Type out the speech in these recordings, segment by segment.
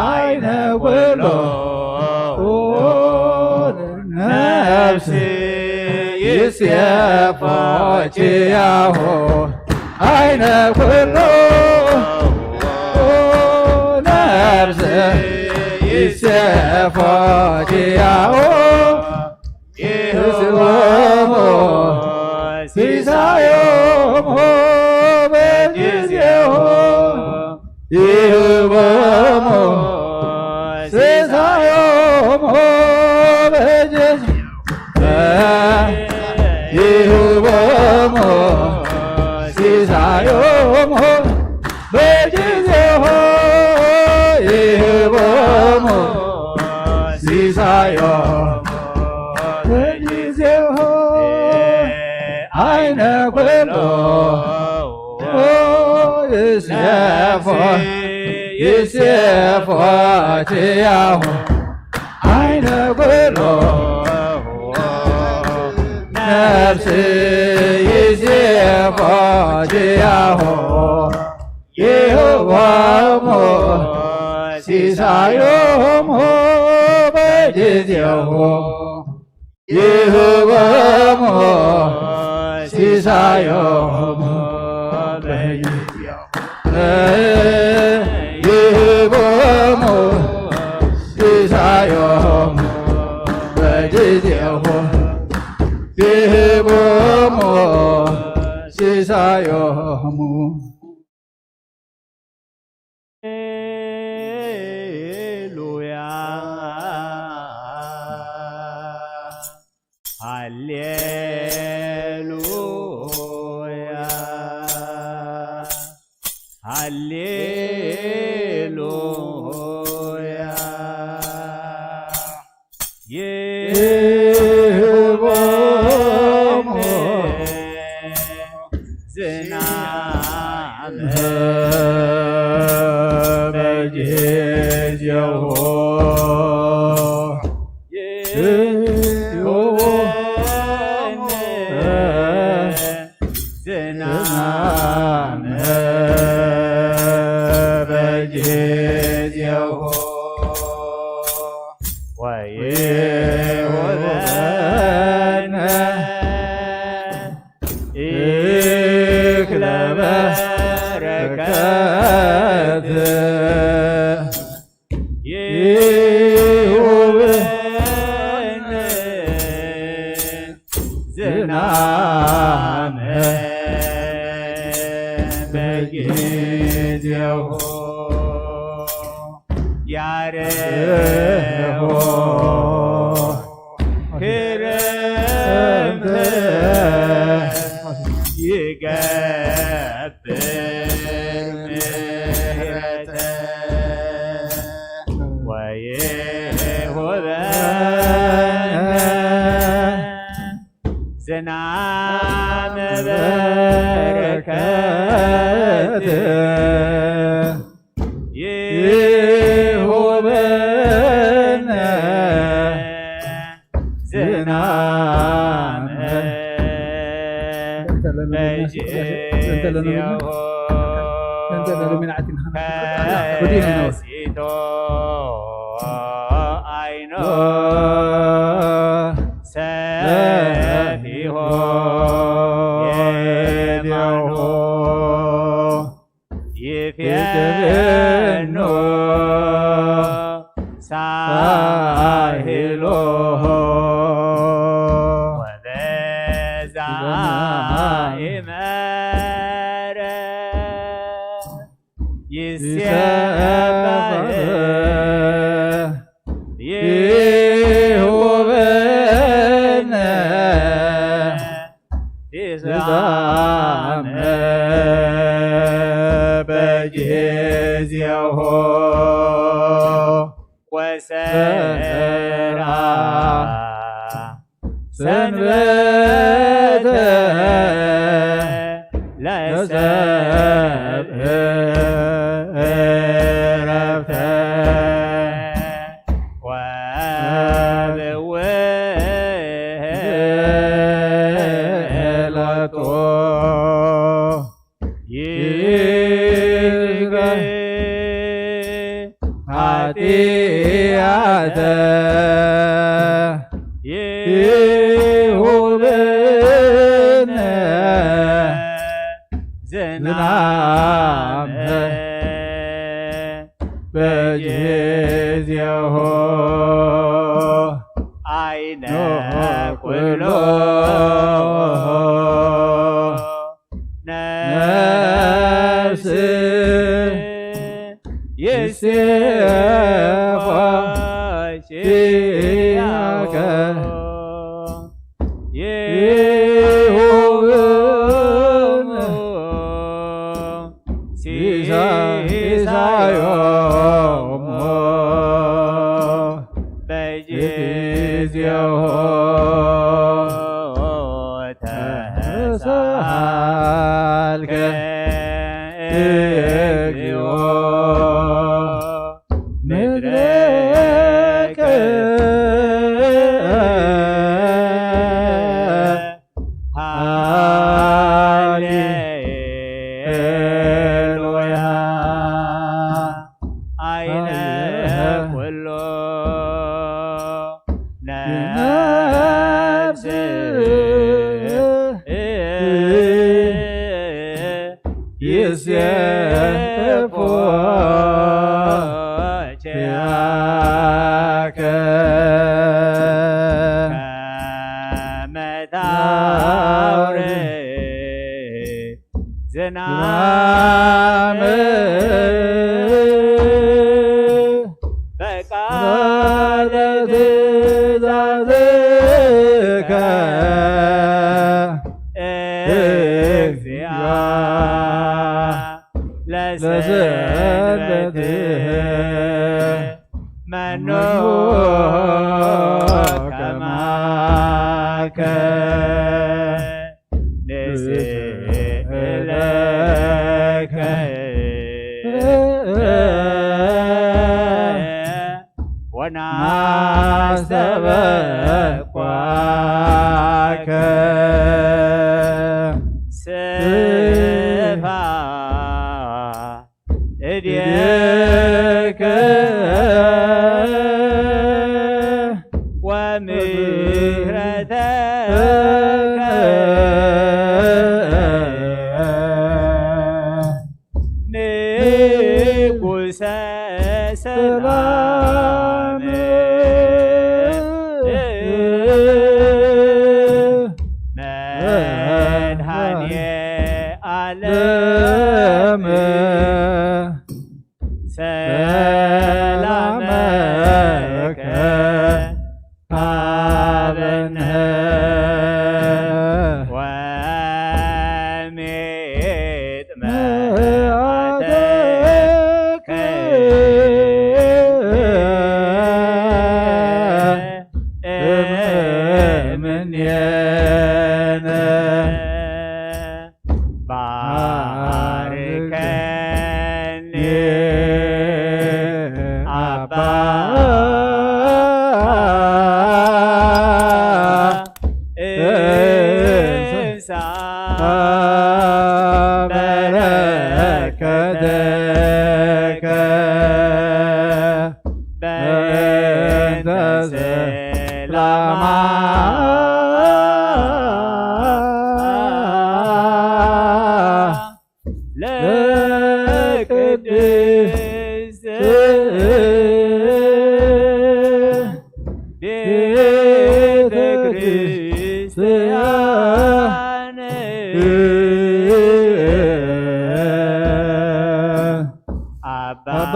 አይነ ኩሎ ነፍስ ይሴፎችያሁ አይነ ኩሎ ነፍስ ይሴፎችያሁ ይህቦሙ ሲሳዮሙ በጊዜሁ ይህቦሙ ሲሳዮሙ በጊዜሁ ይህቦሙ ሲሳዮሙ በጊዜሁ ይህቦሙ ሲሳዮሙ በጊዜሁ አይነ ኩሎ ይሴፎችያሁ አይነ ኩሎ ነፍስ ይሴፎችያሁ ይህቦሙ ሲሳዮሙ በጊዜሁ ይህቦሙ ሲሳዮሙ በጊዜሁ ይህቦሙ ሲሳዮሙ በጊዜሁ ይህቦሙ ሲሳዮሙ ሃሌሉያ ሃሌሉያ ይህቦሙ ዝናመ በጊዜሁ ዝናመ በጊዜሁ ወይሁበነ እክለ በረከት ይሁበነ ዝናመ በጊዜሁ ያርኅቦ ክረምተ ይገብር ምሕረተ ወይሁበነ ዝናመ በረከት ይሁበነ ዝናመ በጊዜሁ ከሲቶ አይኖ ሰፊሆ የማኖ ይፌኖ ሳሂሎ ወበዛ ይመረ ይሴበህ ይሁበነ ይዛመ በጊዜሁ ወሰራ ሰንበተ ለሰብእ ዕረፍተ ወበውእለቶ ኃጢአተ ይሁብነ ዝናመ በጊዜሁ አይነ ኩሎ ነፍስ ይሴፎ ኪያከ ይሁብነ ሲሳዮሙ በጊዜሁ ተሳልከ እግዚኦ ምድረከ ሃሌሉያ አይነ ኩሎ ነፍስ ይሴፎ ኪያከ ከመ ታውርድ ዝናመ በቃለ ትእዛዝከ እግዚአ ለሰንበትህ መኖ ከማከ ንስእለከ ወናስተበኳከ ስፋ እዴከ ወምህረተከ ንጉሠ ሰላም መድኃኔ ዓለም ሰላመከ ሀበነ ወሚጥመዓተከ እምኔነ ባርከኒ አባ እንሳ በረከተከ በእንተ ሰላማ ለቅድስት ቤተ ክርስቲያን አባ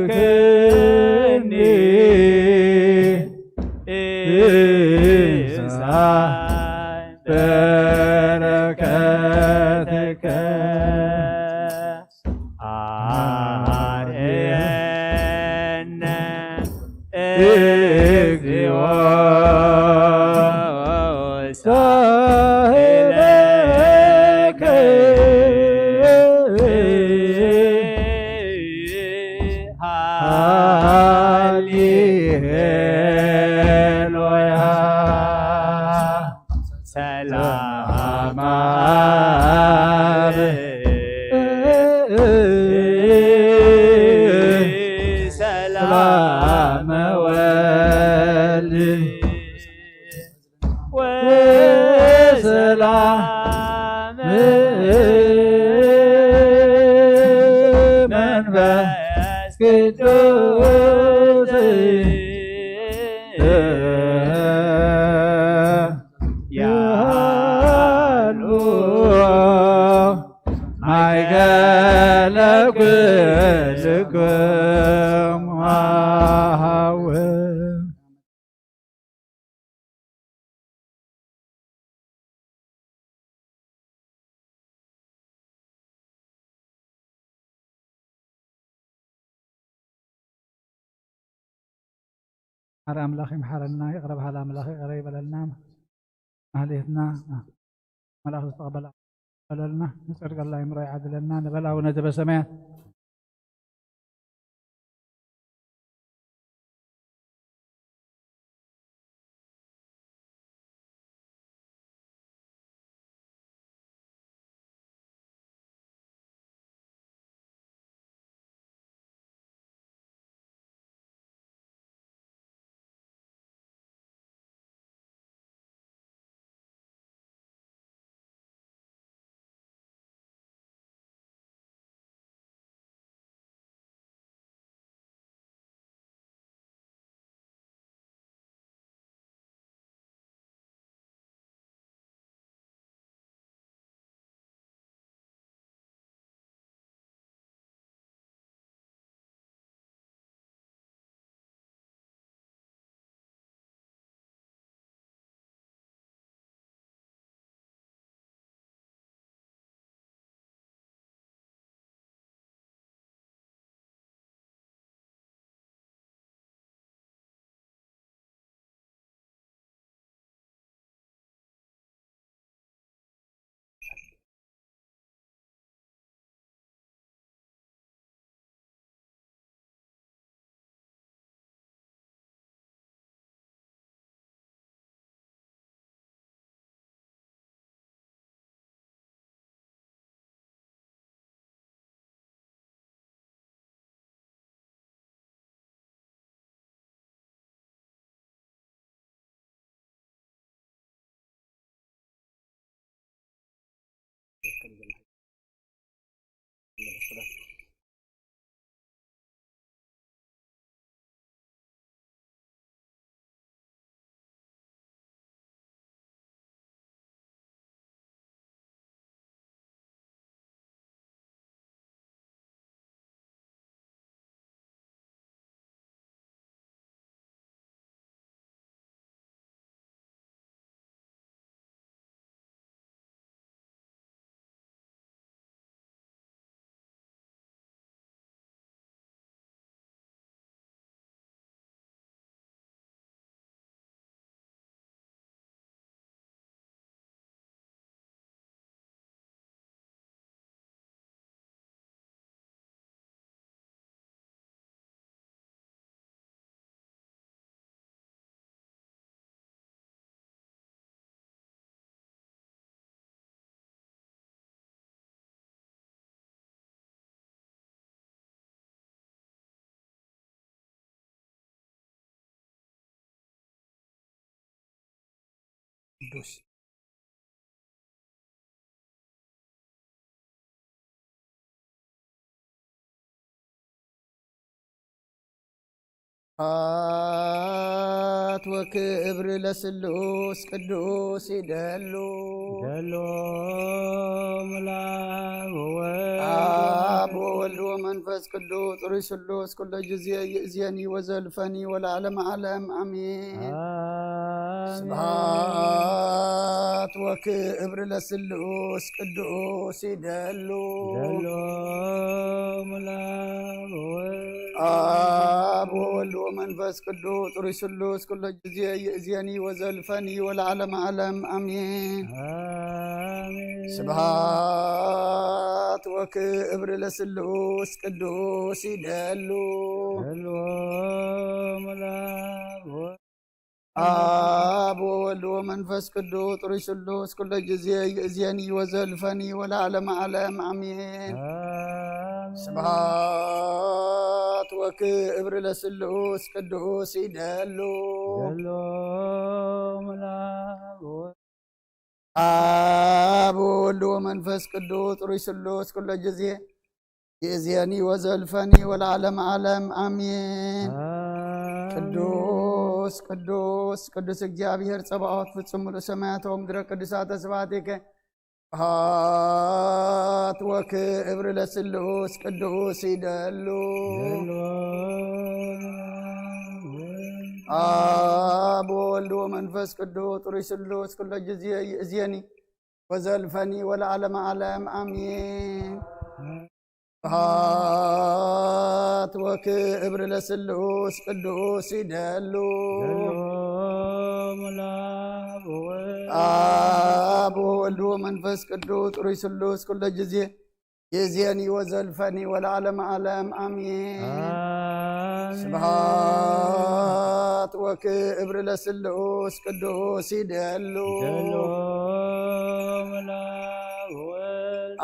ባርከኒ እንሳ በረከተከ አርየነ እግዚኦ ሳህለከ ሃሌሉያ ሰላም ሰላም ወልድ ወሰላም መንፈስ ቅዱስ ያሉ ማእከለ ኩልክሙ አኀው حر أملاخي محرنا يقرب على أملاخي قريب لنا أهليتنا ملاخ استقبل لنا نسأل الله يمري عدلنا نبلغ ونجب سماء ቅዱስ ወክብር ለስሉስ ቅዱስ ይደሉ ደሎ ምላክ አብ ወወልድ ወመንፈስ ቅዱስ ሩይ ስሉስ ኩለ ጊዜ ይእዜኒ ወዘልፈኒ ወለዓለመ ዓለም አሜን። ስብሐት ወክብር ለስሉስ ቅዱስ ይደሉ ደሎ ምላክ አብ ወወልድ ወመንፈስ ቅዱስ ሩይ ስሉስ ኩለ ጊዜ ይእዜኒ ወዘልፈኒ ወለዓለመ ዓለም አሜን። ስብሐት ወክብር ለስሉስ ቅዱስ ይደሉ አብ ወወልድ ወመንፈስ ቅዱስ ጥሩይ ስሉስ ኩለ ጊዜ ይእዜኒ ወዘልፈኒ ወለዓለመ ዓለም አሜን። ስብሐት ወክብር ለስሉስ ቅዱስ ይደሉ አብ ወወልድ ወመንፈስ ቅዱስ ጥሩይ ስሉስ ኩለ ጊዜ ይእዜኒ ወዘልፈኒ ወለዓለመ ዓለም አሜን። ቅዱስ ቅዱስ ቅዱስ እግዚአብሔር ጸባኦት ፍጹም ሙሉእ ሰማያት ወምድረ ቅዱሳተ ስብሐቲከ ስብሐት ወክብር ለስሉስ ቅዱስ ይደሉ አብ ወወልድ ወመንፈስ ቅዱስ ጥሩይ ስሉስ ኩለ ጊዜ ይእዜኒ ወዘልፈኒ ወለዓለመ ዓለም አሜን። ስብሐት ወክብር ለስሉስ ቅዱስ ይደሉ አብ ወወልድ ወመንፈስ ቅዱስ ጥሩይ ስሉስ ኩለ ጊዜ ይእዜኒ ወዘልፈኒ ወለዓለመ ዓለም አሜን። ስብሐት ወክብር ለስሉስ ቅዱስ ይደሉ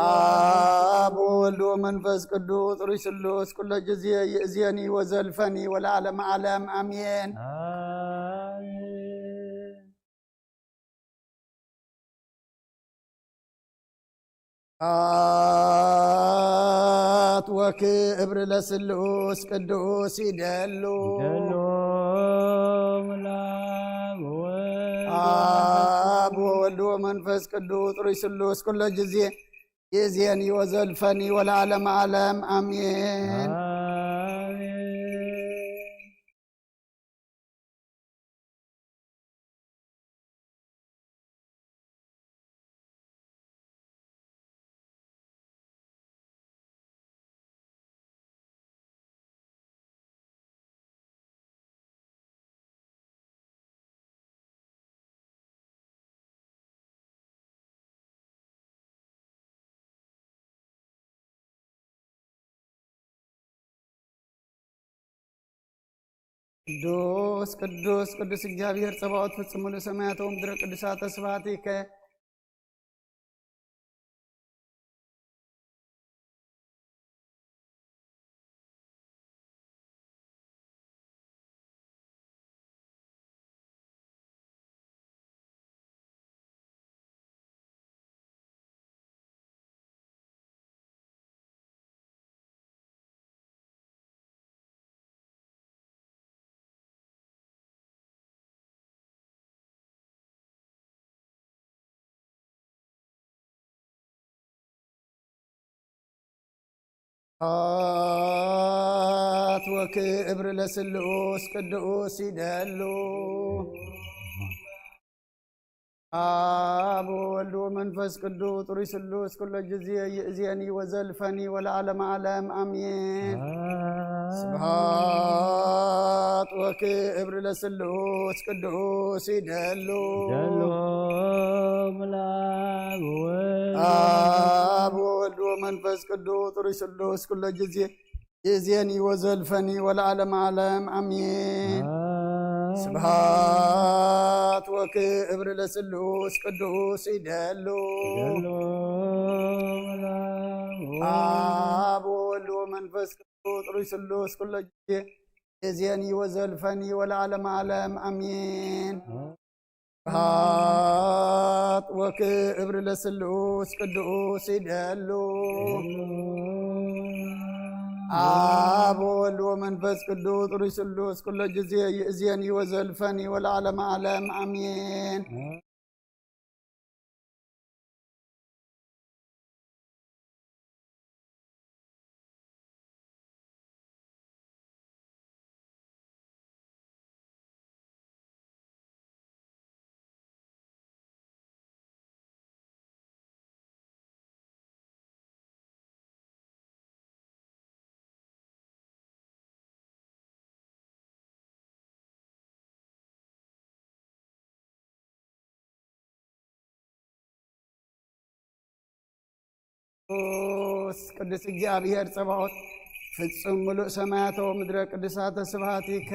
አብ ወወልድ ወመንፈስ ቅዱስ ጥሩይ ስሉስ ኩለ ጊዜ ይእዜኒ ወዘልፈኒ ወለዓለመ ዓለም አሜን። ስብሐት ወክብር ለስሉስ ቅዱስ ይደሉ አብ ወወልድ ወመንፈስ ቅዱስ ጥሩይ ስሉስ ኩለ ጊዜ ይእዜኒ ወዘልፈኒ ወለዓለመ ዓለም አሜን። ቅዱስ ቅዱስ ቅዱስ እግዚአብሔር ጸባኦት ፍጹም ሙሉእ ሰማያት ወምድረ ቅዱሳተ ስብሐቲከ ስብሐት ወክብር ለስሉስ ቅዱስ ይደሉ አብ ወወልድ ወመንፈስ ቅዱስ ጥሩይ ስሉስ ኩለ ጊዜ ይእዜኒ ወዘልፈኒ ወለዓለመ ዓለም አሜን። ስብሐት ወክብር ለስሉስ ቅዱስ ይደሉ አብ ወወልድ ወመንፈስ ቅዱስ ጥሩይ ስሉስ ኩለ ጊዜ ይእዜኒ ወዘልፈኒ ወለዓለመ ዓለም አሜን። ስብሐት ወክብር ለስሉስ ቅዱስ ይደሉ አብ ወወልድ ወመንፈስ ቅዱስ ጥሩይ ስሉስ ኩለ ጊዜ ይእዜኒ ወዘልፈኒ ወለዓለመ ዓለም አሜን። ስብሐት ወክብር ለስሉስ ቅዱስ ይደሉ አብ ወወልድ ወመንፈስ ቅዱስ ጥሩይ ስሉስ ኩለ ጊዜ ይእዜኒ ወዘልፈኒ ወለዓለመ ዓለም አሜን። ቅዱስ እግዚአብሔር ጸባኦት ፍጹም ሙሉእ ሰማያተ ወምድረ ቅዱሳተ ስብሐቲከ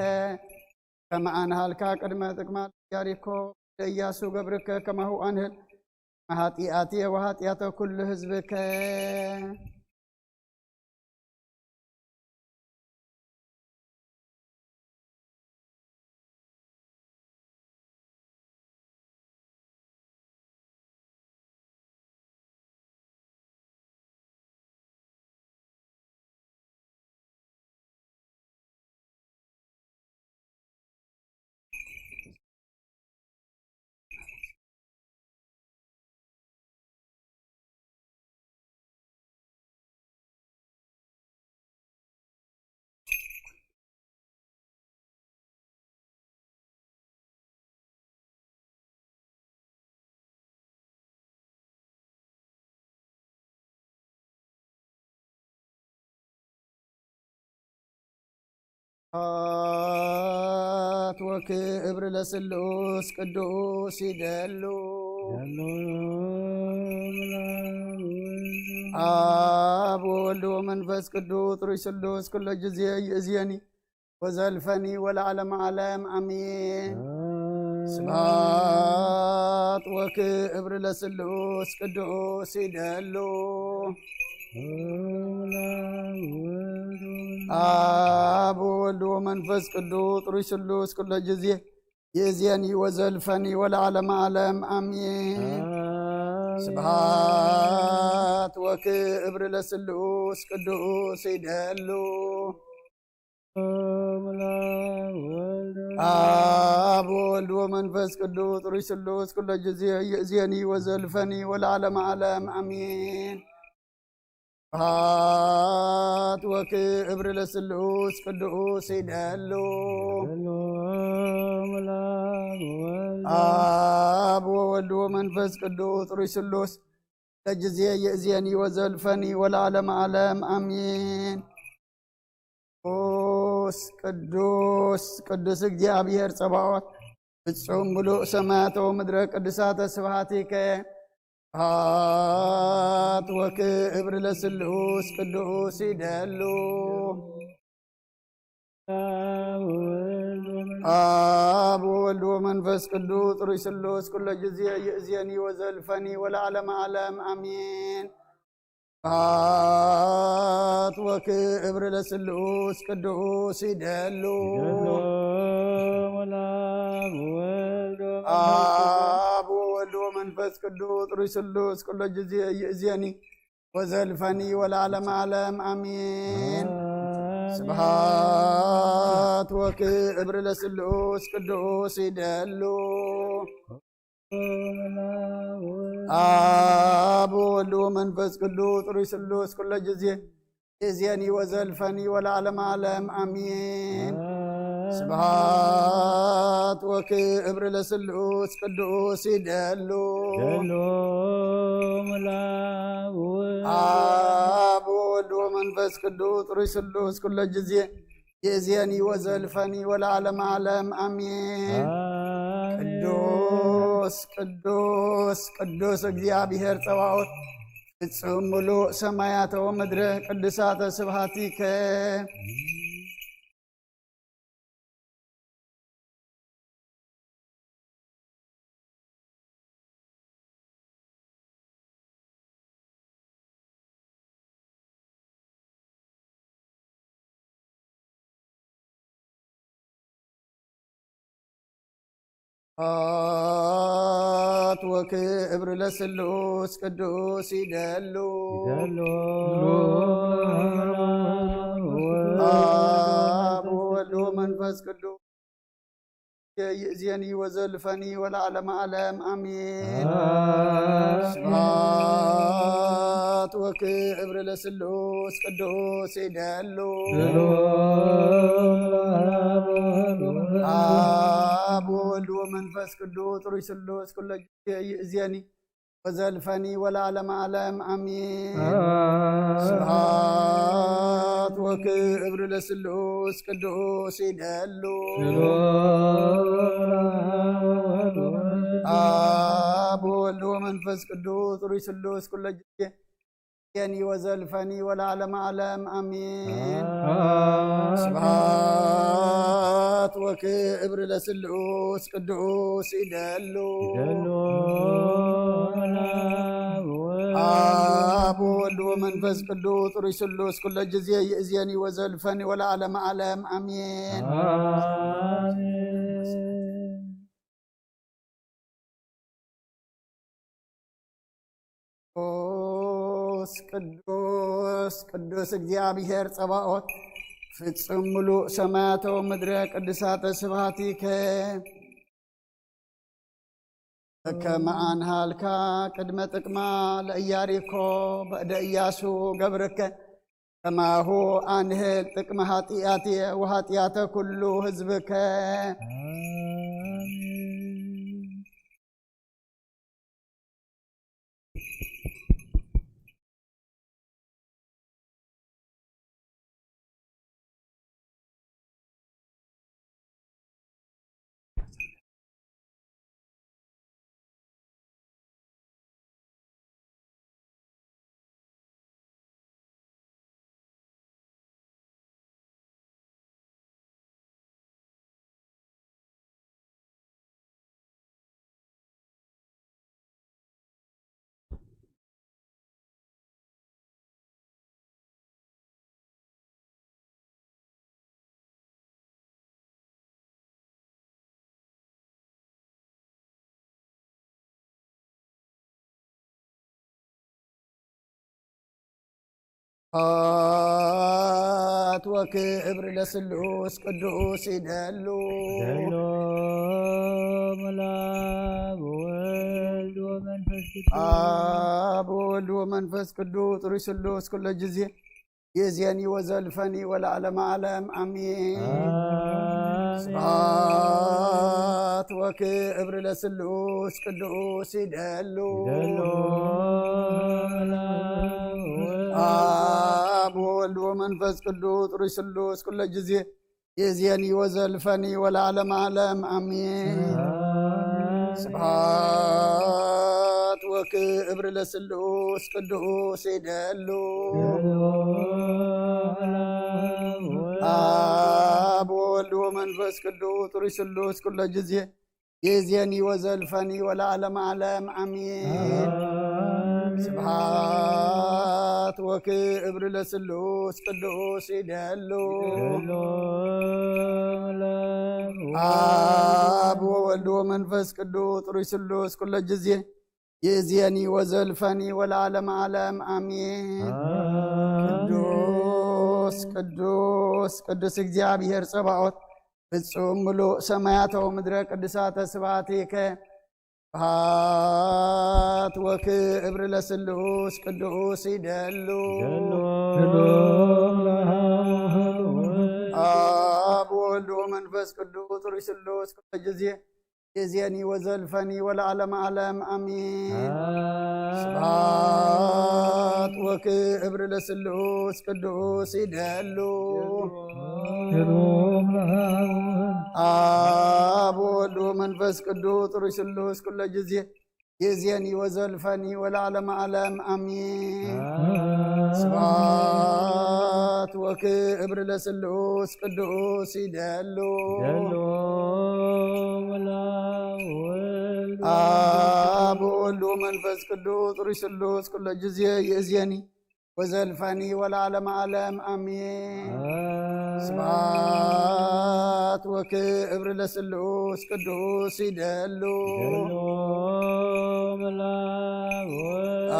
كما أنهلك قدم تكمل ياريكو إياسو قبرك كما هو أنهل هاتياتي وهاتيات كل حزبك وكبر لسلوس قدوس يدلو آب وولد ومنفس قدوس روح سلوس كل جزية يزيني وزلفني والعالم عالم أمين صلاة وكبر لسلوس قدوس يدلو آب وولد ومنفس قدوس روح سلوس كل جزية يزيني وزلفني والعالم عالم أمين سبحات وكبر لسلوس قدوس يدلو آب وولد ومنفس قدوس روح سلوس كل جزية يزيني وزلفني والعالم عالم أمين هات وكبر لسلوس قدوس يدلو آب وولد ومنفس قدوس روح سلوس لجزية يأذيني وزلفني والعالم عالم أمين قدوس قدوس እግዚአብሔር ጸባዖት ፍጹም ምሉእ ሰማያት ወምድረ ቅዱሳተ ስብሐቲከ هات وكبر لسلوس قدوس يدلو آب وولد ومنفس قدوس روح سلوس كل جزية يأذيني وزلفني والعالم عالم أمين هات وكبر لسلوس قدوس يدلو آب وولد ومنفس قدوس روح سلوس كل جزية يأذيني وزلفني والعالم عالم أمين سبحات وكبر لسلوس قدوس يدلو آب وولد ومنفس قدوس روح سلوس كل جزية يأذيني وزلفني والعالم عالم أمين سبحات وكبر لسلوس قدوس يدلو آب وولد ومنفس قدوس روح سلوس كل جزية يأذيني وزلفني والعالم عالم أمين قدوس قدوس قدوس እግዚአብሔር ጸባዖት ፍጹም ምሉእ ሰማያት ወምድረ ቅዱሳተ ስብሐቲከ هات وكبر لسلوس قدوس يدلو آب وولد ومنفس قدوس يأذيني وزلفني والعالم عالم أمين هات وكبر لسلوس قدوس يدلو آب وولد ومنفس قدوس روح سلوس كل يأذيني وزلفني والعالم عالم أمين سبحات وكبر لسلوس قدوس يدلو آب وولد ومنفس قدوس روح سلوس كل يني وزلفني والعالم عالم امين سبحات وكبر لسلوس قدوس يدلو اب والد ومنفس قدوس رسلوس كل جزيه يزيني وزلفني والعالم عالم امين ቅዱስ ቅዱስ እግዚአብሔር ጸባኦት ፍጹም ሙሉእ ሰማያተ ወምድረ ቅድሳተ ስብሐቲከ ከመ አንሃልካ ቅድመ ጥቅማ ለኢያሪኮ በእደ ኢያሱ ገብርከ ከማሁ አንህል ጥቅመ ኃጢአትየ ወኃጢአተ ኩሉ ህዝብከ وكبر لسلوس قدوس يدلو ملاك والد ومنفس اب والد ومنفس قدوس رسلوس كل جزيه يزيني وزلفني والعالم عالم امين سبحات وكبر لسلوس قدوس يدلو اب والد ومنفس قدوس رسلوس كل جزيه يزيني وزلفني والعالم عالم امين سبحات وكبر لسلوس قدوس يدلو اب والد ومنفس قدوس رسلوس كل جزيه يزيني وزلفني والعالم عالم امين سبحات وكبر لسلوس قدوس يدلو اب والد ومنفس قدوس رسلوس كل جزيه يزيني وزلفني والعالم عالم امين ቅዱስ ቅዱስ ቅዱስ እግዚአብሔር ጸባኦት ፍጹም ሙሉእ ሰማያተ ወምድረ ቅድሳተ ስብሐቲከ ስብሐት ወክብር ለስሉስ ቅዱስ ይደሉ አብ ወወልድ ወመንፈስ ቅዱስ ርዕይ ኩለ ጊዜ ይእዜኒ ወዘልፈኒ ወለዓለመ ዓለም አሜን። ስብሐት ወክብር ለስሉስ ቅዱስ ይደሉ አብ ወወልድ ወመንፈስ ቅዱስ ርዕይ ኩለ ጊዜ ይእዜኒ ወዘልፈኒ ወለዓለመ ዓለም አሜን። ስብሐት ወክብር ለስሉስ ቅዱስ ይደሉ አብ ወወልድ ወመንፈስ ቅዱስ ርዕይ ኩለ ጊዜ ይእዜኒ ወዘልፈኒ ወለዓለመ ዓለም አሜን። ስብሐት ወክብር ለስሉስ ቅዱስ ይደሉ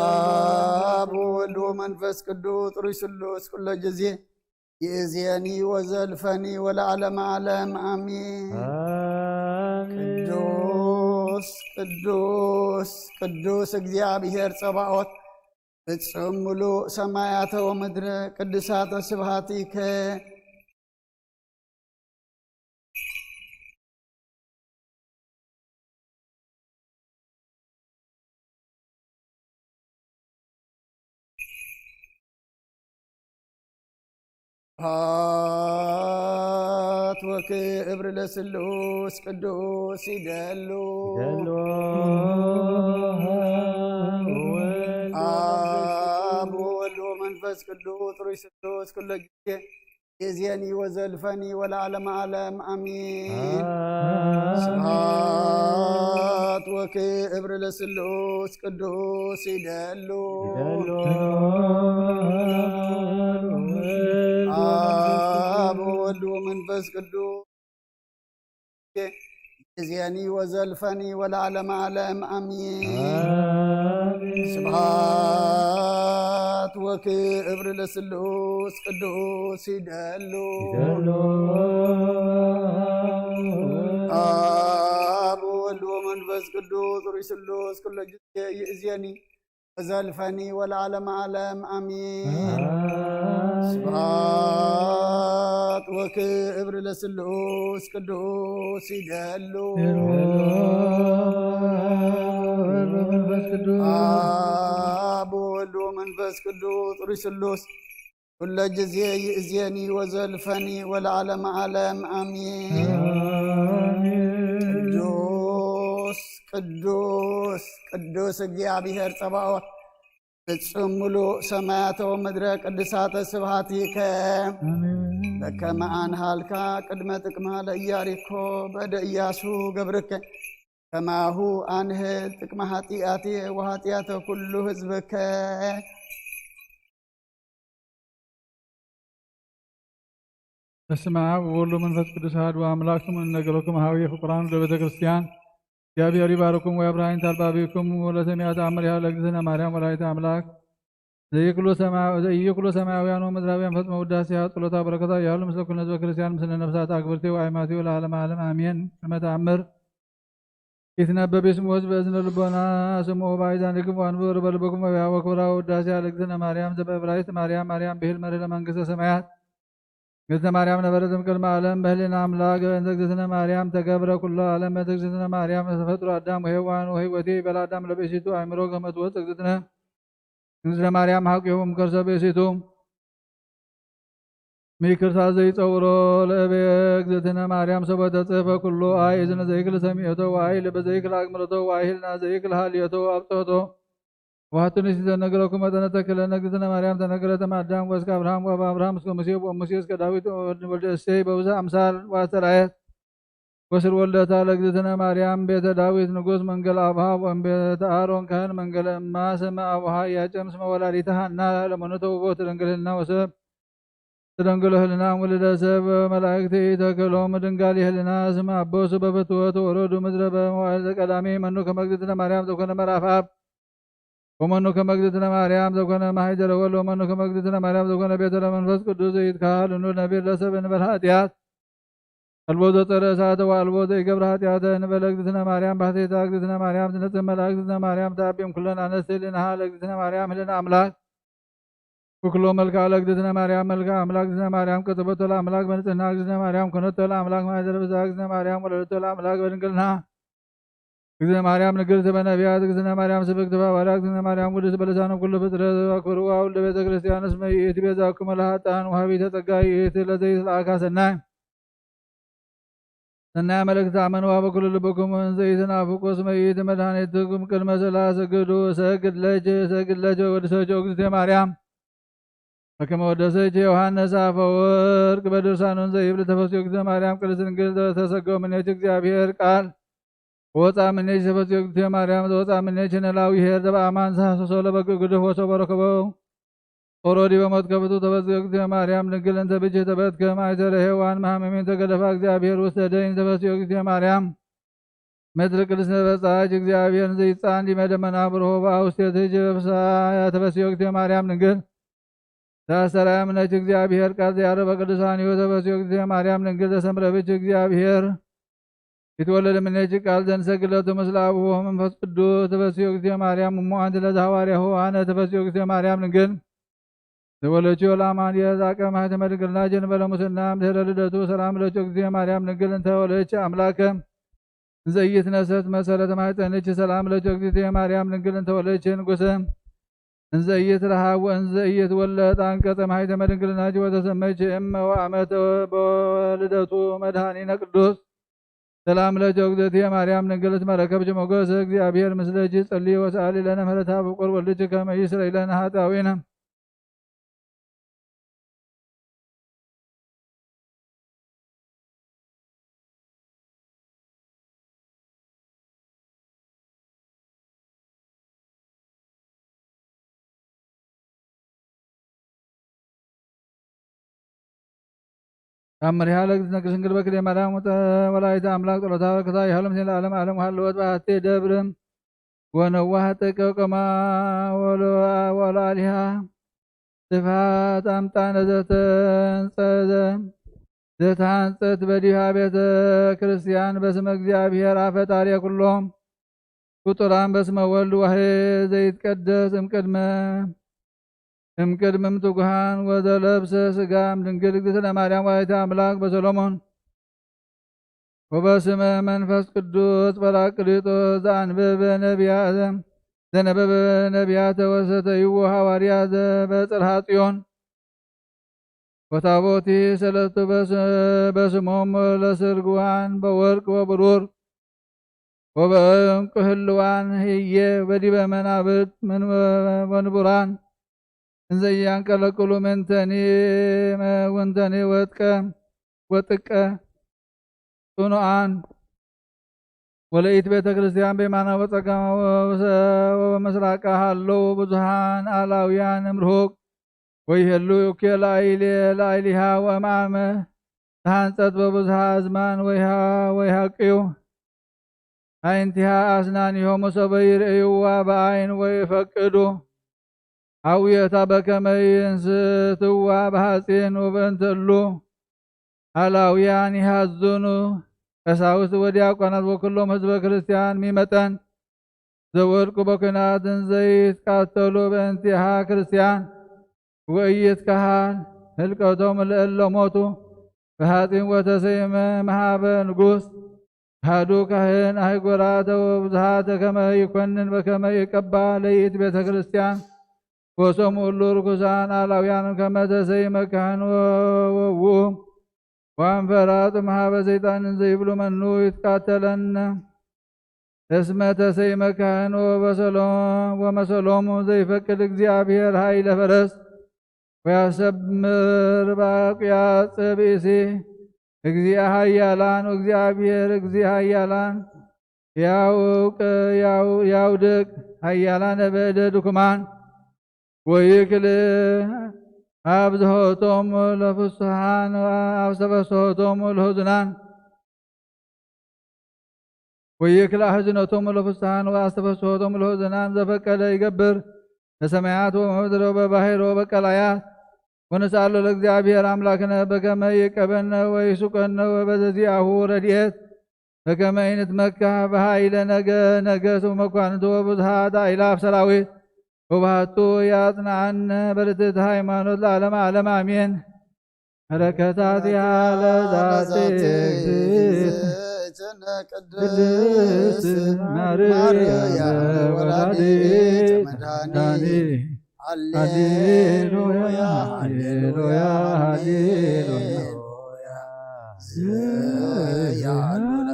አብ ወወልድ ወመንፈስ ቅዱስ ርዕይ ኩለ ጊዜ ይእዜኒ ወዘልፈኒ ወለዓለመ ዓለም አሜን። ቅዱስ ቅዱስ ቅዱስ እግዚአብሔር ጸባኦት ፍጹም ሙሉእ ሰማያተ ወምድረ ቅድሳተ ስብሐቲከ ስብሐት ወክብር ለስሉስ ቅዱስ ይደሉ አብ ቅዱስ ሩይ ስሉስ ኩለ ጊዜ የዚያኒ ወዘልፈኒ ወለዓለመ ዓለም አሜን። ስብሐት ወክብር ለስሉስ ቅዱስ ይደሉ አብ ወወልድ ወመንፈስ ቅዱስ የዚያኒ ወዘልፈኒ ወለዓለመ ዓለም አሜን። ስብሐት ወክብር ለስሉስ ቅዱስ ይደሉ አብ ወወልድ ወመንፈስ ቅዱስ ሩይ ስሉስ ኩለ ጊዜ ይእዜኒ ወዘልፈኒ ወለዓለመ ዓለም አሜን። ስብሐት ወክብር ለስሉስ ቅዱስ ይደሉ አብ ወወልድ ወመንፈስ ቅዱስ ሩይ ስሉስ ኩለ ጊዜ ይእዜኒ ወዘልፈኒ ወለዓለመ ዓለም አሜን። ቅዱስ ቅዱስ ቅዱስ እግዚአብሔር ጸባኦት ፍጹም ሙሉእ ሰማያተ ወምድረ ቅድሳተ ስብሐቲከ በከመ አንሃልካ ቅድመ ጥቅማ ለኢያሪኮ በእደ ኢያሱ ገብርከ ከማሁ አንህል ጥቅመ ኃጢአቴ ወኃጢአተ ኩሉ ሕዝብከ። በስመ አብ ወወልድ ወመንፈስ ቅዱስ አሐዱ አምላክ ስሙ እነገሮክሙ ኀቤ ፍቁራኑ ለቤተ ክርስቲያን እግዚአብሔር ይባርኩም ወያብርሃን ታልባቢኩም ወለሰሚያ ተአምር ያህል ለእግዝእትነ ማርያም ወላዲተ አምላክ ዘኢይኩሉ ሰማያውያን ወምድራውያን ፈጽመ ውዳሴ ጸሎታ በረከታ ያህሉ ምስለ ኩሉ ሕዝበ ክርስቲያን ምስለ ነፍሳት አክብርቴ ወአእማቴ ለዓለመ ዓለም አሜን። ስመ ተአምር ይትነበብ ስሙ ሕዝበ እዝነ ልቦና ስሙ ባይዛንክሙ አንብር በልበኩም ወክብራ ውዳሴ ለእግዝእትነ ማርያም ዘበዕብራይስጥ ማርያም ማርያም ብሂል መርህ ለመንግሥተ ሰማያት እግዝእትነ ማርያም ነበረ እምቅድመ ዓለም በህሊና አምላክ በእንተ እግዝእትነ ማርያም ተገብረ ኩሎ ዓለም በእንተ እግዝእትነ ማርያም ተፈጥሮ አዳም ወሔዋን ወሕይወቴ ይበላ አዳም ለብእሲቱ አእምሮ ከመ ትወፅእ እግዝእትነ ማርያም ሀቂሁ እምከርሰ ብእሲቱ ሚክርታ ዘይጸውሮ ለእበየ እግዝእትነ ማርያም ሰበ ተጽሕፈ ኩሎ አይ እዝነ ዘይክል ሰሚዕቶ ወአይ ልበ ዘይክል አቅምሮቶ ወአይ ህልና ዘይክል ሀልዮቶ አብጽሖቶ ዋቱን ሲተነገረኩ መጠነ ተክለነ እግዝእትነ ማርያም ተነገረተ አዳም ወእስከ አብርሃም ወአብርሃም እስከ ሙሴ ወሙሴ እስከ ዳዊት ወልደ እሴይ በብዙ አምሳል ወአስተርአየት ወስር ወልደታ ለእግዝእትነ ማርያም ቤተ ዳዊት ንጉሥ መንገለ አብሃ ወእምቤተ አሮን ካህን መንገለ እማ ስመ አቡሃ ኢያቄም ስመ ወላዲተ ሐና ለመኖተ ውቦት ትደንግልና ወሰብ ትደንግሎ ህልና ወልደ ሰብ መላእክት ተክሎም ድንጋሌ ህልና ስመ አቦሱ በፍትወት ወረዱ ምድረ በመዋዕል ቀዳሜ መኑ ከመ እግዝእትነ ማርያም ዘኮነ ምዕራፍ አብ ወመኑ ከመ እግዝእትነ ማርያም ዘኮነ ማኅደረ ወልድ ወመኑ ከመ እግዝእትነ ማርያም ዘኮነ ቤተ ለመንፈስ ቅዱስ ዘይትካህል ኑር ነቢር ለሰብ እንበል ኃጢአት አልቦ ዘጸረ እሳተ ወአልቦ ዘይገብረ ኃጢአተ እንበለ እግዝእትነ ማርያም ባሕቴታ እግዝእትነ ማርያም ትነጽህ መላእክት እግዝእትነ ማርያም ተአቢም ኩለን አነስት ህሊናሃ ለእግዝእትነ ማርያም ህሊና አምላክ ወኩሎ መልክዓ ለእግዝእትነ ማርያም መልክዓ አምላክ እግዝእትነ ማርያም ቀጽበቶ ለአምላክ በንጽሕና እግዝእትነ ማርያም ኮነቶ ለአምላክ ማኅደረ ብዝሃ እግዝእትነ ማርያም ወለደቶ ለአምላክ በድንግልና እግዝእትነ ማርያም ንግሥት በነቢያት እግዝእትነ ማርያም ስብክት በሐዋርያት እግዝእትነ ማርያም ቅድስት በልሳነ ኩሉ ፍጥረት አክብርዋ ወልደ ቤተ ክርስቲያን እስመ ይእቲ ቤዛክሙ ለኃጥኣን ወሀቢተ ጸጋ ይእቲ ለዘይትለአካ ሰናይ ሰናይ መልእክት አመንዋ በኩሉ ልብክሙ እንዘ ኢትናፍቁ እስመ ይእቲ መድኃኒትክሙ ቅድመ ሰላሳ ሰግዱ ሰግድ ለኪ ወድሰኪ እግዝእትየ ማርያም በከመ ወደሰኪ ዮሐንስ አፈወርቅ በድርሳኑ እንዘ ይብል ተፈሥሒ እግዝእትየ ማርያም ቅድስት ድንግል ተሰገው እምኔኪ እግዚአብሔር ቃል ወፃ እምኔኪ ተፈሥሒ እግዝእትየ ማርያም ዘወፃ እምኔኪ ኖላዊ ኄር ዘበአማን ዘሐሰሶ ለበግዕ ግድፍ ወሰቦ ረከበው ኦሮዲ በመትከፍቱ ተፈሥሒ እግዝእትየ ማርያም ድንግል እንተ ብእሲት ተበትከ ማእሰረ ሔዋን መሐመሜን ተገደፋ እግዚአብሔር ውስተ ደይን ተፈሥሒ እግዝእትየ ማርያም ምድር ቅድስት በጻሕች እግዚአብሔር ዘይጻን ዲመደመና ብርሆ በአውስቴትኪ በፍስሓ ተፈሥሒ እግዝእትየ ማርያም ድንግል ታሰራ እምነች እግዚአብሔር ቃል ዘያረበ ቅዱሳን ሕይወት ተፈሥሒ እግዝእትየ ማርያም ድንግል ተሰምረ ብች እግዚአብሔር ይትወለድ እምኔኪ ቃል ዘንሰግለቱ ምስለ አቡሁ መንፈስ ቅዱስ ተፈሥሒ እግዝእትየ ማርያም እሙ አንት ለዘሐዋርያሁ አነ ተፈሥሒ እግዝእትየ ማርያም ድንግል ዘወለድኪዮ ለአማን የዛቀ ማኅተመ ድንግልና ጀንበረ ሙስናም ድኅረ ልደቱ ሰላም ለኪ እግዝእትየ ማርያም ድንግል እንተ ወለድኪ አምላከ እንዘ ኢይትነሰት መሰረተ ማኅፀንኪ ሰላም ለኪ እግዝእትየ ማርያም ድንግል እንተ ወለድኪ ንጉሠ እንዘ ኢይትረሃብ ወእንዘ ኢይትወለድ አንቀጸ ማኅተመ ድንግልናኪ ወተሰመይኪ እመ ወአመተ በልደቱ መድኃኒነ ቅዱስ ሰላም ለኪ እግዝእትየ ማርያም ድንግል እስመ ረከብኪ ሞገሰ እግዚአብሔር ምስለኪ ጸልዪ ወሰአሊ ለነ ምሕረተ ፍቁር ወልድኪ ከመ ይስረይ ለነ ኃጣውኢነ تأمرها لك نقصن قلبك لي مرام ولاية أملاك طلتها وكتا يهلم سين العالم عالم وحلوت بحتي دبرم ونوحتك وكما ولا عليها صفات أمتان زتان بديها بيت كريستيان باسم እግዚአብሔር ፈጣሪ ኩሎም ፍጡራን በስመ ወልድ ዋሕድ ዘይትቀደስ እምቅድመ ትጉሃን ወዘለብሰ ሥጋም ድንግል እግዝእትነ ማርያም ወላዲተ አምላክ በሰሎሞን ወበስመ መንፈስ ቅዱስ ጰራቅሊጦስ ዘነበበ ነቢያተ ወሰተይዎ ሐዋርያት በጽርሐ ጽዮን ወታቦቲ ሰለስቱ በስሞም ለስርግዋን በወርቅ ወብሩር ወበዕንቁ ህልዋን ህየ በዲበ መናብርት ወንቡራን እንዘ ያንቀለቅሉ ወንተኒ ወጥቀ ጽኑዓን ወለኢት ቤተ ክርስቲያን በየማነ ወጸጋማ ወበምስራቃ ሃለው ብዙሃን አላውያን እምርሁቅ ወይሄሉ ላይሊሃ ወማመ ተሃንጸት በብዝሃ አዝማን ወይሃቅዩ አይንቲሃ አስናኒሆሙ ሰበይ ይርእይዋ በአይን ወይፈቅዱ አውየታ በከመ ይንስትዋ በሐጺን ወበእንተሉ አላውያን ይሃዝኑ ቀሳውስት ወዲያቆናት ወኩሎም ህዝበ ክርስቲያን ሚመጠን ዘወድቁ በኩናትን ዘይትቃተሉ በእንቲሃ ክርስቲያን ወእይት ካህን ህልቀቶም ለእለ ሞቱ በሐጺን ወተሰይመ መሃበ ንጉሥ ሃዱ ካህን አህጎራተ ወብዝሃተ ከመ ይኮንን በከመ ይቀባ ለይእቲ ቤተ ክርስቲያን ወሶሙ ሁሉ ርኩሳን አላውያንም ከመ ተሰይመ ካህን ወውኡ ወአንፈራጡ መሃበ ሰይጣንን ዘይብሉ መኑ ይትቃተለነ እስመ ተሰይመ ካህን ወመሰሎሙ ዘይፈቅድ እግዚአብሔር ኃይለ ፈረስ ወያሰምር ባቅያጽ ብእሲ እግዚአ ኃያላን ወእግዚአብሔር እግዚአ ኃያላን ያውድቅ ኃያላነ በእደ ድኩማን ወይክል አብዝሆቶም ለፍስሓን አብሰበስሆቶም ለሁዝናን ወይክል አሕዝነቶም ለፍስሓን ወአስተበስሆቶም ለሁዝናን ዘፈቀደ ይገብር በሰማያት ወበምድር ወበባሕር ወበቀላያት ወነስአሎ ለእግዚአብሔር አምላክነ በከመ ይቀበነ ወይሱቀነ ወበዘዚአሁ ረድኤት በከመ ይንትመካ በኃይለ ነገሥት ወመኳንንት ወብዝሃት አእላፍ ሰራዊት ወባሕቱ ያጽንዓነ በርትዕት ሃይማኖት ለዓለመ ዓለም አሜን። በረከታቲሃ ለዛቲ እግዝእትነ ቅድስት ማርያም ወላዲተ መድኃኒት ሃሌሉያ ሃሌሉያ ሃሌሉያ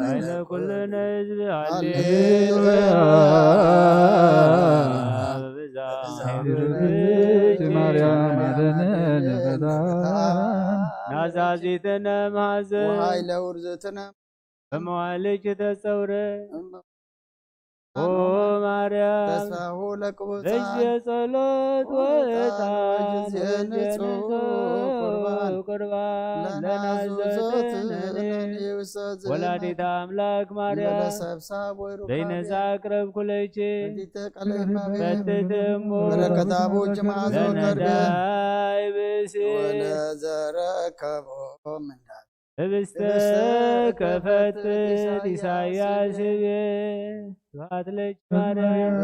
ኃይለ ኩልነ ሕዝብ ሃሌሉያ ማርያም አድኅነነ ናዛዚትነ ማዘን ወኃይለ ውርዘትነ በመዋዕልኪ ተጸውረ ኦ ማርያም ተስፋሁ ለቅቡፃን በእጀ ጸሎት ወዕጣን ቁርባን ለናዘዝነኒ ወላዲተ አምላክ ማርያም ዘይነሳ አቅረብ ኩለይቼ ፈትትሞ በረከታቦች ማዞ ከርቤ ለነዳይ ብእሲ ወለዘረከቦ ምንዳት ህብስተ ከፈትል ኢሳያስ ቤ ስብሐት ለኪ ማርያም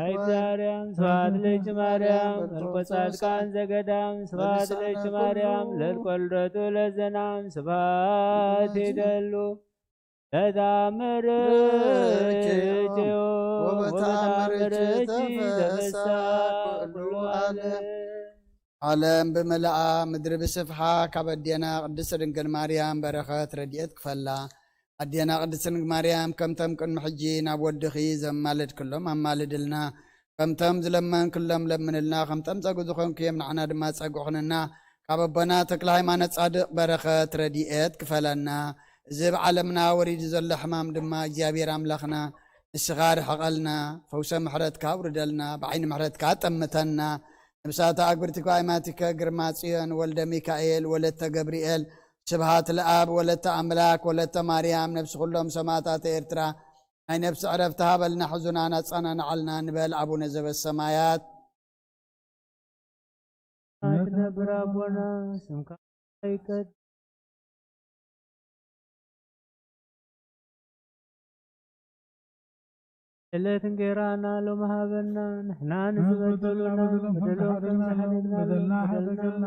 አይዛርያም ስብሐት ለኪ ማርያም መልኮ ጻድቃን ዘገዳም ስብሐት ለኪ ማርያም ለልቆልደቱ ለዘናም ስብሐት ይደሉ ለታምርኪ ወበታምርኪ ተፈሳ ኩሉ ዓለም ብመልአ ምድሪ ብስፍሓ ካብ ኣዴና ቅድስት ድንግል ማርያም በረኸት ረድኤት ክፈላ ኣዴና ቅድስት ድንግል ማርያም ከምተም ቅድሚ ሕጂ ናብ ወድኺ ዘማልድ ክሎም ኣማልድልና ከምተም ዝለመን ክሎም ለምንልና ከምተም ፀጉ ዝኾንኩ እዮም ንዓና ድማ ፀጉ ኹንና ካብ ኣቦና ተክለ ሃይማኖት ጻድቕ በረኸት ረድኤት ክፈለና እዚ ብዓለምና ወሪዱ ዘሎ ሕማም ድማ እግዚኣብሔር ኣምላኽና ንስኻ ርሕቐልና ፈውሰ ምሕረትካ ውርደልና ብዓይኒ ምሕረትካ ጠምተና نبساتا أكبرتك وآيماتك قرما ጽዮን ወልደ ሚካኤል ወለተ ገብርኤል ስብሃት ለአብ ወለተ አምላክ ወለተ ማርያም ነፍሲ ኩሎም ሰማዕታት ኤርትራ ናይ ነፍሲ ዕረፍቲ ሃበልና ሕዙናና ጸናንዓልና ንበል አቡነ ዘበሰማያት ነብር አቦና ስምካ ይቀድ እለት እንጌራና ለማሃበና ንሕና ንዝበደሉና በደልና ሓደገልና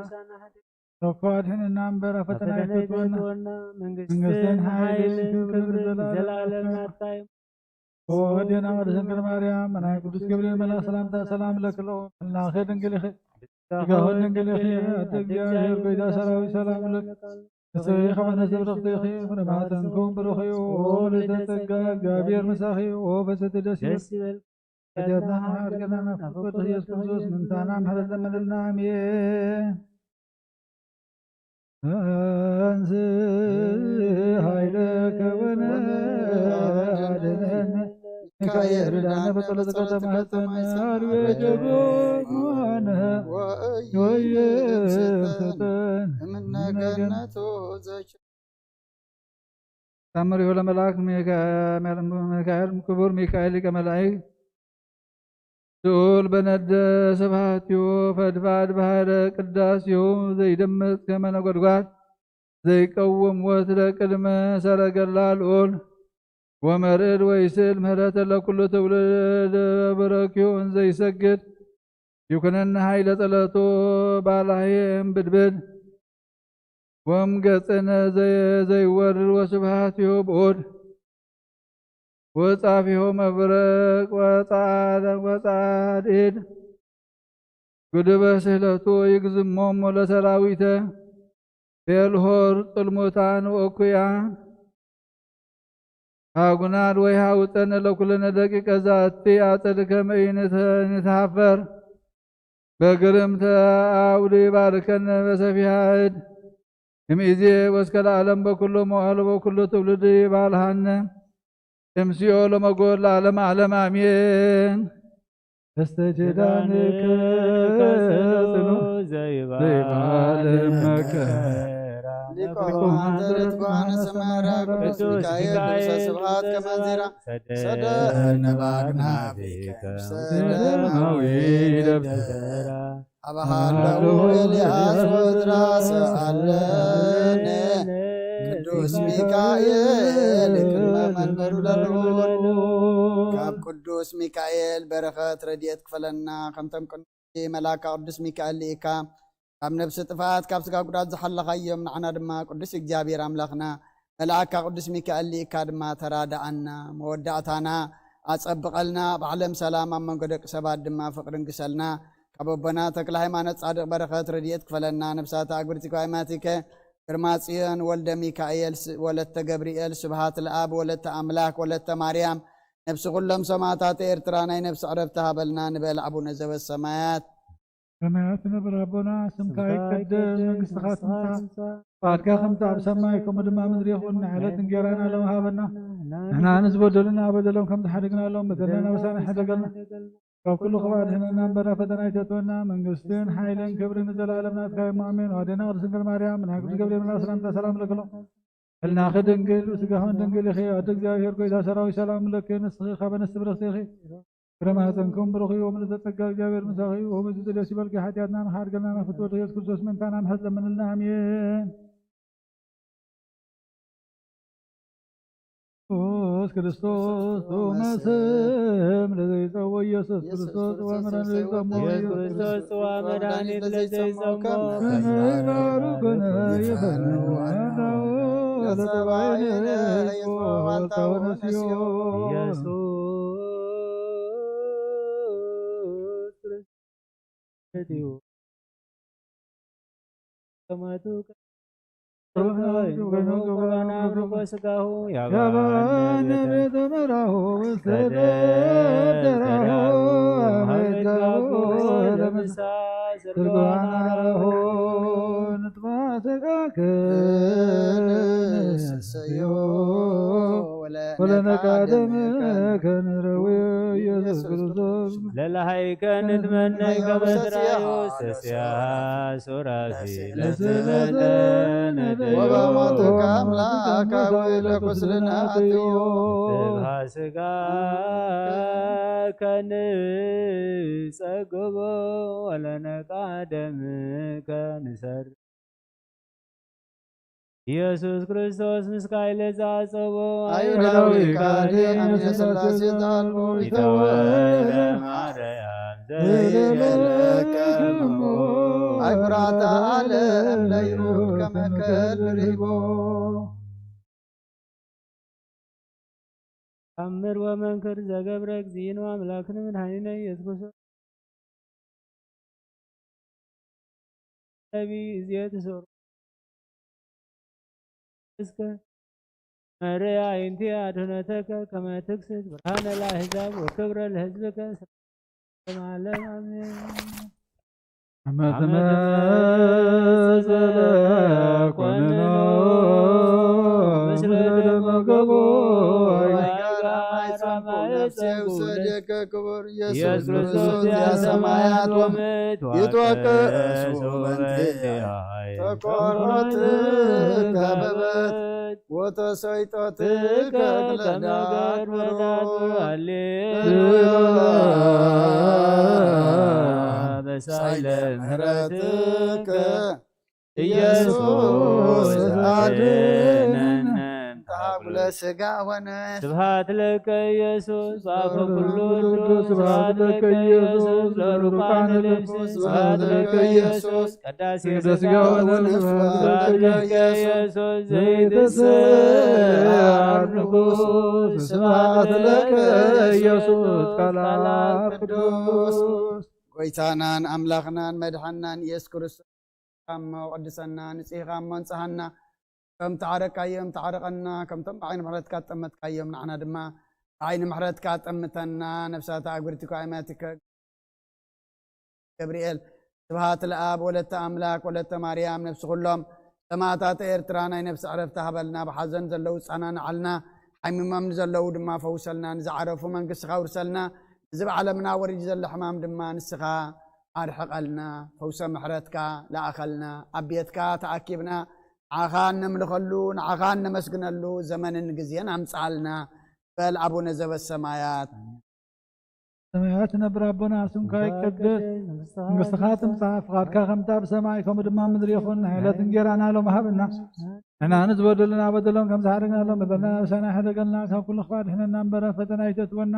ተኳድህንና እምበረ ፈተና ይፈትወና መንግስትን ኃይልን ክብርን ዘላለም ናታይ ወዲና ቅድስት ድንግል ማርያም ናይ ቅዱስ ገብርኤል መልአክ ሰላምታ ሰላም ለክሎ እናኸ ድንግል ይኸ ጋሁን ድንግል ይኸ አደ እግዚአብሔር ጎይታ ሰራዊት ሰላም ለክ እሰይ ኸመነ ዘብረኽቲ ይኸ ፍረማተንኩም ብሩኽዩ ለተጸጋ እግዚአብሔር መሳኺዩ ወፈሰተ ደስ ይበል ከጀና አርገናና ፍቅር ኢየሱስ ክርስቶስ ምንታና ምሕረት ዘመለልና አሜን አንዝ ኃይለከ ወነአድነነ ሚካኤል ርዳነ በጸሎተ ከተማህፀነ አርቤ ጀጎነ ወየሰጠን እምነገነቱ ታምሪሁ ለመልአክ ሚካኤል ክቡር ሚካኤል ሊቀ መላእክት ስኡል በነደ ስብሐቲሁ ፈድፋድ ባህረ ቅዳሴሁ ዘይደምጽ ከመ ነጎድጓድ ዘይቀውም ወትረ ቅድመ ሰረገላ ልዑል ወመርዕድ ወይስእል ምህረተ ለኩሉ ትውልድ በረኪሁ እንዘይሰግድ ይኩነነ ኃይለ ጸለቱ ባላህየም ብድብድ ወምገጽነ ዘይወርድ ወስብሐቲሁ ብዑድ ወጻፊሁ መብረቅ ወጻድድ ጉድበ ስህለቱ ይግዝሞም ለሰራዊተ ቤልሆር ጥልሙታን ወእኩያን አጉናድ ወይ ሀውፀነ ለኩልነ ደቂቀ ዛቲ አጸድ ከመ ኢንተሃፈር በግርምተ አውድ ባርከነ በሰፊሃ እድ እምይእዜ ወእስከ ለዓለም በኩሉ መዋዕል በኩሉ ትውልድ ይባልሃነ እምሲኦ ለመጎል ለዓለም ዓለም አሜን። እስተችዳንከ ጽኑ ዘይባልም መከራ ሊቆም አንተረት ጓነ ሰማራ ቅዱስ ሚካኤል ስብሐት ከመንዚራ ሰደነ ባግናቢከ ሰደማዊ ደብተራ አባሃለው ኤልያስ ወድራስ አለነ ቅዱስ ሚካኤል ቅድመ መንበሩ ለልዑል ካብ ቅዱስ ሚካኤል በረኸት ረድኤት ክፈለና ከምተም ቅዱስ መላካ ቅዱስ ሚካኤል ሊኢካ ካብ ነብሲ ጥፋት ካብ ስጋ ጉዳት ዝሓለኻዮም ንዓና ድማ ቅዱስ እግዚአብሔር አምላኽና መልአካ ቅዱስ ሚካኤል ሊኢካ ድማ ተራዳአና መወዳእታና አጸብቀልና ብዓለም ሰላም ኣብ መንጎ ደቂ ሰባት ድማ ፍቅርን ግሰልና ካብ ኣቦና ተክለ ሃይማኖት ጻድቅ በረኸት ረድኤት ክፈለና ነብሳት ኣግብርቲከ ሃይማኖቲከ ግርማጽዮን ወልደ ሚካኤል ወለተ ገብርኤል ስብሃት ለአብ ወለተ አምላክ ወለተ ማርያም ነፍሲ ኩሎም ሰማዕታት ኤርትራ ናይ ነፍሲ ዕረፍቲ ሃበልና ንበል አቡነ ዘበሰማያት ሰማያት ነብር አቦና ስምካ ይቀደስ መንግሥትኻ ትምጻእ ፈቃድካ ከምቲ ኣብ ሰማይ ከምኡ ድማ ምድሪ ይኹን ንዕለት እንጀራና ሎም ሃበና ንሕና ንዝበደሉና በደሎም ከም ዝሓደግናሎም በደለና ወሳኒ ሓደገልና ካብ ኩሉ ክባድ ህነና እምበረ ፈተና ይተትወና መንግስትን ሓይልን ክብርን ዘላለም ናትካ አሜን። ወአዴና ቅድስት ድንግል ማርያም ናይ ቅዱስ ገብርኤል መልአክ ሰላምታ ሰላም ለክሎ ህልናኸ ድንግል ስጋኸን ድንግል ይኺ ኣደ እግዚአብሔር ጎይታ ሰራዊት ሰላም ለክ ንስኺ ኻበ ነፍሲ ብረኽቲ ይኺ ክረማህፀንኩም ብሩኽ እዩ ምልዕተ ጸጋ እግዚአብሔር ምሳኺ እዩ ወበዚ ደስ ይበልኪ ሓጢአትና ንኻድገልና ናፍትወድ ኢየሱስ ክርስቶስ መንታና ምሕረት ለምንልና አሜን። ክርስቶስ መስም ለዘይጸዎ ኢየሱስ ክርስቶስ ወመድኃኒት ለዘይጸሞ ክርስቶስ ወመድኃኒት ለዘይጸሞ ከመይናሩ ከነ የፈነው አንዳው ለተባይነ ወተወነሲዮ ኢየሱስ ክርስቶስ ከማቱ ስጋሁ ያባነ ቤተ መራሁ ወሰደደራሁ አሜታሁ ለምሳ ስርጓናራሁ ንጥፋተቃከ ሰዮ ولنك دمك نروي ኢየሱስ ክርስቶስ ለላሃይከ ንትመነይከ በስራዮ ሰስያ ሱራፊ ለስለነ ወበሞትከ አምላካዊ ለቁስልና አጥዮ ስጋ ከንጸግቦ ወለነቃ ደምከ ንሰር ኢየሱስ ክርስቶስ ምስካይ ለዛጸቦ አይሁዳዊ ካህን አምደ ሥላሴ ዛልቦ ይተወልደ ማርያም ዘይለከሞ አይኩራታ ዓለም ለይሁድ ከመከል ሪቦ አምር ወመንክር ዘገብረ እግዚእነ አምላክነ መድኃኒነ ኢየሱስ ክርስቶስ ነቢይ እዝየት ሶር እስከ መርያ አንቲ አድኅነተከ ከመ ትክስት ብርሃነ ለአሕዛብ ወክብረ ለሕዝብከ ለዓለመ አሜን። አመትመሰለ ኮንኖ ምስለ ደመገቦ ውሰደከ ክቡር ኢየሱስ ክርስቶስ የሰማያት ወምድር ይትወቀሱ በእንቲአየ ተቆርቆትከ በበት ወተሰይጦትከ ለዳት በሳይለ ምሕረትከ ኢየሱስ አድኅነነ ታጉለ ሥጋ ወነፍስ ስብሐት ለከ ኢየሱስ በአፈ ኩሉ ስብሐት ለከ ኢየሱስ ለሩቃነ ልብስ ስብሐት ለከ ኢየሱስ ቅዳሴ ሥጋ ወነፍስ ስብሐት ለከ ኢየሱስ ዘይትስብሐት ንጉሥ ስብሐት ለከ ኢየሱስ ቃለ ቅዱስ ጎይታናን አምላኽናን መድኃኒናን ኢየሱስ ክርስቶስ ካሞ ቅድሰና ንጽሕኻ መንጽሐና ከም ተዓረቃዮም ተዓረቐና ከምቶም ብዓይኒ ምሕረትካ ጠመትካዮም ንዓና ድማ ብዓይኒ ምሕረትካ ጠምተና ነፍሳት ኣግብርቲካ ኣይማቲከ ገብርኤል ስብሃት ለኣብ ወለተ ኣምላክ ወለተ ማርያም ነፍሲ ኩሎም ሰማዕታት ኤርትራ ናይ ነፍሲ ዕረፍቲ ሃበልና ብሓዘን ዘለው ፃና ንዓልና ሓሚሞም ንዘለው ድማ ፈውሰልና ንዝዓረፉ መንግስትኻ ውርሰልና እዚ ብዓለምና ወሪድ ዘሎ ሕማም ድማ ንስኻ ኣርሕቐልና ፈውሰ ምሕረትካ ለኣኸልና ኣብ ቤትካ ተኣኪብና ንዓኻ ነምልኸሉ ንዓኻ ነመስግነሉ ዘመንን ግዜን ኣምፃልና በል አቡነ ዘበሰማያት ሰማያት ነብር አቦና ስምካ ይቀደስ መንግሥትኻ ትምጻእ ፍቃድካ ከምታ ብሰማይ ከምኡ ድማ ምድሪ ይኹን ዕለት እንጀራና ሎም ሃበና ንሕና ንዝበደሉና በደሎም ከም ዝሓደግናሎም በደልና ብሳና ይሕደገልና ካብ ኩሉ ክፋ ድሕነና እምበረ ፈተና ይተትወና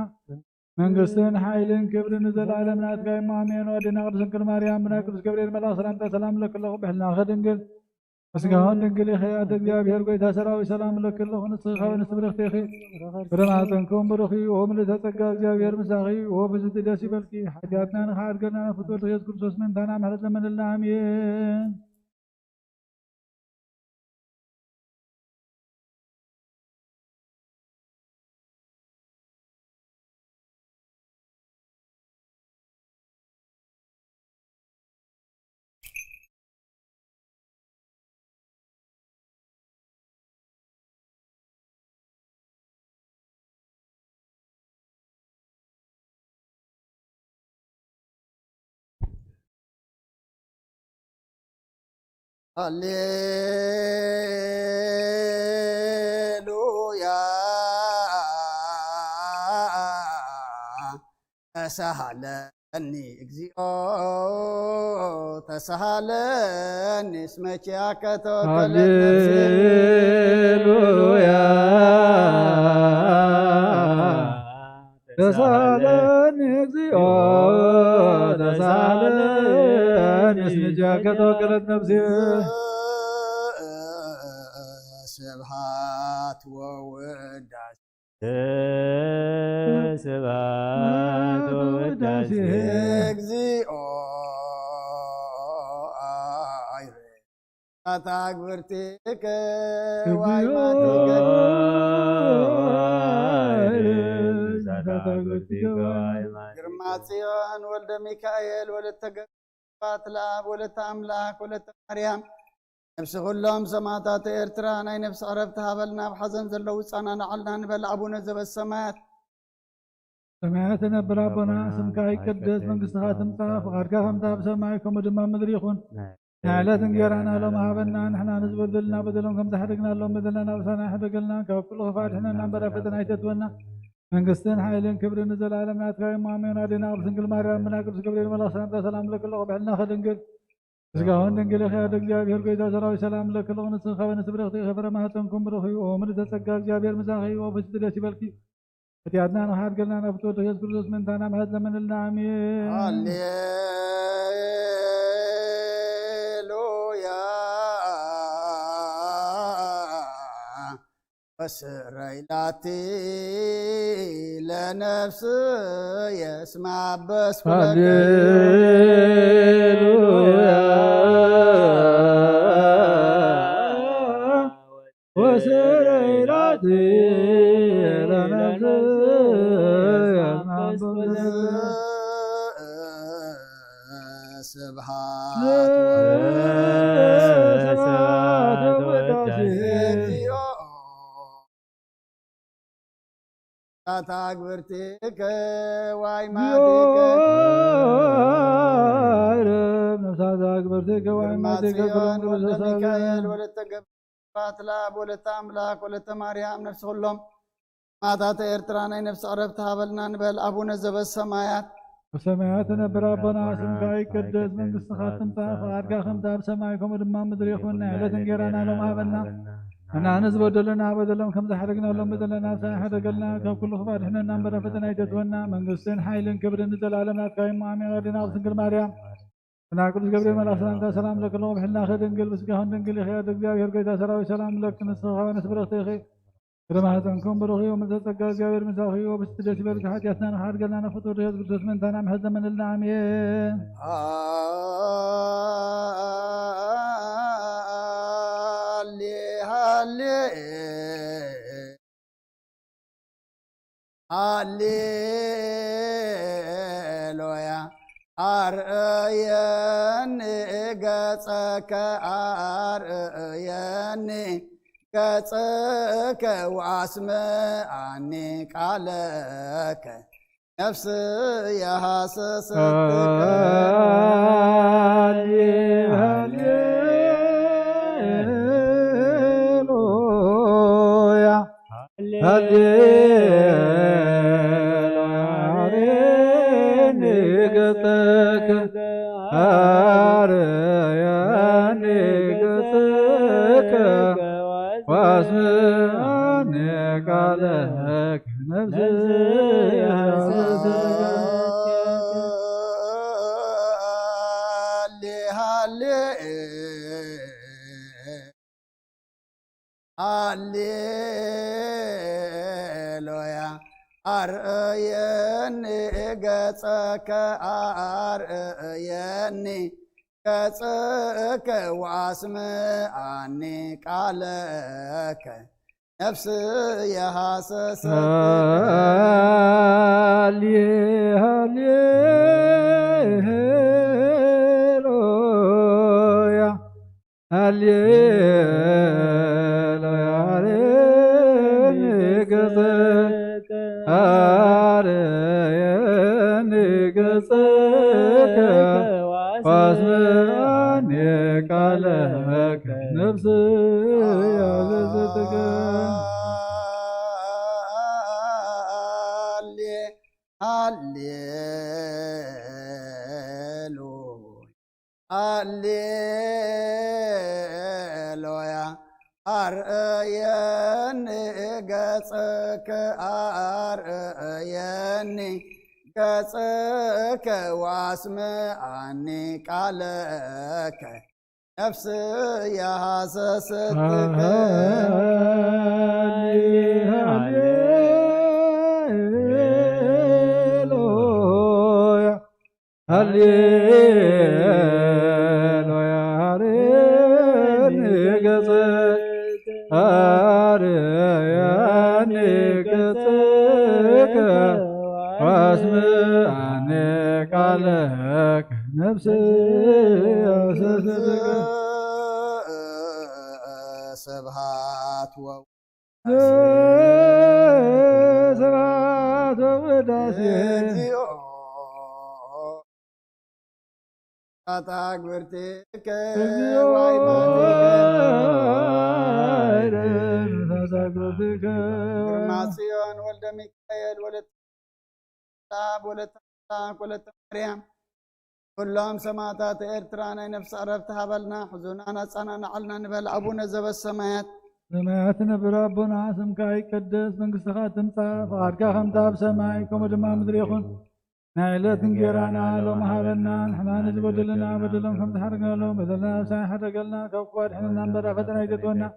መንግስትን ሓይልን ክብርን ዘለዓለም ናትካ እሞ ኣሜን። ወዲና ቅዱስ ድንግል ማርያም ብናይ ቅዱስ ገብርኤል መልአክ ሰላምታ ሰላም ለክለኹ ብሕልናኸ ድንግል ምስጋሆን ድንግል ኢኸ ኣደ እግዚአብሔር ጎይታ ሰራዊት ሰላም ለክለኹ ንስኻ ወንስቲ ብርኽቲ ኢኺ ብረማፀንኩም ብሩኺ ወምልዕተ ጸጋ እግዚአብሔር ምሳኺ ወብዝቲ ደስ ይበልኪ ሓጢአትና ንኸዓድገና ፍትወልቲ ኢየሱስ ክርስቶስ ምንታና ምሕረት ለመንልና ኣሜን። ሃሌሉያ ተሳሃለኒ እግዚኦ ተሳሃለኒ እስመ ኪያከ ተወከለት ነፍሴ ሃሌሉያ ተሳሃለኒ እግዚኦ ተሳሃለኒ እስመ ኪያከ ተወከለት ነፍሴ ስብሐት ወውዳሴ ስብሐት ወውዳሴ እግዚኦ አይሬ አታግብርቲከ ዋይማቲከ ግርማ ጽዮን ወልደ ሚካኤል ወለተ ገባት ለአብ ወለተ አምላክ ወለተ ማርያም نفس كلهم سماعات إرترا ناي نفس عرفت هابلنا بحزن زلو صانا نعلنا نبل أبونا زب السماوات سماعتنا بربنا اسمك يقدس منقصها تمطى فقرك همتا بسماعكم ودما مدري يخون نعلات نجرنا لهم هابلنا نحن نزبد لنا بدلهم كم تحرقنا لهم بدلنا وسنا حرقنا كل غفار احنا نمبر فتنا يتتونا منقصتين حيلين كبر نزل عالمنا تكاي مامين علينا ورسنقل مريم من أقرس كبرين ملا سلام لك الله وبحلنا خدنقل سقاهن دنقل خيار جابير قيدا سراوي سلام لك الله ونسخ ونسبرختي خبر ما تنكم برخي ومن تسقى جابير مساخي وفسد سبلكي فتيادنا نحاد قلنا نفتو تجد كرسوس من تانا مهد من النعمين هللويا وسريلاتي لنفس يسمع بس هللويا وسريلاتي لنفس يسمع بس سبحات تاغبرتك واي ماتك نفسات اغبرتك واي ماتك ولت ميكائيل ولت جبات لاب ولت املاك ولت مريم نفس كلهم ماتات إرترانا نفس عرفت هابلنا نبل أبونا زب السماوات وسماعتنا بربنا اسمك يقدس منقصها تمطى فقرك همتا بسماعكم ودما مدري يخون نعلات نجرنا لهم هابلنا أنا نزبد لنا بدلهم كم تحرقنا لهم بدلنا سنحرقنا كل خبار إحنا نمبر فتنا يتتونا من قصين حيل كبر نزل عالمنا كايم مامي غادينا وسنقل مريم أنا كل قبل ما سلام لك الله بحلنا خير نقل بس كهون نقل خير دقيقة يرقيتا سراوي سلام لك نسخة ونسبر اختيخي رمهتنكم بروخي ومن تتقى جابر مساخي وبستجاس بارك حاجاتنا نحار قلنا نفطور رياض قدس من تانا محزة من النعمين هاليلويا أرأيني قصك أرأيني قصك واسمعني قالك نفسي حاسستك هاليلويا هاليلويا قصك أرأيني قصك واسمعني قالك نفسي هاليلويا أرأيني قصك أرأيني قصك واسمعني قالك نفسي حاسستك هاليلويا هاليلويا قصك أرأيني قصك واسمعني قالك نفسي حاسستك هاليلويا أرأيني قصك أرأيني قصك واسمعني قالك نفسي حاسستك هاليلويا هاليلويا قصك أرأيني قصك واسمعني قالك نفسي حاسستك ስብሃት ስብሐት ወውዳሴ እግዚኦ ታግብርቲከ እግዚኦ ታግብርቲከ ግርማ ጽዮን ወልደ ሚካኤል ወለተ ማርያም كلهم سماعات إرترانا نفس عرفت هبلنا حزونا نصانا نعلنا نبل أبونا زب السمايات سماياتنا بربنا اسمك يقدس منقصتك تمصى فقدك خمسة بسمايكم ودما مدريخون نايلة نجيرانا لو مهابنا نحنا نزبدلنا بدلهم خمس حرقنا لهم بدلنا وساي حرقلنا كوكواد حنا ننبرا فتنا يجدونا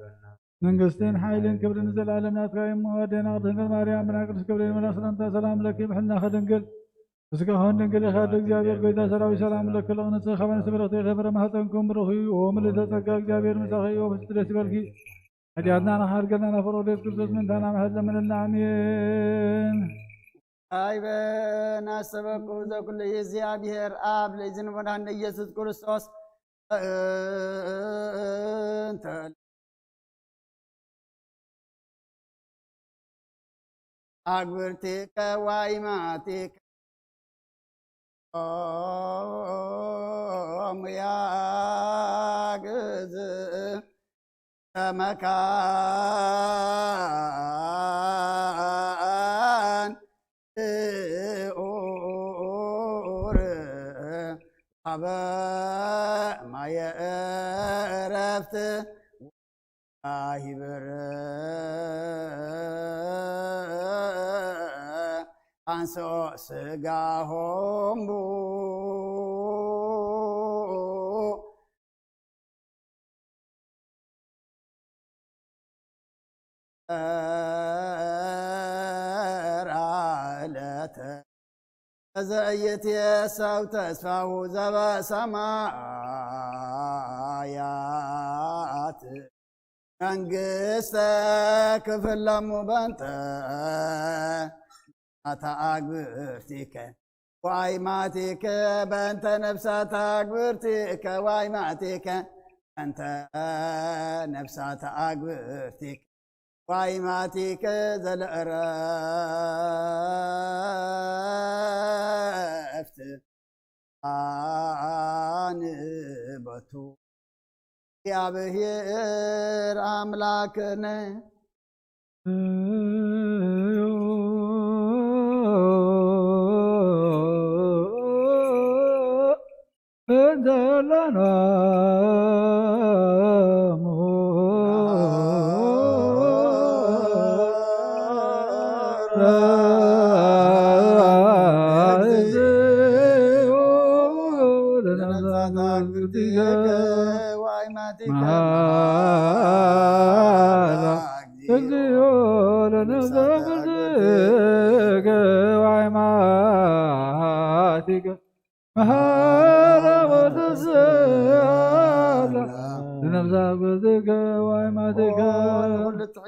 منقصتين حايلين كبر نزل عالمنا تقايم ودينا أرضنا مريم من أقرس كبرين من أصلا سلام لك بحلنا خدنقل እስካሁን ድንግል የካደ እግዚአብሔር ጌታ ሰራዊት ሰላም ለከ ለእውነት ኸበነ ስብረት የኸበረ ማህፀንኩም ብሩኽ ወምልዕተ ጸጋ እግዚአብሔር ምሳኺ ወፍስት ደስ ይበልኪ አዲያና ናሃርገና ናፈሮዴት ክርስቶስ ምንታና ማህለ ምንና አሜን አይበን አሰበኩ ዘኩል እግዚአብሔር አብ ለዝን ወዳነ ኢየሱስ ክርስቶስ እንተ አግብርቲከ ዋይማቲከ ያግዝ ከመካን ኡር ሀበ ማየ ዕረፍት አይበር አንሶ ስጋሆሙ ራለተ ዘእየትየሰው ተስፋሁ ዘበሰማያት መንግሥተ ክፍለሙ በንተ አግብርቲከ ዋይማቲከ በእንተ ነፍሳት አግብርቲከ ዋይማቲከ በእንተ ነፍሳት አግብርቲከ ዋይማቲከ ዘለዕረፍት አንበቱ እግዚአብሔር አምላክነ بدلنا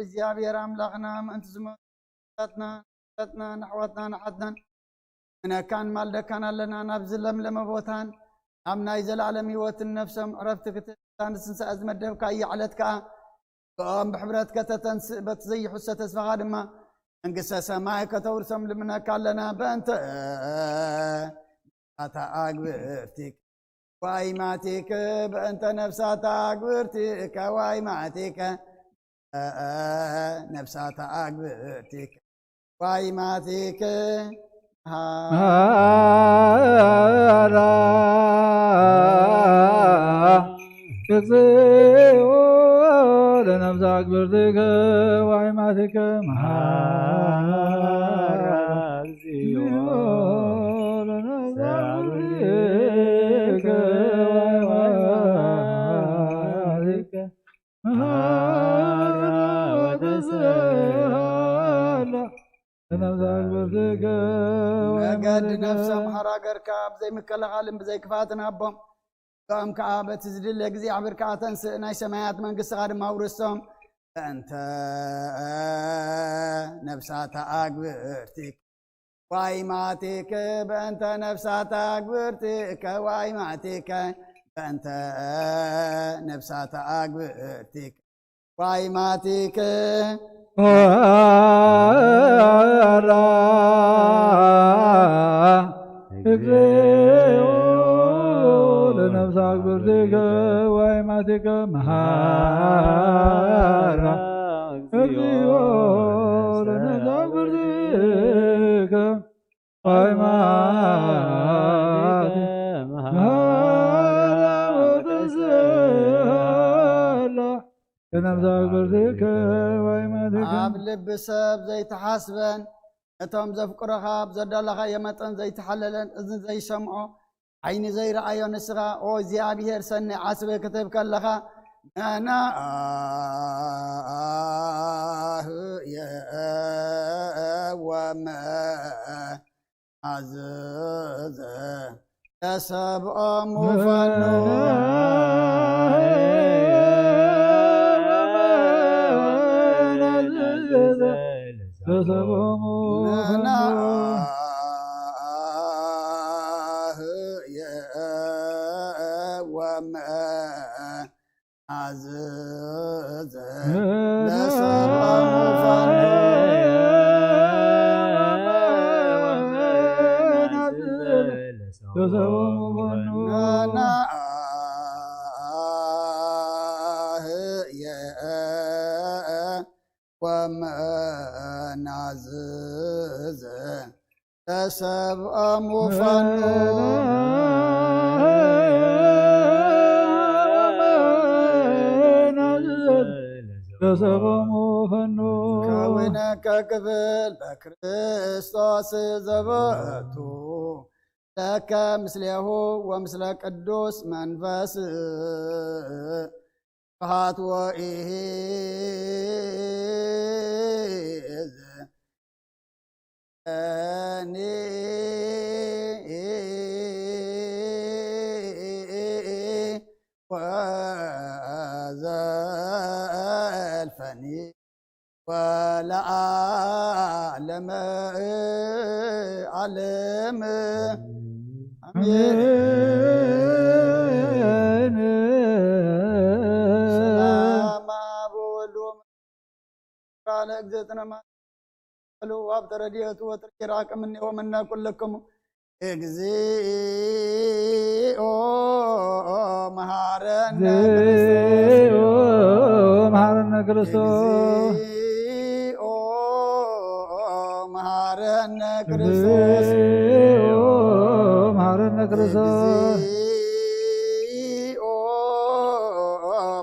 እግዚአብሔር አምላክና ምእንቲ ዝመጣትና ናሕዋትና ናሓትና ነካን ማልደካን ኣለና ናብ ዝለምለመ ቦታን ኣብ ናይ ዘለዓለም ህይወትን ነፍሶም ዕረፍቲ ክትታን ስንሳእ ዝመደብካ እያዕለት ከዓ ብኦም ብሕብረት ከተተንስእ በቲ ዘይሕሰ ተስፋኻ ድማ መንግስተ ሰማይ ከተውርሶም ልምነካ ኣለና በእንተ ኣግብርቲከ ዋይማቲከ በእንተ ነፍሳት አግብርቲከ ዋይማቲከ ነፍሳት አግብርቲከ ዋይማቲከ እግዚኦ ለነፍሳት አግብርቲከ ዋይማቲከ ነገድ ነፍሶም ሓራገርካ ብዘይ ምክልኻልን ብዘይ ክፋትን ኣቦም ቶም ከዓ በቲ ዝድለ እግዚኣብሔር ከዓ ተንስእ ናይ ሰማያት መንግስትኻ ድማ ውርሶም በእንተ ነፍሳት አግብርቲከ ዋይማቲከ በእንተ ነፍሳት አግብርቲከ ዋይማቲከ በእንተ ነፍሳት አግብርቲከ ዋይማቲከ ለነፍሳት ብርቲከ ዋይማቲከ መሃራ እግዚኦ ለነፍሳት ብርቲከ ዋይማቲከ መሃራ ወተስላ ለነፍሳት ብርቲከ ዋይማቲከ ኣብ ልቢ ሰብ ዘይተሓስበን እቶም ዘፍቅሮኻ ብዘዳለኻ የመጠን ዘይተሓለለን እዝን ዘይሰምዖ ዓይኒ ዘይረኣዮ ንስኻ ኦ እግዚኣብሔር ሰኒ ዓስበ ክትብ ከለኻ ወመአዘዘ ተሰብኦም ፈኑ ተሰብኦም ወመአዘዘ ተሰብኦም ፈኑ ወመናዝዘ ተሰብኦም ፈኑ ተሰብኦም ፈኑ ከዊነከ ክብል በክርስቶስ ዘበቱ ለከ ምስሌሁ ወምስለ ቅዱስ መንፈስ ስብሐት ወኢዝ እኔ ወዘልፈኒ ወለዓለመ ዓለም አሜን። ሰላም አብ ወወልድ ወመንፈስ እግዝእትነ ማሉ አብ ተረድኤቱ ወትርኪ እምኔ ወምነ ኩልክሙ እግዚኦ መሐረነ ክርስቶስ እግዚኦ መሐረነ ክርስቶስ መሐረነ ክርስቶስ እግዚኦ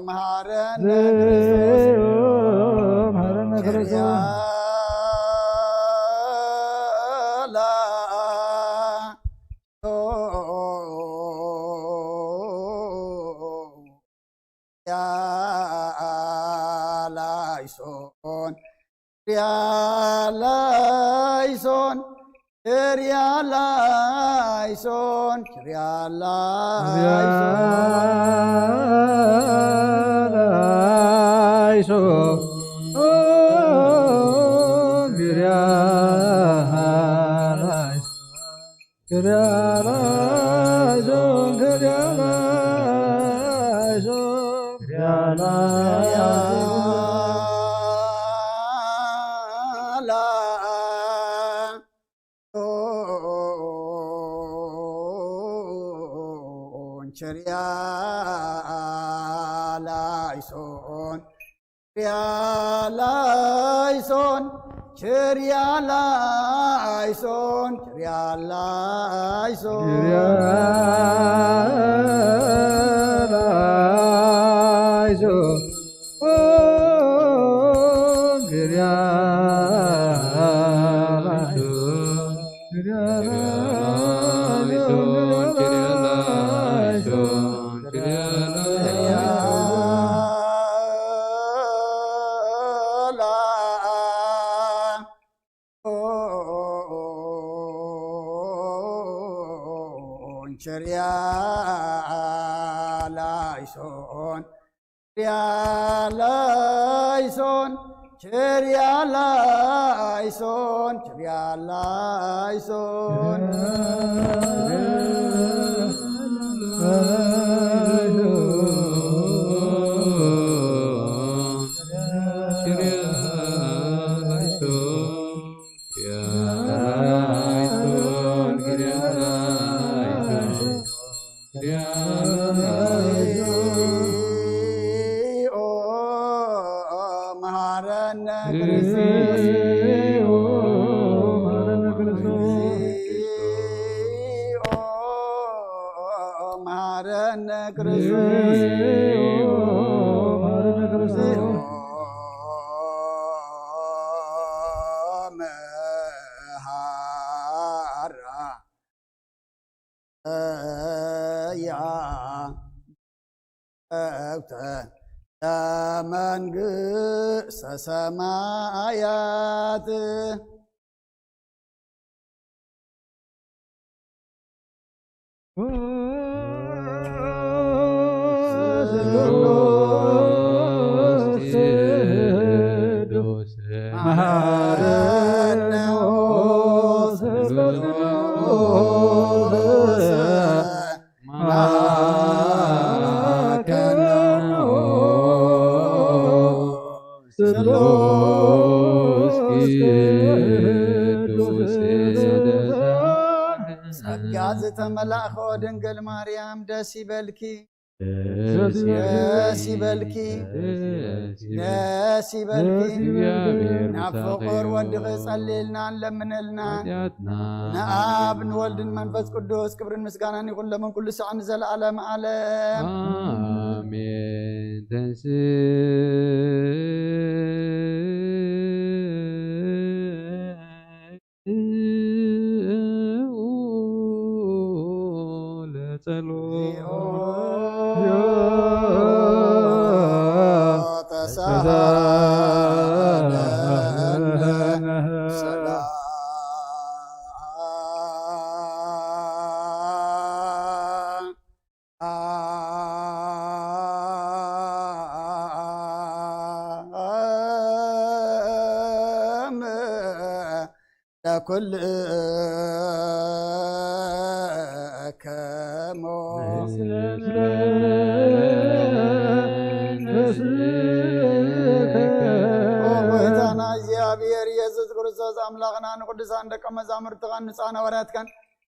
መሐረነ ክርስቶስ መሐረነ ክርስቶስ Rialaison, Rialaison, Rialaison, Rialaison, Rialaison, Rialaison, Rialaison, Rialaison, Rialaison, Rialaison, መሐረነ ክርስቶስ መሐረነ ክርስቶስ መንግሥተ ሰማያት ጸጋ ዘተመላእኮ ድንግል ማርያም ደስ ይበልኪ ደስ ይበልኪ ደስ ይበልኪ ናብ ፍቁር ወድኺ ጸሊልናን ለምንልናን ንአብ ንወልድን መንፈስ ቅዱስ ክብርን ምስጋናን ይኹን ለመን ኩሉ ሰዓን ዘለዓለም ዓለም አሜን። ለኩል ጌታና እግዚአብሔር ኢየሱስ ክርስቶስ አምላኽና ንቅዱሳን ደቀ መዛሙርትኻን ንጹሓን ሐዋርያትካን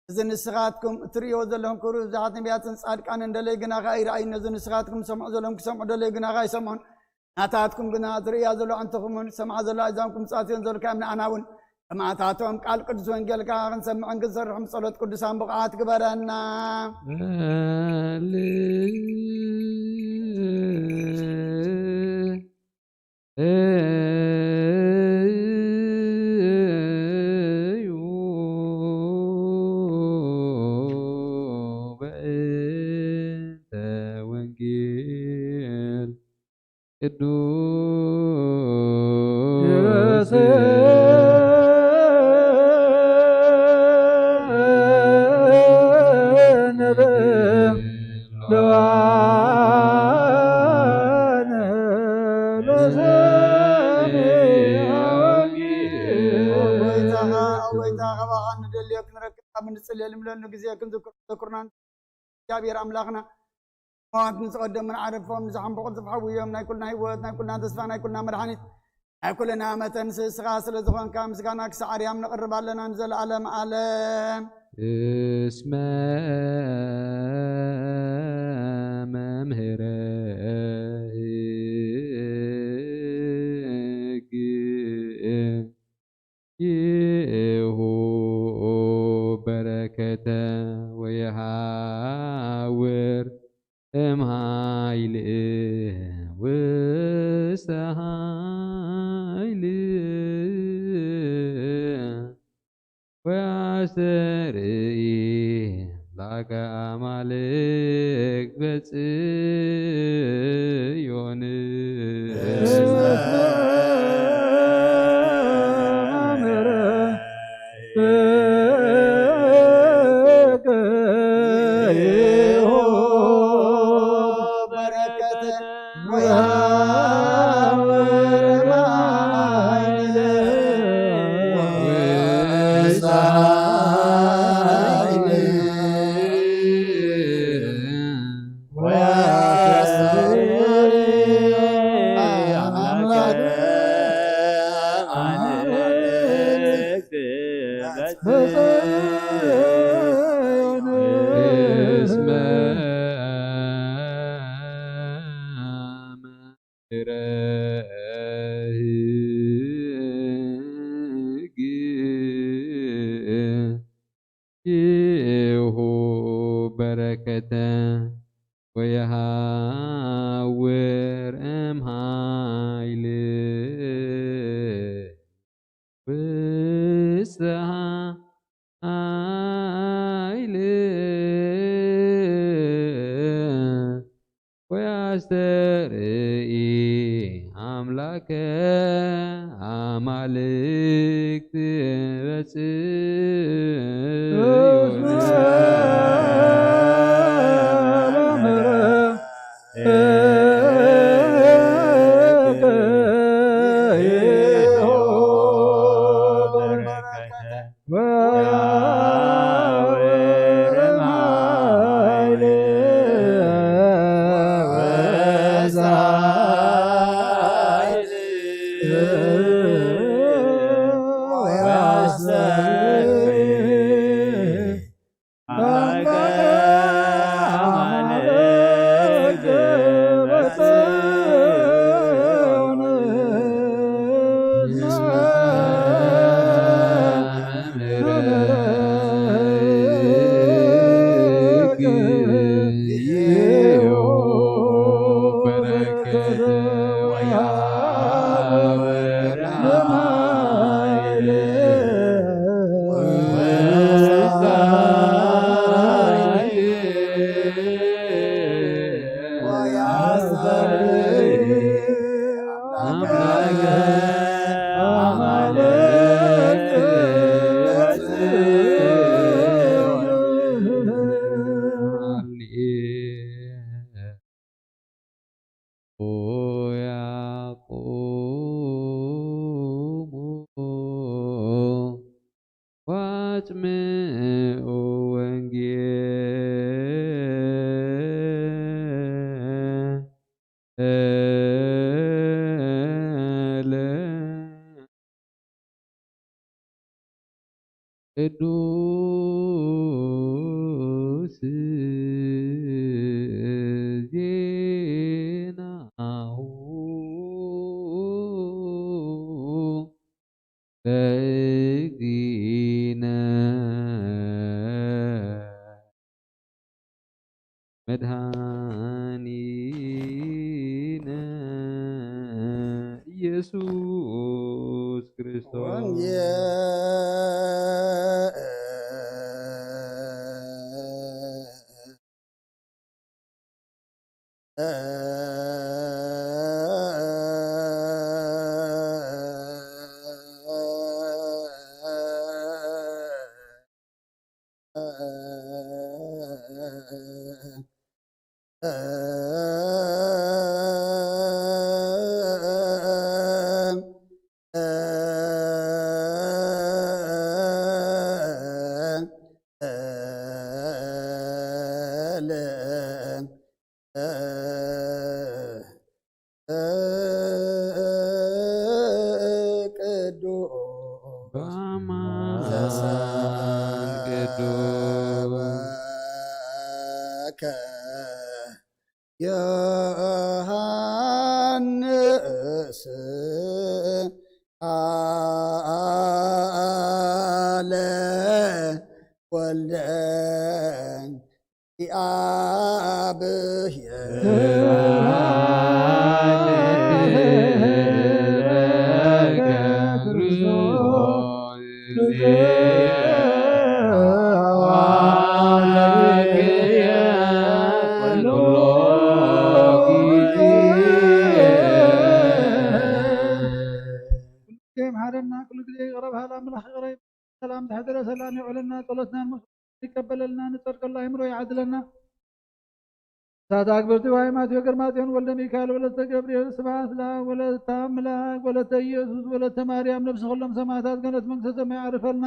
እዚ ንስኻትኩም እትርእይዎ ዘለኹም ክብሪ ብዙሓት ነቢያትን ጻድቃን እንደለይ ግናኻ ይረኣዩን እዚ ንስኻትኩም ሰምዑ ዘለኹም ክሰምዑ ደለይ ግናኻ ይሰምዑን ናታትኩም ግና ትርእያ ዘሎ አንትኹምን ሰምዓ ዘሎ ኣዛንኩም ጻትዮም ዘለካ ንኣና እውን ሰማዕታቶም ቃል ቅዱስ ወንጌልካ ክንሰምዕን ክንሰርሕም ጸሎት ቅዱሳን ብቕዓት ግበረና በእንተ ወንጌል ቅዱስ ምንጽልየልምለኑ ጊዜ ክንዝክርናን እግዚአብሔር አምላኽና ሞት ንዝቐደምን ዓረፎም ንዝሓንበቑ ዝፍሓውዮም ናይ ኩልና ህይወት ናይ ኩልና ተስፋ ናይ ኩልና መድሓኒት ናይ ኩልና መተን ስስኻ ስለ ዝኾንካ ምስጋና ክሳዕ ኣርያም ነቕርብ ኣለና ንዘለዓለም ዓለም እስመ መምህረ ሕግ ይሁ በረከተ ወየሃውር እምሃይል ውስተ ሃይል ወያስተርኢ ላከ አማልክት በጽዮን አምላክ ረህግ ይሁ በረከተ ወየሃውር እምኃይል ፍስሐ ኃይል ወያስተርኢ አምላከ አማልክት ዋጽምዑ ወንጌለ ቅዱስ ዜናሁ ለእግዚእነ መድኃኒነ ኢየሱስ ክርስቶስ ዮሐንስ አለ ወልደ ሰላም ተሐደረ ሰላም ይዑለና ጸሎትና ይቀበለልና ንጸድቅ الله ይምሮ ያድለና ሳታ አክብርት ወሃይማኖት የገርማጤን ወልደ ሚካኤል ወለተ ገብርኤል ስብሐት ለአብ ወለተ አምላክ ወለተ ኢየሱስ ወለተ ማርያም ነፍስ ሁሉም ሰማዕታት ገነት መንግሥተ ሰማይ አርፈልና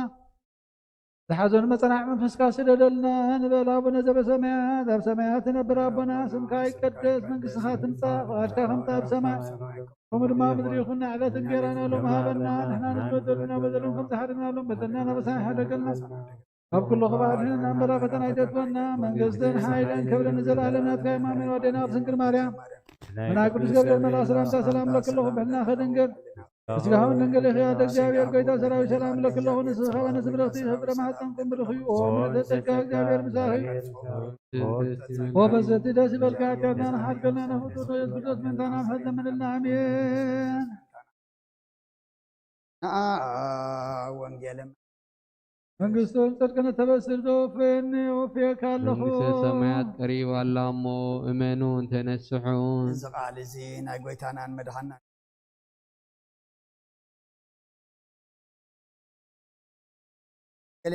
ተሐዘን መጽናዕ መንፈስካ ስደደልና እንበል አቡነ ዘበሰማያት ኣብ ሰማያት ነብር አቦና ስምካ ይቀደስ መንግሥትካ ትምጻእ ፈቃድካ ከምታ ኣብ ሰማይ ከምኡ ድማ ምድሪ ይኹን ዕለት እንጀራና ሎም ሃበና ንሕና ንበደሉና በደሎም ከም ዝሓደግናሎም በደልና ናበሳይ ሓደገልና أب كل خبرنا نمبر فتنا يدفنا من قصدنا حيلا كبرنا زلالنا تكايما من ودينا سنكر مريم من أقول قبل ما سلام سلام لك الله بحنا خدنجر اسقاون ننقل يا دجابير قيدا سلام سلام لك الله نسخ ونسبرتي خبر ما تنقم بالخيو ومن تتكا جابير مساهي وبزت داس بالكاكنا حقنا نفوت يسقط من تنام حتى من النعمين ወንጌልም መንግስቱን ጽድቅን ተበስር ዶፍን ወፊክ አለኹ መንግስተ ሰማያት ቀሪባ አላሞ እመኑን ተነስሑን እዚ ቃል እዚ ናይ ጎይታናን መድሓናን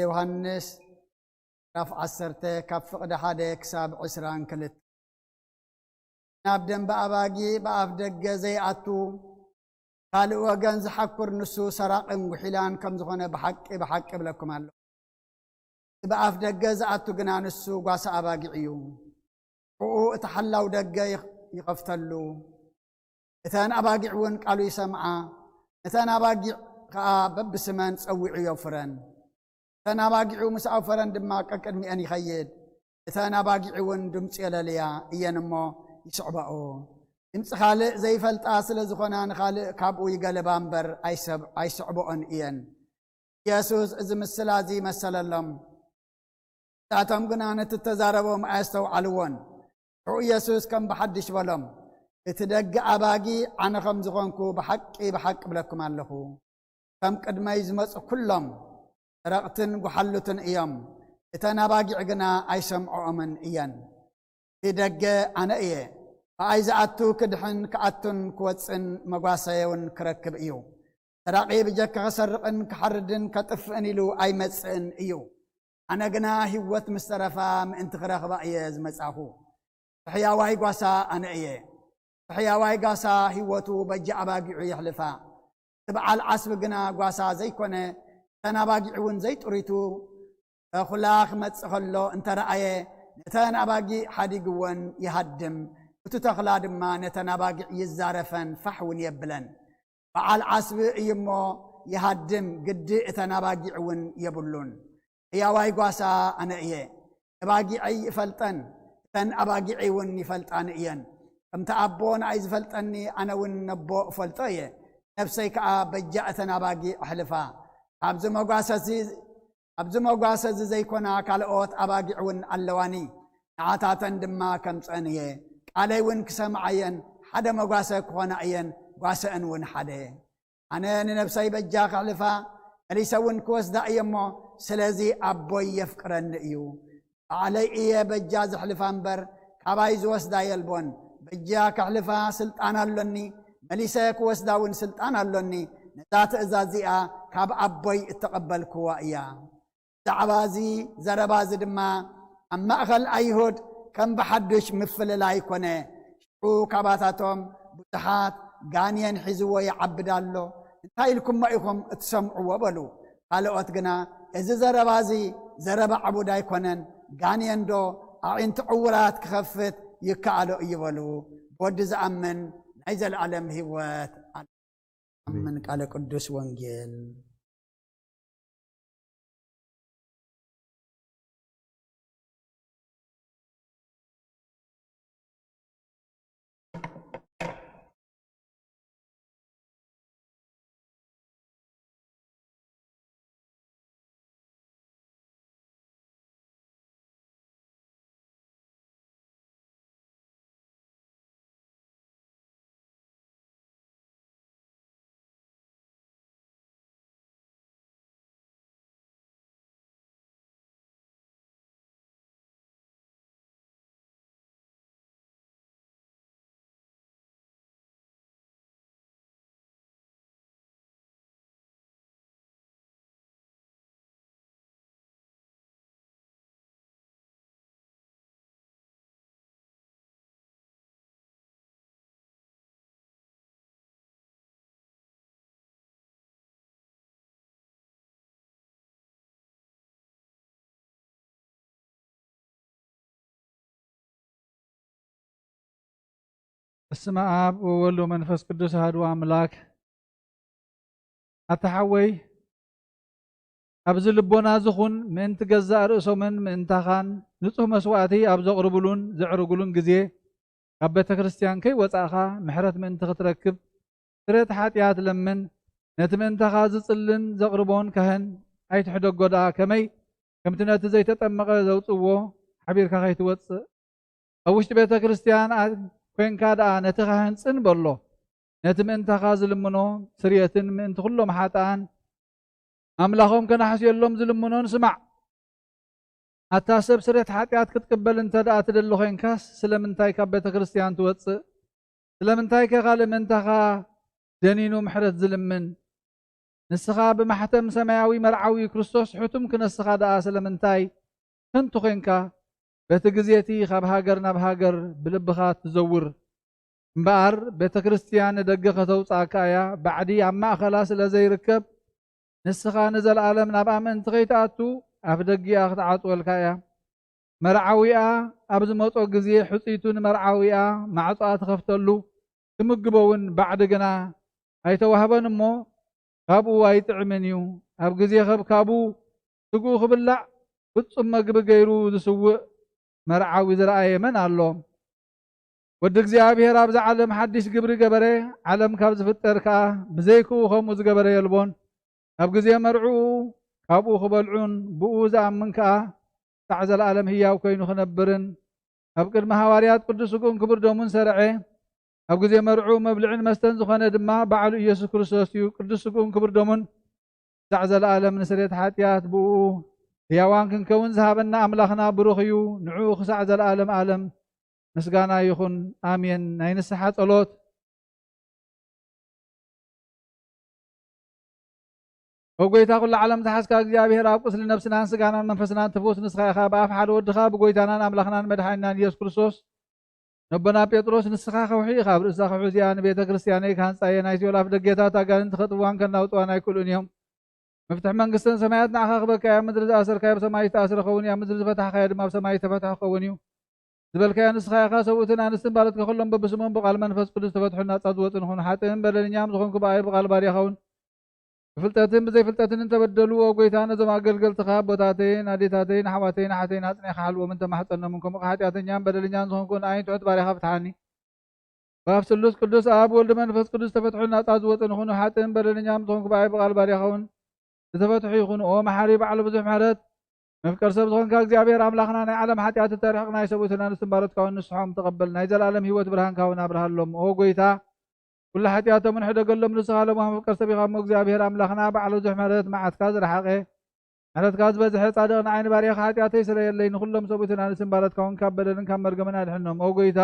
ዮሐንስ ራፍ 10 ካብ ፍቅዲ 1 ክሳብ 22 ናብ ደንበ ኣባጊ በኣፍ ደገ ዘይኣቱ ካልእ ወገን ዝሓኩር ንሱ ሰራቅን ጉሒላን ከም ዝኾነ ብሓቂ ብለኩም ኣሎ በኣፍ ደገ ዝኣቱ ግና ንሱ ጓሳ ኣባጊዕ እዩ ኡኡ እቲ ሓላው ደገ ይኸፍተሉ እተን ኣባጊዕ እውን ቃሉ ይሰምዓ እተን ኣባጊዕ ከዓ በብስመን ፀዊዑ የፍረን እተን ኣባጊዑ ምስ ኣፈረን ድማ ቀቅድሚአን ይኸይድ እተን ኣባጊዕ እውን ድምፂ የለልያ እየን እሞ ይስዕበኦ ድምፂ ካልእ ዘይፈልጣ ስለ ዝኾና ንኻልእ ካብኡ ይገለባ እምበር ኣይስዕብኦን እየን ኢየሱስ እዚ ምስላ እዚ መሰለሎም ንሳቶም ግና ነቲ ተዛረቦም ኣየስተውዓልዎን ንዑ ኢየሱስ ከም ብሓድሽ በሎም እቲ ደገ ኣባጊ ኣነ ከም ዝኾንኩ ብሓቂ ብለኩም ኣለኹ ከም ቅድመይ ዝመፁ ኩሎም ረቕትን ጉሓሉትን እዮም እተን ኣባጊዕ ግና ኣይሰምዖኦምን እየን እቲ ደገ ኣነ እየ ብኣይ ዝኣቱ ክድሕን ክኣቱን ክወፅን መጓሰየውን ክረክብ እዩ ሰራቂ ብጀካ ክሰርቕን ክሓርድን ከጥፍእን ኢሉ ኣይመፅእን እዩ ኣነ ግና ህይወት ምስ ተረፋ ምእንቲ ክረኽባ እየ ዝመጻኹ ሕያዋይ ጓሳ ኣነ እየ ሕያዋይ ጓሳ ህይወቱ በጂ ኣባጊዑ የሕልፋ ትበዓል ዓስቢ ግና ጓሳ ዘይኮነ እተን ኣባጊዕ እውን ዘይጥሪቱ ኩላ ክመፅእ ከሎ እንተረኣየ ነተን ኣባጊዕ ሓዲግወን ይሃድም እቲ ተኽላ ድማ ነተን ኣባጊዕ ይዛረፈን ፋሕ እውን የብለን በዓል ዓስቢ እዩ እሞ ይሃድም ግዲ እተን ኣባጊዕ እውን የብሉን ሕያዋይ ጓሳ ኣነ እየ ኣባጊዐይ ይፈልጠን እተን ኣባጊዕ እውን ይፈልጣን እየን ከምቲ ኣቦ ንኣይ ዝፈልጠኒ ኣነ እውን ነቦ እፈልጦ እየ ነፍሰይ ከዓ በጃ እተን ኣባጊዕ ኣሕልፋ ኣብዚ መጓሰዚ ዘይኮና ካልኦት ኣባጊዕ እውን ኣለዋኒ ንዓታተን ድማ ከምፀን እየ ቃለይ እውን ክሰምዓየን ሓደ መጓሰ ክኾና እየን ጓሰአን እውን ሓደ ኣነ ንነፍሰይ በጃ ክሕልፋ መሊሰ እውን ክወስዳ እየ እሞ ስለዚ ኣቦይ የፍቅረኒ እዩ ባዕለይ እየ በጃ ዝሕልፋ እምበር ካባይ ዝወስዳ የልቦን በጃ ክሕልፋ ስልጣን ኣሎኒ መሊሰ ክወስዳ እውን ስልጣን ኣሎኒ ነዛ ትእዛዝ እዚኣ ካብ ኣቦይ እተቐበልክዋ እያ ዛዕባ እዚ ዘረባ እዚ ድማ ኣብ ማእኸል ኣይሁድ ከም ብሓዱሽ ምፍልላይ ኮነ ሽዑ ካባታቶም ብዙሓት ጋንየን ሒዝዎ ይዓብድ ኣሎ እንታይ ኢልኩሞ ኢኹም እትሰምዕዎ በሉ ካልኦት ግና እዚ ዘረባ እዚ ዘረባ ዓቡድ ኣይኮነን ጋንየን ዶ ኣዒንቲ ዕውራት ክኸፍት ይከኣሎ እዩ በሉ ብወዲ ዝኣምን ናይ ዘለዓለም ህይወት ኣምን ቃለ ቅዱስ ወንጌል በስመ አብ ወወልድ ወመንፈስ ቅዱስ አሐዱ አምላክ። አታሐወይ ኣብዚ ልቦና ዝኹን ምእንቲ ገዛእ ርእሶምን ምእንታኻን ንጹህ መስዋዕቲ ኣብ ዘቕርብሉን ዘዕርግሉን ግዜ ካብ ቤተ ክርስቲያን ከይወፃእኻ ምሕረት ምእንቲ ክትረክብ ስርየት ሓጢኣት ለምን ነቲ ምእንታኻ ዝጽልን ዘቕርቦን ካህን ኣይትሕደጎ ደኣ ከመይ ከምቲ ነቲ ዘይተጠመቐ ዘውፅዎ ሓቢርካ ከይትወፅእ ኣብ ውሽጢ ቤተ ክርስቲያን ኮንካ ደኣ ነቲ ካህን ጽን በሎ ነቲ ምእንታኻ ዝልምኖ ስርየትን ምእንቲ ኩሎም ሓጥኣን ኣምላኾም ከናሕስየሎም ዝልምኖን ስማዕ ኣታ ሰብ ስርየት ሓጢኣት ክትቅበል እንተ ደኣ ትደሊ ኮንካስ ስለምንታይ ካብ ቤተ ክርስቲያን ትወፅእ ስለምንታይ ከኻልእ ምእንታኻ ደኒኑ ምሕረት ዝልምን ንስኻ ብማሕተም ሰማያዊ መርዓዊ ክርስቶስ ሕቱም ክነስኻ ደኣ ስለምንታይ ከንቱ ኮንካ በቲ ግዜቲ ካብ ሃገር ናብ ሃገር ብልብኻ ትዘውር እምበኣር ቤተ ክርስቲያን ንደገ ከተውፃእካ እያ ባዕዲ ኣብ ማእኸላ ስለ ዘይርከብ ንስኻ ንዘለኣለም ናብ ኣመንቲ ከይትኣቱ ኣብ ደጊኣ ክትዓፅወልካ እያ መርዓዊኣ ኣብ ዝመፆ ግዜ ሕፂቱ ንመርዓዊኣ ማዕፆኣ ትኸፍተሉ ትምግቦ እውን ባዕዲ ግና ኣይተዋህበን እሞ ካብኡ ኣይጥዕምን እዩ ኣብ ግዜ ካብካቡ ስጉኡ ክብላዕ ፍጹም መግቢ ገይሩ ዝስውእ መርዓዊ ዝረኣየ መን ኣሎ ወዲ እግዚኣብሔር ኣብዚ ዓለም ሓድሽ ግብሪ ገበረ ዓለም ካብ ዝፍጠር ከዓ ብዘይክኡ ከምኡ ዝገበረ የልቦን ኣብ ግዜ መርዑኡ ካብኡ ክበልዑን ብኡ ዝኣምን ከዓ ክሳዕ ዘለኣለም ህያው ኮይኑ ክነብርን ኣብ ቅድሚ ሃዋርያት ቅዱስ ስጉኡን ክቡር ደሙን ሰርዐ ኣብ ግዜ መርዑ መብልዕን መስተን ዝኾነ ድማ ባዕሉ ኢየሱስ ክርስቶስ እዩ ቅዱስ ስጉኡን ክቡር ደሙን ክሳዕ ዘለኣለም ንስርየት ሓጢኣት ብኡ ህያዋን ክንከውን ዝሃበና ኣምላኽና ብሩኽ እዩ ንዕኡ ክሳዕ ዘለኣለም ዓለም ምስጋና ይኹን ኣሜን ናይ ንስሓ ጸሎት ወጎይታ ኩሉ ዓለም ተሓስካ እግዚኣብሔር ኣብ ቁስሊ ነፍስናን ስጋናን መንፈስናን ትፍውስ ንስኻ ኢኻ ብኣፍ ሓደ ወድኻ ብጎይታናን ኣምላኽናን መድሓኒናን ኢየሱስ ክርስቶስ ነቦና ጴጥሮስ ንስኻ ከውሒ ኢኻ ኣብ ርእሳ ከውሒ እዚኣ ንቤተ ክርስቲያነይ ካህንፃየ ናይ ሲኦል ኣፍ ደጌታት ኣጋንንቲ ከጥፍዋን ከናውፅዋን ኣይክእሉን እዮም መፍትሒ መንግስትን ሰማያት ንዓኻ ክበካ እያ ምድሪ ዝኣሰርካዮ ኣብ ሰማይ ዝተኣስረ ኸውን እያ ምድሪ ዝፈታሕካዮ ድማ ኣብ ሰማይ ዝተፈትሐ ክኸውን እዩ ዝበልካዮ ንስኻ ኢኻ ሰብኡትን ኣንስትን ባለትካ ኩሎም በብስሞም ብቓል መንፈስ ቅዱስ ተፈትሑ ናፃ ዝወፅእ ንኹኑ ሓጥእን በደለኛም ዝኾንኩ በኣይ ብቓል ባርያ ኸውን ብፍልጠትን ብዘይፍልጠትን እንተበደሉ ጎይታ ነዞም ኣገልገልትኻ ቦታተይን ኣዴታተይን ኣሕዋተይን ኣሓተይን ኣፅኒዕካ ሓልዎም እንተማሕፀኖምን ከምኡ ሓጢኣተኛን በደለኛን ዝኾንኩ ንኣይን ትሑት ባርያኻ ፍትሓኒ ብኣብ ስሉስ ቅዱስ ኣብ ወልዲ መንፈስ ቅዱስ ተፈትሑ ናፃ ዝወፅእ ንኹኑ ሓጥእን በደለኛም ዝኾንኩ በኣይ ብቓል ባርያ ኸውን ዝተፈትሑ ይኹኑ ኦ መሓሪ ባዕሉ ብዙሕ ምሕረት መፍቀር ሰብ ዝኾንካ እግዚኣብሔር ኣምላኽና ናይ ዓለም ሓጢኣት ተሪሕቕ ናይ ሰብኡትን ኣንስትን ባሮትካውን ንስሖም ተቐበል ናይ ዘለኣለም ሂወት ብርሃንካውን ኣብርሃሎም ኦ ጎይታ ኩሉ ሓጢኣቶምን ሕደገሎም ንስኻሎም መፍቀር ሰብ ኢኻ እሞ እግዚኣብሔር ኣምላኽና ባዕሉ ብዙሕ ምሕረት መዓትካ ዝረሓቐ ምሕረትካ ዝበዝሐ ጻድቕ ንዓይኒ ባርያኻ ሓጢኣተይ ስረየለይ ንኩሎም ሰብኡትን ኣንስትን ባሮትካውን ካብ በደልን ካብ መርገምን ኣድሕኖም ኦ ጎይታ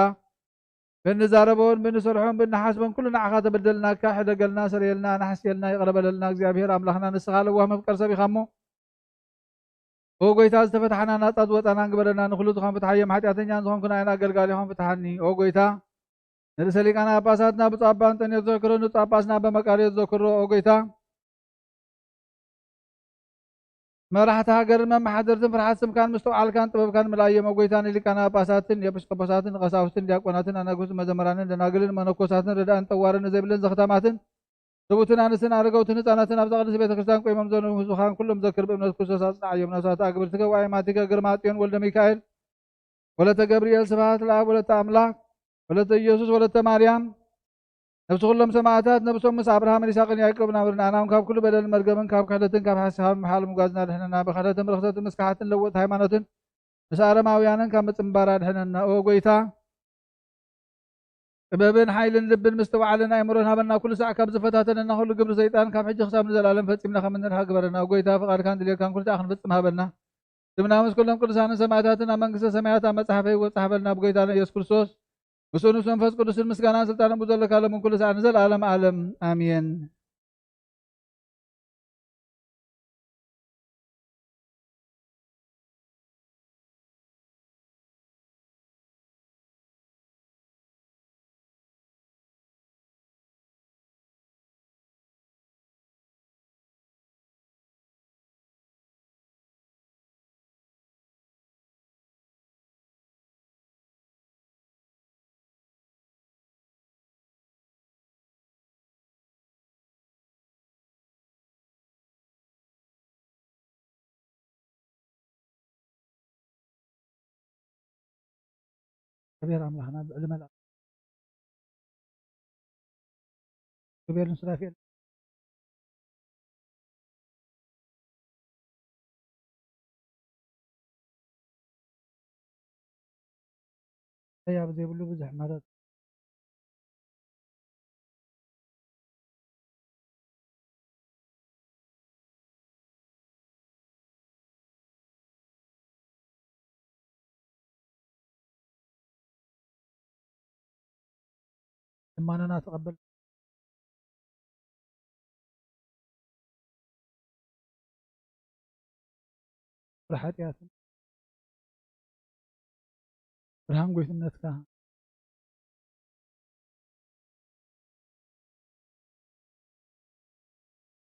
ብንዛረቦን ብንሰርሖን ብንሓስቦን ኩሉ ንዓኻ ተበደልናካ ሕደገልና ሰረየልና ናሕስየልና ይቕረበለልና እግዚኣብሔር ኣምላኽና ንስኻ ለዋህ መፍቀር ሰብ ኢኻ እሞ ኦ ጎይታ ዝተፈትሐና ናፃ ዝወፃናን ግበረና ንኩሉ ዝኾን ፍትሓዮም ሓጢኣተኛን ዝኾንኩ ናይና ኣገልጋሊኹም ፍትሓኒ ኦ ጎይታ ንርእሰ ሊቃነ ጳጳሳትና ብፁዕ ኣባ አንጦንዮስ ዘክሮ ንፁዕ ጳጳስና ኣባ መቃርዮስ ዘክሮ ኦ ጎይታ መራሕቲ ሃገርን መማሓደርትን ፍርሓት ስምካን ምስተውዓልካን ጥበብካን ምላዮም ኦ ጎይታ ንሊቃነ ጳጳሳትን ኤጲስቆጶሳትን ቀሳውስትን ዲያቆናትን ኣነጉስትን መዘመራንን ደናግልን መነኮሳትን ረዳእን ጠዋርን ንዘይብለን ዘኽተማትን ሰብኡትን ኣንስትን ኣረጋውትን ህፃናትን ኣብ ዘቕድስ ቤተ ክርስቲያን ቆይሞም ዘነው ህዝብኻን ኩሎም ዘክር ብእምነት ክርስቶስ ኣጽናዕዮም ነብሳት ኣግብርትከ ወአይማቲከ ግርማጥዮን ወልደ ሚካኤል ወለተ ገብርኤል ስብሃት ለኣብ ወለተ ኣምላክ ወለተ ኢየሱስ ወለተ ማርያም ነብሲ ኩሎም ሰማዕታት ነብሶም ምስ ኣብርሃምን ይስሐቅን ያዕቆብን ኣብርናናም ካብ ኩሉ በደልን መርገምን ካብ ክሕደትን ካብ ሓሳብ መሓል ምጓዝና ድሕነና ብክሕደትን ብርክሰትን ምስካሓትን ለወጥ ሃይማኖትን ምስ ኣረማውያንን ካብ ምፅምባር ኣድሕነና ኦ ጎይታ ጥበብን ሓይልን ልብን ምስተውዓልን ኣእምሮን ሃበና ኩሉ ሰዕ ካብ ዝፈታተነና ኩሉ ግብሪ ሰይጣን ካብ ሕጂ ክሳብ ንዘላለም ፈፂምና ከም እንርሓ ግበረና ጎይታ ፍቃድካን ድልየትካን ኩሉ ሰዕ ክንፍፅም ሃበና ስምና ምስ ኩሎም ቅዱሳንን ሰማዕታትን ኣብ መንግስተ ሰማያት ኣብ መፅሓፈ ይወፅእ ሃበልና ብጎይታና ኢየሱስ ክርስቶስ ምስኡ ንስ መንፈስ ቅዱስን ምስጋናን ስልጣንን ብዘለካ ሎምን ኩሉ ሰዕ ንዘለኣለም ዓለም ኣሜን كبير أملاخنا بعلم كبير إسرافيل يا بدي يقول له بزح مرات لما أنا أتقبل فرحتي برهام قلت الناس كان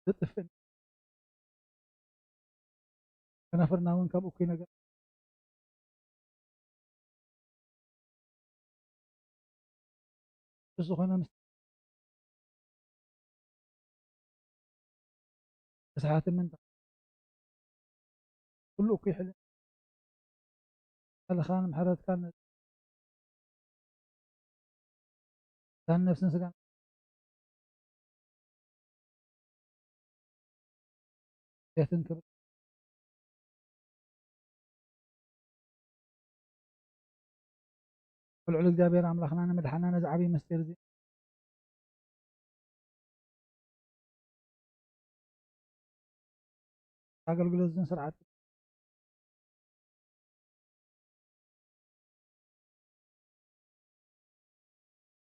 تطفن كنا فرنا وين كابو كينا السخونة مساحات من كله كي حلو هذا خان محرد كان نفس نسكن يتنكر والعلق جابير عمل خنانة مدحنا نزعبي مسترزي عقل قلوزن سرعة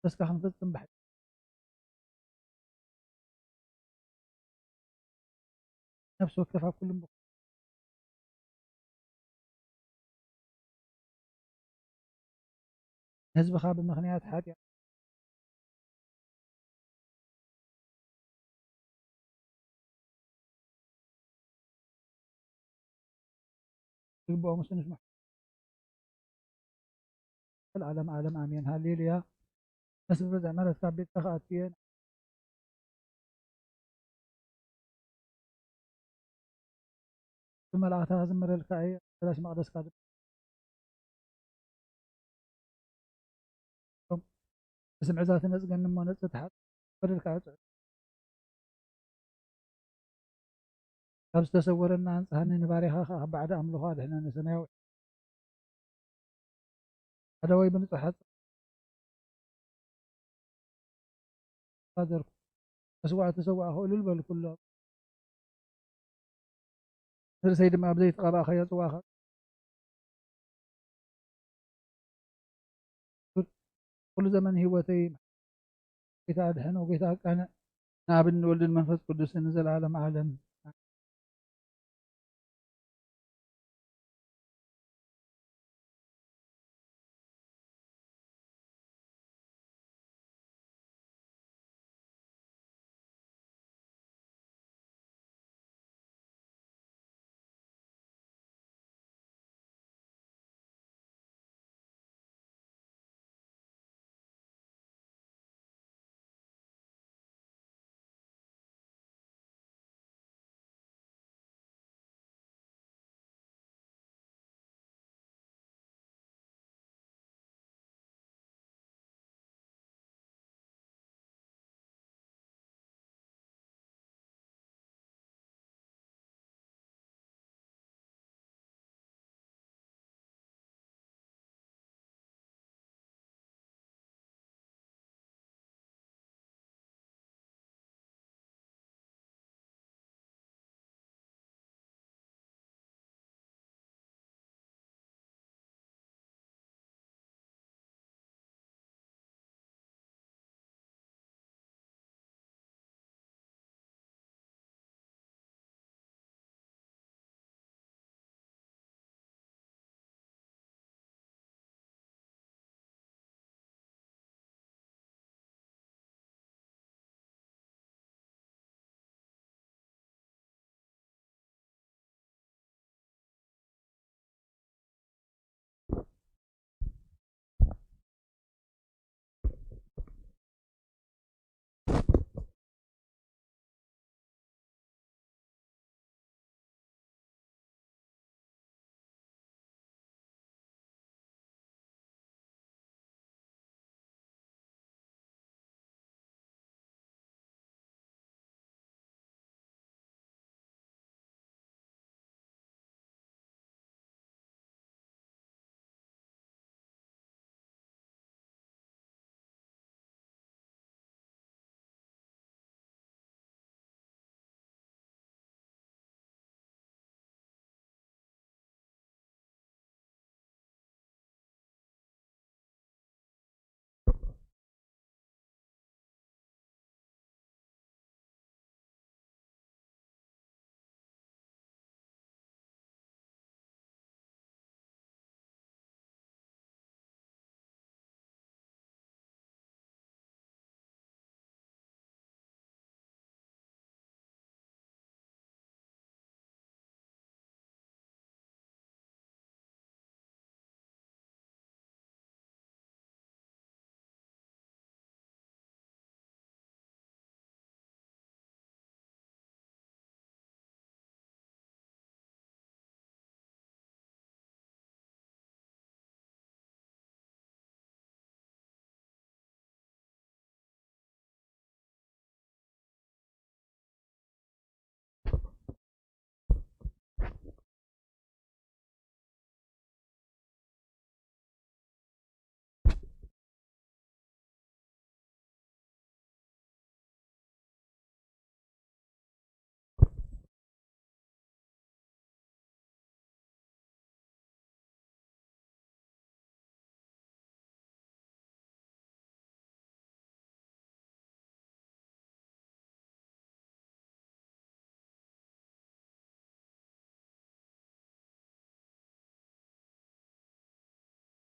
بس كخن تنبح نفسه اكتفى كل مبقى حزب خاب المخنيات حاتي يبقى مسلم اسمه العالم عالم امين هالليليا نسب رزع مرة ثابت تخاتين ثم لا تهزم مر الكعية بلاش مقدس كاذب اسم عزات الناس قال نما نزت تحت مر الكعية خمس تصور ان هني نباري خا بعد امله هذا احنا نسميه هذا وي بنت حد قادر اسوع تسوع هو للبل كله سيد ما بديت قرا خيط واخر كل زمن هو تيم قتال حين وقتال كان نابن ولد المنفذ قدس نزل على معلم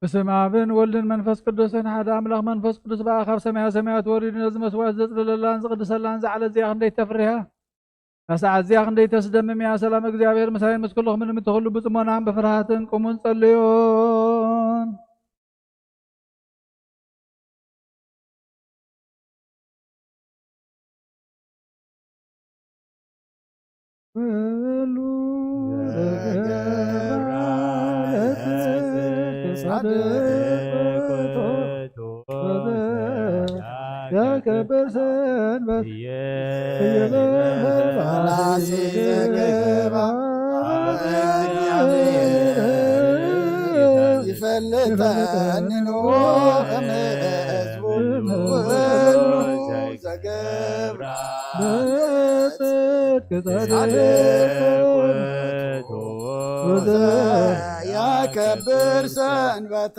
بسم አብን ወልድን መንፈስ ቅዱስን ሓደ አምላክ መንፈስ ቅዱስ በአኻብ ሰማያ ሰማያት ወሪድ ነዚ መስዋዕት ዘጽልለላን ዝቅድሰላን ዝዓለ እዚያ ክንደይ ተፍርሃ ከሰዓት እዚያ ክንደይ ተስደምም ያ ሰላም እግዚአብሔር ምሳይን ምስ ኩልኹም ምንም ትኹሉ ብጽሞናን በፍርሃትን ቁሙን ጸልዩን ወሉ ያከበር ሰንበት ይፈልጠንኖ እምዝቡሉ ዘገብራ ያከብር ሰንበተ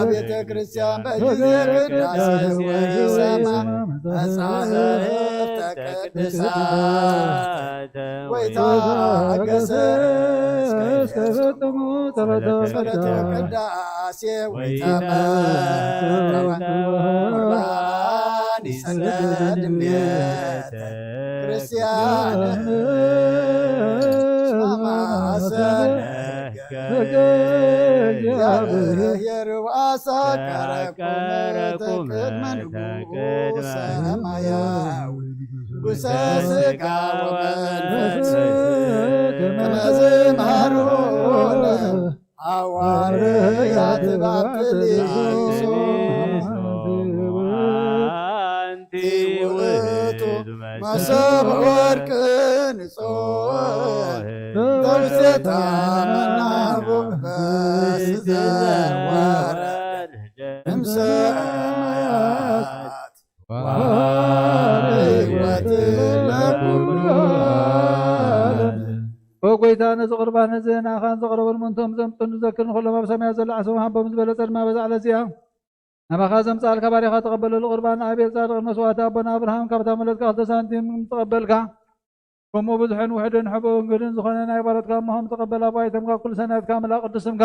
ቤተ ክርስቲያን በጊዜ ቅዳሴ ወይሰማ መጻሕፍተ ቅዱሳት ወይታገሰ ጸሎተ ቅዳሴ ወይተመ ቁርባን ይሰገድ ቤተ ክርስቲያን ማማሰን የርዋሳ ቀረቁም ቅድመ ሰማያዊ ንጉሠ ሥጋ ወመንፈስ ከመዝማሮነ ሐዋርያት ባጵልዮስ አንቲ ውእቱ መሶበ ወርቅ ንጹሕ ተውስታ መናቡ በስተወረደ እምሰማያት ወሕይወት ለኩሉ ወጎይታ ነዚ ቁርባን እዚ ንኣኻን ዘቕረበሉ ምንቶም ዘምፅን ዝዘክርን ኩሎም ኣብ ሰማያት ዘሎ ዓሰቦም ሃቦም ዝበለ ጸድማ በዛዕለ እዚኣ ናባኻ ዘምፃልካ ባሪኻ ተቐበለሉ ቁርባን ኣብየት ጻድቕን መስዋዕቲ ኣቦና ኣብርሃም ካብታ መለትካ 2 ሳንቲም ተቐበልካ ከምኡ ብዙሕን ውሕድን ሕቡእን ግድን ዝኾነ ናይ ባረትካ እሞሆም ተቐበል ኣባይተምካ ኩሉ ሰናይትካ መላእ ቅዱስምካ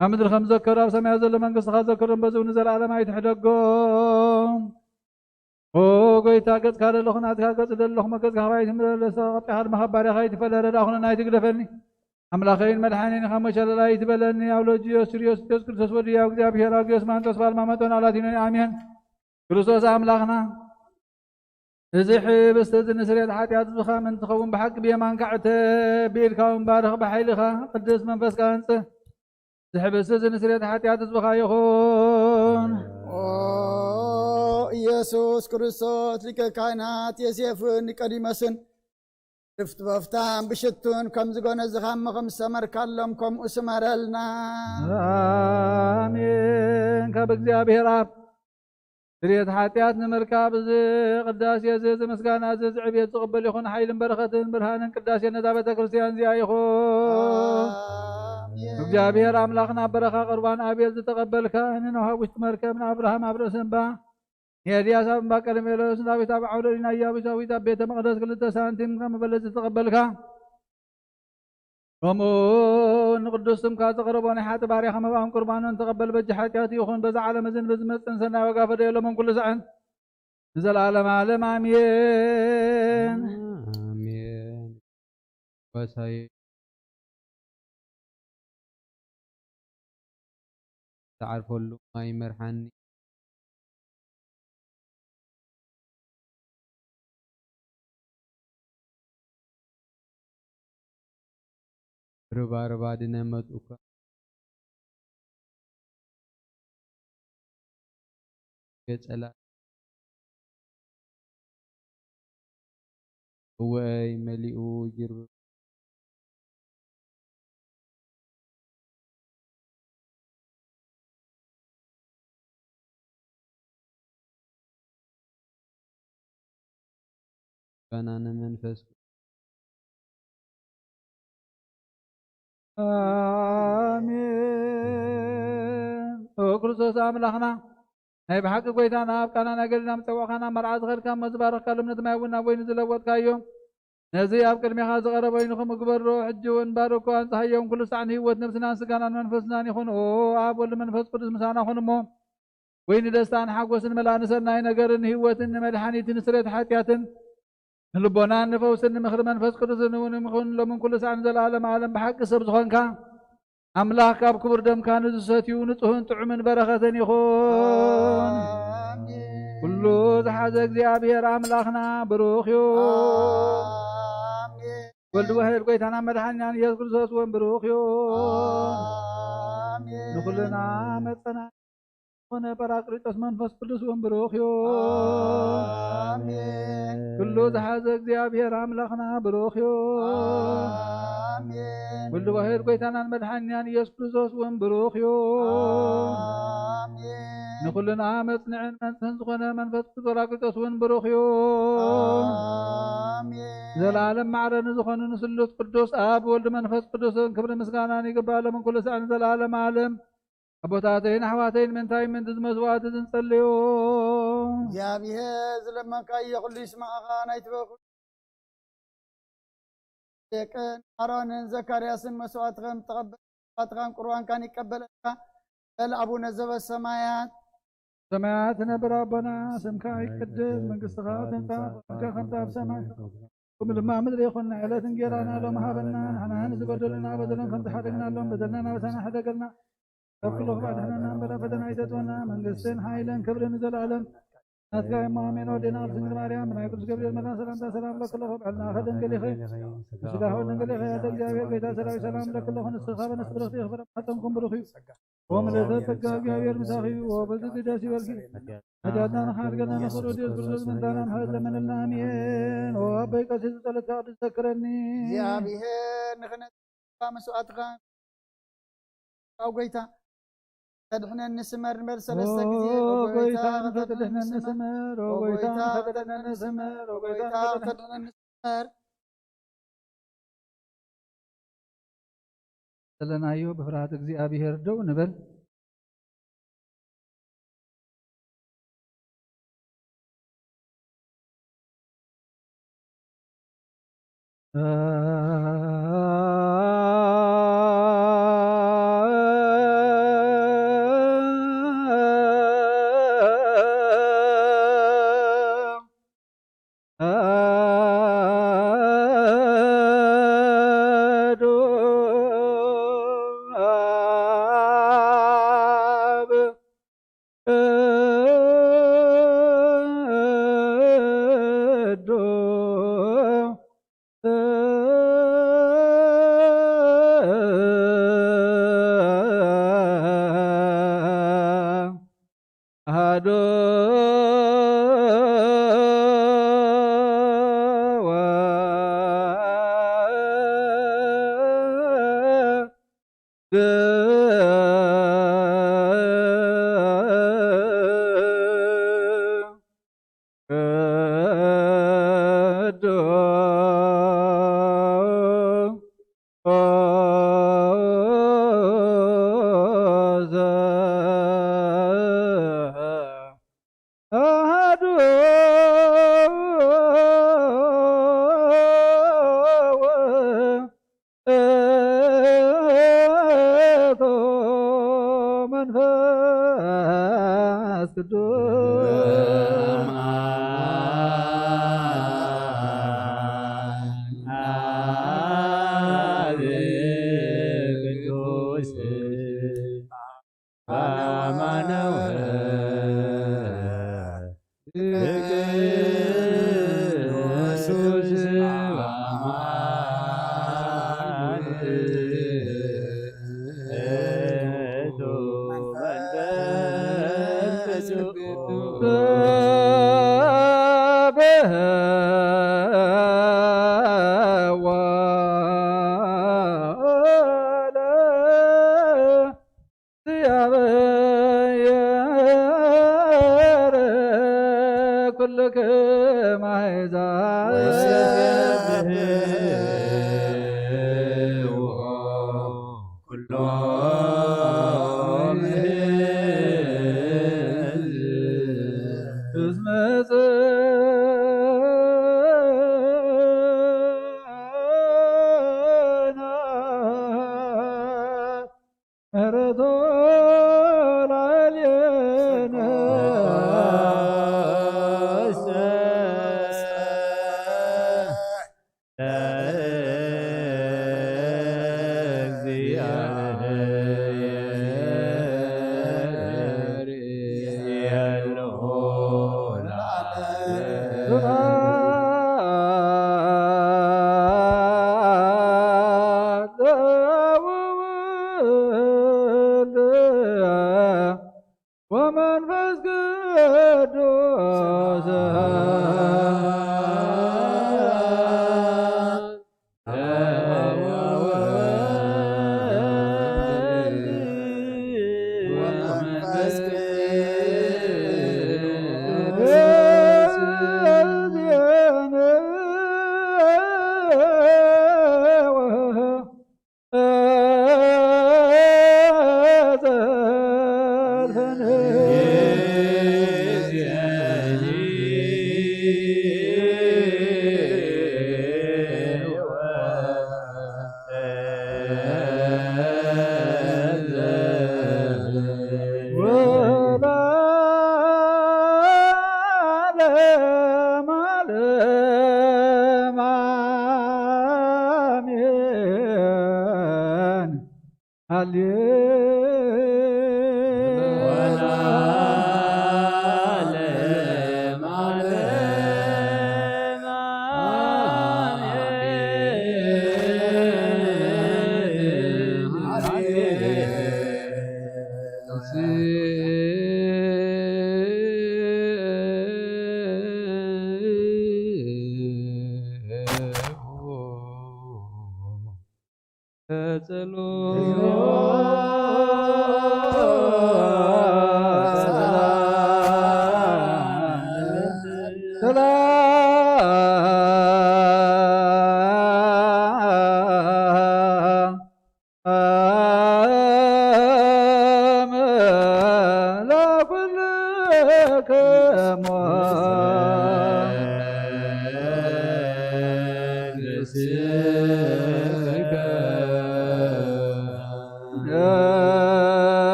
ኣብ ምድሪ ከም ዘከሩ ኣብ ሰማያት ዘሎ መንግስትኻ ዘክርን በዝኡ ንዘለዓለም ኣይትሕደጎም ጎይታ ገጽካ ደለኹ ናትካ ገጽ ደለኹ መገጽካ ኸባይ ትምለሰ ቀጢኻ ድማ ባሪኻ ይትፈለረዳ ኹነና ይትግደፈኒ ኣምላኸይን መድሓኒን ካብ መሸለላ ይትበለኒ ኣውሎጅዮስ ስርዮስ ኢየሱስ ክርስቶስ ወድያ እግዚአብሔር ኣግዮስ ማንጦስ ባልማመጦን ኣላቲኖን ኣሜን ክርስቶስ ኣምላኽና እዚ ሕብስቲ እዚ ንስርየት ሓጢኣት ዝኻ ምን ትኸውን ብሓቂ ብየማንካ ዕተብ ብኢድካ እውን ባርኽ ብሓይልኻ ቅዱስ መንፈስካ አንጽህ እዚ ሕብስቲ እዚ ንስርየት ሓጢኣት ዝኻ ይኹን ኢየሱስ ክርስቶስ ሊቀ ካህናት ዮሴፍን ኒቆዲሞስን ድፍት በፍታን ብሽቱን ከም ዝጎነዝኻ ከም ዝሰመርካሎም ከምኡ ስመረልና ኣሜን ካብ እግዚአብሔር ኣብ ስርየት ሓጢኣት ንምርካብ እዚ ቅዳሴ እዚ ምስጋና እዚ ዕብየት ዝቕበል ይኹን ሓይልን በረኸትን ብርሃንን ቅዳሴ ነዛ ቤተ ክርስቲያን እዚኣ ይኹን እግዚአብሔር ኣምላኽና በረኻ ቁርባን ኣብየት ዝተቐበልካ ንኖሃ ውሽጢ መርከብ ንኣብርሃም ኣብ ርእሲ እምባ የኤልያስ ኣብ እምባ ቀርሜሎስ ዳዊት ኣብ ዓውደ ዲና ኢያቡሳዊት ኣብ ቤተ መቕደስ 2 ሳንቲም ከም መበለፂ ዝተቐበልካ ከምኡ ንቅዱስ ስምካ ዘቕረቦ ናይ ሓጢ ባርያኻ መባእን ቁርባንን ተቐበል በጂ ሓጢኣት ይኹን በዛ ዓለም እዝን ብዝመፅን ሰናይ ወጋ ፈደየሎምን ኩሉ ሰዓን ንዘለዓለም ዓለም ኣሜን አሜን። ወሳይ ተዓርፈሉ ማይ መርሓኒ ርባ ድነ መጡካ ገጸላ ወይ መሊኡ ይርብ ባናነ መንፈስ አሜን ክርስቶስ አምላኽና ናይ ብሓቂ ጎይታና ኣብ ቃና ነገርና ምፀዋዕኻና መርዓ ዝኸድካ መዝባረኽካ ልምነት ማይ እውን ናብ ወይኒ ዝለወጥካዮ ነዚ ኣብ ቅድሚኻ ዝቐረበ ወይኒ ክምግበሮ ሕጂ እውን ባርኮ አንፅሃዮም ኩሉ ሳዕኒ ህይወት ነብስናን ስጋናን መንፈስናን ይኹን ኣብ ወልድ መንፈስ ቅዱስ ምሳና ኹን እሞ ወይኒ ደስታን ሓጎስን መላንሰናይ ነገርን ህይወትን ንመድሓኒትን ስሬት ሓጢአትን ንልቦናን ንፈውስን ንምኽሪ መንፈስ ቅዱስን እውን ይኹን ሎምን ኩሉ ሳዕኒ ዘለዓለም ዓለም ብሓቂ ሰብ ዝኾንካ ኣምላኽ ካብ ክቡር ደምካ ንዝሰትዩ ንጹህን ጥዑምን በረኸትን ይኹን ኩሉ ዝሓዘ እግዚኣብሔር ኣምላኽና ብሩኽ እዩ ወልድ ዋሕድ ጎይታና መድሓኒናን ኢየሱስ ክርስቶስ እውን ብሩኽ እዩ ንኩልና መፀና ኮነ ጰራቅሊጦስ መንፈስ ቅዱስ እውን ብሩኽ እዩ ኩሉ ዝሓዘ እግዚኣብሔር ኣምላኽና ብሩኽ እዩ ወልድ ዋሕድ ጎይታናን መድሓኒናን ኢየሱስ ክርስቶስ እውን ብሩኽ እዩ ንኩልና መጽንዕን መንጽህን ዝኾነ መንፈስ ቅዱስ ጰራቅሊጦስ እውን ብሩኽ እዩ ዘለዓለም ማዕረኒ ዝኾኑ ንስሉስ ቅዱስ ኣብ ወልድ መንፈስ ቅዱስን ክብሪ ምስጋናን ይግባሎምን ኩሉ ሳዕኒ ዘለዓለም ዓለም ኣቦታተይን ኣሕዋተይን ምንታይ ምንቲ ዝመስዋዕቲ ዝንጸልዩ እግዚአብሔር ዝለመንካዮ ኩሉ ይስማዓኻ ናይቲ በኩል ደቅን አሮንን ዘካርያስን መስዋዕትኸም ተቐበል መስዋዕትኻን ቁርባንካን ይቀበለካ በል አቡነ ዘበሰማያት ሰማያት ነብር አቦና ስምካ ይቅደስ መንግሥትኻ ትምጻእ ፈቃድካ ከምቲ ኣብ ሰማይ ከምኡ ድማ ምድሪ ይኹን ዕለት እንጀራና ሎሚ ሃበና ንሕና ንዝበደሉና በደሎም ከም ዝሓደግናሎም በደልና ናበሳና ሕደገልና ካብ ኩሉ ክባድሕነና እምበረ ፈተና ኣይተትወና መንግስትን ሓይልን ክብርን ዘለዓለም ናትካ የማሜን ወዴና ድንግል ማርያም ብናይ ቅዱስ ገብርኤል መድኃኔ ሰላምታ ሰላም ለክለኹ ብዕልና ከደንገል ይኸ ስጋሁ ደንገል ይኸ ያደ እግዚአብሔር ጎይታ ሰራዊት ሰላም ለክለኹ ንስኻ በነስ ብረኽቲ ይኽበረ ሓጠንኩም ብሩኽ እዩ ወምልእተ ጸጋ እግዚአብሔር ምሳኺ እዩ ወበዝሒ ደስ ይበልኪ መጃድና ንሓድገና ንኽሩ ዲዮስ ክርስቶስ ምንታና ምሕረት ለመንልና አሜን ወአበይ ቀሲስ ጸሎትካ ቅዱስ ዘክረኒ እግዚአብሔር ንኽነጽካ መስዋዕትኻ ጎይታ ተድሕነን ንስመር ንበል ሰለስተ ጊዜ ጎይታ ተድሕነን ንስመር ጎይታ ተድሕነን ንስመር ጎይታ ተድሕነን ንስመር ዘለናዮ ብፍርሃት እግዚአብሔር ደው ንበል ومنفس قدوس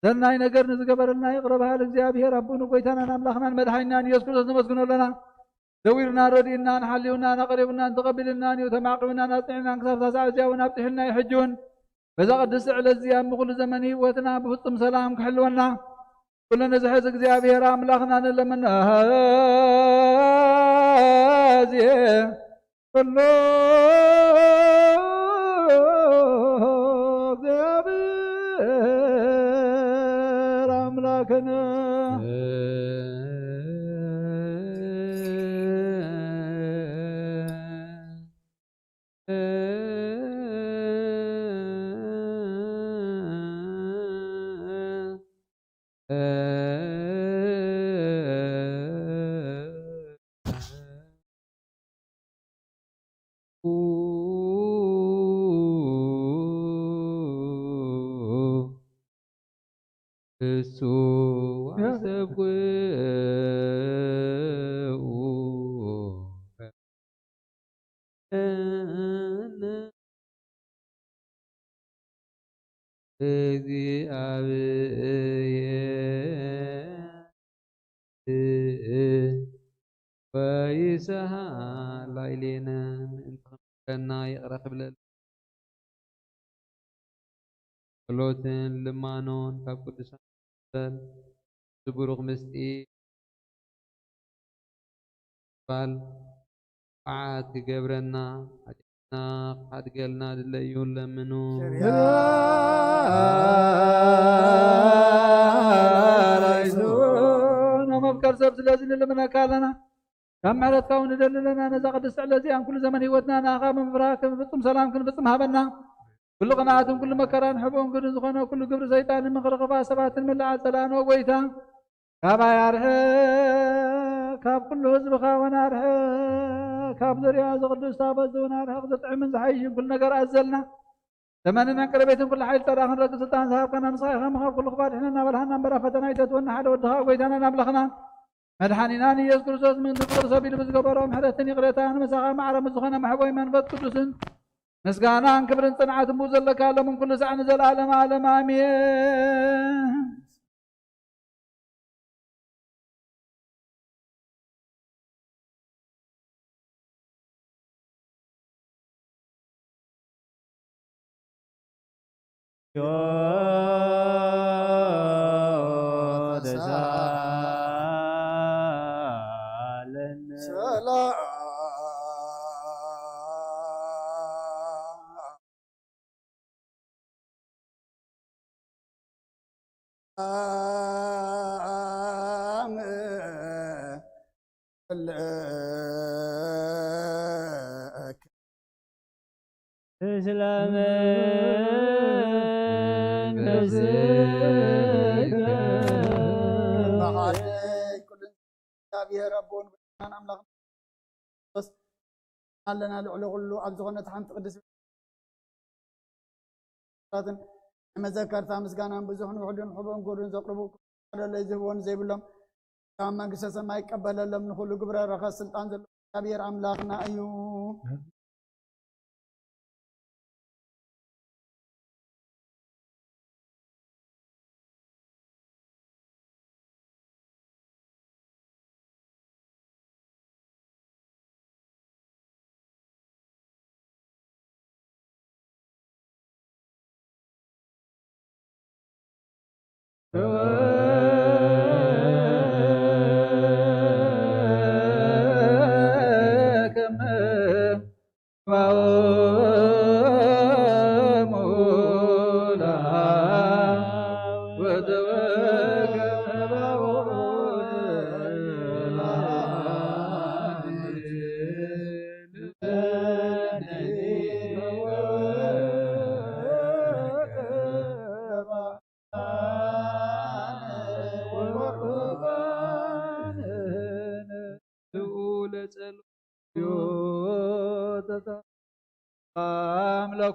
ሰናይ ነገር ንዝገበረልና ይቅረባል እግዚአብሔር አቡነ ጎይታና አምላኽና መድኃኒና ኢየሱስ ክርስቶስ ነመስግኖ ለና ደዊርና ረዲእና ንሓልዩና ነቀሪብና ንተቀቢልና ንተማቅብና ናጽዕና ክሳብ ሳሳዕ እዚያውን ኣብጥሕልና ይሕጁን በዛ ቅድስ ዕለት እዚያ ምኩሉ ዘመን ህይወትና ብፍጹም ሰላም ክሕልወና ኩለን ዝሕዝ እግዚአብሔር አምላኽና ንለመና እዚየ ኩሉ እግዚአብሔር አምላክና እሱ አሰብኩ እግዚአብሔር ወይስሐቅ ላዕሌነ እንተና ይቅረብ ብለን ጸሎትን ልማኖን ካብ ቅዱሳን ዝቡሩኽ ምስጢር ባል ዓት ክገብረና ሓጢአትና ክሓድገልና ድለዩ ለምኑ መፍቀር ሰብ ስለዚ ንልምነካ ኣለና ካብ ምሕረትካ እውን ንደሊ ለና ነዛ ቅድስቲ ዕለት እዚኣ ኩሉ ዘመን ሂወትና ንኻ ብምፍራህ ፍጹም ሰላም ክንፍጽም ሃበና ኩሉ ቅንዓትን ኩሉ መከራን ሕቦን ግድን ዝኾነ ኩሉ ግብሪ ሰይጣንን ምኽርኽፋ ሰባትን ምልዓል ፀላእን ወጎይታ ካባይ ኣርሐ ካብ ኩሉ ህዝብኻ ውን ኣርሐ ካብ ዙርያ ዝቅዱስ ታቦት እውን ኣርሐ ዝጥዕምን ዝሓይሽን ኩሉ ነገር ኣዘልና ዘመንን ዕንቅረቤትን ኩሉ ሓይል ጠራ ክንረግፅ ስልጣን ዝሃብከና ንስኻ ኢኻ ምኻብ ኩሉ ክፋ ድሕነና በልሃና እምበራ ፈተና ይተትወና ሓደ ወድኻ ጎይታናን ኣምላኽና መድሓኒናን ኢየሱስ ክርስቶስ ምእንቲ ፍቅሪ ሰቢሉ ብዝገበሮ ምሕረትን ይቕሬታን መሳኻ ማዕረም ዝኾነ ማሕቦይ መንፈስ ቅዱስን مسغانان كبرن صنعت مزلك لهم كل ساعة نزل عالم عالم آمين لنا لعلو غلو أبزغنا تحن تقدس ما ذكرتها مسكانا بزحن وحدن حبهم قولون زقربوك على اللي يزهون زي بلهم كما قسسا ما يقبل لهم نخلو قبرا رخص سلطان زلو كبير أملاخنا أيوه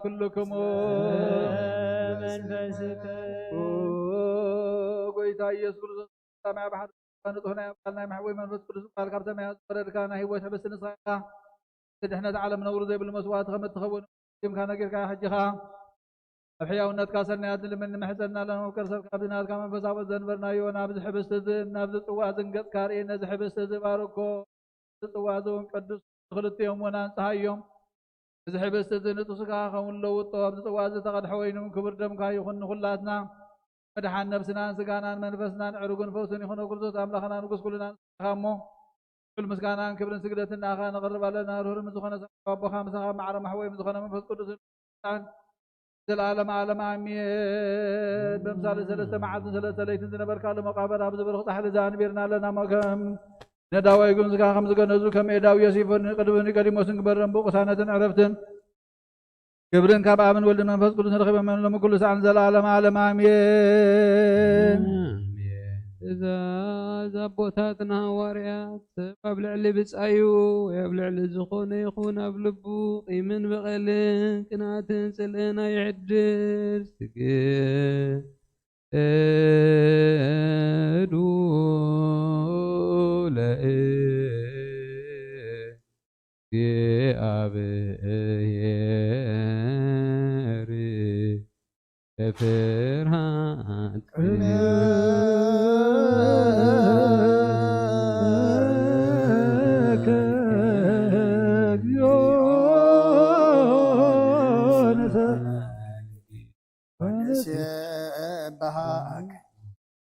كلكم منفسك قويتا يسكر سمع بحر نطهنا قالنا محوي من فسكر قال كرتم يا صرر كان هي وحبس نصيحه تدحنا تعلم نور زي بالمسوات خمت تخون كان غير حجها الحياه ونت كاسرنا يدل من محزنا لنا وكرسل كابنات كما فساو زنبرنا يونا بحبس نابز طوا زنقط كاري نزحبس باركو طوا زون قدس خلت يوم ونانصحيهم زحبس نتوسكا خون لو طواب طواز تقد حوينهم كبر دم كاي يخن خلاتنا مدحان نفسنا سغانا منفسنا عرقن فوسن يخن كرزوت املاخنا نقص كلنا خامو كل مسكانا كبرن سجدتنا اخا نقرب لنا رور مزخنا صبا خامسا مع محوي مزخنا منفس قدس العالم عالم امين بمثال ثلاثه معاد ثلاثه ليت نبرك على مقابر ابو زبر خطح لزان بيرنا لنا مكم نداوي يقول زكا خمس كنزو كم يداو يسيفن قدبن قديموسن برن بوقسانه عرفتن كبرن كابامن ولد منفس قدس رخب من لم كل ساعه العالم عالم امين اذا زبوتاتنا واريات قبل علي بصايو يبلع لزخون يخون بلبو قيمن بقلن كناتن سلنا يعدل ادو فرحات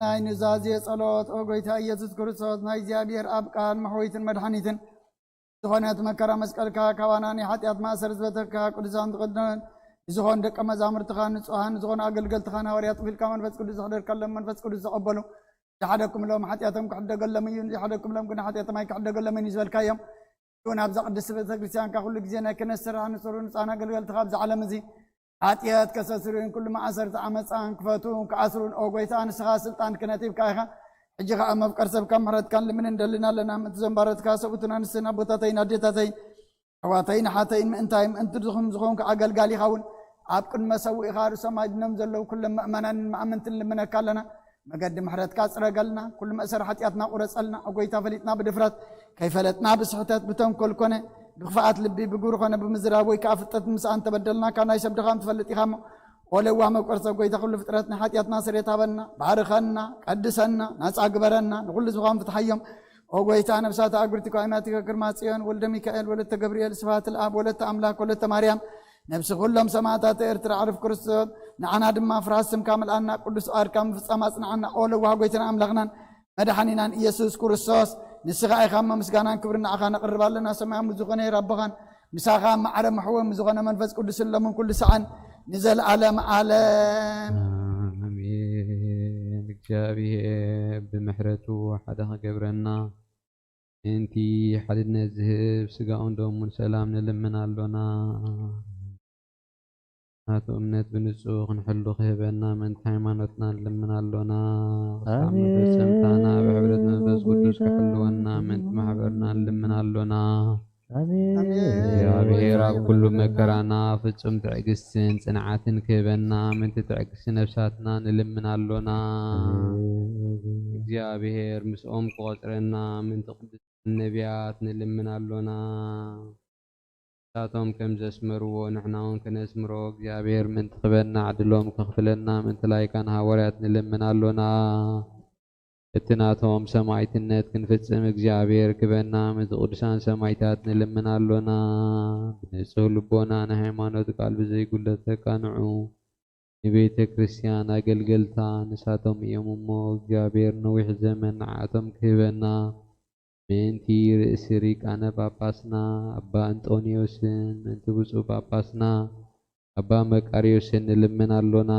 ناي نزازي صلوات او غيتا يسوع كريستوس ناي እግዚአብሔር አብ ቃል መሆይትን መድኃኒትን ዝኾነት መከራ መስቀልካ ካዋናኒ ኃጢአት ማእሰር ዝበተካ ቅዱሳን ተቀደን ዝኾን ደቀ መዛሙርትኻ ንጹሃን ዝኾን አገልገልትኻ ሐዋርያት ፊልካ መንፈስ ቅዱስ ዝሕደርከሎም መንፈስ ቅዱስ ዝቀበሉ ዝሓደኩም ሎም ኃጢአቶም ክሕደገሎም እዩ ዝሓደኩም ሎም ግን ኃጢአቶም ኣይክሕደገሎም እዩ ዝበልካዮም ይሁን ኣብዛ ቅድስት ቤተ ክርስቲያን ኩሉ ግዜ ናይ ክህነት ስራሕ ንስሩ ንፃና አገልገልትኻ ኣብዛ ዓለም እዚ ኃጢአት ከሰስሩን ኩሉ ማእሰር ዓመፃን ክፈቱን ከአስሩን ኦ ጎይታ ንስኻ ስልጣን ክህነት ይብካ ኢኻ ሕጂ ከዓ መፍቀር ሰብካ ምሕረትካን ልምን እንደልና ለና ምትዘንባረትካ ሰብኡትን ኣንስትን ኣቦታተይን ኣዴታተይን ኣሕዋተይን ሓተይን ምእንታይም እንቲ ዝኾንኩ ኣገልጋሊ ኢኻ እውን ኣብ ቅድመ ሰውእ ኢኻ ርእሶም ኣድኖም ዘለው ኩሎም ምእመናንን መኣምንትን ልምነካ ኣለና መገዲ ምሕረትካ ፅረገልና ኩሉ መእሰር ኃጢአትና ቁረፀልና ጎይታ ፈሊጥና ብድፍረት ከይፈለጥና ብስሕተት ብተንኮል ኮነ بخفات لبي بجورخنا بمزرابوي كافتت مسان تبدلنا كان يسبد خام تفلت خام ولا وهم قرص قوي تخل فترتنا حياتنا سريتها بنا بارخنا قدسنا ناس أكبرنا نقول زغام فتحيم وقويتها نفسات أقرتك وإماتك كرماتيان ولد ميكائيل ولد جبريل صفات الآب ولد أملاك ولد مريم نفس كلهم سماعات ارتر عرف كرسود نعنا دم فراسم كامل أنا قدس أركام في السماء صنعنا أول وقويتنا أملاكنا مدحنينا يسوع كرسوس نسخة خام مسكانا كبرنا أخانا قرب لنا سمع مزغنا ربنا مساخا معرم محوم مزغنا منفس قدس الله من كل سعن نزل عالم عالم آمين እግዚአብሔር بمحرته حدها قبرنا انتي حدنا الذهب سقاون دومون سلام نلمنالونا هاتو امنت بنسوخ نحلو خيبنا من هيمانتنا نلمنالونا آمين سمتانا بحبرت منفس قدس كحلونا من محبرنا نلمنالونا እግዚአብሔር ኣብ ኩሉ መከራና ፍጹም ትዕግስትን ጽንዓትን ክህበና ምንቲ ትዕግስ ነፍሳትና ንልምናሎና እግዚአብሔር ምስኦም ክቆጽረና ምንቲ ቅዱስ ነቢያት ንልምናሎና ንሳቶም ከም ዘስመርዎ ንሕና እውን ከነስምሮ እግዚአብሔር ምንቲ ክበና ዕድሎም ክኽፍለና ምንቲ ላይካን ሃዋርያት ንልምናሎና እትናቶም ሰማዕትነት ክንፍጽም እግዚአብሔር ክበና ምዝ ቅዱሳን ሰማዕታት ንልምናሎና ብንጹህ ልቦና ንሃይማኖት ቃል ብዘይጉለት ተቃንዑ ንቤተ ክርስቲያን ኣገልገልታ ንሳቶም እዮም እሞ እግዚአብሔር ነዊሕ ዘመን ንዓቶም ክህበና ምንቲ ርእሲ ሊቃነ ጳጳስና ኣባ አንጦንዮስን ምንቲ ብፁዕ ጳጳስና ኣባ መቃርዮስን ንልምናሎና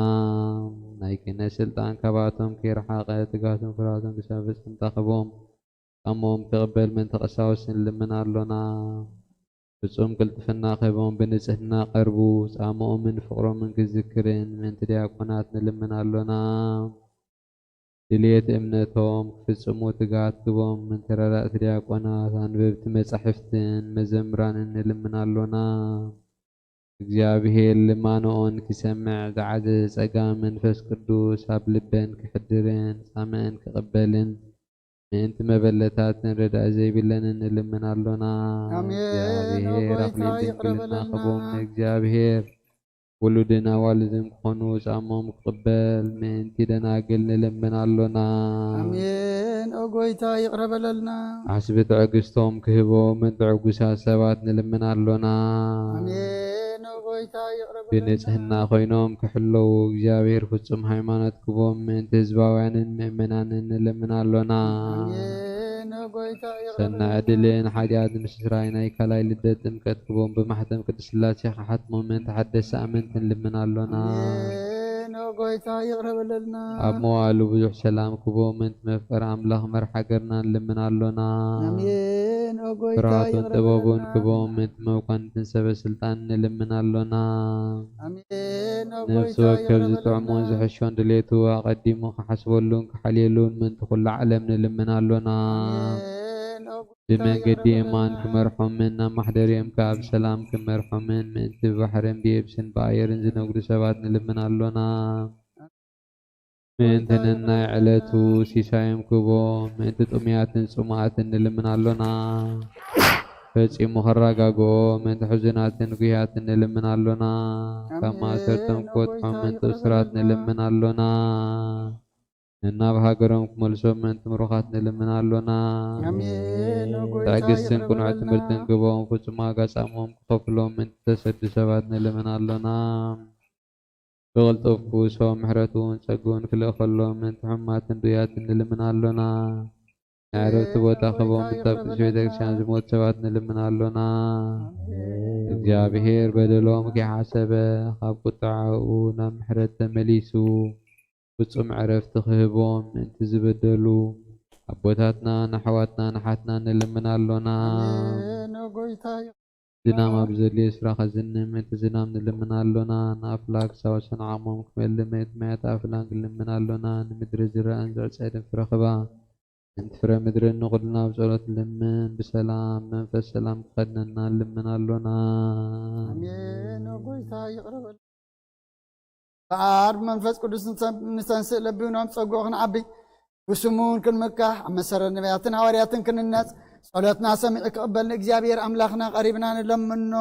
ናይ ክህነት ስልጣን ከባቶም ከይረሓቐ ትጋቶም ፍርሃቶም ክሳብ ፍጽም ተኸቦም ጣሞም ክቕበል ምንቲ ቀሳውስት ንልምናሎና ፍጹም ቅልጥፍና ክህቦም ብንጽህና ቀርቡ ጻምኦምን ፍቕሮምን ክዝክርን ምንቲ ዲያቆናት ንልምናሎና ድልየት እምነቶም ክፍጽሙ ትጋት ክቦም ምንቲ ረዳእቲ ዲያቆናት ኣንበብቲ መጻሕፍትን መዘምራንን ንልምናሎና እግዚአብሔር ልማኖኦን ክሰምዕ ዝዓዘ ጸጋም መንፈስ ቅዱስ ኣብ ልበን ክሕድርን ጻምአን ክቕበልን ምእንቲ መበለታትን ረዳእ ዘይብለንን ንልምናሎና እግዚአብሔር ኣክሊል ድንግልና ክቦም ንእግዚአብሔር ውሉድን ኣዋልድን ክኾኑ ጻሞም ክቕበል ምእንቲ ደናግል ንልምናሎና አሜን ኦጎይታ ይቅረበለልና ዓስቢ ትዕግስቶም ክህቦ ምንቲ ዕጉሳት ሰባት ንልምናሎና አሜን ኦጎይታ ይቅረበለልና ብንጽህና ኮይኖም ክሕለዉ እግዚአብሔር ፍጹም ሃይማኖት ክቦም ምእንቲ ህዝባውያንን ምእመናንን ንልምናሎና አሜን ኦጎይታ ሰናይ ዕድልን ሓድያት ምስ ስራይ ናይ ካልኣይ ልደት ጥምቀት ክቦም ብማሕተም ቅድስት ሥላሴ ክሓትሞም ምእንቲ ሓደስቲ ኣመንቲ ንልምናሎና አሜን ኦጎይታ ይቅረበለልና ኣብ መዋእሉ ብዙሕ ሰላም ክቦም ምእንቲ መፍቀሪ ኣምላኽ መርሒ ሃገርና ንልምናሎና አሜን ኦጎይታ ፍርሃቱን ጥበቡን ክቦም ምእንቲ መኳንንትን ሰበስልጣን ንልምናሎና አሜን ነፍሲ ኦጎይታ ወከፍ ዝጥዕሞን ዝሕሾን ድሌቱ ኣቐዲሙ ክሓስበሉን ክሓልየሉን ምእንቲ ኩሉ ዓለም ንልምናሎና ብመንገዲ እማን ክመርሖምን ናብ ማሕደሪኦም ካብ ሰላም ክመርሖምን ምእንቲ ብባሕርን ብየብስን ብኣየርን ዝነግዱ ሰባት ንልምናሎና ምእንቲ ነናይ ዕለቱ ሲሳዮም ክቦም ምእንቲ ጥሙያትን ጽሙኣትን ንልምናሎና ፈጺሙ ከረጋግኦ ምእንቲ ሕዙናትን ጉያትን ንልምናሎና ካብ ማእሰርቶም ክወጥሖም ምእንቲ እስራት ንልምናሎና ናብ ሃገሮም ክመልሶም ምእንቲ ምሩኻት ንልምናሎና አሜን ኦጎይታ ትዕግስትን ቁኑዕ ትምህርትን ክቦም ፍጹም ዋጋ ጻምኦም ክኸፍሎም ምእንቲ ተሰዱ ሰባት ንልምናሎና ብቕልጡፍ ክውሶም ምሕረቱን ጸጉን ክልእ ከሎም ምእንቲ ሕማትን ዱያትን ንልምናሎና ናይ ዕረፍቲ ቦታ ክቦም ምእንቲ ኣብ ቅድስቲ ቤተ ክርስቲያን ዝሞቱ ሰባት ንልምናሎና እግዚአብሔር በደሎም ከይሓሰበ ካብ ቁጥዓኡ ናብ ምሕረት ተመሊሱ ፍጹም ዕረፍቲ ክህቦም ምእንቲ ዝበደሉ ኣቦታትና ንኣሕዋትና ንሓትና ንልምናሎና አሜን ኦጎይታ ዝናም ኣብ ዘድልዮ ስፍራ ከዝንም ምእንቲ ዝናም ንልምናሎና ንኣፍላክ ሳወሰን ዓቕሞም ክመልእ ምእንቲ ማያት ኣፍላክ ንልምናሎና ንምድሪ ዝረአን ዝዕፀድን ፍረ ክባ ምእንቲ ፍረ ምድሪ ንኹልና ብጸሎት ንልምን ብሰላም መንፈስ ሰላም ክኸድነና ንልምናሎና አሜን ኦጎይታ ይቅረበል بعد منفس قدس نسنس لبيونهم صقوا خن عبي بسمون كن مكة مسر النبياتنا ورياتن كن الناس ጸሎትና ሰሚዕ ክቕበልን እግዚአብሔር አምላኽና ቀሪብና ንለምኖ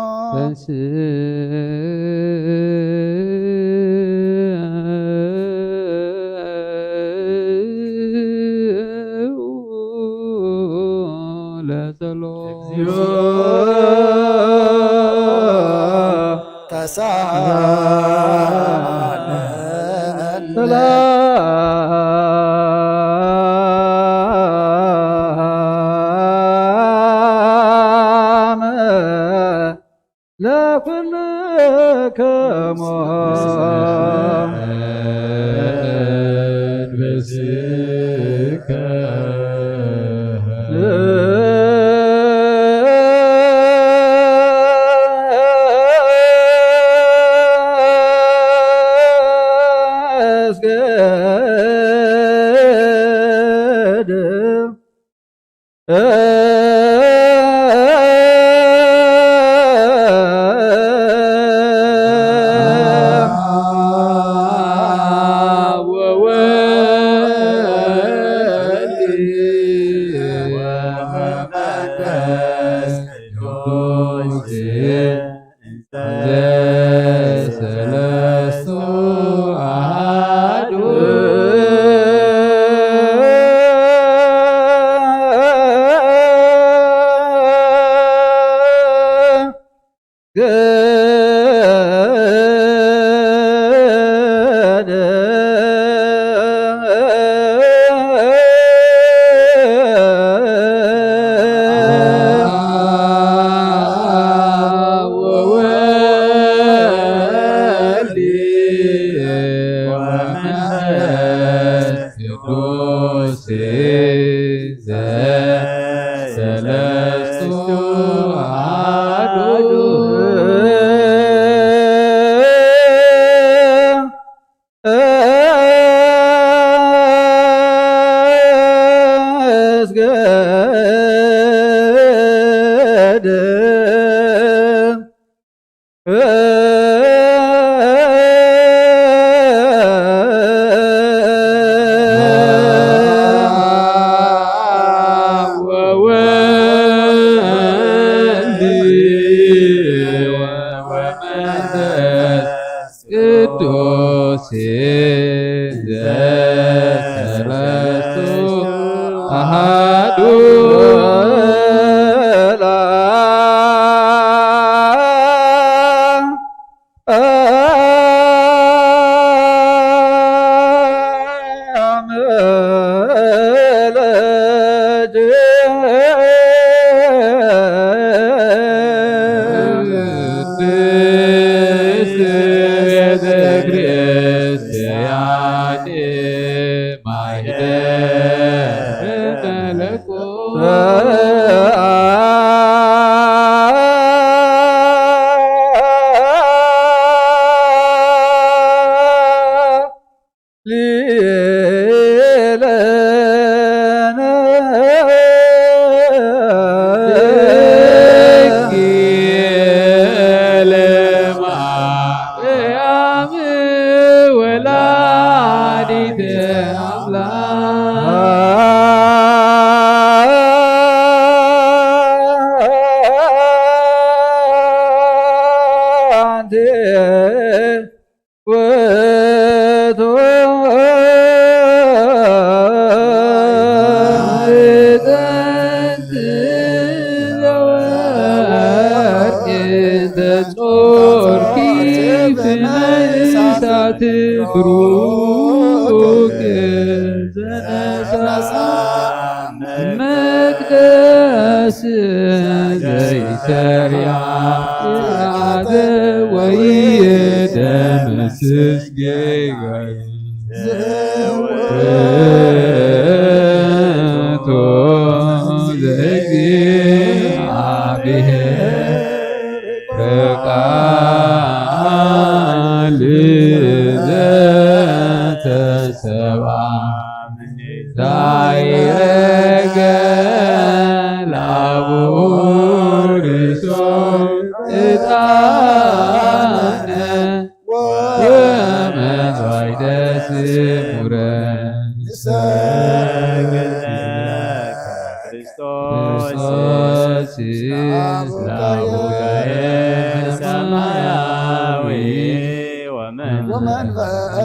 ክርስቶስ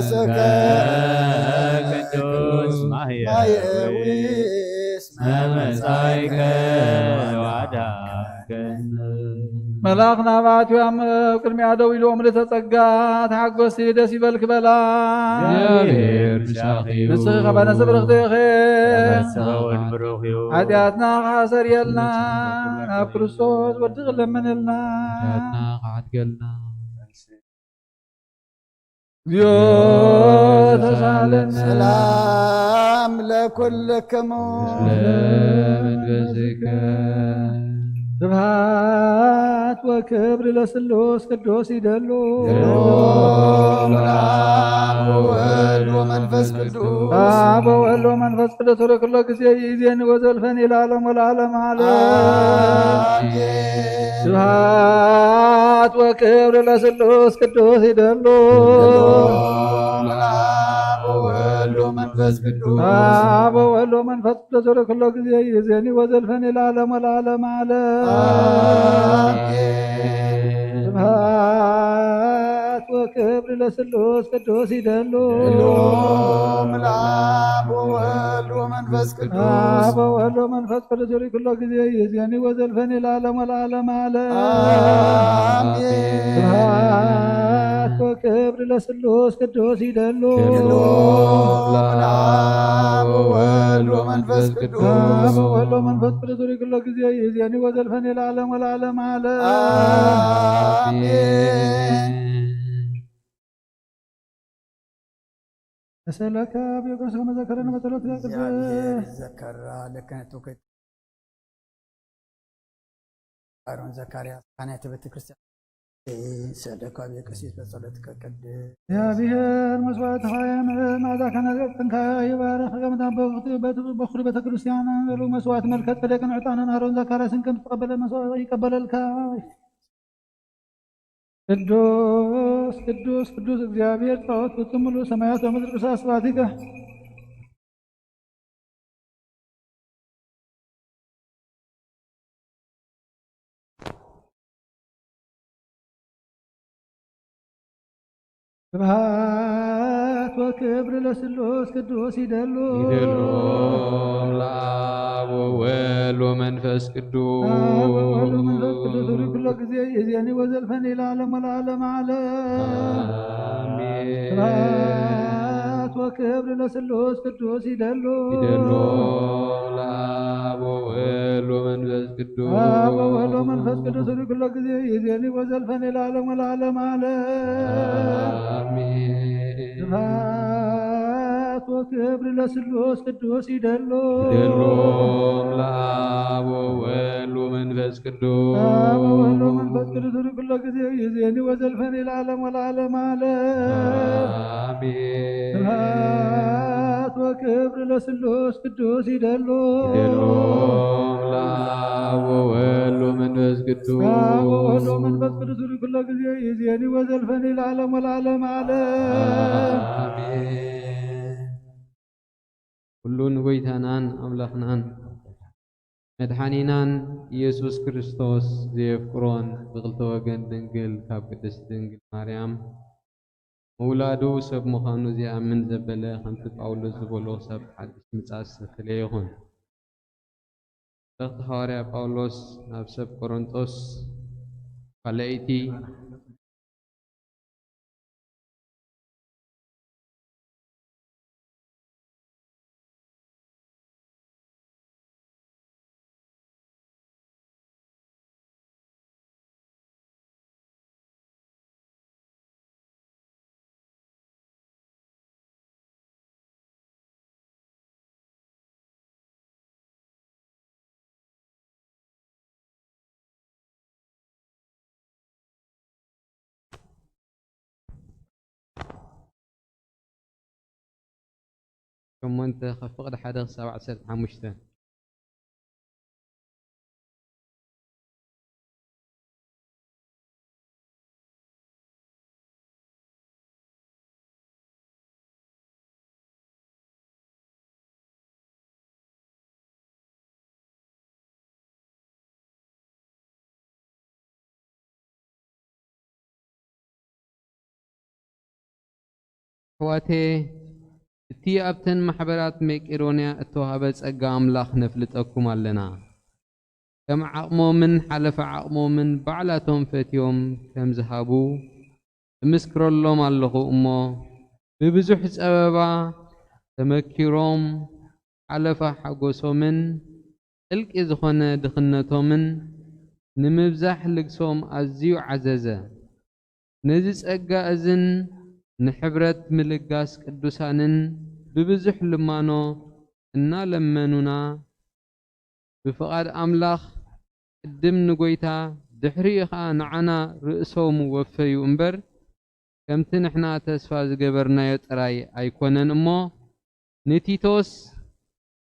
መንፈስከ ቅዱስ ማየዊ እስመ መጻእከ ዋዳከነ መልአክና ባትያም ቅድሚያ ደው ኢሎም ለተጸጋ ተሐጎስ ደስ ይበልክ በላ እግዚአብሔር ሻኺዩ ንስኻ በነስብርኽ ትኸ ሰውን ብሩኽዩ ኃጢአትና ካሰርየልና ናብ ክርስቶስ ወድቕ ለምንልና ኃጢአትና ካዓትገልና እግዚኦ ተሳለነ ሰላም ለኩልክሙ ለመንፈስከ ስብሐት ወክብር ለስሉስ ቅዱስ ይደሉ አብ ወወልድ ወመንፈስ ቅዱስ አብ ወወልድ ወመንፈስ ቅዱስ ወለኩሎ ጊዜ ይእዜኒ ወዘልፈኒ ለዓለም ወለዓለመ ዓለም ስብሐት ወክብር ለስሉስ ቅዱስ ይደሉ አብ ወወልድ ወመንፈስ ቅዱስ አብ ወወልድ ወመንፈስ ቅዱስ ወለኩሎ ጊዜ ይእዜኒ ወዘልፈኒ ለዓለም ወለዓለመ ዓለም ስብሐት ወክብር ለስሉስ ቅዱስ ይደሉ አብ ወወልድ ወመንፈስ ቅዱስ አብ ወወልድ ወመንፈስ ቅዱስ ወለኩሎ ጊዜ ይእዜኒ ወዘልፈኒ ለዓለም ወለዓለመ ዓለም ስብሐት ወክብር ለስሉስ ቅዱስ ይደሉ አብ ወወልድ ወመንፈስ ቅዱስ አብ ወወልድ ወመንፈስ ቅዱስ ወለኩሎ ጊዜ ይእዜኒ ወዘልፈኒ ለዓለም ወለዓለመ ዓለም ተሰለከ ቢቆስ መዘከረን በጸሎት እግዚአብሔር ዘከራ ለከነቱ አሮን ዘካርያስ ካህናተ ቤተ ክርስቲያን ሰደካ ቢቀሲስ በጸሎት ከቀድ እግዚአብሔር መስዋዕት ሀያም ማዛ ከነጠንካ ይባረክ በኩር ቤተ ክርስቲያን ሉ መስዋዕት መልከት ጸደቅን ዕጣንን አሮን ዘካርያስን ከም ተቀበለ መስዋዕት ይቀበለልካ ቅዱስ ቅዱስ ቅዱስ እግዚአብሔር ጣዖት ፍጹም ሙሉ ሰማያት ወምድር ቅዱስ አስባቲከ ስብሐት ወክብር ለስሉስ ቅዱስ ይደሉ ለአብ ወወልድ ወመንፈስ ቅዱስ አብ ወወልድ ወመንፈስ ቅዱስ ወለኩሎ ጊዜ ይእዜኒ ወዘልፈኒ ለዓለም ወለዓለመ ዓለም ስብሐት ወክብር ለስሉስ ቅዱስ ይደሉ ለአብ ወወልድ ወመንፈስ ቅዱስ አብ ወወልድ ወመንፈስ ቅዱስ ወለኩሎ ጊዜ ይእዜኒ ወዘልፈኒ ለዓለም ወለዓለመ ዓለም ስብሐት ወክብር ለስሉስ ቅዱስ ይደሉ ለአብ ወወልድ ወመንፈስ ቅዱስ አብ ወወልድ ወመንፈስ ቅዱስ ወለኩሎ ጊዜ ይእዜኒ ወዘልፈኒ ለዓለም ወለዓለመ ዓለም ስብሐት ወክብር ለስሉስ ቅዱስ ይደሉ ለአብ ወወልድ ወመንፈስ ቅዱስ አብ ወወልድ ወመንፈስ ቅዱስ ወለኩሎ ጊዜ ይእዜኒ ወዘልፈኒ ለዓለም ወለዓለመ ዓለም ሁሉን ጎይታናን አምላኽናን መድሓኒናን ኢየሱስ ክርስቶስ ዘየፍቅሮን ብክልተ ወገን ድንግል ካብ ቅድስቲ ድንግል ማርያም መውላዱ ሰብ ምዃኑ ዝኣምን ዘበለ ከምቲ ጳውሎስ ዝበሎ ሰብ ሓድሽ ምጻእ ዝተክለ ይኹን መልእኽቲ ሐዋርያ ጳውሎስ ናብ ሰብ ቆሮንጦስ ካልአይቲ كمونت خفقد حدا 7-15 حواتي እቲ ኣብተን ማሕበራት መቄዶንያ እተዋህበ ጸጋ ኣምላኽ ነፍልጠኩም ኣለና ከም ዓቕሞምን ሓለፈ ዓቕሞምን ባዕላቶም ፈትዮም ከም ዝሃቡ እምስክረሎም ኣለኹ እሞ ብብዙሕ ጸበባ ተመኪሮም ሓለፈ ሓጎሶምን ጥልቂ ዝኾነ ድኽነቶምን ንምብዛሕ ልግሶም ኣዝዩ ዓዘዘ ነዚ ጸጋ እዝን ንሕብረት ምልጋስ ቅዱሳንን ብብዙሕ ልማኖ እናለመኑና ብፍቓድ ኣምላኽ ቅድም ንጎይታ ድሕሪ ኸዓ ንዓና ርእሶም ወፈዩ እምበር ከምቲ ንሕና ተስፋ ዝገበርናዮ ጥራይ ኣይኮነን እሞ ንቲቶስ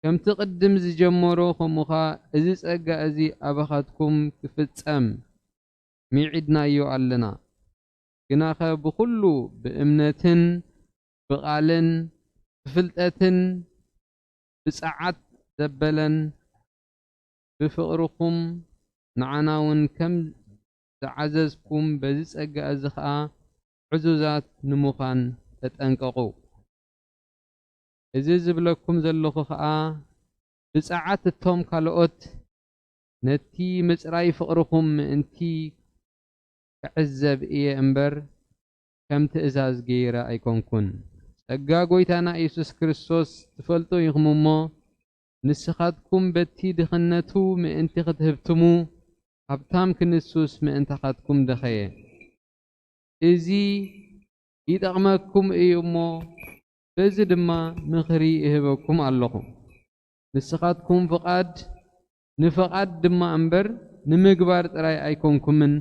ከምቲ ቅድም ዝጀመሮ ከምኡኻ እዚ ጸጋ እዚ ኣባኻትኩም ክፍጸም ሚዒድናዮ ኣለና ግናኸ ብኩሉ ብእምነትን ብቓልን ብፍልጠትን ብጸዓት ዘበለን ብፍቕርኩም ንዓና እውን ከም ዝዓዘዝኩም በዚ ጸጋ እዚ ኸዓ ዕዙዛት ንምዃን ተጠንቀቑ እዚ ዝብለኩም ዘለኹ ኸዓ ብጸዓት እቶም ካልኦት ነቲ ምጽራይ ፍቕርኩም ምእንቲ ክዕዘብ እየ እምበር ከም ትእዛዝ ገይረ ኣይኮንኩን ጸጋ ጎይታና ኢየሱስ ክርስቶስ ትፈልጡ ኢኹም እሞ ንስኻትኩም በቲ ድኽነቱ ምእንቲ ክትህብትሙ ሃብታም ክንሱስ ምእንታኻትኩም ደኸየ እዚ ይጠቕመኩም እዩ እሞ በዚ ድማ ምኽሪ ይህበኩም ኣለኹ ንስኻትኩም ንፍቓድ ድማ እምበር ንምግባር ጥራይ ኣይኮንኩምን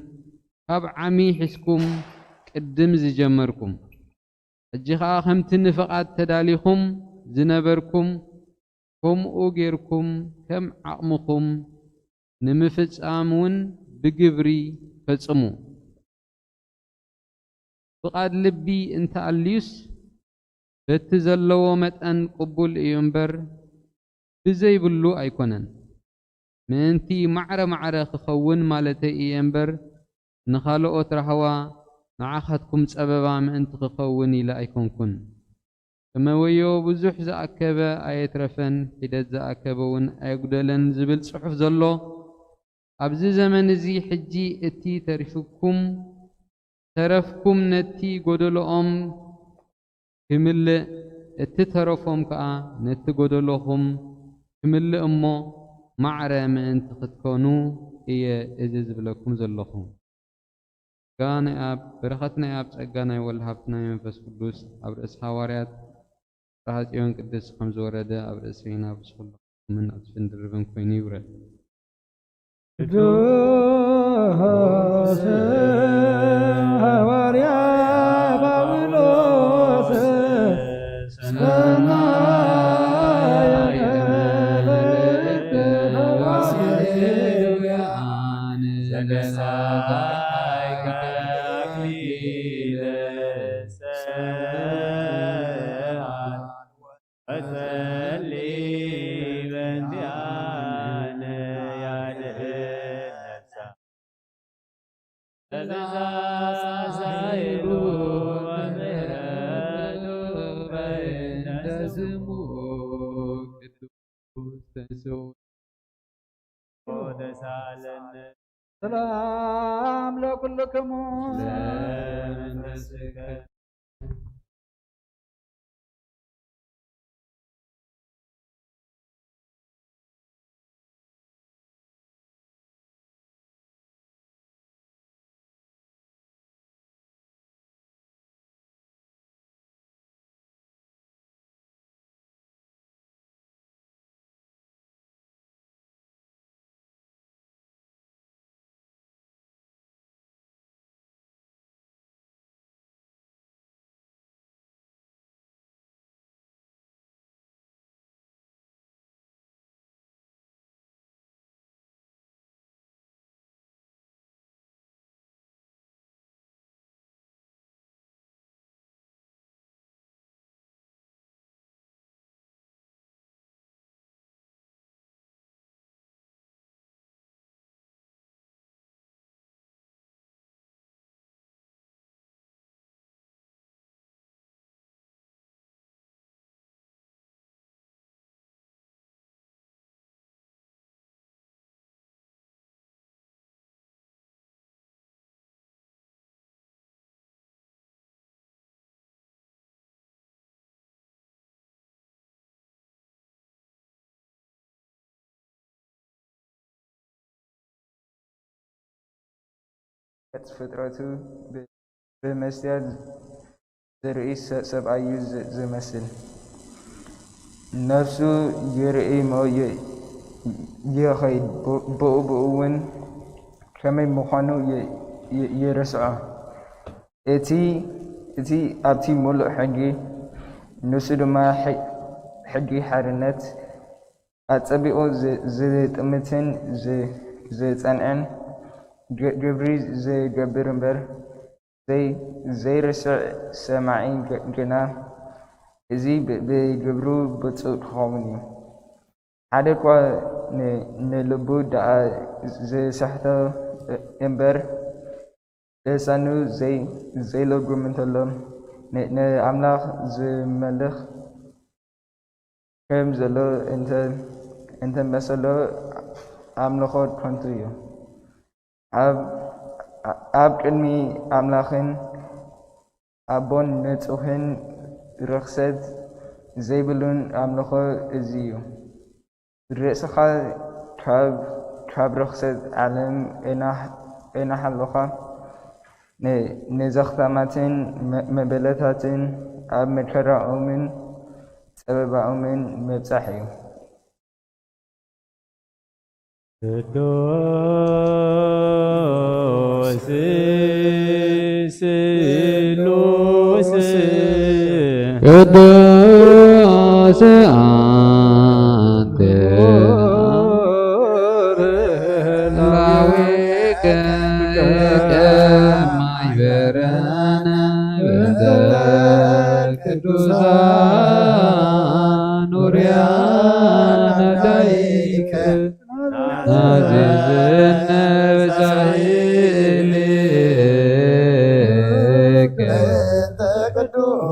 ካብ ዓሚ ሒስኩም ቅድም ዝጀመርኩም ሕጂ ኸዓ ከምቲ ንፍቓድ ተዳሊኹም ዝነበርኩም ከምኡ ጌርኩም ከም ዓቕምኹም ንምፍጻም እውን ብግብሪ ፈጽሙ ፍቓድ ልቢ እንተኣልዩስ በቲ ዘለዎ መጠን ቅቡል እዩ እምበር ብዘይብሉ ኣይኮነን ምእንቲ ማዕረ ክኸውን ማለተይ እየ እምበር ንኻልኦት ረህዋ ንዓኻትኩም ጸበባ ምእንቲ ክኸውን ኢለ ኣይኮንኩን እመወዮ ብዙሕ ዝኣከበ ኣየትረፈን ሒደት ዝኣከበ እውን ኣይጉደለን ዝብል ጽሑፍ ዘሎ ኣብዚ ዘመን እዚ ሕጂ እቲ ተረፍኩም ነቲ ጎደሎኦም ክምልእ እቲ ተረፎም ከዓ ነቲ ጎደሎኹም ክምልእ እሞ ማዕረ ምእንቲ ክትኮኑ እየ እዚ ዝብለኩም ዘለኹ ጋናይ ኣብ በረኸትናይ ኣብ ጸጋ ናይ ወልሃብትና መንፈስ ቅዱስ ኣብ ርእሲ ሐዋርያት ራሃ ጽዮን ቅዱስ ከም ዝወረደ ኣብ ርእሲና ብስኹልኩምን ኣጽፍን ድርብን ኮይኑ ይውረድ ቅዱስ ሐዋርያ ጳውሎስ ሰላም ለኩልክሙ ፍጥረቱ ብመስትያት ዝርኢ ሰብኣይ እዩ ዝመስል ነፍሱ ይርኢ እሞ ይኸይድ ብኡ እውን ከመይ ምዃኑ ይርስዖ እቲ ኣብቲ ሙሉእ ሕጊ ንሱ ድማ ሕጊ ሓርነት ኣጸቢቑ ዝጥምትን ዝጸንዕን ግብሪ ዝገብር እምበር ዘይርስዕ ሰማዒ ግና እዚ ብግብሩ ብፁዕ ክኸውን እዩ ሓደ እኳ ንልቡ ደኣ ዝስሕቶ እምበር ልሳኑ ዘይለጉም እንተሎ ንኣምላኽ ዝመልኽ ከም ዘሎ እንተመሰሎ ኣምልኾ ከንቱ እዩ ኣብ ቅድሚ ኣምላኽን ኣቦን ንጹህን ርኽሰት ዘይብሉን ኣምልኾ እዚ እዩ ርእስኻ ካብ ርኽሰት ዓለም እናሓለኻ ንዘኽታማትን መበለታትን ኣብ መከራኦምን ፀበባኦምን ምብፃሕ እዩ ቅዱስ አንተ ላዊከ ማይበረነ በዘ ቅዱሳን ኡርያነ ዳይከ ናዝዝነ በዛይልከ ቅዱስ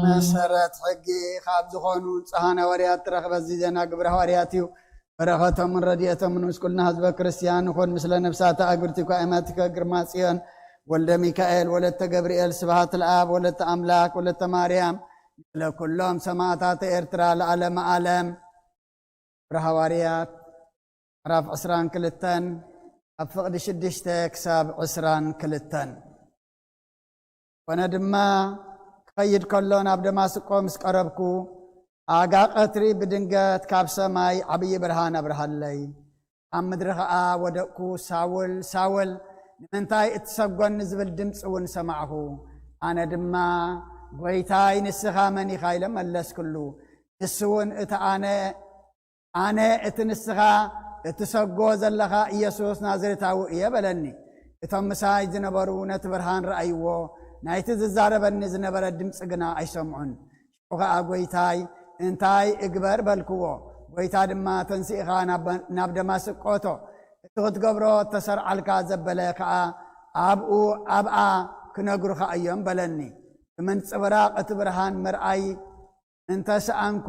መሰረት ሕጊ ካብ ዝኾኑ ፀሃነ ወርያት ትረኽበ እዚ ዜና ግብረ ሃዋርያት እዩ በረኸቶምን ረድኤቶምን ምስ ኩልና ህዝበ ክርስቲያን ንኹን ምስለ ነብሳተ ኣግብርቲ ኳእማቲከ ግርማ ጽዮን ወልደ ሚካኤል ወለተ ገብርኤል ስብሃት ለኣብ ወለተ ኣምላክ ወለተ ማርያም ለኩሎም ሰማዕታተ ኤርትራ ለዓለመ ዓለም ግብረ ሃዋርያት ምዕራፍ 22 ኣብ ፍቕዲ 6 ክሳብ 22 ኮነ ድማ ክኸይድ ከሎ ናብ ደማስቆ ምስ ቀረብኩ ኣጋ ቀትሪ ብድንገት ካብ ሰማይ ዓብዪ ብርሃን ኣብርሃለይ ኣብ ምድሪ ኸዓ ወደቅኩ ሳውል ሳውል ንምንታይ እትሰጐኒ ዝብል ድምፂ እውን ሰማዕኹ ኣነ ድማ ጐይታይ ንስኻ መን ኢኻ ኢለ መለስክሉ ንስ እውን እቲ ኣነ እቲ ንስኻ እትሰጎ ዘለኻ ኢየሱስ ናዝሬታዊ እየ በለኒ እቶም ምሳይ ዝነበሩ ነቲ ብርሃን ረኣይዎ ናይቲ ዝዛረበኒ ዝነበረ ድምፂ ግና ኣይሰምዑን ሽዑ ኸዓ ጐይታይ እንታይ እግበር በልክዎ ጐይታ ድማ ተንሲኢኻ ናብ ደማስቆቶ እቲ ክትገብሮ ተሰርዓልካ ዘበለ ከዓ ኣብኣ ክነግሩኻ እዮም በለኒ ብምንፅብራቕ እቲ ብርሃን ምርኣይ እንተሰኣንኩ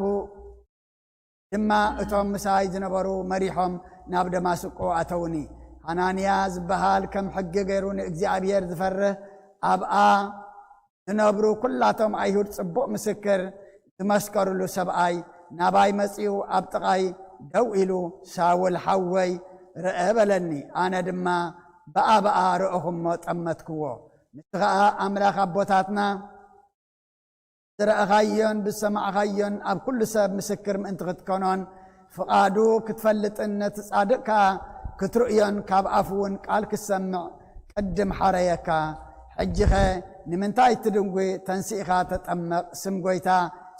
ድማ እቶም ምሳይ ዝነበሩ መሪሖም ናብ ደማስቆ ኣተውኒ ሓናንያ ዝበሃል ከም ሕጊ ገይሩ ንእግዚኣብሔር ዝፈርህ ኣብኣ ዝነብሩ ኩላቶም ኣይሁድ ጽቡቕ ምስክር ዝመስከሩሉ ሰብኣይ ናባይ መጺኡ ኣብ ጥቓይ ደው ኢሉ ሳውል ሓወይ ርአ በለኒ ኣነ ድማ በኣ ርአኹሞ ጠመትክዎ ንስ ኸዓ ኣምላኽ ኣቦታትና ዝረአኻዮን ብሰማዕኻዮን ኣብ ኩሉ ሰብ ምስክር ምእንቲ ክትኮኖን ፍቓዱ ክትፈልጥን ነቲ ጻድቕ ከዓ ክትርእዮን ካብ ኣፉ እውን ቃል ክሰምዕ ቅድም ሓረየካ ሕጂኸ ንምንታይ ትድንጉ ተንሲኢኻ ተጠመቕ ስም ጐይታ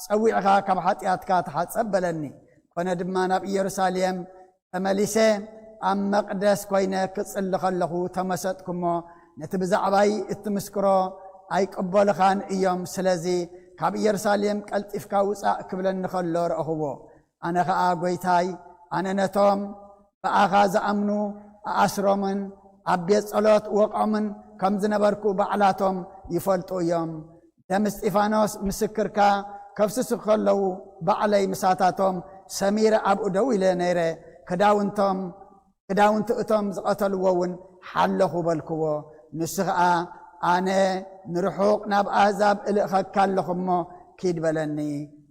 ፀዊዕኻ ካብ ሓጢኣትካ ተሓፀብ በለኒ ኮነ ድማ ናብ ኢየሩሳሌም ተመሊሰ ኣብ መቕደስ ኮይነ ክጽሊ ከለኹ ተመሰጥኩሞ ነቲ ብዛዕባይ እትምስክሮ ኣይቅበልኻን እዮም ስለዚ ካብ ኢየሩሳሌም ቀልጢፍካ ውፃእ ክብለኒ ከሎ ረእኽቦ ኣነ ኸዓ ጐይታይ ኣነ ነቶም ብኣኻ ዝኣምኑ ኣስሮምን ኣብ ቤት ጸሎት ወቆምን ከም ዝነበርኩ ባዕላቶም ይፈልጡ እዮም ደም እስጢፋኖስ ምስክርካ ከፍስሱ ከለዉ ባዕለይ ምሳታቶም ሰሚረ ኣብኡ ደው ኢለ ነይረ ክዳውንቲ እቶም ዝቐተልዎ እውን ሓለኹ በልክዎ ንሱ ኸዓ ኣነ ንርሑቕ ናብ ኣሕዛብ እልእኸካ ኣለኹ እሞ ኪድ በለኒ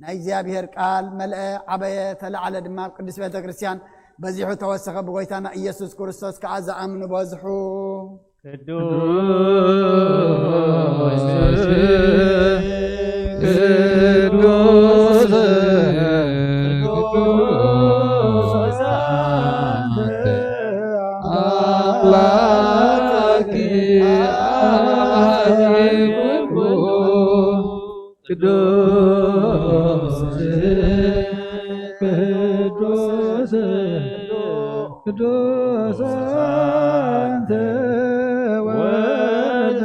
ናይ እግዚኣብሔር ቃል መልአ ዓበየ ተላዕለ ድማ ቅዱስ ቤተ ክርስቲያን በዚሑ ተወሰኸ ብጎይታና ኢየሱስ ክርስቶስ ከዓ ዝኣምኑ በዝሑ ቅዱስ አንተ ወልድ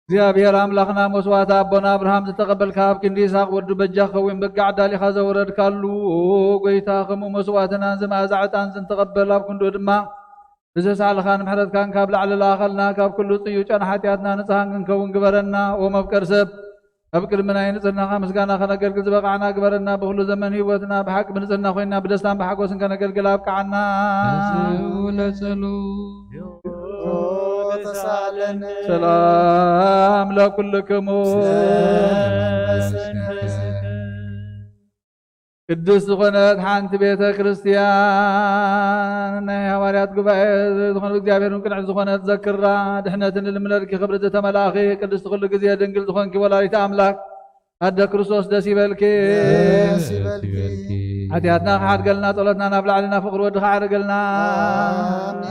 እግዚአብሔር አምላክና መስዋዕት አቦና አብርሃም ዝተቀበልካ ኣብ ክንዲ ይስሐቅ ወዱ በጃኸ ወይም በጋዕ ዳሊኻ ዘወረድካሉ ጎይታ ከምኡ መስዋዕትና ዝመኣዛ ዕጣን ዝተቀበል ኣብ ክንዶ ድማ ብዘሳልኻ ንምሕረትካን ካብ ላዕሊ ላኸልና ካብ ኩሉ ፅዩ ጨና ሓጢኣትና ንፅሃን ክንከውን ግበረና ኦ መፍቀር ሰብ ኣብ ቅድሚ ናይ ንፅህናኻ ምስጋና ከነገልግል ዝበቃዕና ግበረና ብኩሉ ዘመን ህይወትና ብሓቂ ብንፅህና ኮይና ብደስታን ብሓጎስን ከነገልግል ኣብቃዓና ሰላም ለኩልክሙ ቅዱስ ዝኾነት ሓንቲ ቤተ ክርስቲያን ናይ ሃዋርያት ጉባኤ ዝኾነ እግዚኣብሔርን ቅንዕ ዝኾነት ዘክራ ድሕነትን ልምለድኪ ክብሪ ዝተመላኺ ቅድስቲ ኩሉ ግዜ ድንግል ዝኾንኪ ወላዲተ ኣምላክ ኣደ ክርስቶስ ደስ ይበልኪ ሓጢኣትና ክሓድገልና ጸሎትና ናብ ላዕልና ፍቅሪ ወድኻ ዓርገልና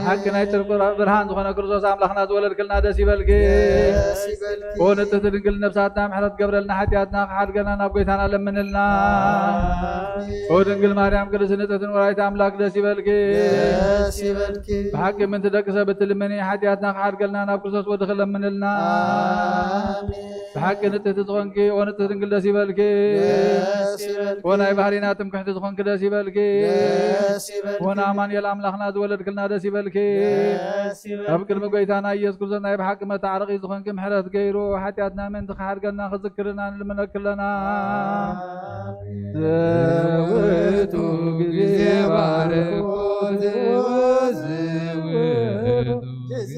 ሓቂ ናይ ጽድቂ ብርሃን ዝኾነ ክርስቶስ ኣምላኽና ዝወለድክልና ደስ ይበልኪ ንጽሕቲ ድንግል ነብሳትና ምሕረት ገብረልና ሓጢኣትና ክሓድገልና ናብ ጎይታና ለምንልና ድንግል ማርያም ቅድስቲ ንጽሕትን ወላዲተ ኣምላክ ደስ ይበልኪ ብሓቂ ምንቲ ደቂ ሰብ እትልምኒ ሓጢኣትና ክሓድገልና ናብ ክርስቶስ ወድኺ ለምንልና ብሓቂ ንጽሕቲ ዝኾንኪ ንጽሕቲ ድንግል ደስ ይበልኪ ናይ ባህሪና ትምክሕቲ ዝኾንኪ ደስ ይበልኪ ኣማኑኤል ኣምላኽና ዝወለድክልና ደስ ይበልኪ ኣብ ቅድሚ ጎይታና ኢየሱስ ክርስቶስ ናይ ብሓቂ መታዕርቂ ዝኾንኪ ምሕረት ገይሩ ሓጢኣትና ምንቲ ክሓድገልና ክዝክርና ንልምነክለና ዘውቱ ግዜ ባርኮት ወዝውቱ ግዜ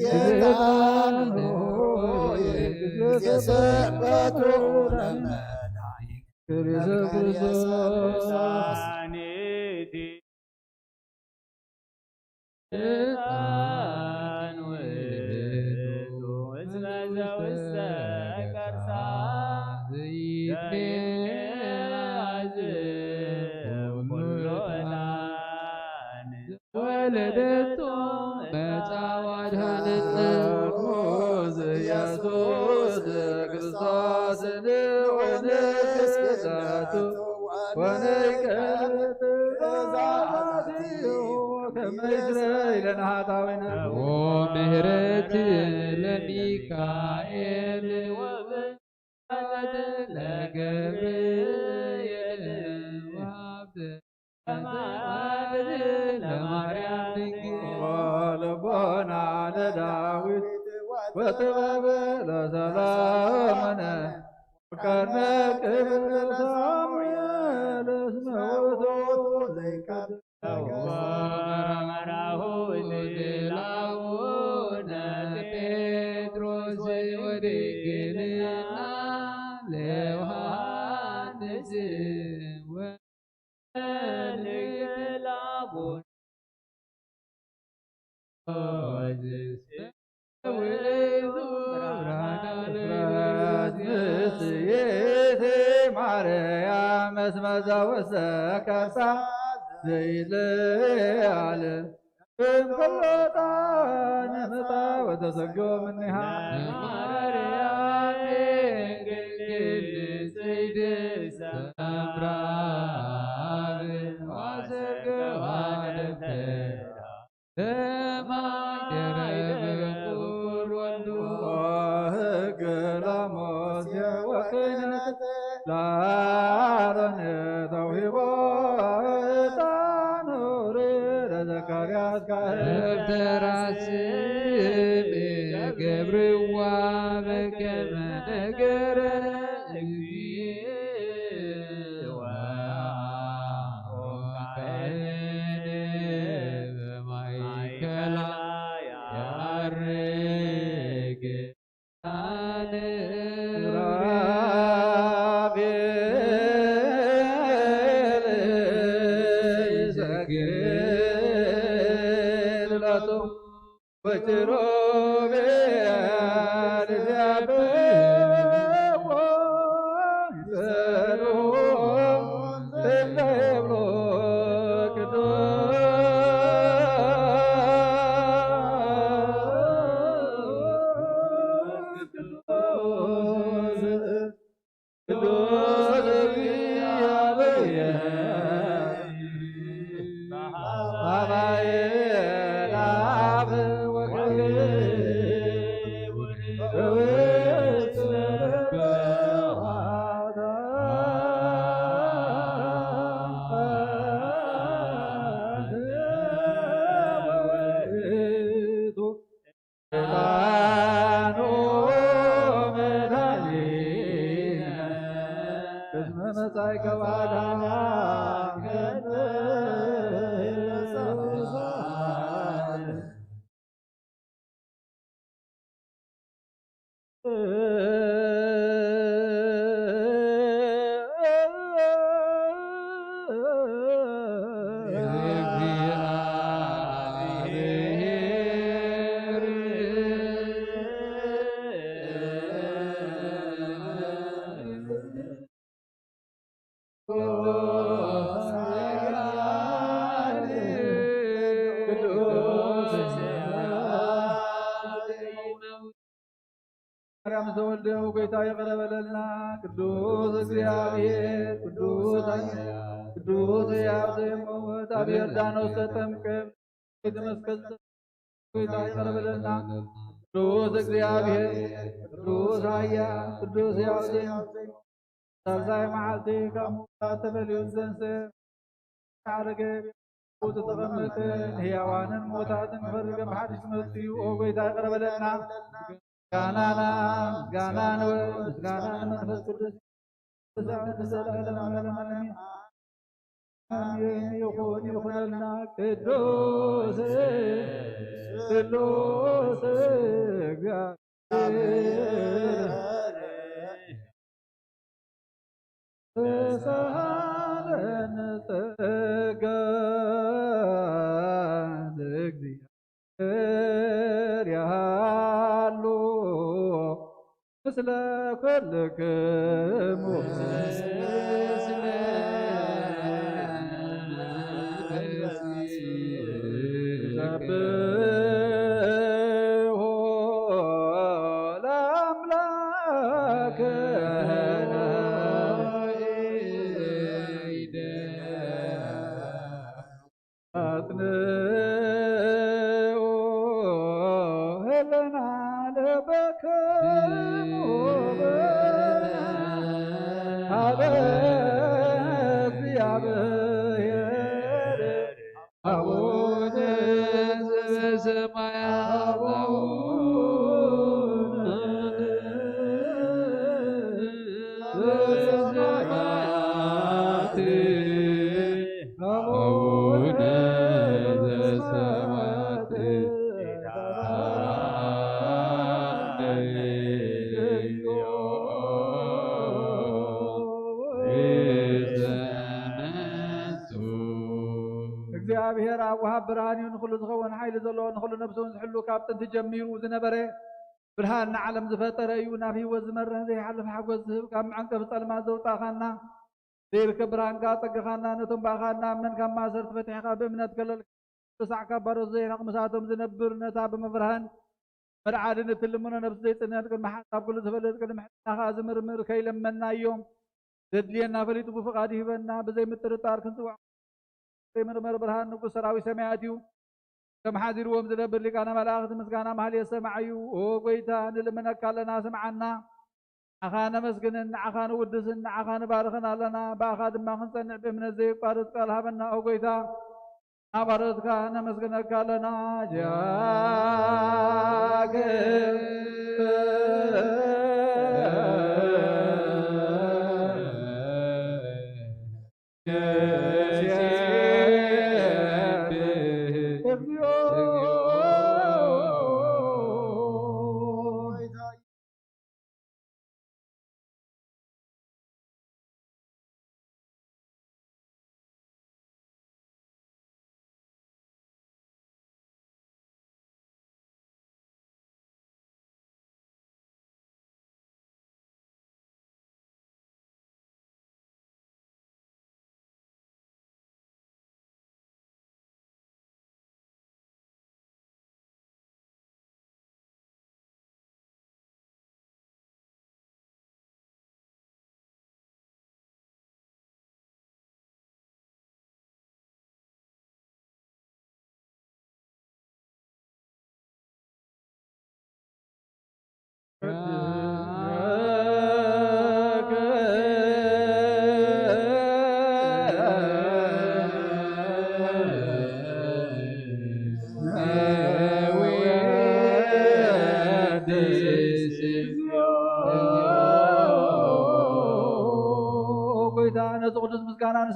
ሰበቱ ክርስቶስ ወለደቶ መጻዋት ሃንነኮዝ ኢየሱስ ክርስቶስ ወነስከታቱ ወነይከት ዛዲዮ ከመይስራኤል ናታዊና ወምህረት ለሚካኤል ወበረከት ለገብርኤል ወሀብት ለማርያም ድንግል ወልቦና ለዳዊት ወጥበብ ለሰላምነ ወቀርነ ቅብር ሳሙኤል እስመ ውእቱ ዘይቀድስ ወመራሁ ላቡነ ጴጥሮስ ወድንግልና ለዮሐንስ ማርያም ዘወሰከሳ ዘይለዓለ እምከሎታ ነመጣ ወተሰጎ ምንሃ ማርያም ድንግል ንጽሕት ሰምራ ዋዘገዋ ደብተራ ለማይደረ በኩር ወልዱ ገላሞስ የወክነት ለአሮን ተውሂቦ ዕጣኑር ለዘካርያስ ካህን ደብተራ ስም ገብርዋ በከመ ነገረ እግዚእ ወካህን በማእከላ ያርግ ማርያም ዘወልደው ጌታ የቀረበለልና ቅዱስ እግዚአብሔር ቅዱስ ሕያው ዘየመውት አብ ዮርዳኖስ ተጠምቀ መስቀል ጌታ የቀረበለልና ቅዱስ እግዚአብሔር ቅዱስ ኃያል ቅዱስ ሕያው ዘየመውት ሳልሳይ መዓልቲ ካብ ሙታን ተፈልዩ ዘንሰ ዓረገ ተቐመጠ ሕያዋንን ሞታትን ክፈርገ ብሓድሽ መፅኡ ኦ ጌታ የቀረበለልና ምስጋናና ምስጋና ንበል ምስጋና ንመንፈስ ቅዱስ ዘላለም ዓለም አሜን ይኹነልና ቅዱስ ቅዱስ እግዚአብሔር ተሳሃለን ጸጋ ለእግዚአብሔር ያሉ ምስለ ኩልክሙ ሰብሖ ለአምላክነ አጽንዑ ህለና ለበከሙ ሀበ እግዚአብሔር አቡነ ዘበሰማያት አቡነ ዘበሰማያት አቡነ ዘበሰማያት እግዚአብሔር ኣብ ወሃብ ብርሃን እዩ ንኩሉ ዝኸውን ሓይሊ ዘለዎ ንኩሉ ነብሱን ዝሕሉ ካብ ጥንቲ ጀሚሩ ዝነበረ ብርሃን ንዓለም ዝፈጠረ እዩ ናብ ሂወት ዝመርህ ዘይሓልፍ ሓጎስ ዝህብ ካብ መዐንቀፍ ፀልማት ዘውጣእኻና ዘይርከብ ብርሃንካ ፀጋኻና ነቶም ባኻና እመን ካብ ማእሰርቲ ፈቲሕካ ብእምነት ከለል ተሳዕካ ባሮት ዘይነቕምሳቶም ዝነብር ነታ ብምብርሃን መድዓድን እትልምኖ ነብሲ ዘይፅነት ቅድሚ ሓሳብ ኩሉ ዝፈልጥ ቅድሚ ሕናኻ ዝምርምር ከይለመና እዮም ዘድልየና ፈሊጡ ብፍቓድ ይህበና ብዘይ ምጥርጣር ክንፅዋዕ ዘይምርመር ብርሃን ንጉስ ሰራዊት ሰማያት እዩ ከም ሓዚርዎም ዝነብር ሊቃነ መላእኽቲ ምስጋና ማህሌት ሰማዕ እዩ ኦ ጎይታ ንልምነካ ኣለና ስምዓና ንዓኻ ነመስግንን ንዓኻ ንውድስን ንዓኻ ንባርኽን ኣለና ብኣኻ ድማ ክንፀንዕ ብእምነት ዘይቋርፅ ቃል ሃበና ኦ ጎይታ አባረትካ ነመስግነካ ኣለና ጃገ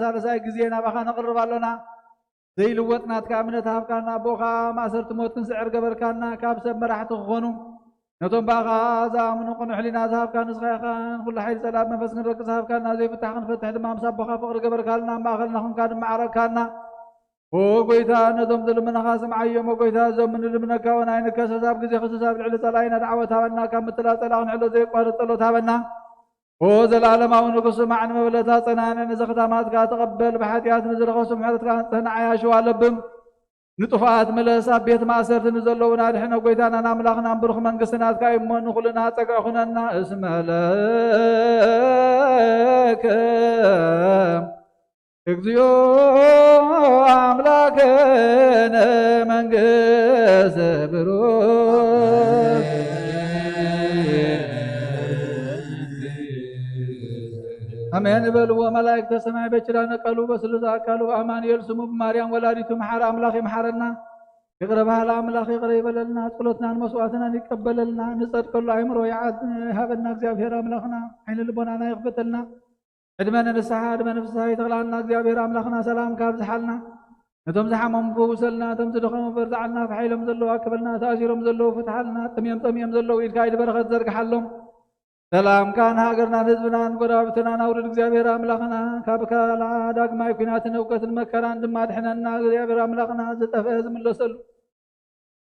ሳለሳይ ጊዜ ናባኻ ነቕርብ ኣለና ዘይልወጥናትካ እምነት ሃብካና ቦኻ ማእሰርቲ ሞት ክንስዕር ገበርካና ካብ ሰብ መራሕቲ ክኾኑ ነቶም ባኻ ዝኣምኑ ቅኑዕ ሕሊና ዝሃብካ ንስኻ ኢኻን ኩሉ ሓይሊ ፀላብ መንፈስ ክንረክስ ሃብካና ዘይፍታሕ ክንፈትሕ ድማ ምሳብ ቦኻ ፍቕሪ ገበርካልና ማእኸልና ኩንካ ድማ ዓረግካና ኦ ጎይታ ነቶም ዝልምነኻ ስምዓዮም ኦ ጎይታ እዞም ንልምነካ ወናይ ንከሰስ ኣብ ግዜ ክስሳብ ልዕሊ ፀላኢና ዳዕወት ሃበና ካብ ምትላል ፀላ ክንሕሎ ዘይቋርፅ ጸሎት ሃበና ኦ ዘለዓለማዊ ንጉስ ስማዕን መብለታ ፀናነ ንዘኽታማትካ ተቐበል ብሓጢኣት ንዝረኸሱ ምሕረትካ ንፅህና ዓያሽዋ ኣለብም ንጡፋት መለስ ኣብ ቤት ማእሰርቲ ንዘለዉና ድሕነ ጎይታና ናምላኽና ንብሩኽ መንግስትናትካ እሞ ንኹልና ፀግዕ ኩነና እስመ ለከ እግዚኦ አምላከነ መንግስተ ብሩክ አሜን በልዎ መላእክተ ሰማይ በችራነ ቀሉ በስሉስ አካሉ አማኑኤል ስሙ በማርያም ወላዲቱ መሐረ አምላኽ ይመሐረና ይቅረ ባህል አምላኽ ይቅረ ይበለልና ጸሎትናን መስዋዕትናን ይቀበለልና ንጸድቀሉ አእምሮ ይሃበና እግዚአብሔር አምላኽና ዓይነ ልቦናና ይኽፈተልና ዕድመነ ንስሓ ዕድመ ፍስሓ ይተኽላልና እግዚአብሔር አምላኽና ሰላም ካብ ዝሓልና ነቶም ዝሓመሙ ፈውሰልና ነቶም ዝደኸሙ ፈርዛዓልና ፍሓይሎም ዘለዉ ኣክበልና ተኣሲሮም ዘለዉ ፍትሓልና ጠምዮም ዘለዉ ኢድካ ኢድ በረኸት ዘርግሓሎም ሰላም ካን ሃገርናን ህዝብናን ጎረቤትናን አውርድ እግዚአብሔር አምላኽና ካብ ካላ ዳግማይ ኩናትን እውቀትን መከራን ድማ ድሕነና እግዚአብሔር አምላኽና ዝጠፍአ ዝምለሰሉ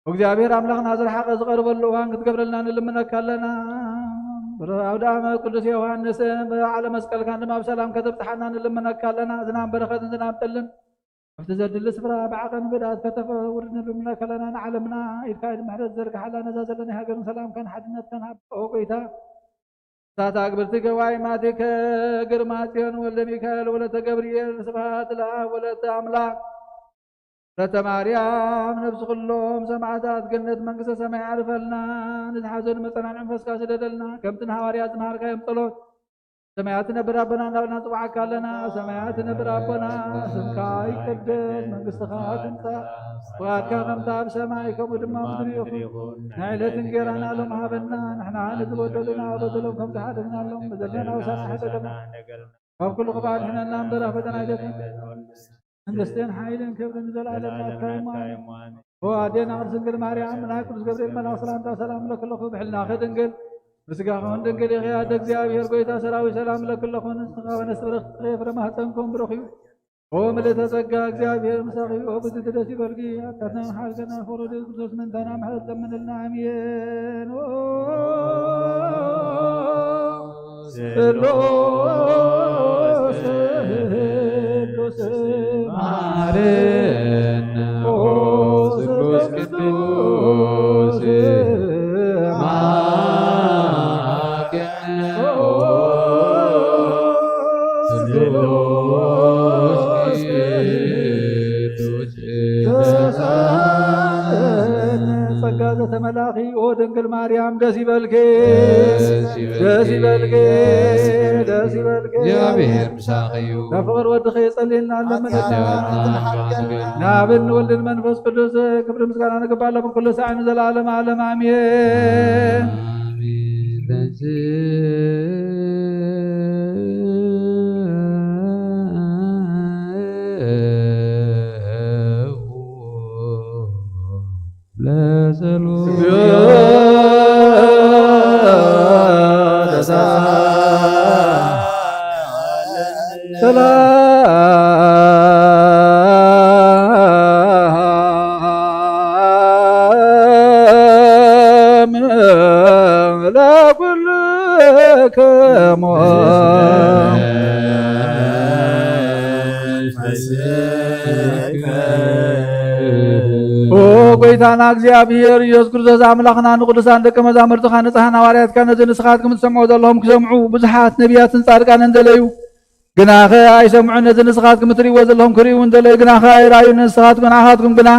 እግዚአብሔር አምላኽና ዝረሓቐ ዝቐርበሉ እዋን ክትገብረልና ንልምነካ ኣለና አውደ ዓመት ቅዱስ ዮሐንስ በዓለ መስቀልካ ድማ ብሰላም ከተብፅሓና ንልምነካ ኣለና ዝናብ በረኸትን ዝናብ ጠልን ኣብቲ ዘድሊ ስፍራ ብዓቐን ብዳት ከተፈውርድ ንልምነካ ኣለና ንዓለምና ኢድካ ኢድ ምሕረት ዘርግሓላ ነዛ ዘለና ሃገርን ሰላምካን ሓድነትካን ሃብኦ ጎይታ ሳታ አግብርት ገዋይ ማቴከ ግርማ ጽዮን ወልደ ሚካኤል ወለተ ገብርኤል ስብሐት ለአብ ወለተ አምላክ ወለተ ማርያም ነብስ ኩሎም ሰማዕታት ገነት መንግስተ ሰማይ አርፈልና ንዝሓዘኑ መፀናንዕ መንፈስካ ስደደልና ከምትን ሐዋርያት ዝመሃርካዮም ጸሎት ሰማያት ነብር አቦና እንዳብልና ጽዋዕካ ኣለና ሰማያት ነብር አቦና ስምካ ይቀደስ መንግስትኻ ትምጻእ ፍቃድካ ከምታ ኣብ ሰማይ ከምኡ ድማ ምድሪ ይኹን ናይ ዕለት እንጀራና ሎም ሃበና ንሕና ንዝበደሉና በደሎም ከም ዝሓደግናሎም በዘለና ውሳና ሕደገና ካብ ኩሉ ክባል ሕነና እምበራ ፈተና ይደግም መንግስትን ሓይልን ክብርን ዘለዓለም ናትካ ይሟን ወኣዴና ቅድስት ድንግል ማርያም ናይ ቅዱስ ገብርኤል መልአክ ሰላምታ ሰላም ለክለኹ ብሕልና ክድንግል ምስጋኹን ድንግል የኽያት እግዚአብሔር ጎይታ ሰራዊት ሰላም ለክለኹን ንስኻ ወነስብረኽ ፍሬ ማኅፀንኩም ብሩኽ እዩ ኦ ምልዕተ ጸጋ እግዚአብሔር ምሳኺ ኦ ብዝቲ ደስ ይበልኪ አጣትና ሓልከና ፍሩድ ክርስቶስ ምንታና ምሕረት ለምንልና አሜን ስሉስ ማረነ ኦ ስሉስ ቅዱስ ማረነ ኦ ስሉስ ቅዱስ ጸጋ ዘተመላኺ ኦ ድንግል ማርያም ደስ ይበልኪ ደስ ይበልኪ ደስ ይበልኪ እግዚአብሔር ምሳኺዩ ፍቅር ወድኺ የጸልየና ለመለና ናብን ወልድን መንፈስ ቅዱስ ክብር ምስጋና ንግባለ ኩሉ ሰዓት ዘላለም ዓለም አሜን። ሰላም ለኩልክሙ ጎይታና እግዚአብሔር ኢየሱስ ክርስቶስ አምላኽና ንቅዱሳን ደቀ መዛሙርትኻ ንጹሓን ሐዋርያትካ ነዚ ንስኻትኩም ትሰምዑ ዘለኹም ክሰምዑ ብዙሓት ነቢያትን ጻድቃንን እንደለዩ ግናኸ ኣይሰምዑ ነዚ ንስኻትኩም እትርእይዎ ዘለኹም ክርእዩ እንደለዩ ግናኸ ኣይረኣዩ ንስኻትኩም ንዓኻትኩም ግና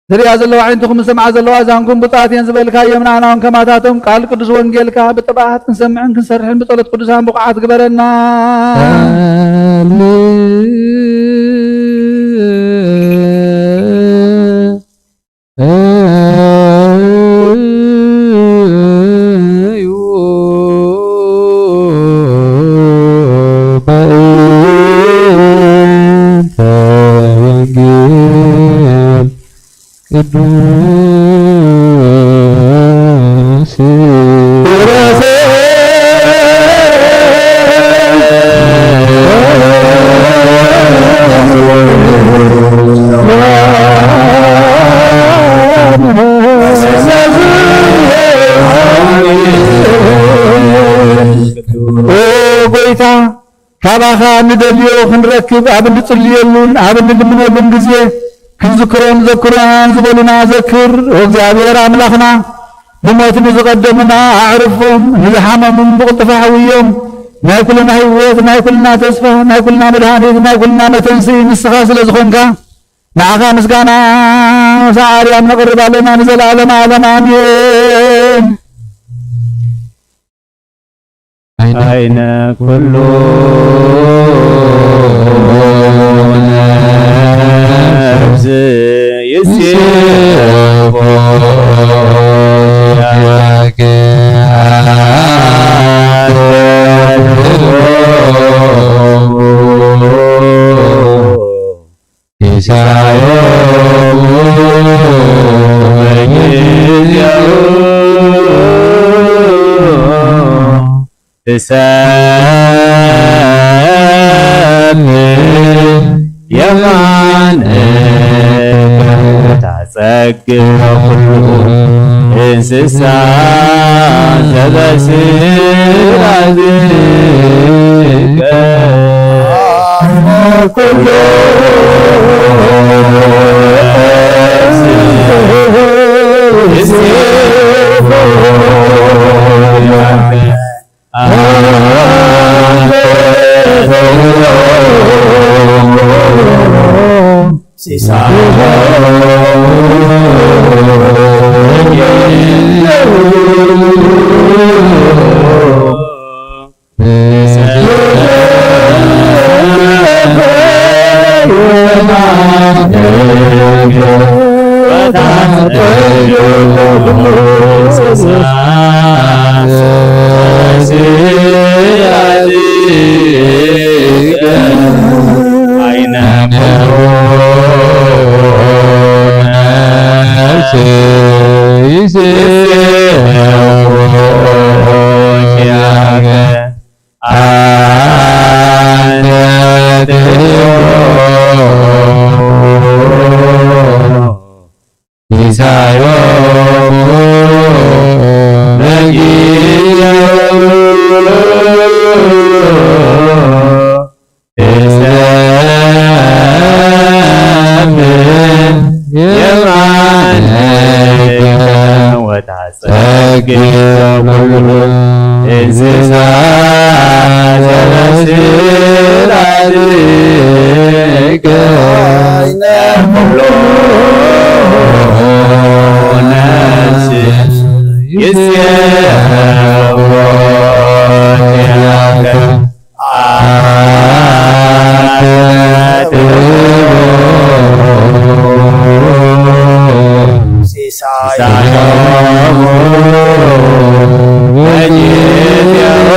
ዝርያ ዘለዋ ዓይንትኩም ዝሰምዓ ዘለዋ እዛንኩም ብፅዓት እየን ዝበልካ የምናናውን ከማታቶም ቃል ቅዱስ ወንጌልካ ብጥባዓት ክንሰምዕን ክንሰርሕን ብጸሎት ቅዱሳን ብቑዓት ግበረና። ካባኻ ንደልዮ ክንረክብ ኣብ እንድጽልየሉን ኣብ እንልምነሉን ግዜ ክንዝክሮም ዘክሩን ዝበሉና ዘክር እግዚአብሔር አምላኽና ብሞት ንዝቀደሙና ኣዕርፎም ንዝሓመሙን ብቕልጡፍ ሓውዮም ናይ ኩልና ህይወት ናይ ኩልና ተስፋ ናይ ኩልና መድሃኒት ናይ ኩልና መተንሲ ንስኻ ስለ ዝኾንካ ንዓኻ ምስጋና ሰዓርያም ነቕርብ ኣለና ንዘለዓለም ዓለም ኣሜን። አይነ ኩሉ ነፍስ ይሴፎ ያገ ኢሳዮ تسلم يمانك تعسكر كل انسسا تبسر عزيك كل ዘገየሉ እንስሳ ዘበስራድከ ኩሎ ነፍስ ይስየወትያከ ሲሳዮሙ በጊዜሁ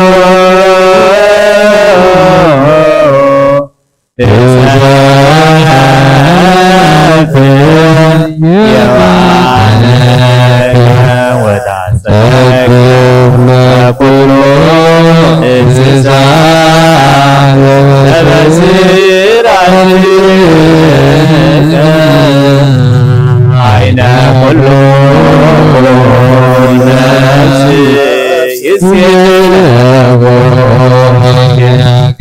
ትሰፍሕ የማነከ ወታጸግብ ለኩሉ እንስሳ ዘበስራድከ አይነ ኩሉ ነፍስ ይስየወትያከ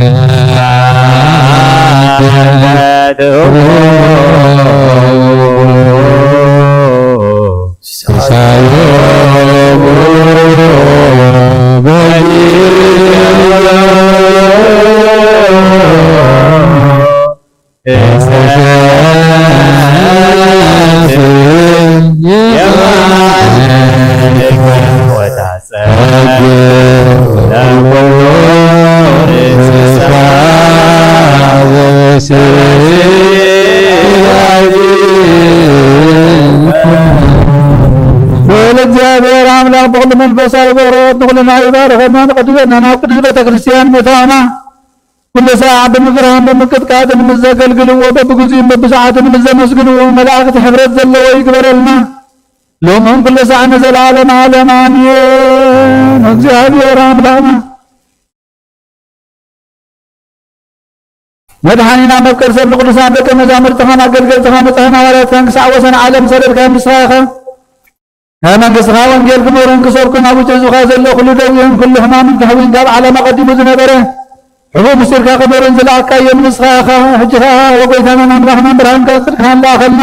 ሲሳዮሙ እግዚአብሔር አምላክ በሁሉ መንፈሳዊ በረከት ሁሉና ይባርከና ተቀድሰና ናቅድስ ቤተክርስቲያን መታና ኩሉ ሰዓት በመፍራን በመቅጥቃጥ እንዘገልግልዎ በብጉዚም በብሰዓትን እንዘመስግንዎ መላእክት ሕብረት ዘለዎ ይግበረልና ሎሞን ኩሉ ሰዓት ዘላለም ዓለም አሜን። እግዚአብሔር አምላክ መድኃኒና መፍቀር ሰብ ቅዱሳን ደቀ መዛሙርትኻን አገልገልትኻ መጽሐና ዋርያትካን ክሳዕ ወሰን ዓለም ሰደድካ ምስኻኸ መንግሥትኻ ወንጌል ክመሩን ክሰብኩን ኣብ ውጭ ህዝብኻ ዘሎ ኩሉ ደዌን ኩሉ ሕማምን ክሕዊን ካብ ዓለም ኣቐዲሙ ዝነበረ ሕቡብ ምስጢርካ ክመሩን ዝለኣካዮ ንስኻ ሕጂኻ ወጎይታናን ኣምላኽናን ብርሃንካ ጽድቅኻ ንላኣኸልና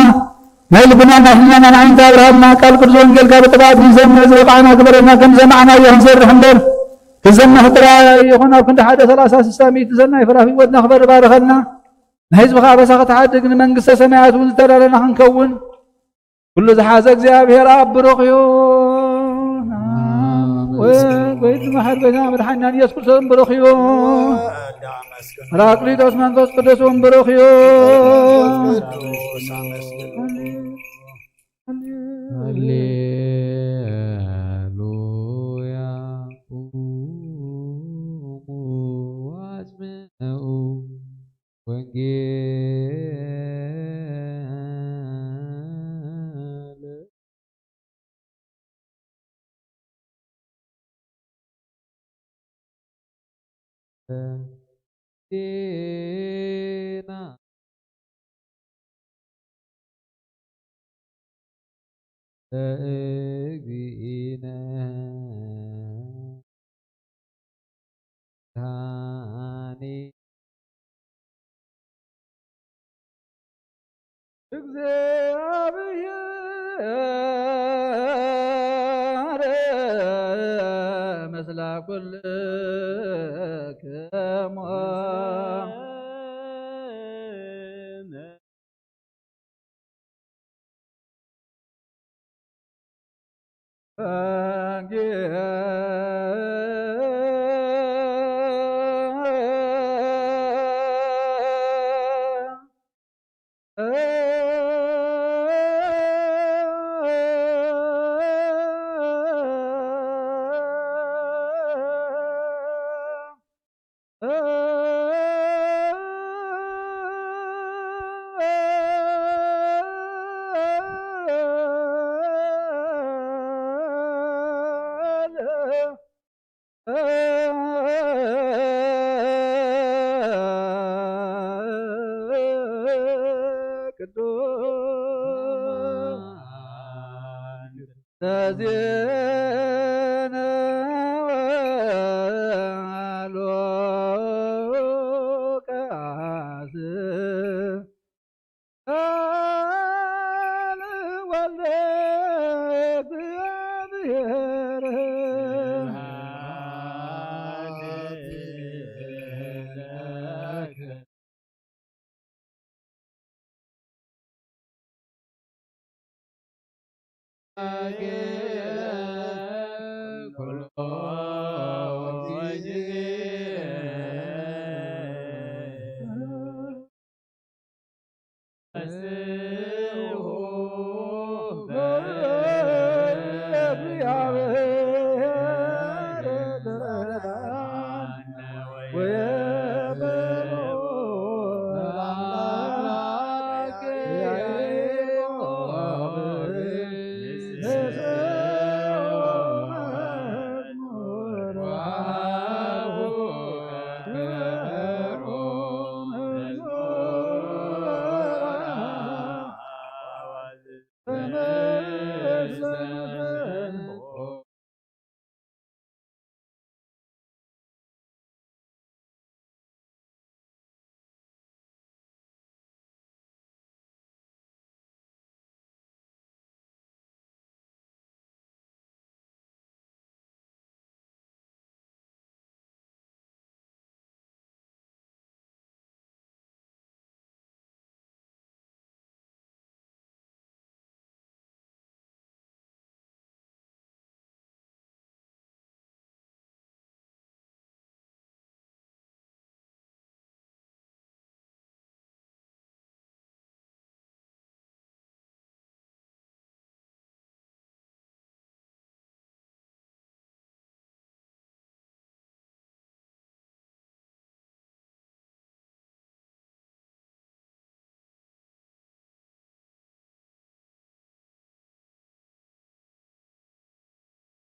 ናይ ልብናን ኣሕሊናናን ዓይንታ ብርሃንና ቃል ቅዱስ ወንጌልካ ብጥበብ ክንሰምዕ ዝበቕዓና ግበረና ከም ሰማዕናዮ ክንሰርሕ እምበር ክዘንሕ ጥራይ ይኹን ኣብ ክንዲ 1:30 ሰናይ ፍራፍ ሂወትና ክበር ባርከልና ናይ ህዝብኻ ኣበሳ ክትሓድግ ንመንግስተ ሰማያት እውን ዝተዳለና ክንከውን ኩሉ ዝሓዘ እግዚአብሔር ኣብ ብሩኽ ይሁን። ወይት መሐር ቤትና መድኃኒናን ኢየሱስ ክርስቶስ ብሩኽ ይሁን። ጰራቅሊጦስ መንፈስ ቅዱስ ብሩኽ ይሁን። ሃሌሉያ ዋስምዑ ወንጌል ዜና ለእግዚእነ ዳኒ እግዚአብሔር ምስለ ኩልክሙ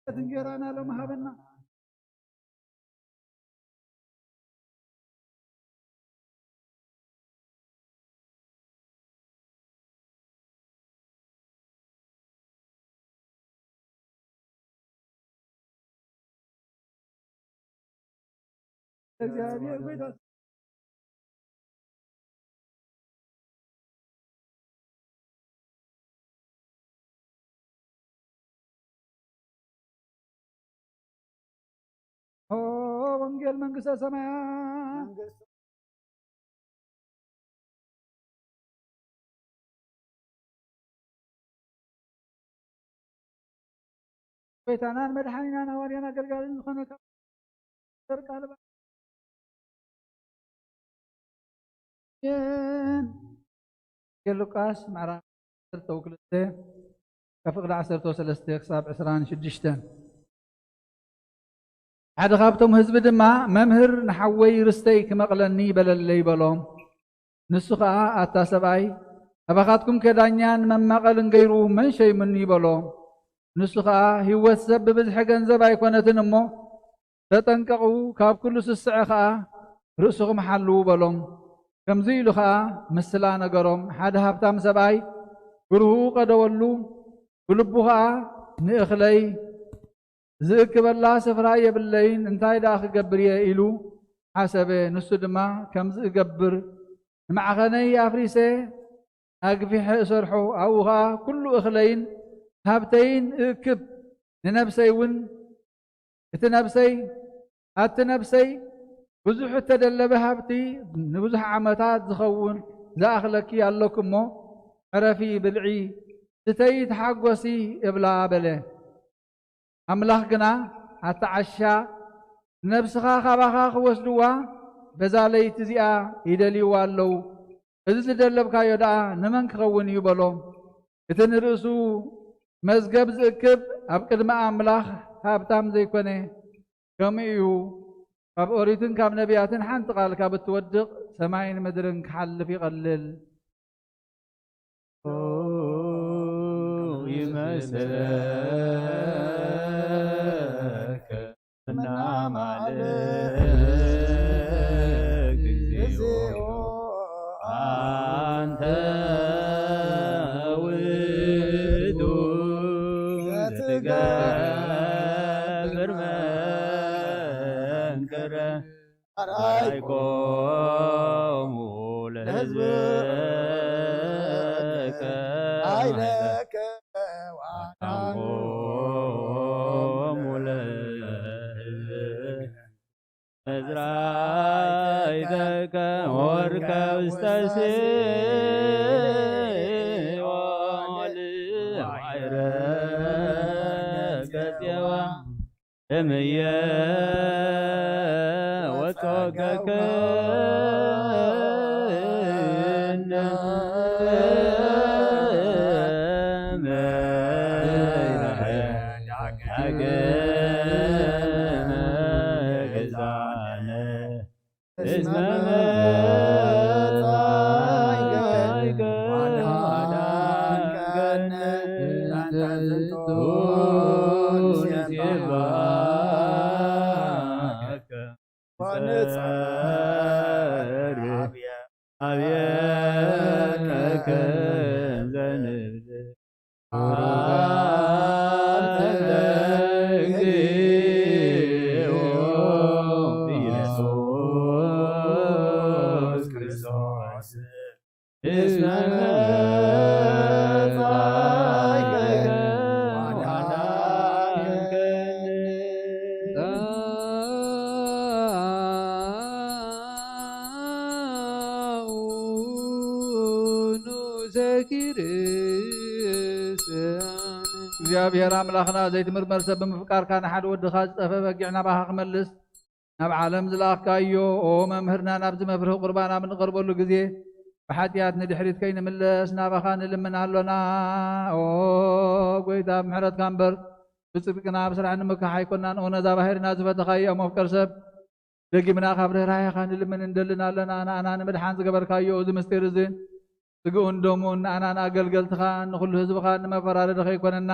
እንጀራና ለማሃበና እግዚአብሔር ቤት ወንጌል መንግስተ ሰማያት ቤታናን መድኃኒናን ሐዋርያን አገልጋይን ዝኾነ ቃል ሉቃስ ምዕራፍ 12 ከፍቅዲ 13 ክሳብ 26 ሓደ ካብቶም ህዝቢ ድማ መምህር ንሓወይ ርስተይ ክመቕለኒ በለለይ በሎም ንሱ ከዓ ኣታ ሰብኣይ ኣባኻትኩም ከዳኛን መማቐልን ገይሩ መን ሸይሙኒ በሎም ንሱ ከዓ ህይወት ሰብ ብብዝሒ ገንዘብ ኣይኮነትን እሞ ተጠንቀቑ ካብ ኩሉ ስስዐ ከዓ ርእስኹም ሓልዉ በሎም ከምዚ ኢሉ ከዓ ምስላ ነገሮም ሓደ ሃብታም ሰብኣይ ግርሁ ቀደወሉ ብልቡ ከዓ ንእኽለይ ዝእክበላ ስፍራ የብለይን እንታይ ዳ ክገብር እየ ኢሉ ሓሰበ ንሱ ድማ ከምዚ እገብር ንማዕኸነይ ኣፍሪሰ ኣግፊሐ እሰርሖ ኣብኡ ከዓ ኩሉ እኽለይን ሃብተይን እክብ ንነብሰይ እውን እቲ ነብሰይ ብዙሕ እተደለበ ሃብቲ ንብዙሕ ዓመታት ዝኸውን ዝኣኽለኪ ኣለኩ እሞ ዕረፊ ብልዒ ስተይ ተሓጐሲ እብላ በለ ኣምላኽ ግና ኣተዓሻ ነብስኻ ካባኻ ክወስድዋ በዛ ለይቲ እዚኣ ይደልይዋ ኣለዉ እዚ ዝደለብካዮ ደኣ ንመን ክኸውን እዩ በሎም እቲ ንርእሱ መዝገብ ዝእክብ ኣብ ቅድሚ ኣምላኽ ሃብታም ዘይኮነ ከምኡ እዩ ካብ ኦሪትን ካብ ነቢያትን ሓንቲ ቃል ካብ እትወድቕ ሰማይን ምድርን ክሓልፍ ይቐልል ይመስለከ እናማልክ እግዚኦ አንተ ውእቱ ዘትገብር መንክረ አራይኮሙ ለሕዝብከ ኃይለከ ወአዳንኮሙ ለሕዝብከ መዝራዕተከ ወርከ ውስተ ሲኦል كسيوا أميا وتوككنا እግዚአብሔር አምላኽና ዘይትምርመር ሰብ ብምፍቃር ካነ ሓደ ወድኻ ዝጠፈ በጊዕና ባኻ ክመልስ ናብ ዓለም ዝለኣኽካዮ ኦ መምህርና ናብዚ መፍርሒ ቁርባና ብንቐርበሉ ግዜ ብሓጢኣት ንድሕሪት ከይንምለስ ናባኻ ንልምን ኣሎና ኦ ጎይታ ብምሕረትካ እምበር ብፅድቅና ብስራሕ ንምክሕ ኣይኮናን ኦ ነዛ ባሕርና ዝፈተኻዮ መፍቀር ሰብ ደጊምና ካብ ርህራሄኻ ንልምን እንደልን ኣለና ንኣና ንምድሓን ዝገበርካዮ እዚ ምስጢር እዚ ስግኡን ደሙን ንኣና ንኣገልገልትኻ ንኩሉ ህዝብኻ ንመፈራረዲ ከይኮነና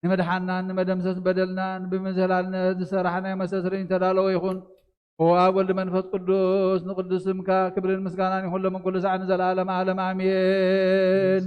ንመድሓና ንመደምሰስ በደልናን ብምዝህላልነት ዝሰራሕናዮ መስተስርኝ ተዳለወ ይኹን ኦ ኣብ ወልዲ መንፈስ ቅዱስ ንቅዱስ ስምካ ክብርን ምስጋናን ይኹን ሎምን ኩሉ ሰዓት ንዘለኣለም ዓለም ኣሜን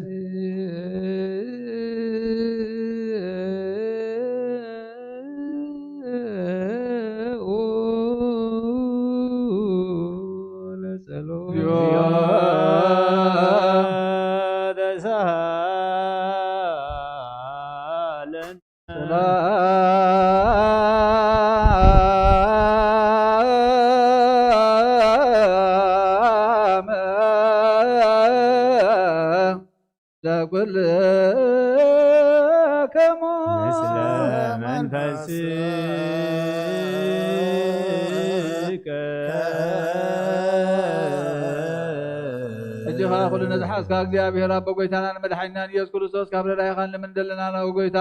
ኩሉ ነዝሓዝካ እግዚኣብሔር ኣቦ ጎይታና ንመድሓኒናን ኢየሱስ ክርስቶስ ካብ ረዳይኻን ልምንደለና ነው ጎይታ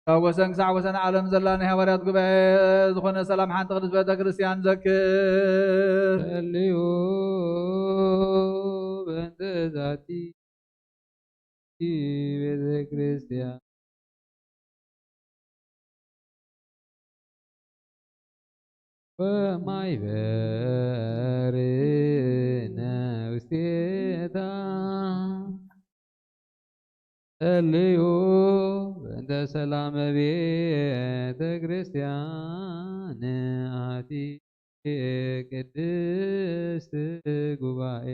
ካብ ወሰን ክሳዕ ወሰን ዓለም ዘላ ናይ ሃዋርያት ጉባኤ ዝኾነ ሰላም ሓንቲ ቅድስት ቤተ ክርስቲያን ዘክር ጸልዩ በእንተ ዛቲ ቤተ ክርስቲያን ወማይበርነ ውስቴታ ጸልዩ በእንተ ሰላመ ቤተ ክርስቲያን አቲ ቅድስት ጉባኤ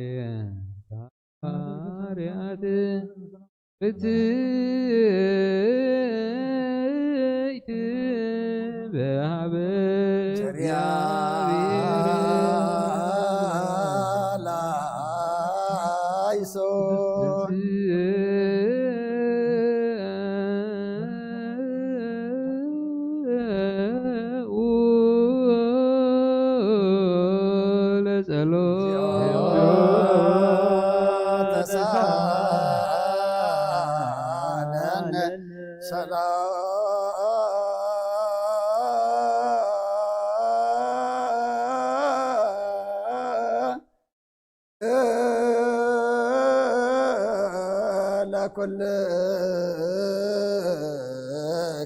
ሐዋርያት ብትይት በሃበ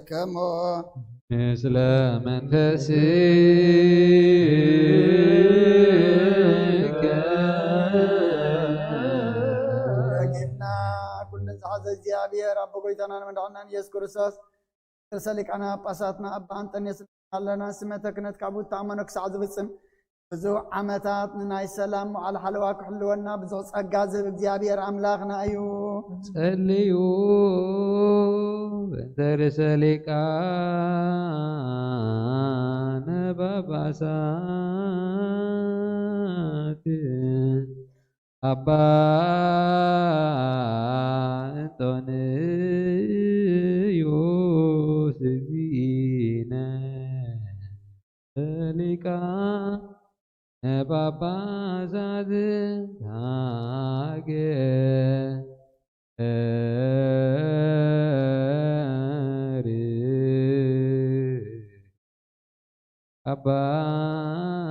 كم مثل منفسك لكننا كل زعز الزيابير رب قويتنا من دعنا يسوع كريستوس ترسلك أنا بساتنا أبا أنت نسمع لنا سمتك نتكعبود تعمنك سعد بسم بزو عمتات ناي سلام على حلواك حلونا بزو صقاز بزيابير أملاخنا أيو ጸልዩ በእንተ ርእሰ ሊቃነ ጳጳሳት አባ እንጦንዮስ ሊቃነ ጳጳሳት ሀገር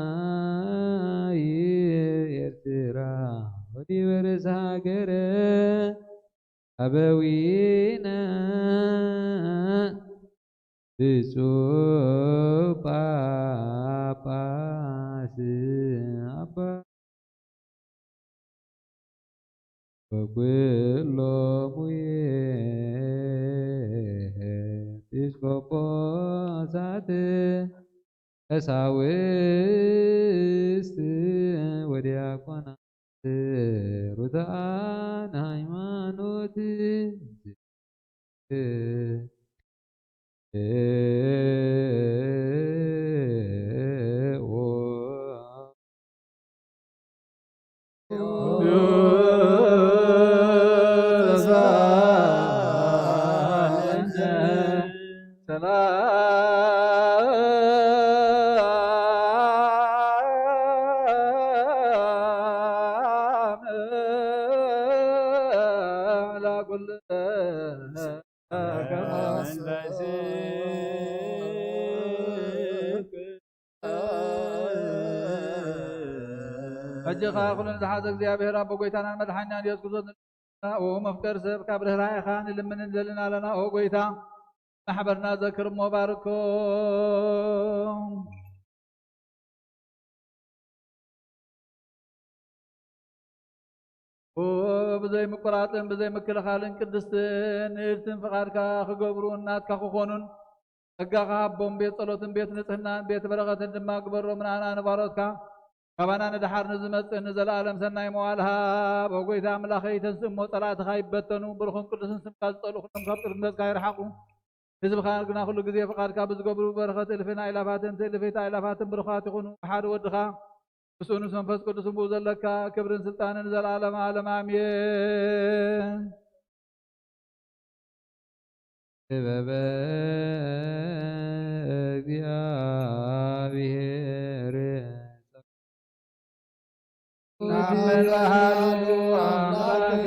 አባይ ኤርትራ ወዲበርስ ሀገረ አበዊነ ብፁዕ ጳጳስ አባ ወኩሎሙ ኤጲስቆጶሳት ቀሳውስት ወዲያቆናት ርቱዓነ ሃይማኖት እጅኻ ኩለን ዝሓዘ እግዚአብሔር አቦ ጎይታና መድሓኒና ኢየሱስ ክርስቶስ ኦ መፍቀር ሰብ ካብ ርህራእኻ ንልምንን ዘለና ኣለና ኦ ጎይታ ማሕበርና ዘክር እሞ ባርኮ ብዘይ ምቁራፅን ብዘይ ምክልኻልን ቅድስትን ንእልትን ፍቓድካ ክገብሩ እናትካ ክኾኑን ጸጋኻ ኣቦም ቤት ጸሎትን ቤት ንጽህናን ቤት በረኸትን ድማ ግበሮም ንኣና ንባሮትካ ካባና ንድሓር ንዝመጽእ ንዘለኣለም ሰናይ መዋዕል ሃብ ኦ ጎይታ ኣምላኸይ ተንስእ እሞ ጸላእትኻ ይበተኑ ብርኹን ቅዱስን ስምካ ዝጸልኡ ኩሎም ካብ ጥርነትካ ይርሓቑ ህዝብኻ ግና ኩሉ ግዜ ፍቓድካ ብዝገብሩ በረኸት እልፍን ኣእላፋትን ትእልፊት ኣእላፋትን ብሩኻት ይኹኑ ብሓደ ወድኻ ብስኡ ንስ መንፈስ ቅዱስ ብኡ ዘለካ ክብርን ስልጣንን ዘለዓለመ ዓለም ኣሜን ጥበበ እግዚአብሔር ናመልሃሉ አምላክ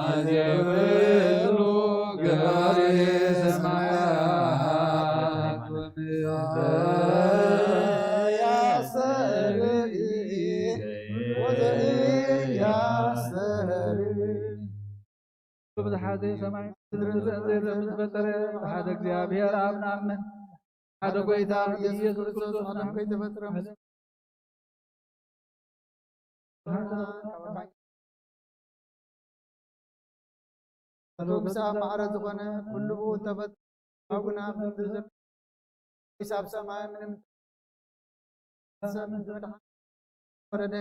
አዜብሉ ገባሬ ሰማያት ብዝሓዘ ሰማይ ምድርን ዘየብለ ዝፈጠረ ሓደ እግዚአብሔር ኣብ ንኣምን ሓደ ጎይታ ኢየሱስ ክርስቶስ ዓለም ከይተፈጥረ ክሳብ ማዕረ ዝኾነ ኩሉ ብኡ ተፈጥሮ አቡና ምድር ዘሎ ሂሳብ ሰማይ ምንም ወረደ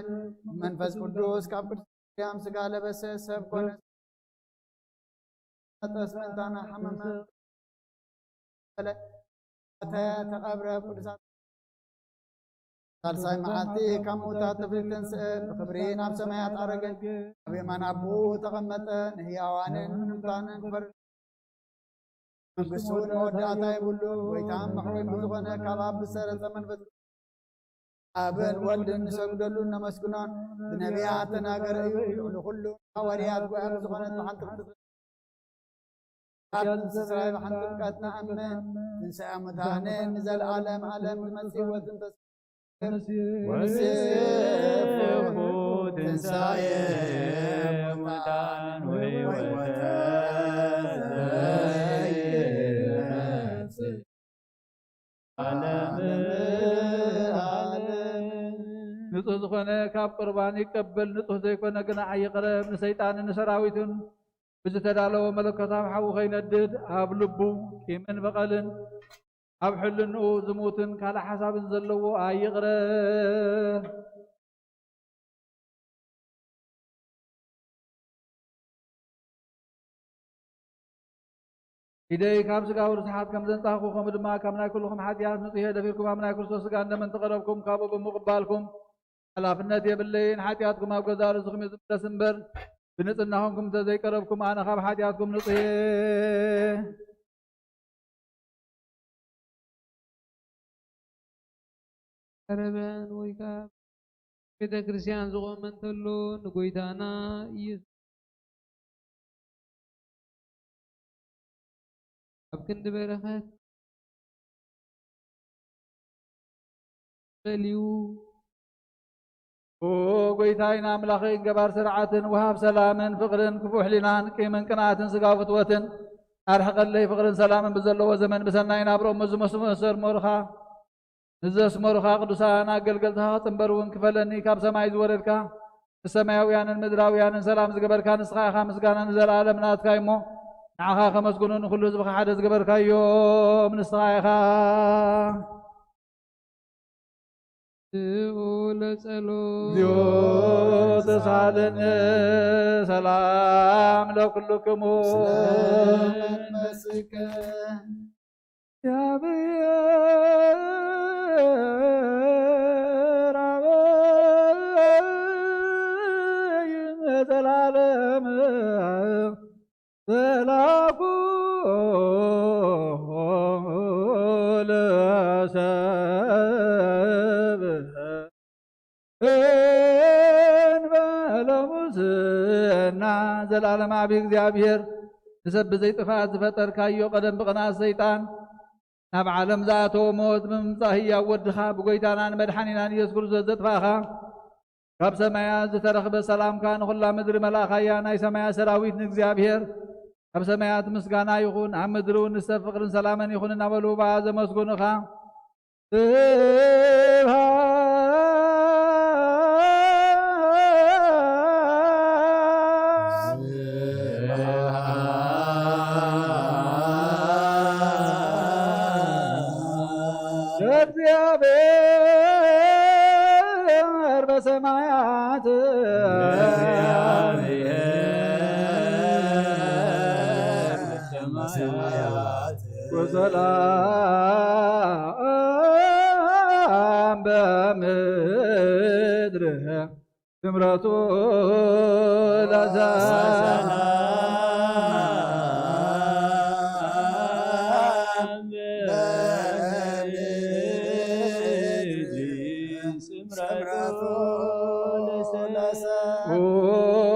መንፈስ ቅዱስ ካብ ቅድስት ማርያም ስጋ ለበሰ ሰብ ኮነ ተስመንታና ሓመመ ተቐብረ ቅዱሳት ሳልሳይ መዓልቲ ካብ ሙታት ተፍልቲ ተንስአ ብክብሪ ናብ ሰማያት ዓረገ ኣብ የማን ኣቦኡ ተቐመጠ ንህያዋንን ንሙታንን ክፈርድ መንግስቱ ንመወዳእታ የብሉ ጎይታን መሕወይን ብዝኾነ ካብ ኣብ ዝሰረፀ መንፈስ ኣብን ወልድን ንሰግደሉን ነመስግኖን ብነቢያት ተናገረ እዩ ልዕሊ ኩሉ ሓዋርያት ጉያ ብዝኾነት ብሓንቲ ትንሣኤ ብሓንቲ ጥምቀት ንኣምን ትንሣኤ ሙታንን ንዘለዓለም ዓለም ዝመጽእ ሕይወትን ወስፉ ትንሣኤ ሙታን ወሕይወተ ዘይመጽእ ዓለም ንጹህ ዝኾነ ካብ ቁርባን ይቀበል ንጹህ ዘይኮነ ግና ኣይቕረብ ንሰይጣንን ንሰራዊትን ብዝተዳለወ መለኮታዊ ሓዊ ኸይነድድ ኣብ ልቡ ቂምን በቐልን ኣብ ሕልንኡ ዝሙትን ካልእ ሓሳብን ዘለዎ ኣይቕረብ ኢደይ ካብ ስጋዊ ርስሓት ከም ዘንጻኽኩ ከምኡ ድማ ካብ ናይ ኩልኩም ሓጢኣት ንጹህ ደፊርኩም ኣብ ናይ ክርስቶስ ስጋ እንደመን ተቐረብኩም ካብኡ ብምቕባልኩም ሓላፍነት የብለይን ሓጢኣትኩም ኣብ ገዛ ርእስኩም እዩ ዝምለስ እምበር بنጽናኹም ተዘይቀረብኩም ኣነ ካብ ሓጢኣትኩም ንጽሄ ቀረበን ወይ ካብ ቤተ ክርስቲያን ዝቆመ እንተሎ ንጎይታና ኢየሱስ ኣብ ክንዲ በረኸት በሊዩ ጎይታይና አምላኸይ ገባር ስርዓትን ወሃብ ሰላምን ፍቅርን ክፉሕ ሕሊናን ቂምን ቅንዓትን ስጋዊ ፍትወትን ኣርሕቐለይ ፍቅርን ሰላምን ብዘለዎ ዘመን ብሰናይ ናብሮም ንዘስመሩኻ ቅዱሳን ኣገልገልትኻ ክፅንበር እውን ክፈለኒ ካብ ሰማይ ዝወረድካ ሰማያውያንን ምድራውያንን ሰላም ዝገበርካ ንስኻ ኢኻ ምስጋና ንዘለዓለም ናትካ እሞ ንዓኻ ከመስግኑ ንኩሉ ህዝብኻ ሓደ ዝገበርካዮም ንስኻ ኢኻ ለጸሎት ተሳለን ሰላም ለኩልክሙ መስከ ያብየር አበይ ዘላለም ዘላኩ ዘላለም አብ እግዚአብሔር ንሰብ ዘይጥፋት ዝፈጠርካዮ ቀደም ብቕናት ሰይጣን ናብ ዓለም ዝኣተወ ሞት ብምምፃእ ህያው ወድኻ ብጎይታናን መድሓኒናን ኢየሱስ ክርስቶስ ዘጥፋእኻ ካብ ሰማያት ዝተረኽበ ሰላምካ ንኹላ ምድሪ መላእኻያ ናይ ሰማያት ሰራዊት ንእግዚአብሔር ካብ ሰማያት ምስጋና ይኹን ኣብ ምድሪ እውን ንሰብ ፍቅርን ሰላምን ይኹን እናበሉ በኣ ዘመስጉኑኻ እግዚአብሔር በሰማያት ወሰላም በምድር ስምረቱ ለዘላለም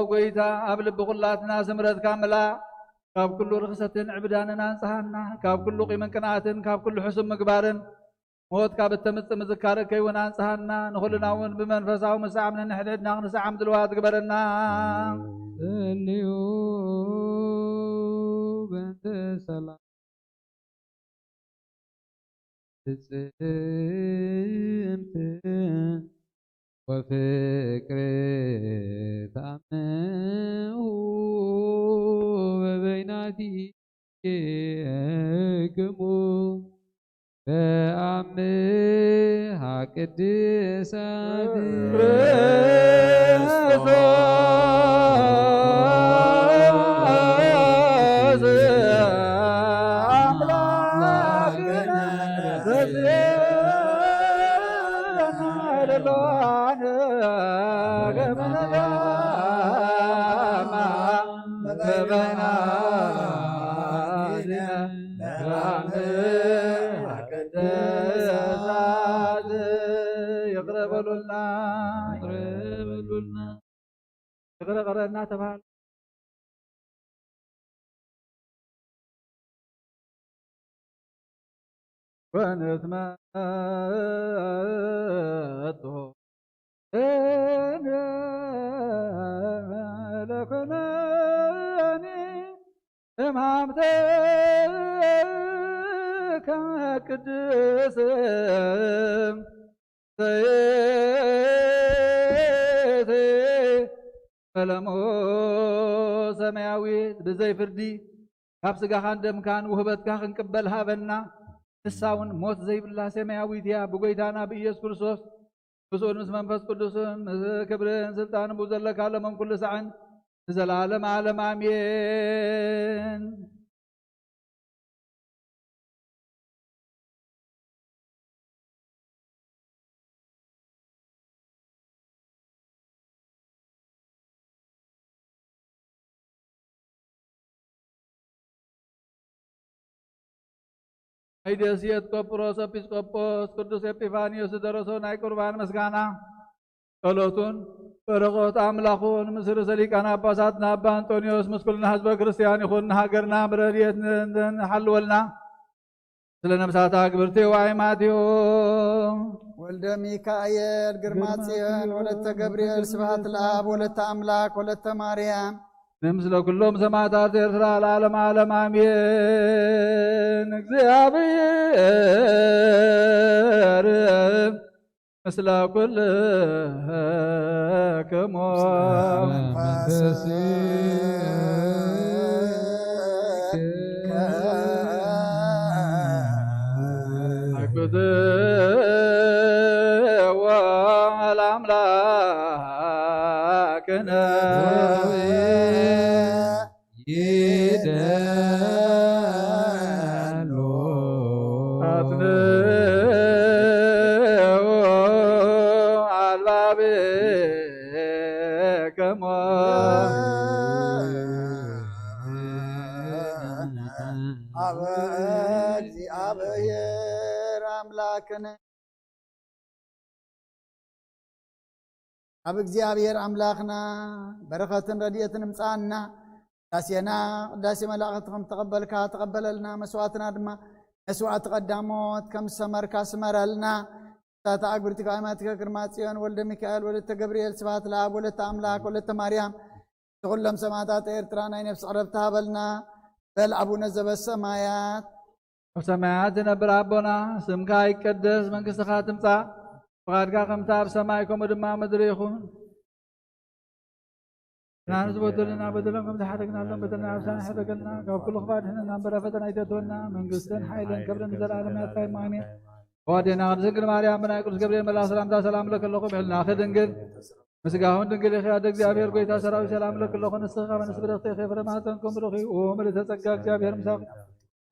ጎይታ ኣብ ልቢ ኩላትና ስምረትካ ምላእ ካብ ኩሉ ርክሰትን ዕብዳንን አንጽሃና ካብ ኩሉ ቂምን ቅንዓትን ካብ ኩሉ ሕሱም ምግባርን ሞት ካብ እተምጽእ ምዝካርከ ይውን አንጽሃና ንኹልና እውን ብመንፈሳዊ ምሳዓም ንሕድሕድና ክንሰዓም ድልዋት ግበረና ጸልዩ በእንተ ሰላም ፍጽምት ወፍቅር ተአምሁ በበይናቲክሙ በአምሃ ቅድሳት ይቅረቀረና ተባለ ወንትመቶ ለኮነኒ እምሃምተ ከቅድስም ፈለሞ ሰማያዊት ብዘይ ፍርዲ ካብ ስጋኻን ደምካን ውህበትካ ክንቅበል ሃበና ንሳውን ሞት ዘይብላ ሰማያዊት እያ ብጎይታና ብኢየሱስ ክርስቶስ ብስኡን ምስ መንፈስ ቅዱስን ክብርን ስልጣንን ብዘለካ ለመን ኩሉ ሰዓን ንዘላለም ዓለም አሜን። አይደስየት ቆጵሮስ ኤጲስቆጶስ ቅዱስ ኤጲፋንዮስ ደረሰው ናይ ቁርባን ምስጋና ጸሎቱን በረከት አምላኹን ምስር ሰሊቃና ጳጳሳትና አባ አንጦኒዮስ ምስኩልና ህዝበ ክርስቲያን ይኹን ሀገርና ብረድኤት ንሓልወልና ስለ ነፍሳታ ግብርቴ ዋይማትዮ ወልደ ሚካኤል ግርማ ጽዮን ወለተ ገብርኤል ስብሐት ለአብ ወለተ አምላክ ወለተ ማርያም ንምስለ ኩሎም ሰማዕታት ኤርትራ ለዓለመ ዓለም አሜን። እግዚአብሔር ምስለ ኩልክሙ አኩትዎ ለአምላክነ ይደሉ አትንዑ አልባብክሙ አበ እግዚአብሔር አምላክነ አብ እግዚአብሔር አምላክና በረከትን ረድኤትን ምጻና ዳስየና ዳስ መላእክትኩም ተቀበልካ ተቀበለልና መስዋዕትና ድማ መስዋዕት ቀዳሞት ከም ሰመርካ ስመረልና ታታ አግብርቲካ አይማትከ ግርማ ጽዮን ወልደ ሚካኤል ወለተ ገብርኤል ስብሐት ለአብ ወለተ አምላክ ወለተ ማርያም ተኩሎም ሰማዕታት ኤርትራ ናይ ነፍስ ዕረፍቲ ሃበልና በል አቡነ ዘበሰማያት ሰማያት ዝነብር አቦና ስምካ ይቀደስ መንግስትኻ ትምጻእ ፈቃድካ ከምታ ኣብ ሰማይ ከምኡ ድማ ምድሪ ይኹን ናንስ በደልና በደሎም ከም ዝሓደግናሎም በደልና ኣብሳና ሓደገልና ካብ ኩሉ ክባድሕንና እምበረ ፈተና ይተትወና መንግስትን ሓይልን ክብርን ዘለዓለም ናትካ አሜን። ወዴና ቅድስት ድንግል ማርያም ብናይ ቅዱስ ገብርኤል መልአክ ሰላምታ ሰላም ለከለኹ ብሕልና ድንግል ምስጋሁን ድንግል ኢኻ እግዚአብሔር ጎይታ ሰራዊት ሰላም ለከለኹ ንስኻ በንስ ብረኽቲ ኸፍረ ማህፀንኩም ብሩኺ ምልዕተ ጸጋ እግዚአብሔር ምሳኺ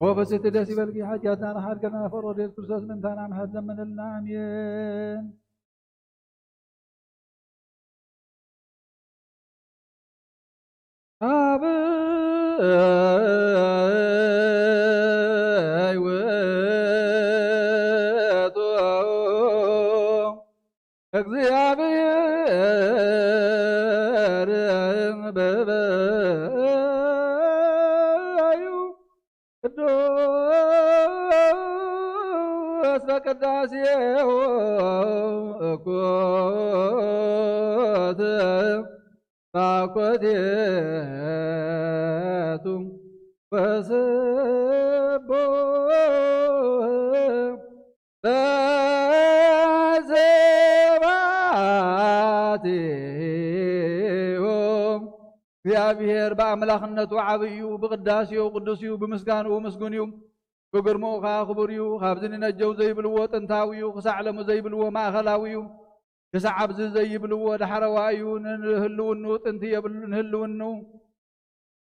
ወፈስቲ ደስ ይበልኪ ሓጢአትና ንሓድገና ፈሮ ወዴት ክርስቶስ ምንታና ምሕረት ዘመንልና አሜን። አበይ ውእቱ እግዚአብሔር በበዩ ቅዱስ በቅዳሴሁ እኩት ባኮቴቱ ወስቦ በዘባቲሁ እግዚአብሔር በአምላክነቱ ዓብዩ ብቅዳሴው ቅዱስ እዩ ብምስጋንኡ ምስጉን እዩ ብግርምኡ ከዓ ክቡር እዩ ካብዚ ንነጀው ዘይብልዎ ጥንታዊ እዩ ክሳዕ ሎሚ ዘይብልዎ ማእኸላዊ እዩ ክሳዕ ኣብዚ ዘይብልዎ ዳሕረዋ እዩ ንህልውኑ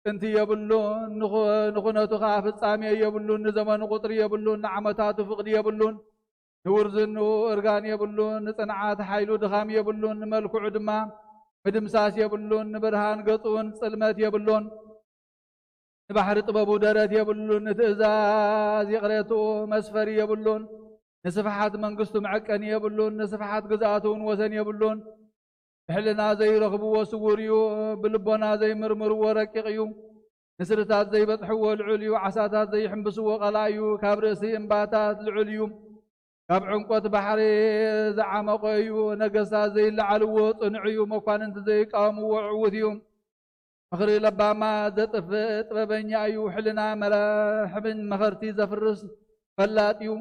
ጥንቲ የብሉን ንኹነቱ ከዓ ፍጻሜ የብሉን ንዘመኑ ቁጥሪ የብሉን ንዓመታቱ ፍቅዲ የብሉን ንውርዝኑ እርጋን የብሉን ንጽንዓት ሓይሉ ድኻም የብሉን ንመልክዑ ድማ ምድምሳስ የብሉን ንብርሃን ገጹን ጽልመት የብሉን ንባሕሪ ጥበቡ ደረት የብሉን ንትእዛዝ ይቕሬትኡ መስፈሪ የብሉን ንስፍሓት መንግስቱ መዐቀኒ የብሉን ንስፍሓት ግዝኣቱን ወሰን የብሉን ብሕልና ዘይረኽብዎ ስውር እዩ ብልቦና ዘይምርምርዎ ረቂቕ እዩ ንስርታት ዘይበጽሕዎ ልዑል እዩ ዓሳታት ዘይሕምብስዎ ቐላእ እዩ ካብ ርእሲ እምባታት ልዑል እዩ ካብ ዕንቆት ባሕሪ ዝዓመቆ እዩ ነገስታት ዘይለዓልዎ ጽኑዕ እዩ መኳንንቲ ዘይቃወምዎ ዕውት እዩ ምኽሪ ለባማ ዘጥፍእ ጥበበኛ እዩ ሕልና መላሕብን መኸርቲ ዘፍርስ ፈላጥ እዩ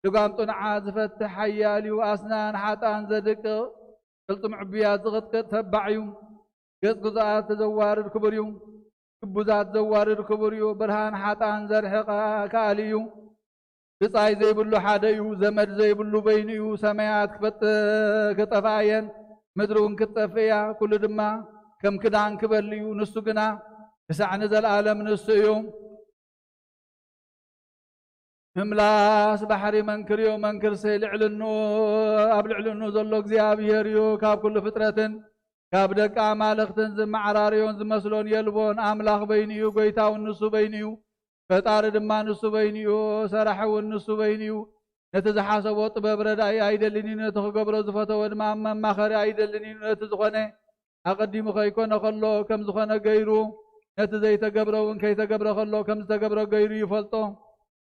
ልጓም ጡንዓት ዝፈትሕ ሓያል እዩ ኣስናን ሓጣን ዘድቅቕ ቅልጡም ዕብያት ዝቕጥቅጥ ተባዕ እዩ ገጽ ጉዛኣት ዘዋርድ ክቡር እዩ ግቡዛት ዘዋርድ ክቡር እዩ ብርሃን ሓጣን ዘርሕቕ ከኣል እዩ ብጻይ ዘይብሉ ሓደ እዩ ዘመድ ዘይብሉ በይኑ እዩ ሰማያት ክጠፍኣየን ምድሪ እውን ክትጠፍእያ ኩሉ ድማ ከም ክዳን ክበል እዩ ንሱ ግና ክሳዕ ንዘለኣለም ንሱ እዩ ምምላስ ባሕሪ መንክር እዩ መንክርሲ ልዕልኑ ኣብ ልዕልኑ ዘሎ እግዚኣብሔር እዩ ካብ ኩሉ ፍጥረትን ካብ ደቂ ኣማልኽትን ዝመዓራርዮን ዝመስሎን የልቦን ኣምላኽ በይኑ እዩ ጎይታውን ንሱ በይኑ እዩ ፈጣሪ ድማ ንሱ በይንዩ ሰራሕ እውን ንሱ በይንዩ ነቲ ዝሓሰቦ ጥበብ ረዳኢ ኣይደልን እዩ ነቲ ክገብሮ ዝፈተወ ድማ መማኸሪ ኣይደልን እዩ ነቲ ዝኾነ ኣቐዲሙ ከይኮነ ከሎ ከም ዝኾነ ገይሩ ነቲ ዘይተገብረ እውን ከይተገብረ ከሎ ከም ዝተገብረ ገይሩ ይፈልጦ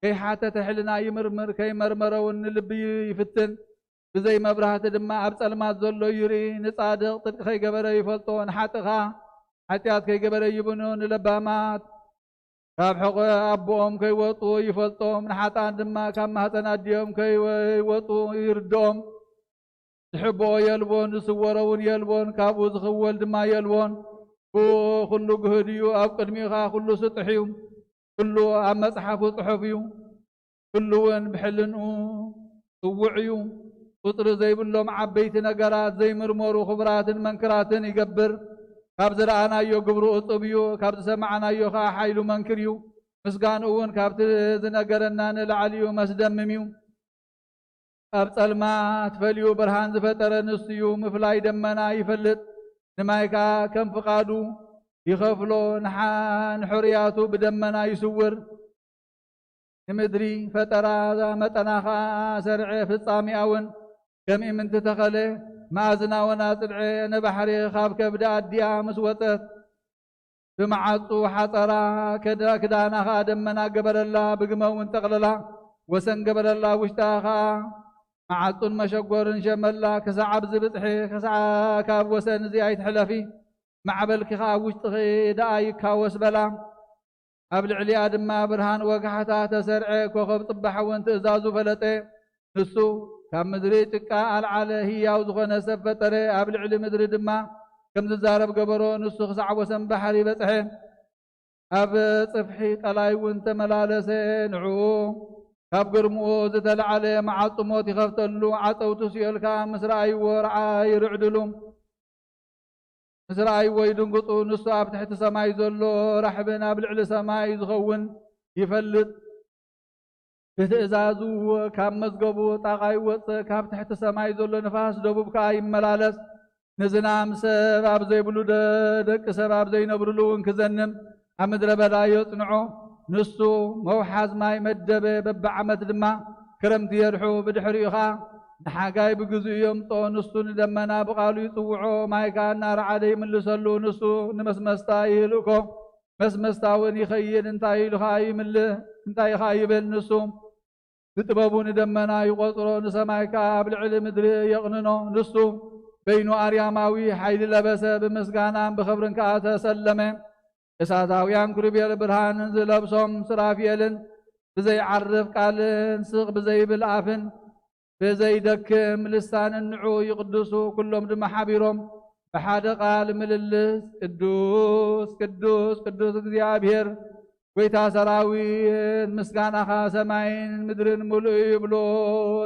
ከይሓተተ ሕልና ይምርምር ከይመርመረ እውን ንልቢ ይፍትን ብዘይ መብራህቲ ድማ ኣብ ጸልማት ዘሎ ይርኢ ንጻድቕ ጥድቂ ከይገበረ ይፈልጦ ንሓጥኻ ሓጢኣት ከይገበረ ይብኖ ንለባማት ካብ ሕቆ ኣቦኦም ከይወጡ ይፈልጦም ንሓጣን ድማ ካብ ማህፀን ኣዲኦም ከይወጡ ይርድኦም ዝሕብኦ የልቦን ዝስወሮ እውን የልቦን ካብኡ ዝኽወል ድማ የልቦን ኩሉ ግህድ እዩ ኣብ ቅድሚኻ ኩሉ ስጥሕ እዩ ኩሉ ኣብ መፅሓፉ ፅሑፍ እዩ ኩሉ እውን ብሕልንኡ ጽውዕ እዩ ቁጥሪ ዘይብሎም ዓበይቲ ነገራት ዘይምርመሩ ክቡራትን መንክራትን ይገብር ካብ ዝረኣናዮ ግብሩ እጡብ እዩ ካብ ዝሰማዕናዮ ከዓ ሓይሉ መንክር እዩ ምስጋኑ እውን ካብቲ ዝነገረና ንላዕሊ እዩ መስደምም እዩ ኣብ ጸልማት ፈልዩ ብርሃን ዝፈጠረ ንሱ እዩ ምፍላይ ደመና ይፈልጥ ንማይካ ከም ፍቓዱ ይኸፍሎ ንሕርያቱ ብደመና ይስውር ንምድሪ ፈጠራ መጠናኻ ሰርዐ ፍጻሚኣውን ከም ኢምንቲ ተኸለ ማእዝናወና ጽድዐ ነባሕሪ ካብ ከብዳ ኣዲኣ ምስ ወፀት ብመዓፁ ሓፀራ ክዳናኻ ደመና ገበረላ ብግመውን ጠቕለላ ወሰን ገበረላ ውሽጣ ከዓ መዓፁን መሸጎርን ሸመላ ክሳዓብ ዝብፅሒ ክሳዓ ካብ ወሰን እዚ ኣይትሕለፊ ማዕበልኪ ከዓ ውሽጢኺ ደኣ ይካወስ በላ ኣብ ልዕሊኣ ድማ ብርሃን ወጋሕታ ተሰርዐ ኮኸብ ጽባሕ እውን ትእዛዙ ፈለጠ ንሱ ካብ ምድሪ ጭቃ ኣልዓለ ህያው ዝኾነ ሰብ ፈጠረ ኣብ ልዕሊ ምድሪ ድማ ከም ዝዛረብ ገበሮ ንሱ ክሳዕ ወሰን ባሕሪ በፅሐ ኣብ ጽፍሒ ቀላይ እውን ተመላለሰ ንዕኡ ካብ ግርምኡ ዝተለዓለ መዓጽሞት ይኸፍተሉ ዓፀውቱ ሲኦልካ ምስ ረኣይዎ ረዓይ ይርዕድሉ ምስ ረኣይዎ ይድንግጡ ንሱ ኣብ ትሕቲ ሰማይ ዘሎ ራሕብን ኣብ ልዕሊ ሰማይ ዝኸውን ይፈልጥ ብትእዛዙ ካብ መዝገቡ ጣቓ ይወፅእ ካብ ትሕቲ ሰማይ ዘሎ ንፋስ ደቡብ ከዓ ይመላለስ ንዝናም ሰብ ኣብ ዘይብሉ ደቂ ሰብ ኣብ ዘይነብሩሉ እውን ክዘንም ኣብ ምድረ በዳ የጽንዖ ንሱ መውሓዝ ማይ መደበ በብዓመት ድማ ክረምቲ የርሑ ብድሕሪኡ ኸ ንሓጋይ ብግዝኡ የምጦ ንሱ ንደመና ብቓሉ ይጽውዖ ማይካ እናረዓደ ይምልሰሉ ንሱ ንመስመስታ ይህልእኮ መስመስታ እውን ይኸይድ እንታይ ኢሉኻ ይምልእ እንታይ ኢኻ ይብል ንሱ ብጥበቡ ንደመና ይቆፅሮ ንሰማይካ ኣብ ልዕሊ ምድሪ የቕንኖ ንሱ በይኑ ኣርያማዊ ሓይሊ ለበሰ ብምስጋናን ብኽብርን ከዓ ተሰለመ እሳታውያን ክሩቤል ብርሃንን ዝለብሶም ስራፊኤልን ብዘይዓርፍ ቃልን ስቕ ብዘይብል ኣፍን ብዘይደክም ልሳንን ንዑ ይቅድሱ ኩሎም ድማ ሓቢሮም ብሓደ ቃል ምልልስ ቅዱስ ቅዱስ ቅዱስ እግዚአብሔር ጎይታ ሰራዊት ምስጋናኻ ሰማይን ምድርን ሙሉእ ይብሎ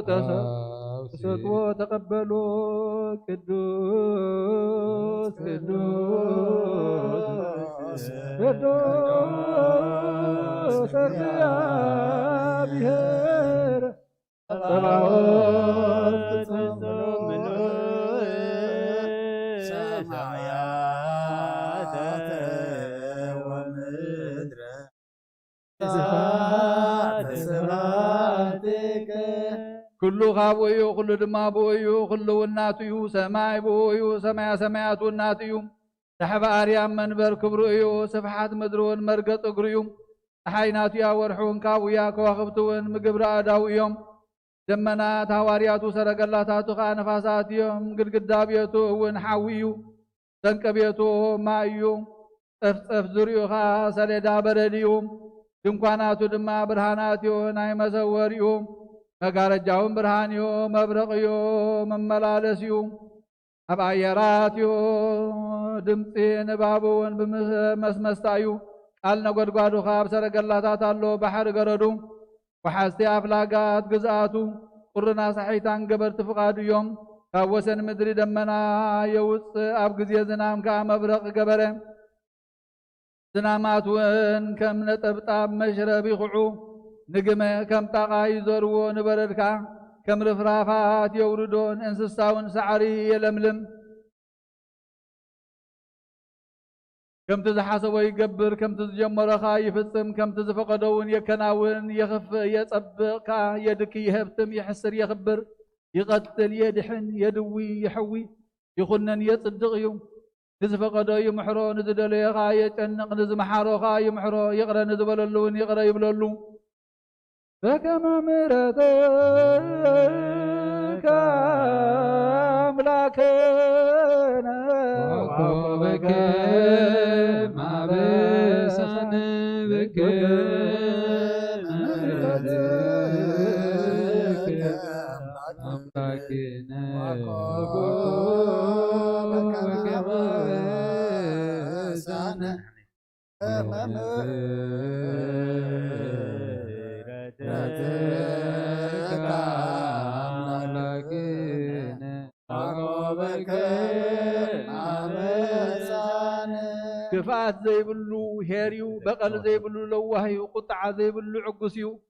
ተሰጥዎ ተቀበሉ ቅዱስ ቅዱስ ቅዱስ እግዚአብሔር ጸባኦት ሰማያት ወምድረ ስብሐትከ ኩሉ ካብኡ እዩ ኩሉ ድማ ብኡ እዩ ኩሉ ውናቱ እዩ ሰማይ ብኡ እዩ ሰማያ ሰማያት ውናቱ እዩ ሰሕበ ኣርያም መንበር ክብሩ እዩ ስፍሓት ምድሪ እውን መርገፅ እግሩ እዩ ፀሓይ ናቱ እያ ወርሑ እውን ካብኡ እያ ከዋኽብቲ እውን ምግብሪ ኣእዳው እዮም ደመናት ሃዋርያቱ ሰረገላታቱ ከዓ ነፋሳት እዮም ግድግዳ ቤቱ እውን ሓዊ እዩ ዘንቀ ቤቱ ማይ እዩ ፀፍፀፍ ዙርኡ ከዓ ሰሌዳ በረድ እዩ ድንኳናቱ ድማ ብርሃናት እዩ ናይ መሰወር እዩ መጋረጃውን ብርሃን እዩ መብረቕ እዩ መመላለስ እዩ ኣብ ኣየራት እዩ ድምፂ ንባብ እውን ብመስመስታ እዩ ቃል ነጎድጓዱ ካብ ሰረገላታት ኣሎ ባሕሪ ገረዱ ወሓዝቲ ኣፍላጋት ግዝኣቱ ቁርና ሳሒታን ገበርቲ ፍቓዱ እዮም ካብ ወሰን ምድሪ ደመና የውፅእ ኣብ ግዜ ዝናም ከዓ መብረቕ ገበረ ዝናማት እውን ከም ነጠብጣብ መሽረብ ይኹዑ ንግመ ከም ጣቓ ይዘርዎ ንበረድ ከዓ ከም ርፍራፋት የውርዶን እንስሳውን ሳዕሪ የለምልም كم تزحسب ويقبر كم تزجمر يفصم كم تزفقدون يكناون يخف يطبق يدك يهبتم يحسر يخبر يقتل يدحن يدوي يحوي يخنن يصدق يوم نزفقدو يمحرو نزدل يقنق نزمحارو يمحرو يقرا نزبللون يقرا يبللو فكما مرتك أملاكنا وعقوبك ما بسان بك مرتك أملاكنا وعقوبك ما بسان كفات زي بلو هيريو بقل زي بلو لوهيو قطع زي بلو عقسيو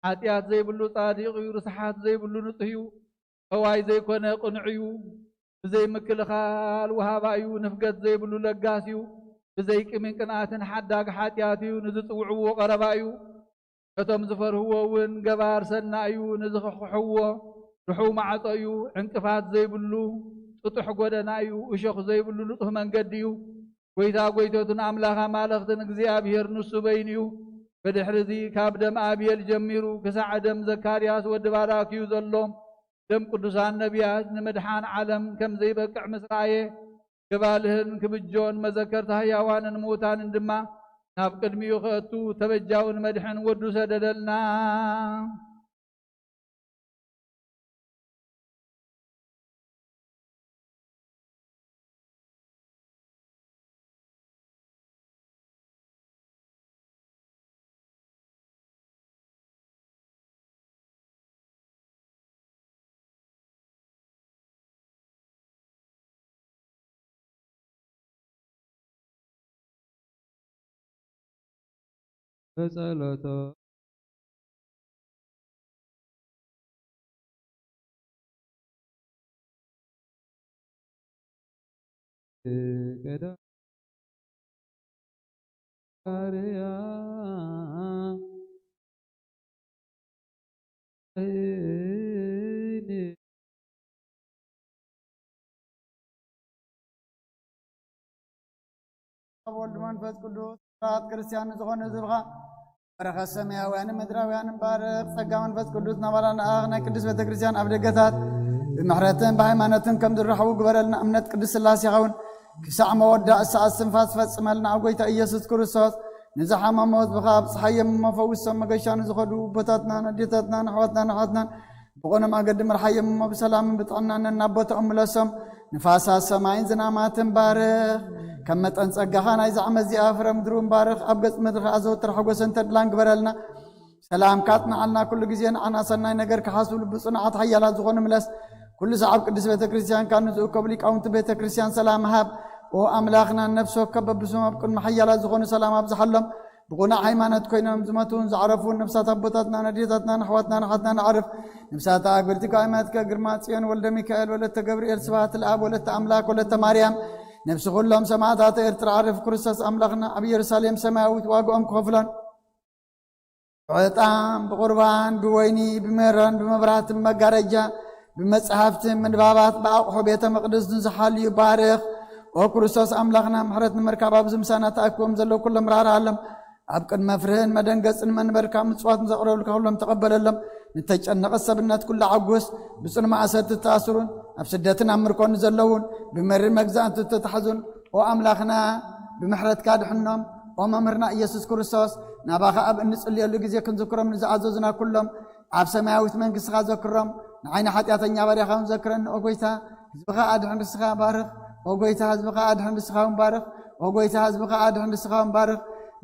حاتيات زي بلو صادقيو رسحات زي بلو نطهيو هواي زي كونه قنعيو زي مكل خال وهابايو نفقت زي بلو لقاسيو زي كمين قناتن حداق حاتياتيو نزطوعو وقربايو كتم زفر هو ون قبار سنايو نزخحو رحو معطيو انقفات زي بلو تطح قدنايو وشخ زي بلو لطه من قديو ويتا قويتوتن أملاها مالختن እግዚአብሔር ንሱ በይንዩ በድሕሪ እዚ ካብ ደም አብየል ጀሚሩ ክሳዕ ደም ዘካርያስ ወዲ ባራክዩ ዘሎም ደም ቅዱሳን ነቢያት ንመድሓን ዓለም ከም ዘይበቅዕ ምስራየ ክባልህን ክብጆን መዘከርታ ህያዋንን ሙታንን ድማ ናብ ቅድሚኡ ክእቱ ተበጃውን መድሕን ወዱ ሰደደልና በጸሎቶ ገዳ ካርያ ወልድ መንፈስ ቅዱስ ስርዓት ክርስቲያን ዝኾነ ዝብኻ በረኸት ሰማያውያን ምድራውያን ባርኽ ጸጋ መንፈስ ቅዱስ ናባላና ናይ ቅዱስ ቤተ ክርስቲያን ኣብ ደገታት ብምሕረትን ብሃይማኖትን ከም ዝረኸቡ ግበረልና እምነት ቅዱስ ስላሴ ይኸውን ክሳዕ መወዳእ ሰዓት ስንፋስ ፈጽመልና ኣብ ጎይታ ኢየሱስ ክርስቶስ ንዝሓመሙ ህዝብኻ ብፀሓዮም መፈውሶም መገሻ ንዝኸዱ ቦታትናን ኣዴታትናን ኣሕዋትናን ኣሓትናን ብቆነ ማገዲ ምርሓዮም ብሰላምን ብጥዕናን ናብ ቦታኦም ምለሶም ንፋሳት ሰማይን ዝናማትን ባርኽ كم متن ጸጋኻ ናይ ዛዕመ እዚኣ ፍረ ምድሩ ባርኽ ኣብ ገጽ ምድርኻ ኣዘውትር ሓጎስን ተድላን ግበረልና ሰላም ካጥናዓልና ኩሉ ግዜ ንዓና ሰናይ ነገር ክሓስቡ ብጽኑዓት ሓያላት ዝኾኑ ምለስ ኩሉ ሰዓብ ቅዱስ ቤተ ክርስቲያን ካብ ንዝእከቡ ሊቃውንቲ ቤተ ክርስቲያን ሰላም ሃብ ኦ ኣምላኽና ነፍሲ ወከፍ በብስም ኣብ ቅድሚ ሓያላት ዝኾኑ ሰላም ኣብዝሓሎም ብቑናዕ ሃይማኖት ኮይኖም ዝመቱን ዝዓረፉን ነፍሳት ኣቦታትና ኣዴታትናን ኣሕዋትናን ኣሓትናን ኣዕርፍ ነፍሳት ኣግብርቲ ካይማትከ ግርማ ጽዮን ወልደ ሚካኤል ወለተ ገብርኤል ስብሃት ለኣብ ወለተ ኣምላክ ወለተ ማርያም ነፍሲ ኩሎም ሰማዕታት ኤርትራ ዓርፍ ክርስቶስ ኣምላኽና ኣብ ኢየሩሳሌም ሰማያዊት ዋግኦም ክኸፍሎን ዕጣን ብቁርባን ብወይኒ ብመረን ብመብራህትን መጋረጃ ብመጽሓፍትን ምንባባት ብኣቑሑ ቤተ መቕደስ ዝሓልዩ ባርኽ ኦ ክርስቶስ ኣምላኽና ምሕረት ንምርካብ ኣብዚ ምሳና ተኣኪቦም ዘለዉ ኩሎም ራርሃሎም ኣብ ቅድመ ፍርህን መደንገፅን መንበርካ ምጽዋትን ዘቕረብልካ ኩሎም ተቐበለሎም ንተጨነቐ ሰብነት ኩሉ ዓጎስ ብጽኑዕ ማእሰርቲ ተኣስሩን ኣብ ስደትን ኣብ ምርኮን ዘለውን ብመሪ መግዛእንቲ ተታሕዙን ኦ ኣምላኽና ብምሕረትካ ድሕኖም ኦ መምህርና ኢየሱስ ክርስቶስ ናባኻ ኣብ እንጽልየሉ ግዜ ክንዝክሮም ንዝኣዘዙና ኩሎም ኣብ ሰማያዊት መንግሥትኻ ዘክሮም ንዓይኒ ሓጢኣተኛ ባርያኻ ዘክረኒ ኦ ጎይታ ህዝብኻ ኣድሕን ርስኻ ባርኽ ኦ ጎይታ ህዝብኻ ኣድሕን ርስኻ ባርኽ ኦ ጎይታ ህዝብኻ ኣድሕን ርስኻ ባርኽ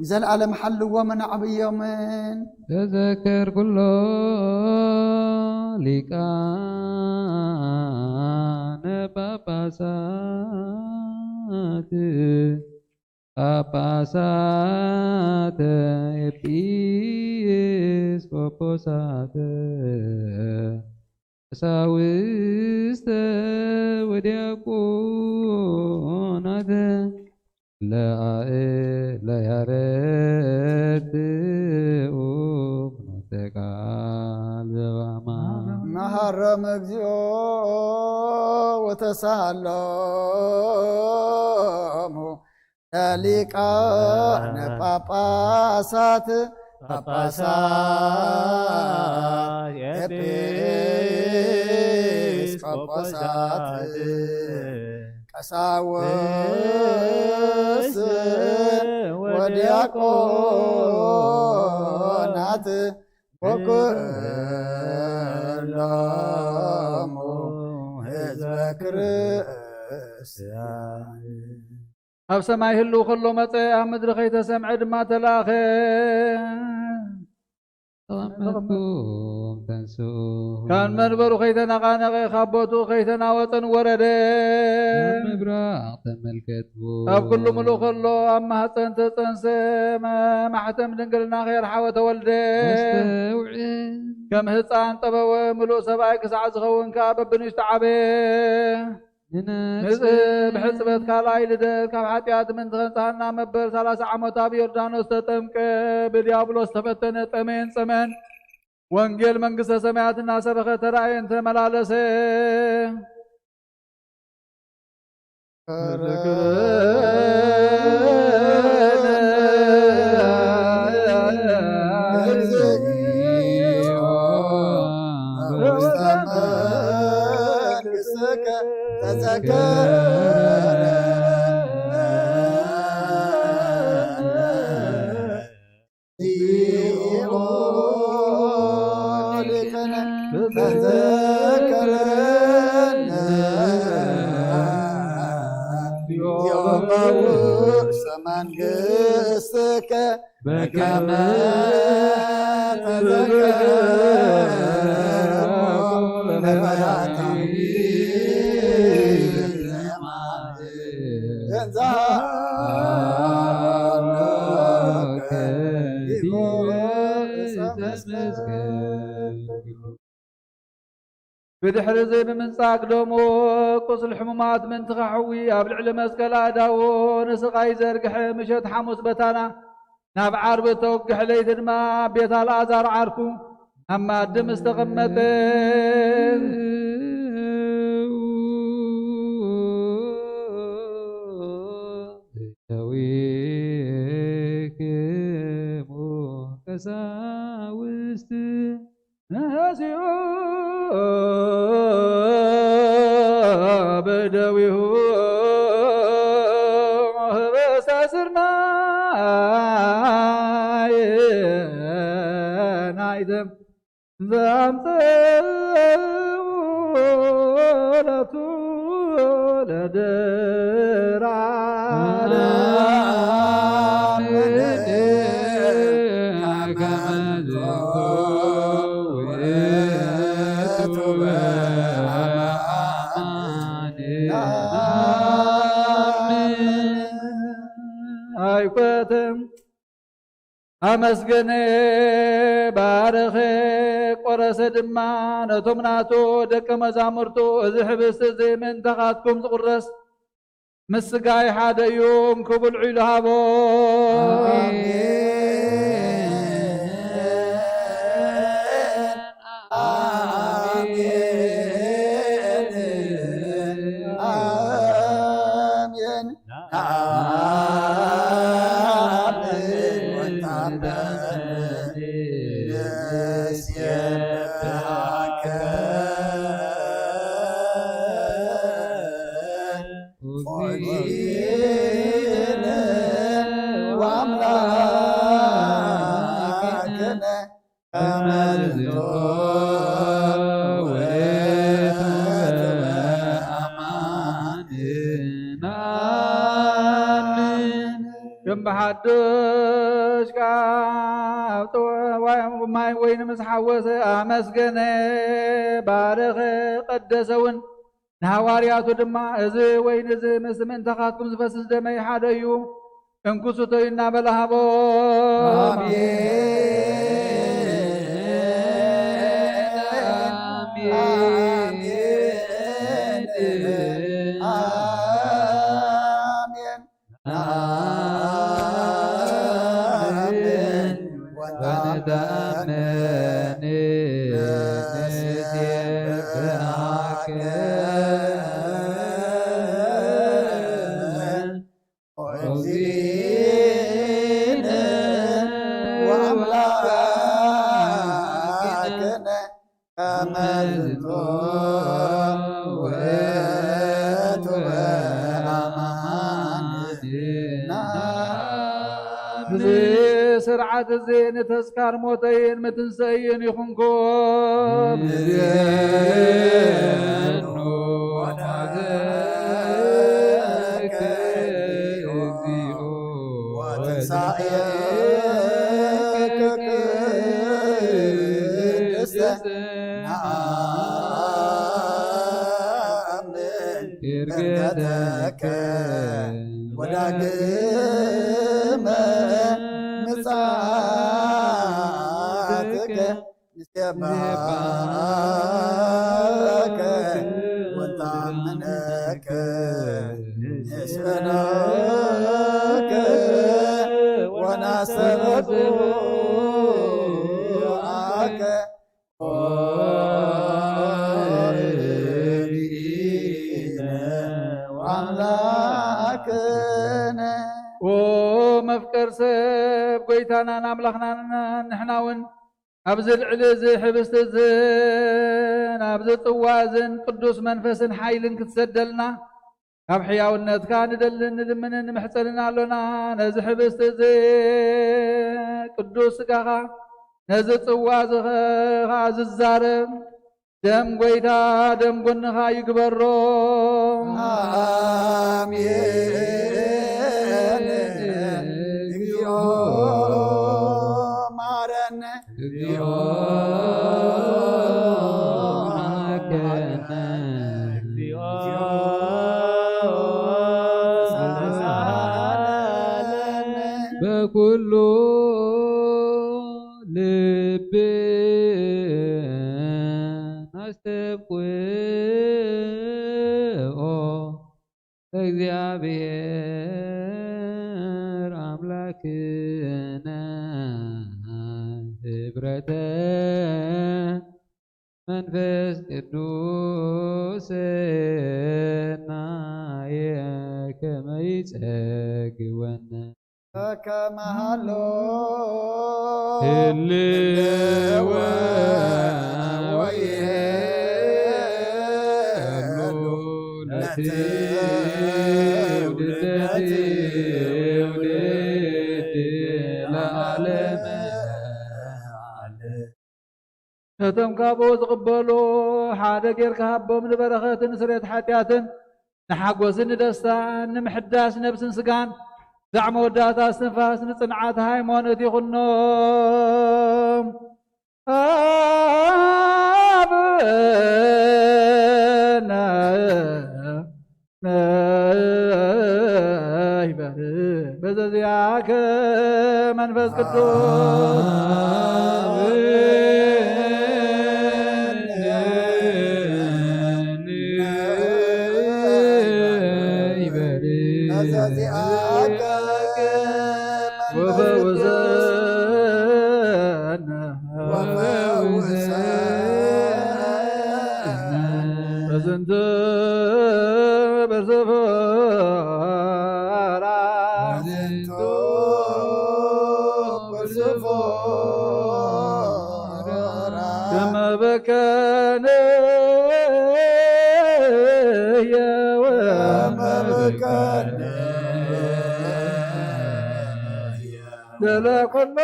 ዘለዓለም ሓልዎምን ዓብዮምን ተዘከር ኩሎ ሊቃነ ጳጳሳት ኤጲስቆጶሳት ቀሳውስተ ወዲያቆናት ለያረትኡ ፍኖተ ቃል ዘበአማን መሐረም እግዚኦ ወተሳሃሎሙ ሊቃነ ጳጳሳት ኤጲስቆጶሳት ቀሳውስት ወዲያቆናት ወኩሎሙ ህዝበ ክርስቲያን ኣብ ሰማይ ህሉ ከሎ መፀ ኣብ ምድሪ ከይተሰምዐ ድማ ተላኸ ተቐመጥኩም ተንስኡ ካብ መንበሩ ከይተነቓነቐ ካብ ቦትኡ ከይተናወፀን ወረደ ምብራቕ ተመልከቱ ኣብ ኩሉ ምሉእ ከሎ ኣብ ማህፀን ተፀንሰ ማሕተም ድንግልና ከየርሓወ ተወልደ መስተውዕን ከም ህፃን ጠበወ ምሉእ ሰብኣይ ክሳዕ ዝኸውን ከዓ በብንሽቶ ዓበየ ብሕፅበት ካልኣይ ልደት ካብ ሓጢኣት ምንቲ ከንፀሃና መበል 30 ዓመት ኣብ ዮርዳኖስ ተጠምቀ ብዲያብሎስ ተፈተነ ጠመየን ፀመን ወንጌል መንግስተ ሰማያት እናሰበኸ ተራእየን ተመላለሰ መንግሥትከ በከመ ብድሕሪ እዚ ብምንጻግ ደሞ ቁስል ሕሙማት ምንቲ ኸሕዊ ኣብ ልዕሊ መስቀል ኣዳዎ ንስቓይ ዘርግሐ ምሸት ሓሙስ በታና ናብ ዓርቢ ተወግሕ ለይቲ ድማ ቤት ኣልኣዛር ዓርኩ ኣብ ማኣዲ ምስ ተቐመጠ ደዊክሙ ቀሳውስት ነሲኡ በደዊሁ ህበስተ ስርናይ ናይተም ዘአምፀው ለቱ ለድራ አይቆተም አመስገነ ባረኸ ቆረሰ ድማ ነቶም ናቶ ደቀ መዛሙርቱ እዚ ሕብስቲ እዚ ምንተ ኻትኩም ዝቁረስ ምስጋይ ሓደ እዩ ክብልዑ ኢሉ ሃቦ بحدش كابت وماي وين مسحوس أمسجن بارخ قدسون نهوارياتو دما إذا وين إذا مسمن تخاتكم زفسس دمي حديو انكسو تينا بلهبو آمين ونتأمن نسبحك وزينا وأملاكنا كما التوبة وأماننا سرعة الزين تذكر موتين متنسين يخنكم وتنسائك نعمل إرقدك وداقم مصاتك نسيبك ونطمنك نسألك ونسألك وأملاكنا ومفكر سب قيتانا نملخنا نحناون أبزل علزي حبست الزين أبزل طوازن قدوس منفس حيل كتسدلنا أب حياونت كان دلن دمن محسننا لنا نز حبست الزين قدوس كاخا نز طواز خاز الزارم دم قيتا دم قنخا يكبرو بكل لب نستبقي እግዚአብሔር አምላክነ ህብረተ መንፈስ ቅዱስና የከመ ይጸግወነ ከመሃሎ ህልወ ነቶም ካብኡ ዝቕበሉ ሓደ ጌርካ ሃቦም ንበረኸትን ስርየት ሓጢኣትን ንሓጎስን ንደስታን ንምሕዳስ ነብስን ስጋን ዛዕ መወዳእታ እስትንፋስ ንፅንዓት ሃይማኖት ይኹኖም አብና ይበር በዘዚአከ መንፈስ ቅዱስ በዝንተ በሰፈራ ከመ በከነ ለኩሉ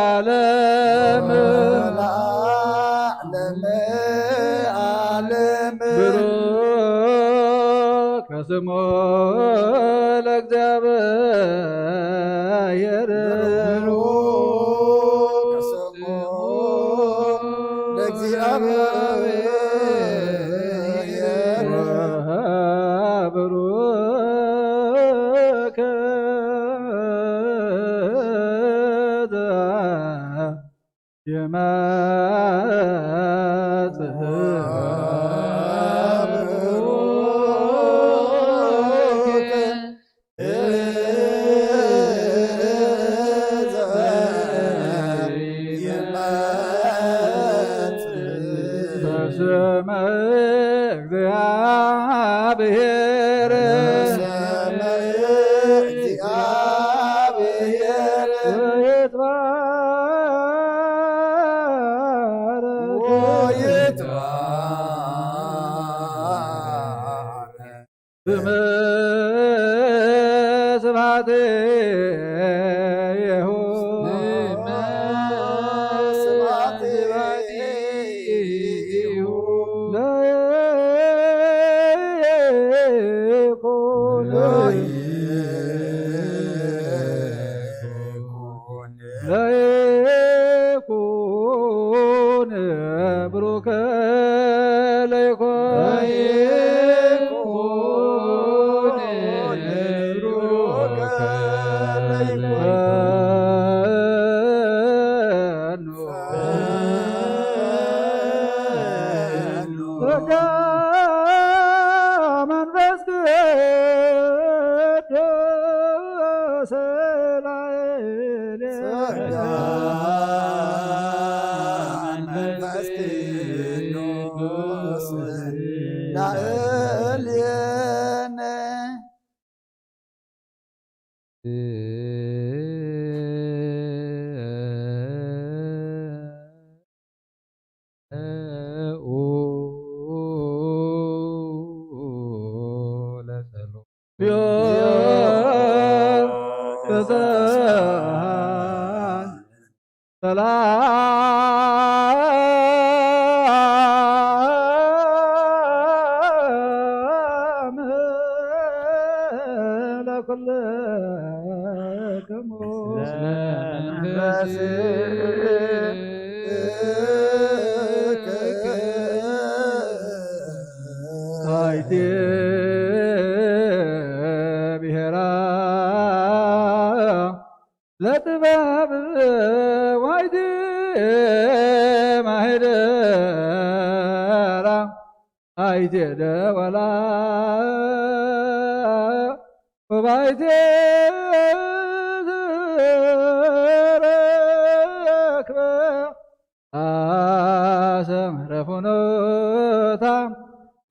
ዓለም ለዓለመ ዓለም ብሩክ ስሙ ለእግዚአብሔር ብሩክ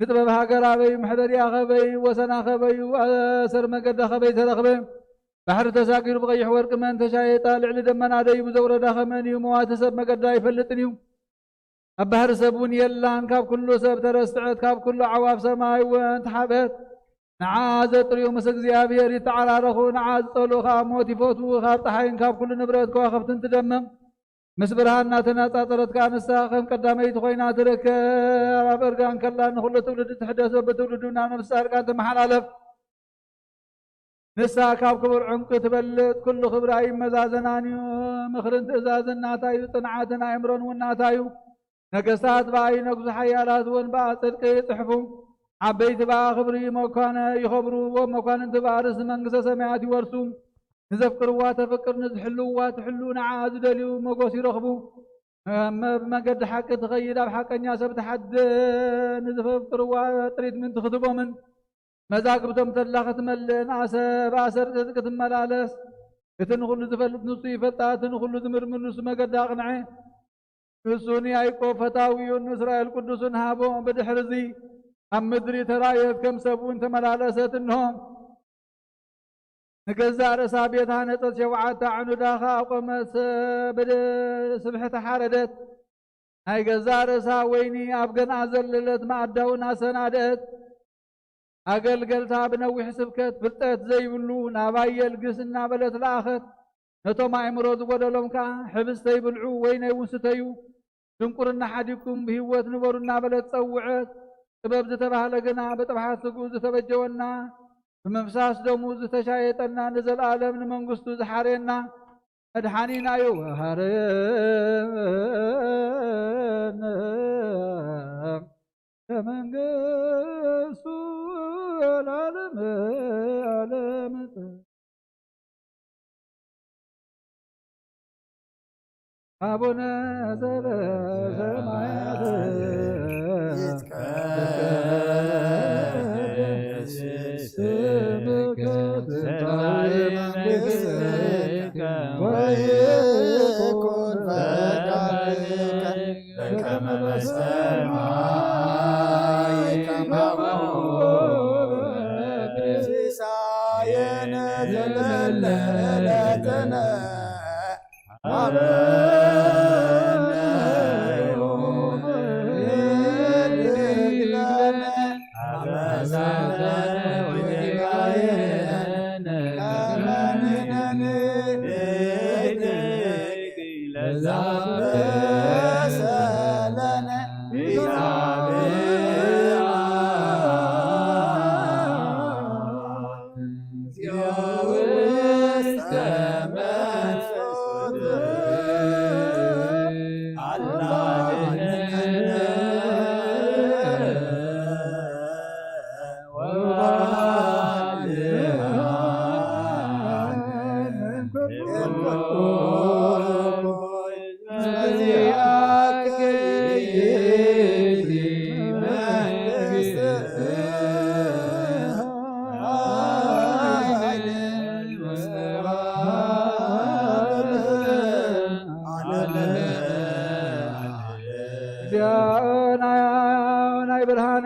كتب بهاجر أبي محضر يا خبي وسنا خبي وأسر مقد خبي ترخبي بحر تساقير بغيح ورق من تشاي طالع لدمنا داي بزور داخمني ومواتسب مقد يفلتني أبهر سبون يلان كاب كله سب ترستعد كاب كله عواف سماي وانت حبت نعاز طريو مسك زيابير تعالى رخو نعاز طلو خاب موتي فوتو خاب طحين كاب كل نبرت كواخب تنتدمم مسبرها ناتنا تاطرت كان الساخم قدامي تخوينا ترك أبرقان كلا نخل تولد تحدث بتولدنا نفس أرقان تمحلالف نسا كاب كبر عمق تبلد كل خبراي مزازناني مخرنت إزازنا تايو تنعاتنا يمرون والناتايو نقصات باي نقص حيالات ونباع صدق يصحفوا عبيت با خبري مكان يخبروا ومكان انتبع رسم منقص سمعات يورسوا نزفكر واتفكر نزحلوا واتحلوا نعاز دليو مقوس يرخبوا ما قد حق تغير بحق الناس بتحد نزفكر وطريد من تخطبوا من مزاق بتمتلخت مل ناس باسر تذكت ملالس يتنخل زفلت نصيفة تنخل زمر من نص ما قد اقنعي السوني ايكو فتاوي اسرائيل قدس هابو بدحرزي ام مدري ترايت كم سبون تملالست انهم نقزا رسا بيتها نطت شوعات عنو داخا وقمت بد سبحة حاردت هاي قزا رسا ويني ابقن ازللت ما ادونا سنادت اقل قلتها بنوي حسبكت بلتت زي بلو نابايا القسنا بلت لاخت نتو ما عمروز ودلهم كا حبستي بلعو ويني ونستيو تنقرنا حديكم بهوت نبرنا بلت صوعت سبب زتبه لقنا بطبحات سقوز تبجونا بمفساس دوموز تشايتنا نزل عالم نمنقستو زحارينا ادحانينا يوهرنا كمنقستو العالم አቡነ ዘበሰማያት ይትቀደስ ስምከ ትምጻእ መንግሥትከ ወይኩን ፈቃድከ በከመ በሰማይ ከማሁ ሲሳየነ ዘለለ ዕለትነ ሀበነ ዮም ወኅድግ ለነ አበሳነ ወጌጋየነ ከመ ንሕነኒ ንኅድግ ለዘአበሰ ለነ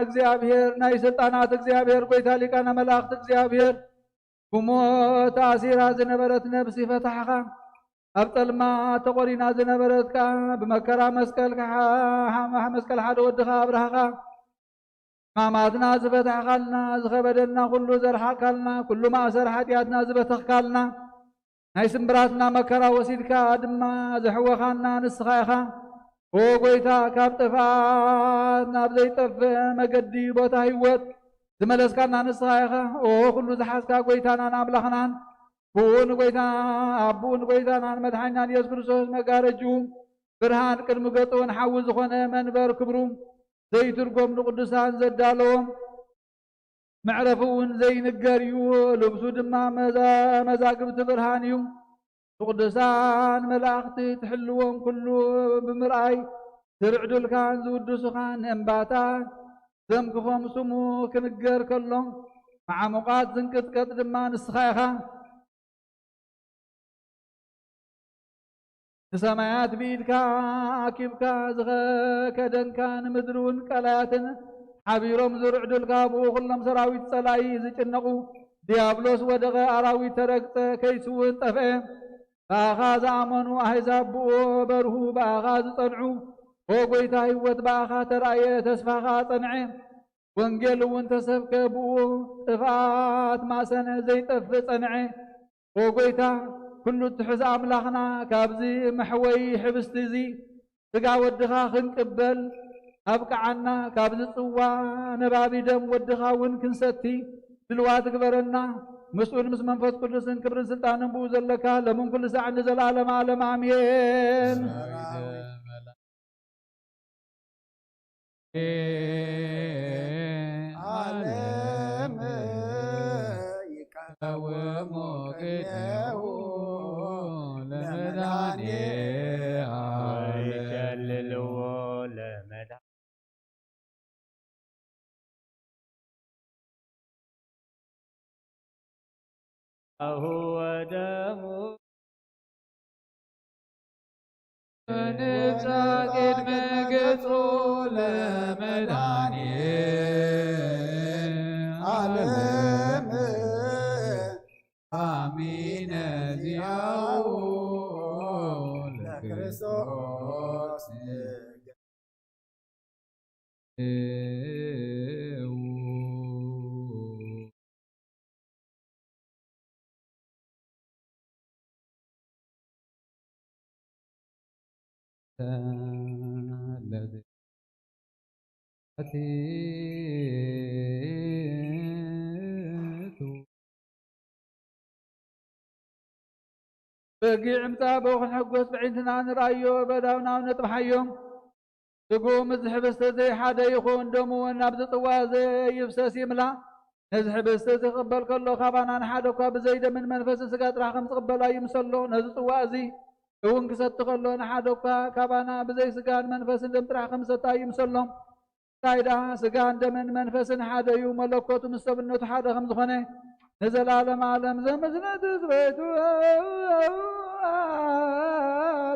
እግዚአብሔር ናይ ስልጣናት እግዚአብሔር ጎይታ ሊቃነ መላእክት እግዚአብሔር ብሞት አሲራ ዝነበረት ነብሲ ፈታሕኻ ኣብ ጠልማ ተቆሪና ዝነበረትካ ብመከራ መስቀል ሓደ ወድኻ ኣብርሃኻ ማማትና ዝፈታሕካልና ዝኸበደና ኩሉ ዘርሓካልና ኩሉ ማእሰር ሓጢአትና ዝበተኽካልና ናይ ስምብራትና መከራ ወሲድካ ድማ ዘሕወኻና ንስኻ ኢኻ ኦ ጎይታ ካብ ጥፋት ናብ ዘይጠፍእ መገዲ ቦታ ህይወት ዝመለስካና ንስኻ ኢኻ ኦ ኩሉ ዝሓዝካ ጎይታናን ኣምላኽናን ብኡን ጎይታ ኣቡን ጎይታናን መድሓኒናን ኢየሱስ ክርስቶስ መጋረጁ ብርሃን ቅድሚ ገጽን ሓዊ ዝኾነ መንበር ክብሩ ዘይትርጎም ንቅዱሳን ዘዳለዎም መዕረፉ እውን ዘይንገር እዩ ልብሱ ድማ መዛግብቲ ብርሃን እዩ ቅዱሳን መላእኽቲ ትሕልዎም ኩሉ ብምርኣይ ዝርዕዱልካን ዝውድሱኻን እምባታት ዘምክኾም ስሙ ክንገር ከሎ መዓሙቃት ዝንቅጥቀጥ ድማ ንስኻ ኢኻ ንሰማያት ብኢድካ ኣኪብካ ዝኸከደንካ ንምድሪ እውን ቀላያትን ሓቢሮም ዝርዕዱልካ ብኡ ኩሎም ሰራዊት ጸላኢ ዝጭነቑ ዲያብሎስ ወደቐ ኣራዊት ተረግፀ ከይሱ እውን ጠፍአ በኣኻ ዝኣመኑ ኣሕዛብ ብኡ በርሁ በኣኻ ዝጸንዑ ኦ ጎይታ ህይወት በኣኻ ተረእየ ተስፋኻ ጸንዐ ወንጌል እውን ተሰብከ ብኡ ጥፍኣት ማእሰነ ዘይጠፍእ ጸንዐ ኦ ጎይታ ኩሉ ትሕዝ ኣምላኽና ካብዚ መሕወይ ሕብስቲ እዚ ስጋ ወድኻ ክንቅበል ኣብቅዓና ካብዚ ጽዋ ነባቢ ደም ወድኻ እውን ክንሰቲ ድልዋ ትግበረና مسؤول مس منفس قدسن كبر سلطان بو زلك لمن كل ساعة نزل عالم عالم آمين عالم يكاوم وكنه لمداني ويجللوا لمداني هو دمه نتاكد مقتول لمداني عالم آمين دياو لكريستوس الذي أتيت بقي عمتابو خنحقوس بعينتنا نرأيو بداونا ونطبحيهم تقوم الزحبست زي حدا يخون دمو النبز طوازي يفسس يملا نزحبست زي قبل كله خبانا نحادو كاب زيدا من منفس سقات راح خمس قبل يمسلو نزل طوازي እውን ክሰቲ ከሎ ንሓደ እኳ ካባና ብዘይ ስጋን መንፈስን ደም ጥራሕ ከም ሰታ ይምሰሎም ታይዳ ስጋን ደምን መንፈስን ሓደ እዩ መለኮቱ ምስ ሰብነቱ ሓደ ከም ዝኾነ ንዘላለም ዓለም ዘመዝነት ዝበይቱ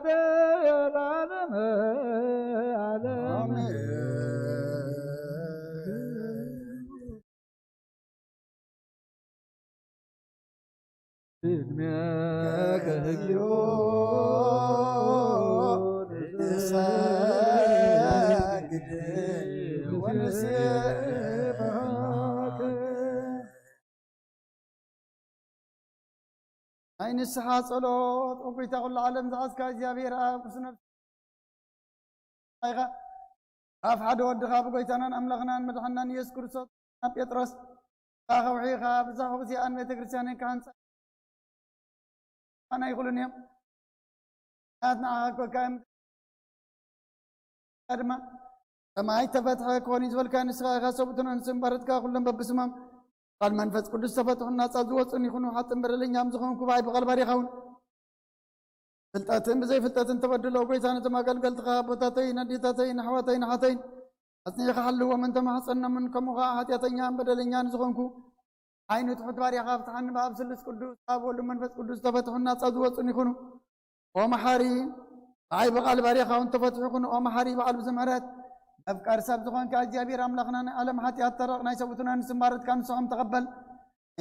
ለዓለም ዓለም እድሜከ ህዮ ንሰግድ ወንስብሐከ ናይ ንስሓ ጸሎት ወጎይታ ኩሉ ዓለም ዝሓዝካ እግዚኣብሔር ኣብ ቅስነት ኢኻ ኣብ ሓደ ወድኻ ብጎይታናን ኣምላኽናን መድሓናን ኢየሱስ ክርስቶስ ናብ ጴጥሮስ ካኸውሒኻ ብዛኸቡ እዚኣን ቤተ ክርስቲያንን ካህንፃ أنا يقولون يوم أثناء كم أدمى ما يتفتح كوني زول كان يسقى غصبتنا نسم بارد كأقولن ببسمام قال منفذ كل استفدت الناس أزوج أن يكونوا حتى برلين يام زخون كوباي بقلب باري خون فلتاتين بزي فلتاتين تبدل لو كويس أنا تما قال خابتاتين نديتاتين حواتين حاتين أثناء خلوا ومن تما حصلنا منكم وغاحت ياتين بدلين يام زخون كو عينو تحط باري خاف تحن باب سلس قدوس باب ولو منفس قدوس تفتح الناس أزوج أن يكونوا ومحاري عاي بقال باري خاون تفتح يكونوا ومحاري بقال بزمرات أفكار سب زخون كأجابير أملاخنا ألم حتى أترق نايسبتنا نسمارت كان سهم تقبل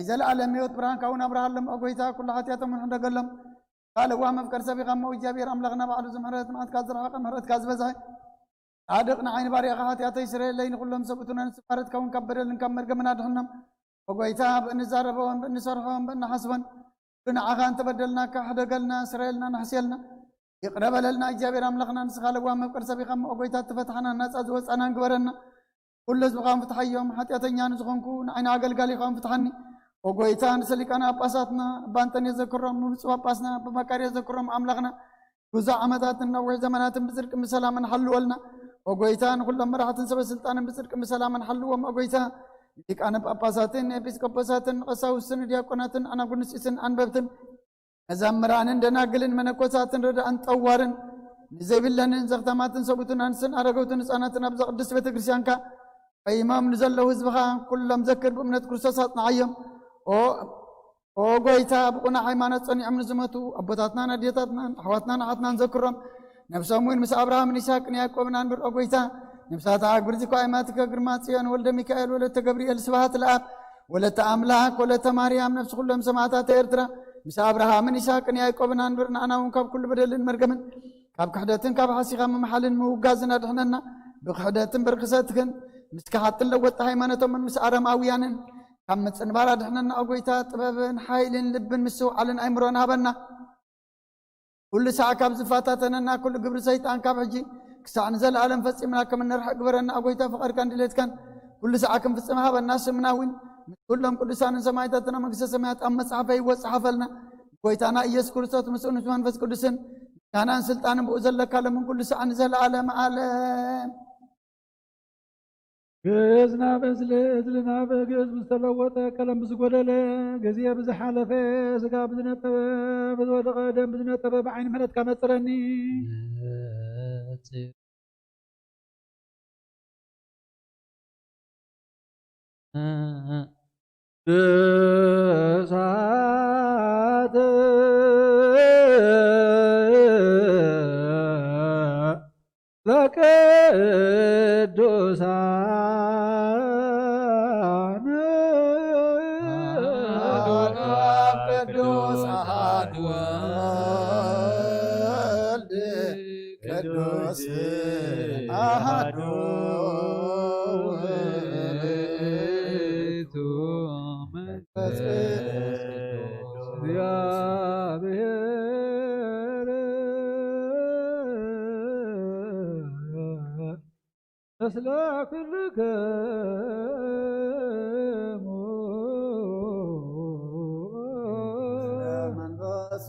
إذا العالم يوت بران كون أبرهل لم أقويتا كل حتى من عند قلم قال وهم أفكار سبي غم وإجابير أملاخنا بعد زمرات ما أتكاز رحاق مرات كاز بزاي عادقنا عين باري خاطي أتى إسرائيل لين كلهم سبتنا نسمارت كون كبر لنكمل جمنا دهنم وقويتا بنزاربون بنسرهم بنحسبن بنعغان تبدلنا كحد قلنا إسرائيلنا نحسيلنا يقرب لنا إجابير أملاخنا نسخال وهم أفكار سبي غم وقويتا تفتحنا الناس أزوج أنا نقبرنا كل زبقان فتح يوم حتى أتنيان زخونكو عين عقل قالي قام فتحني وقويتا نسلك أنا أباساتنا بانتن يذكرهم نبسوا أباسنا بمكار يذكرهم أملاخنا جزء عمداتنا وزمانات بسرك مسلاما حلوا لنا وقويتا كل مرحة سبب سلطان بسرك مسلاما حلوا وقويتا لك أنا بأباساتن إبسكوباساتن قساوسن دياقوناتن أنا قنسيسن أنببتن أزامران دنا قلن منكوساتن رد أنت أوارن زي بالله زغتماتن سبوتن أنسن أرغوتن ساناتن أبزا قدس بيت كريسيانكا إمام نزل له حزبها كل مذكر بأمنة كرساسات نعيم أو قويتا بقنا حيمانات صني أمن زمتو أبوتاتنا نديتاتنا حواتنا نحاتنا نذكرهم نفسهم وين مس أبراهام نساك نياكو من أنبر أو قويتا نفسها تعاق برزكو أيماتك قرماتيان ولد ميكائيل ولد جبريل سبحات الآب ولد أملاك ولد مريم نفس كلهم سمعتها إرترا مس أبراهام نساك نياكو من أنبر أنا وكاب كل بدل مرقمن كاب كحدتن كاب حسيقا من محل موقازنا دحننا بكحدتن برقصاتكن مسكحات اللوت هيمانتهم من مسارم أويانن كم تنبارا دحننا أقويتا طبابن حايلن لبن مسو علن أمرنا بنا كل ساعة كاب زفاتاتنا كل قبر سيطان كاب حجي كساعة نزل عالم فسمنا كم نرح قبرنا أقويتا فقر كان دليت كان كل ساعة كم فسمها بالناس مناوين كلهم كل ساعة سمايتاتنا مكسا سمايات أما صحفة وصحفة لنا قويتانا إياس كرسات مسؤول نسوان فس كل سن كان سلطان بؤزل لك من كل ساعة نزل عالم عالم جزنا بزلنا بجز مستلوت كلام بزقولة جزية بزحلفة زقا بزنة بزود قدم بزنة بعين مرت كانت ترني ساعات لك دوسان قدوس أحد والد قدوس أحد أسلك الركام من بس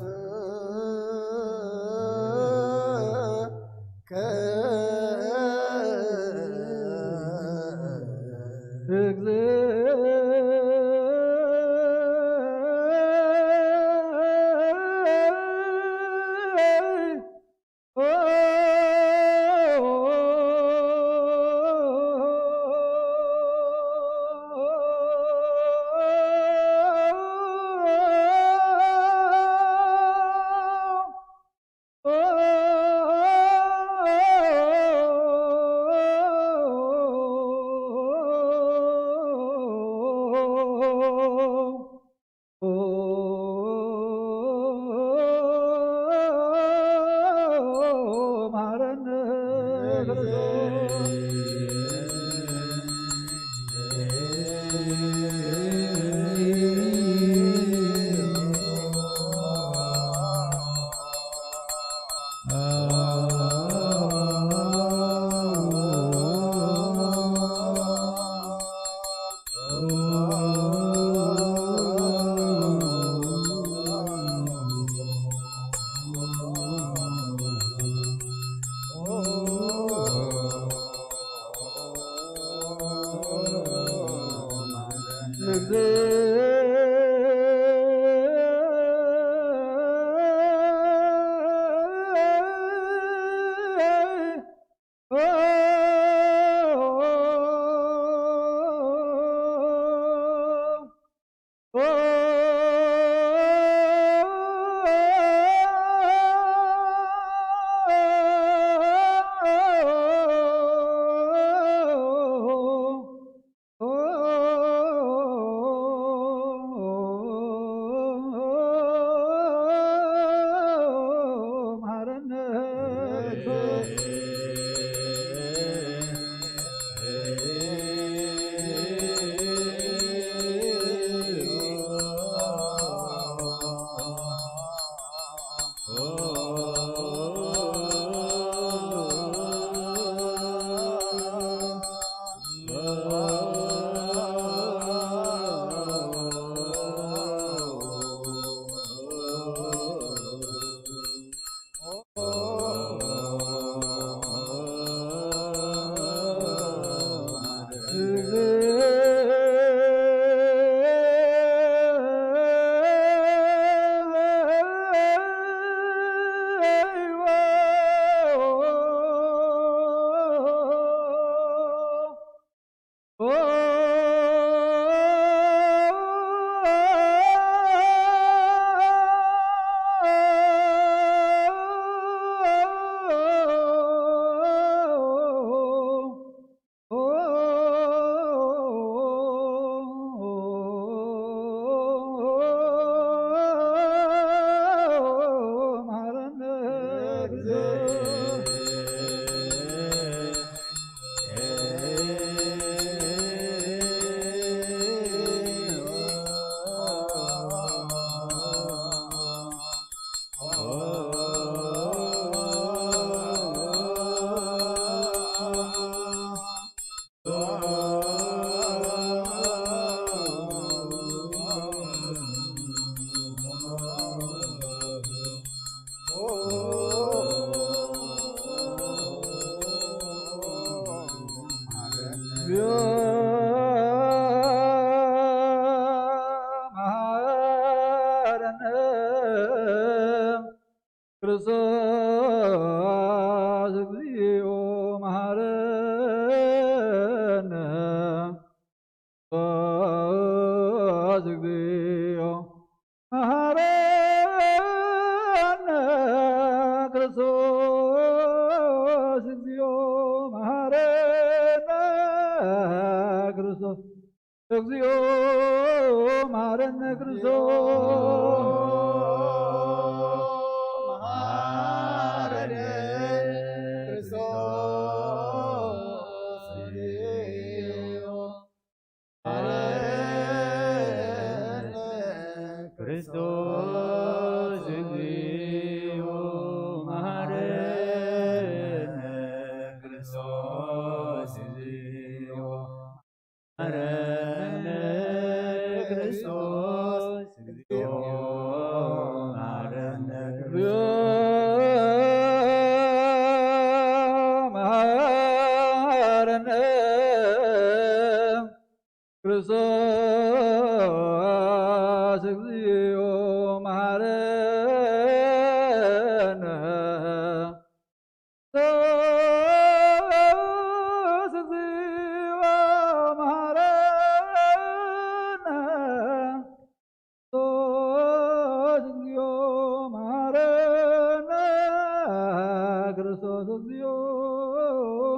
እግዚኦ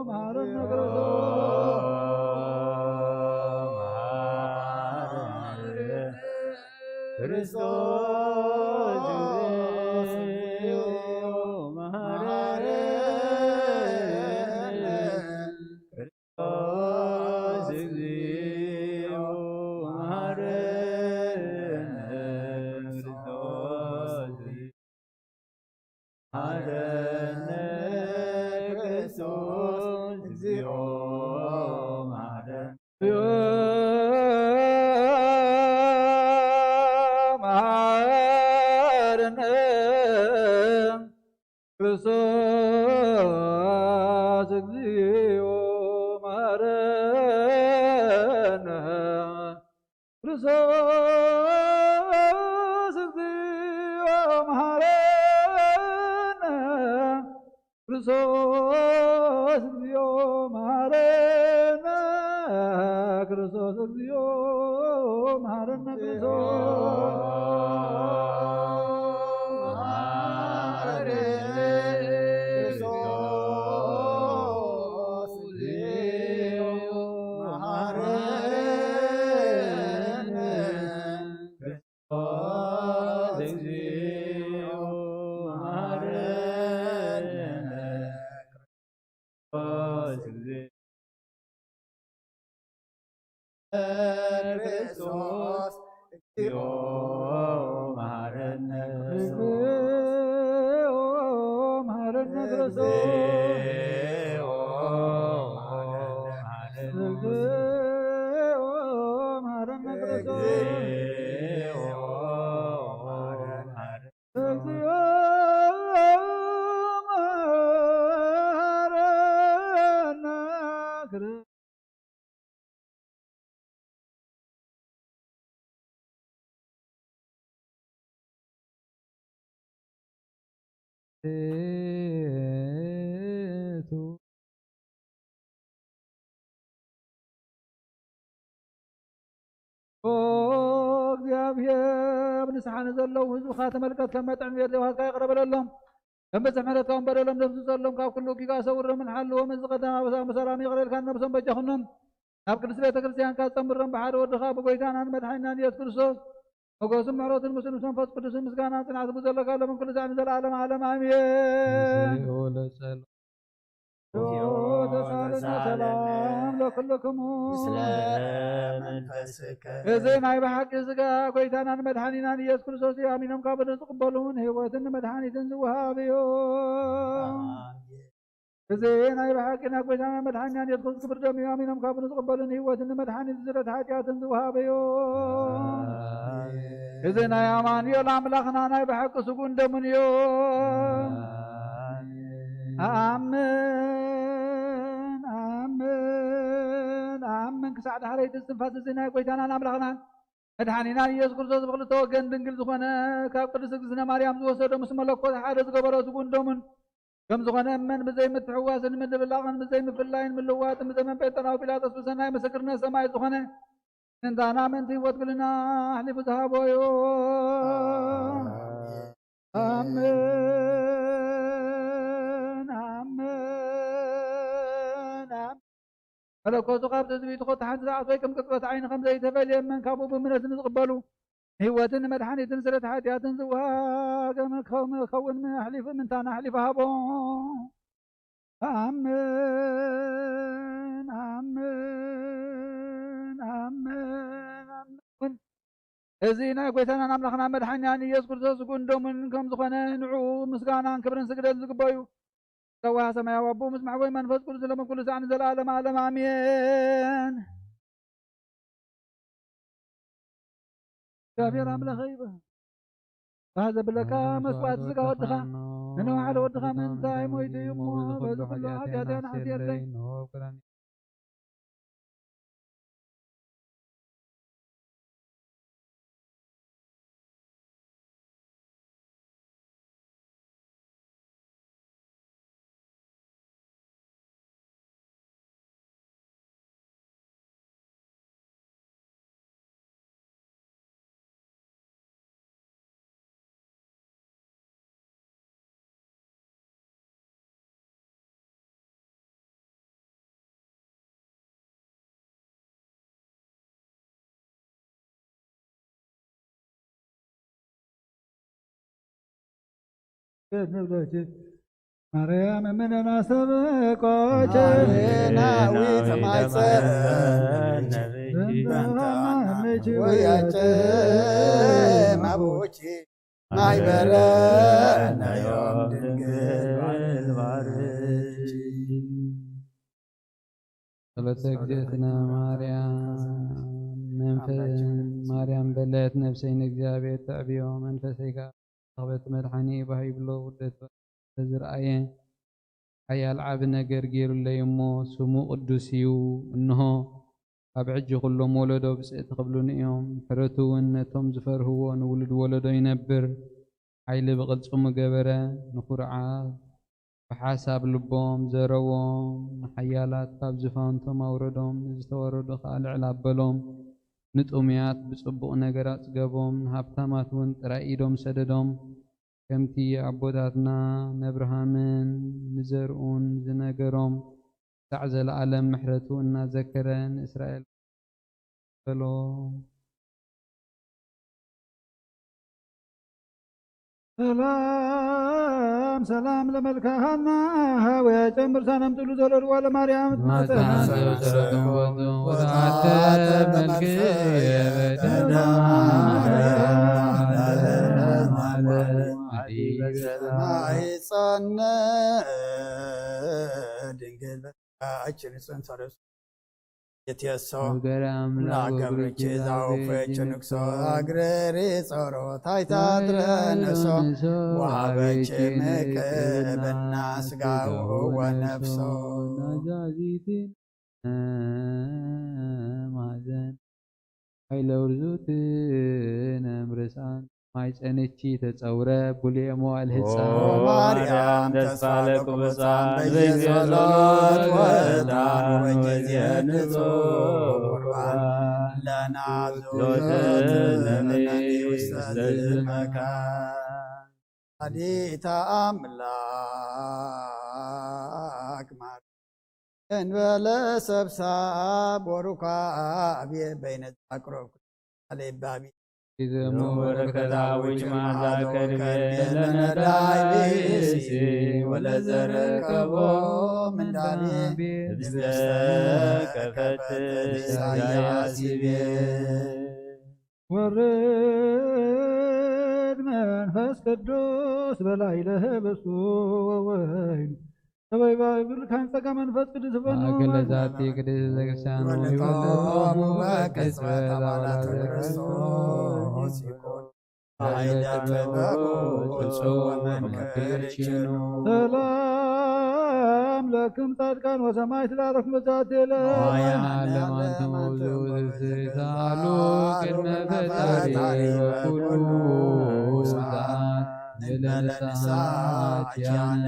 መሐረነ ክርስቶስ ክርስቶስ እግዚኦ መሐረነ ክርስቶስ እግዚኦ መሐረነ ክርስቶስ መሐረነ ክርስቶስ እግዚኦ መሐረነ ክርስቶስ እግዚኦ መሐረነ ክርስቶስ እግዚኦ መሐረነ ክርስቶስ እግዚኦ መሐረነ ክርስቶስ እግዚኦ መሐረነ ክርስቶስ እግዚኦ መሐረነ መሐረነ ክርስቶስ መሐረነ ክርስቶስ እግዚአብሔር ንስሓነ ዘለዉ ህዝብካ ተመልከት ከም መጥዕም የድዋካ ይቅረበለሎም ከም በፅሕ ምሕረትካውን በደሎም ደምሱ ዘሎም ካብ ኩሉ ጊጋ ሰውሮምን ሓልዎም እዚ ቀዳማ በሳም በሰላም ይቕረልካ ነብሶም በጃኹኖም ናብ ቅዱስ ቤተ ክርስቲያን ካፀምሮም ብሓደ ወድኻ ብጎይታናን መድሓኒናን ኢየሱስ ክርስቶስ ሞገስን ምሕረትን ምስሉ መንፈስ ቅዱስን ምስጋና ጽንዓት ብዘለካ ለምን ኩሉ ዛዕኒ ዘለዓለም ዓለም አሜን። ተሳለነ ሰላም ለኩልክሙ ምስለ መንፈስከ እዚ ናይ ብሓቂ ስጋ ጎይታናን መድሓኒናን ኢየሱስ ክርስቶስ እዩ። ኣሚኖም ካብ ዝቕበሉን ህይወትን መድሓኒትን ዝውሃብ እዩ። እዚ ናይ ብሓቂ ናይ ጎይታናን መድሓኒናን ኢየሱስ ክርስቶስ ክብር ደም እዩ። ኣሚኖም ካብ ዝቕበሉን ህይወትን መድሓኒት ዝረት ሓጢኣትን ዝውሃብ እዩ። እዚ ናይ ኣማኑኤል ኣምላኽና ናይ ብሓቂ ስጉን ደሙን እዩ። አሜን አሜን አሜን። ክሳዕ ዳሕረይቲ እስትንፋስ እዚ ናይ ጎይታናን ኣምላኽናን መድሓኒናን ኢየሱስ ክርስቶስ ብክልተ ወገን ድንግል ዝኾነ ካብ ቅድስት እግዝእትነ ማርያም ዝወሰዶ ምስ መለኮት ሓደ ዝገበሮ ስጉን ደሙን ከም ዝኾነ እመን ብዘይ ምትሕዋስን ምድብላቕን ብዘይ ምፍላይን ምልዋጥን ብዘመን ጴንጤናዊ ጲላጦስ ብሰናይ ምስክርነት ሰማይ ዝኾነ እንታና ምንቲ ህይወት ብልና ኣሕሊፉ ዝሃቦ እዩ። አሜን አሜን። መለኮቱ ካብ ትዝቢቱ ኮታ ሓንቲ ሰዓት ወይ ከም ቅጽበት ዓይኒ ከም ዘይተፈልየ እመን ካብኡ ብምነትን ዝቕበሉ ህይወትን መድሓኒትን ስረት ሓጢኣትን ዝወሃብ ከውን ኣሕሊፉ ምንታና ኣሕሊፉ ሃቦ። አሜን አሜን አሜን። እዚ ናይ ጎይታናን ኣምላኽና መድሓኒናን ኢየሱስ ክርስቶስ ስጉን ደሙን ከም ዝኾነ ንዑ ምስጋናን ክብርን ስግደት ዝግበዩ ሰዋህ ሰማያዊ ኣቦ ምስ ማሕወይ መንፈስ ቅዱስ ለመን ኩሉ ሰዓን ዘለዓለም ዓለም ኣሜን። እግዚአብሔር ኣምላኸ ይባህ ባህ ዘብለካ መስዋዕት ስጋ ወድኻ ንነዋሓለ ወድኻ ምንታይ ሞይቱ እዩ እሞ በዚ ኩሉ ሓጢኣተይ ንሓስየለይ ማርያም ምንና ሰበቆች ናዊት ማይፀነች ዘንተማነች ወያጨ ማቦቼ ማይበረ ነዮም ድንግል ጸሎተ እግዝእትነ ማርያም በለት ነፍሰይን እግዚአብሔር ተዕብዮ መንፈሰይ ጋር ተኸበት መድኃኒ ባሂብሎ ውደት ተዝርአየ ሓያል ዓብ ነገር ገይሩለይ እሞ ስሙ ቅዱስ እዩ እንሆ ኣብ ሕጂ ኩሎም ወለዶ ብፅእቲ ክብሉን እዮም ሕረቱ እውን ነቶም ዝፈርህዎ ንውሉድ ወለዶ ይነብር ሓይሊ ብቕልጹሙ ገበረ ንኹርዓት ብሓሳብ ልቦም ዘረቦም ንሓያላት ካብ ዝፋንቶም ኣውረዶም ንዝተወረዱ ከዓ ልዕል ኣበሎም ንጡምያት ብጽቡቕ ነገር ኣጽገቦም ንሃብታማት እውን ጥራይ ኢዶም ሰደዶም ከምቲ ኣቦታትና ነብርሃምን ንዘርኡን ዝነገሮም ክሳዕ ዘለዓለም ምሕረቱ እናዘከረ ንእስራኤል በሎ ሰላም ሰላም ለመልካሃና ወያጨምር ሳነምጥሉ ዘለድዋ ለማርያም ማይጸነ ድንግል በአችን ሰንሰረሱ የተየሰው ናገብርቼ ዛውፈች ንክሶ አግረሬ ጾሮ ታይታድረነሶ ዋሃበች ምቅብና ስጋው ወነፍሶ ማዘን ኃይለውርዙት ነምርሳን ማይጸነቺ ተጸውረ ቡሌሞ አልህፃን ማርያም ተስፋለ ቁብፃን በየጸሎት ወዳን ወጀዝየንጾ ቁርባን ለናዞት ለነኒ ውስተ መካን አዲታ አምላክ ማር እንበለ ሰብሳብ ወሩካቤ በይነት አቅሮብ አሌባቢ ኢዘሙ ወረከታዊች ማዛከር ለነዳይ ቤሲ ወለዘረከቦ ምንዳቤ ብስተከፈት ኢሳያሲቤ ወርድ መንፈስ ቅዱስ በላዕለ ብእሱ ወወይኑ ሰበይባይብል ካንጸጋ መንፈስ ቅዱስ ፈኑ አገለዛቲ ቅድስ ዘክርስቲያን ወለቶሙ በቅጽበት አባላት ክርስቶስ ይኩን አይደበቁ ፍጹም መንከርችኑ ሰላም ለክም ጻድቃን ወሰማዕት ላረፍም በዛቲ ዋያና ለማንተሙ ዝሳሉ ቅድመ ፈጣሪ ወኩሉ ሰዓት ለለንሳት ያነ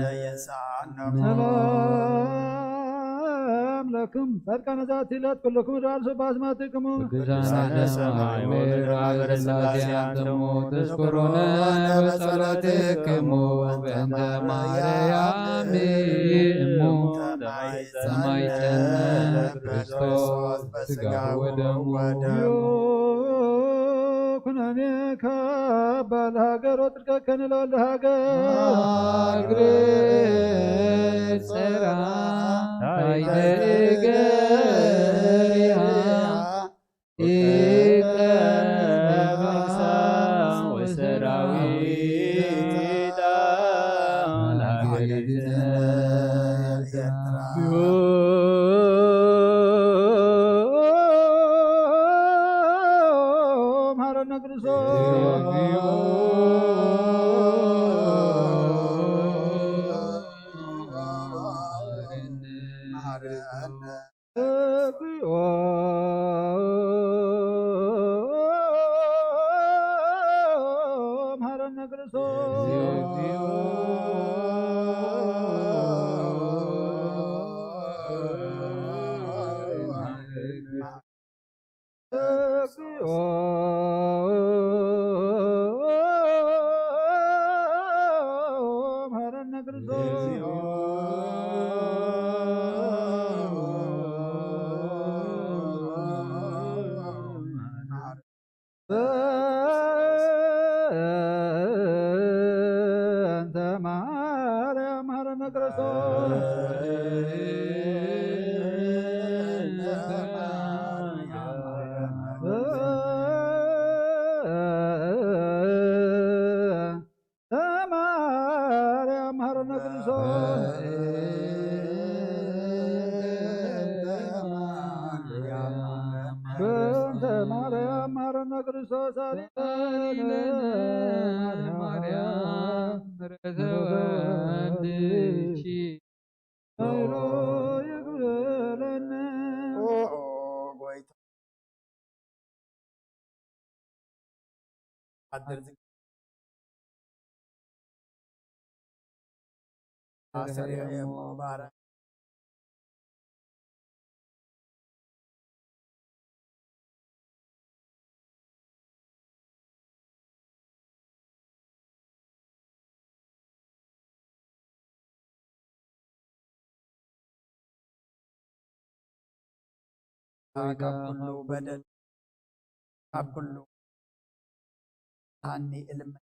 ሰላም ለክም ጻድቃነ ዛቲ ዕለት ኩልክሙ ዳልሶ በአስማትክሙ ቅዱሳነ ሰማይ ወምድር ሥላሴ አንትሙ ተዝኩሩነ በጸሎትክሙ በእንተ ማርያም እሙ ሰማዕትነ ክርስቶስ ሥጋው ወደሙ ኩነኔ ካባል ሀገር ወጥርከከን ለወልደ ሀገር ጽራ ታይደገሪሃ ኢቀበሳ ወሰራዊታ ላገሪትነ መሐረነ ክርስቶስ መሐረነ ክርስቶስ ማርያም ረዘወንድቺ كله بدل كله عني علم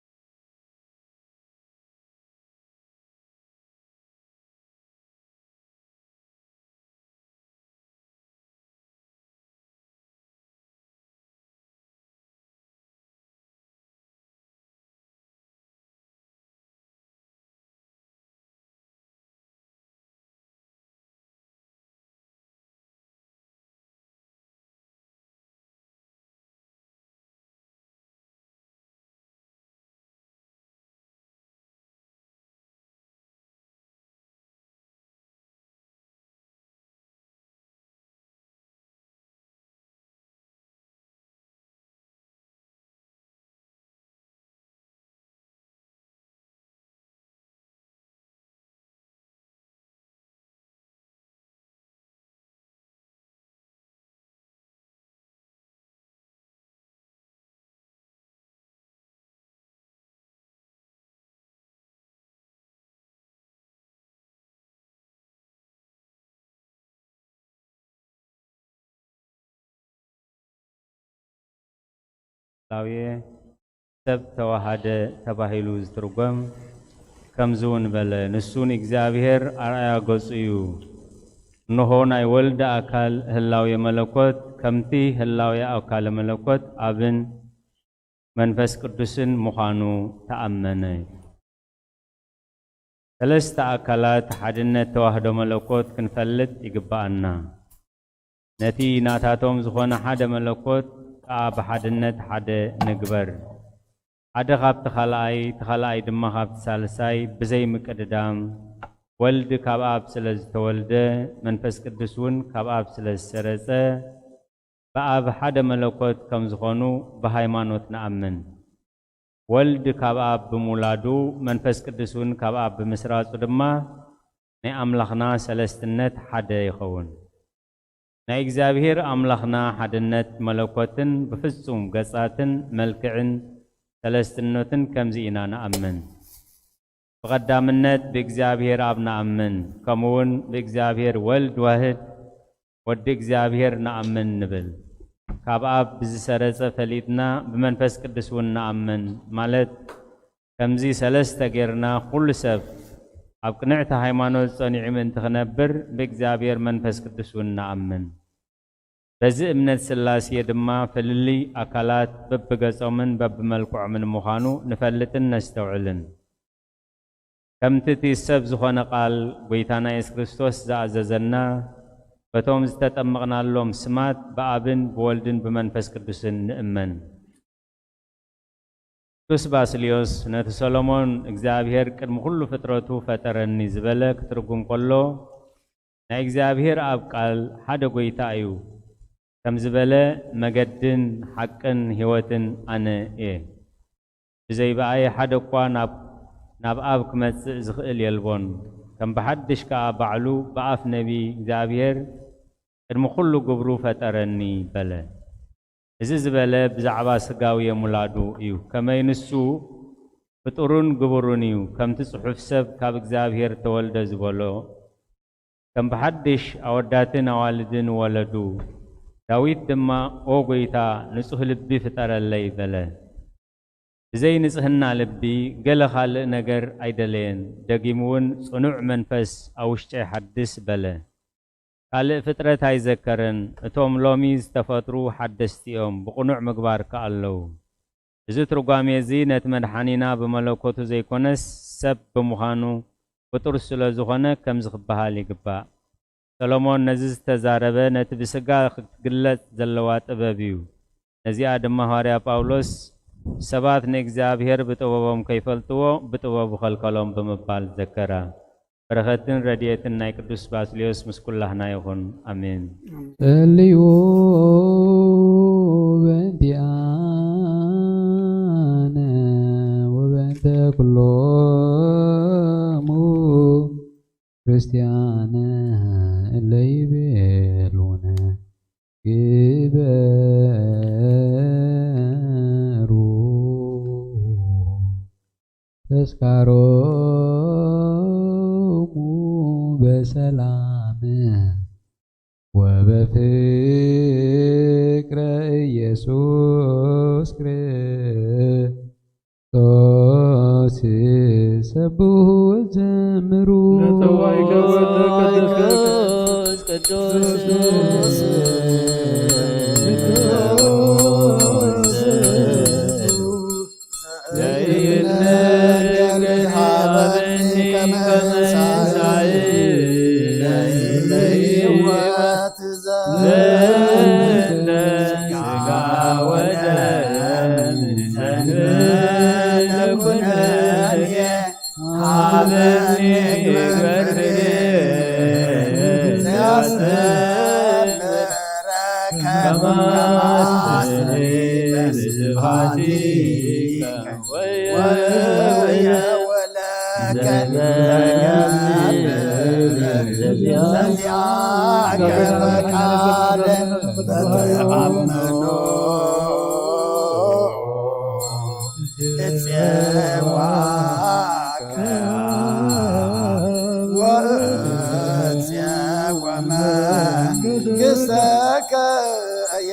ላውየ ሰብ ተዋሃደ ተባሂሉ ዝትርጎም ከምዝውን በለ ንሱን እግዚአብሔር አርአያ ገጹ እዩ እነሆ ናይ ወልደ አካል ህላዌ መለኮት ከምቲ ህላዌ አካል መለኮት አብን መንፈስ ቅዱስን ምዃኑ ተአመነ ሰለስተ አካላት ሓድነት ተዋህዶ መለኮት ክንፈልጥ ይግባአና ነቲ ናታቶም ዝኾነ ሓደ መለኮት بحدنت حد نجبر حد خاب تخلأي دم خاب تسالساي بزي مقددام ولد كاب سلز تولد منفس قدسون كاب سلز سرزه باب حد ملكوت كم زخونو بهايمانوت نأمن ولد كاب بمولادو منفس قدسون كاب بمسراج دما ني أملخنا سلستنت حد يخون ናይ እግዚአብሔር አምላኽና ሓድነት መለኮትን በፍጹም ገጻትን መልክዕን ሰለስትነትን ከምዚ ኢና ንአምን በቀዳምነት በእግዚአብሔር አብ ንአምን ከምውን በእግዚአብሔር ወልድ ዋህድ ወዲ እግዚአብሔር ንአምን ንብል ካብ አብ ብዝሰረጸ ፈሊጥና በመንፈስ ቅዱስ ውን ንአምን ማለት ከምዚ ሰለስተ ጌርና ኩሉ ሰብ ኣብ ቅንዕቲ ሃይማኖት ጸኒዑ ምእንቲ ክነብር በእግዚአብሔር መንፈስ ቅዱስ ውን ንአምን በዚህ እምነት ስላሴ ድማ ፍልሊ አካላት በብገጾምን በብመልኩዖምን ምዃኑ ንፈልጥን ነስተውዕልን ከምቲ ትሰብ ዝኾነ ቃል ጎይታና ኢየሱስ ክርስቶስ ዘአዘዘና በቶም ዝተጠመቕናሎም ስማት በአብን በወልድን በመንፈስ ቅዱስን ንእመን ቅዱስ ባስልዮስ ነቲ ሰሎሞን እግዚአብሔር ቅድሚ ኩሉ ፍጥረቱ ፈጠረኒ ዝበለ ክትርጉም ከሎ ናይ እግዚአብሔር አብ ቃል ሓደ ጎይታ እዩ كم زبالة مجدن حقن هوتن أنا إيه زي بقى حدا قوا ناب أبك مزخل يلبون كم بحدش كأبعلو بقف نبي زابير المخلو قبرو فترني بلا إذا زبالة بزعبا سقاوية مولادو إيو كما ينسو بتقرون قبرونيو كم تصحف سب كابك زابير تولد زبالو كم بحدش أوداتن والدن ولدو داويد دما اوغيتا نصح لبي فطرلي بلا زي نصحنا لبي قال خالق نجر ايدلين دقيمون صنوع منفس اوشتي حدث بلا خالق فطرت هاي ذكرن اتوم لوميز تفطرو حدثتيهم بقنوع مقبار كالو اذا ترقامي زينة مدحانينا بملوكوتو زي كونس سب بمخانو وترسل زخانة كم زخبها لقبا ሰሎሞን ነዚ ዝተዛረበ ነቲ ብስጋ ክትግለጽ ዘለዋ ጥበብ እዩ እዚያ ድማ ሐዋርያ ጳውሎስ ሰባት ንእግዚአብሔር ብጥበቦም ከይፈልጥዎ ብጥበቡ ኸልከሎም በመባል ዘከረ። በረኸትን ረድኤትን ናይ ቅዱስ ባስልዮስ ምስ ኩላህና ይኹን አሜን። ጸልዩ በእንቲአነ ወበእንተ ኩሎሙ ክርስቲያነ እለ ይቤሉነ ግበሩ ተስካሮሙ በሰላም ወበፍቅረ ኢየሱስ ክርስቶስ ሰብሑ ወዘምሩ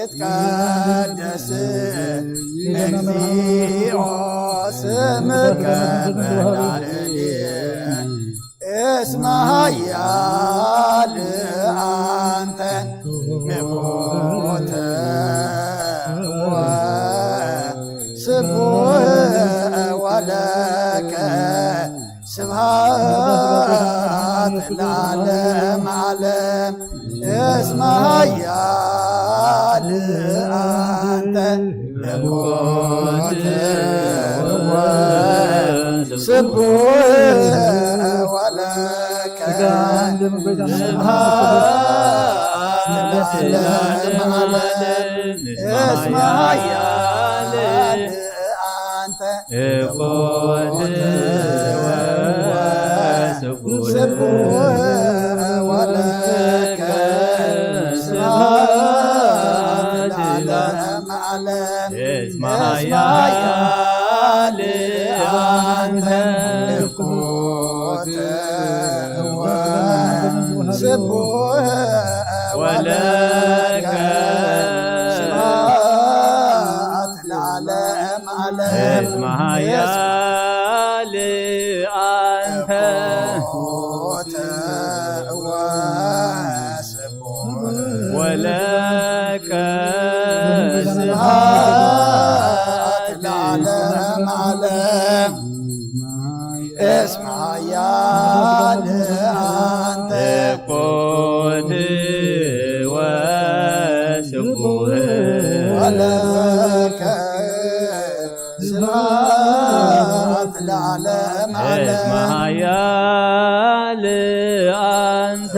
يتقدس እግዚኦ ስምከ በላዕሌ እስመ ኃያል አንተ ንጉሠ ወስቡሕ ወለከ ስብሐት ለዓለመ ዓለም እስመ ኃያል አንተ ንጉሠ ወስቡሕ ወለከ ስብሐት ለዓለመ ዓለም እስመ ኃያል አንተ ስቡሕ ወለከ ስብሐት ለዓለመ ዓለም እስመ ኃያል አንተ ንጉሠ ወስቡሕ ወለከ ስብሐት ለዓለመ ዓለም እስመ ኃያል አንተ ወለከ ስብሐት ለዓለመ ዓለም እስመ ኃያል አንተ ወስቡሕ ወለከ ስብሐት ለዓለመ ዓለም እስመ ኃያል አንተ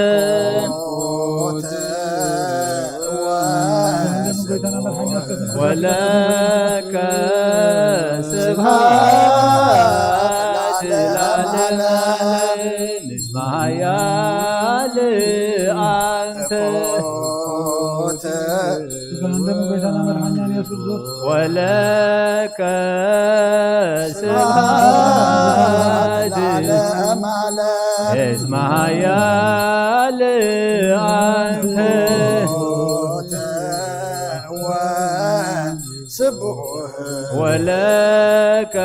ወለከ ስብሐት ለዓለመ ዓለም እስመ ኃያል አንተ ወለከ ስብሐት ለዓለመ ዓለም እስመ ኃያል አንተ ወለከ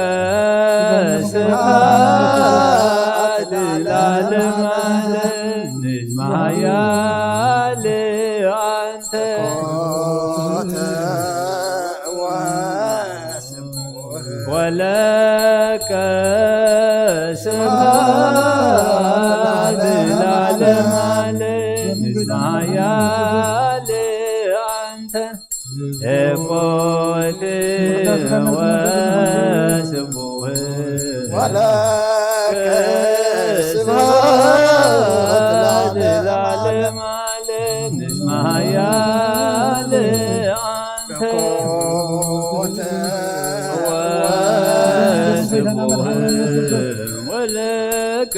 ስብሐት ለዓለመ ዓለም እስመ ኃያል አንተ ወለከ ስብሐት ለዓለመ ዓለም እስመ ኃያል አንተ እኮት ወስቡህ ወለከ ስብሐት ለዓለመ ዓለም እስመ ኃያል አንተ ወስቡህ ወለከ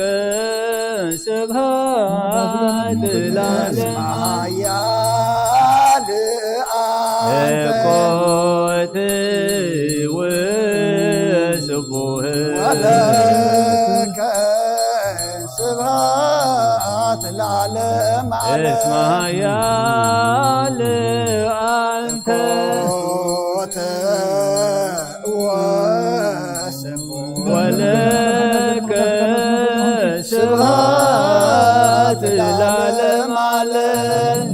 ስብሐት ለዓለመ ኃያል አንተ እኮት ወስቡህ ወለከ ስብሐት ለዓለመ እስመ ኃያል አንተ ኮተ ወስቡህ ወለከ ስብሐት ለዓለመ ዓለም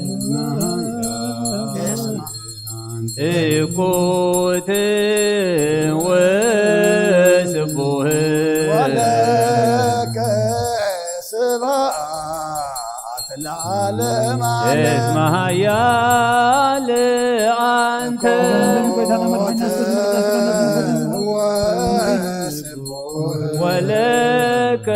እኮት ወስቡህ ወለከ ስብሐት ለዓለመ እስመ ኃያል አንተ ወለከ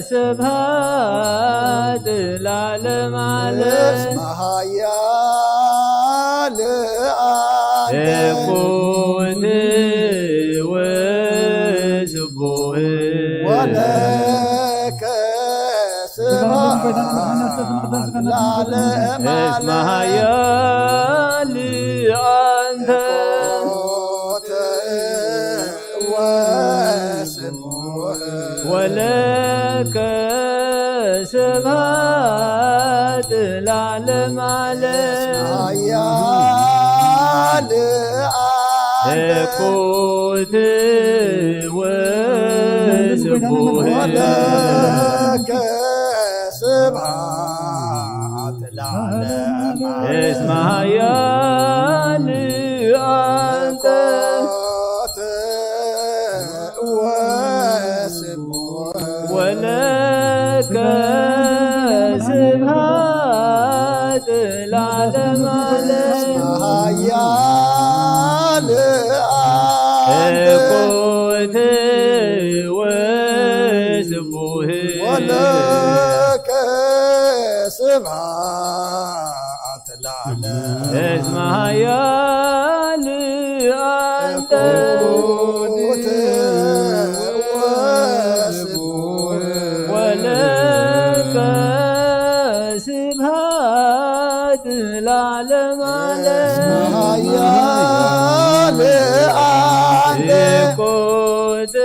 ስብሐት ለዓለመ ዓለም ኃያል አንተ እኩት ወስቡህ ወለከ ስብሐት ለዓለመ እስመ ኃያል አንተ ኮተ ወስቡህ ወለከ ስብሐት ለዓለመ ዓለም ኃያል አንተ እኩት ወስቡህ ወለከ ስብሐት ለዓለመ እስመ ኃያል አንተ ኮተ ወስቡህ ወለከ ስብሐት ለዓለመ ዓለም ኃያል አንተ እኩት ወስቡህ ወለከ ስብሐት ለዓለመ እስመ ኃያል አንተ ኮተ ወስቡህ ወለከ ስብሐት ለዓለመ ዓለም ኃያል አንተ እኩት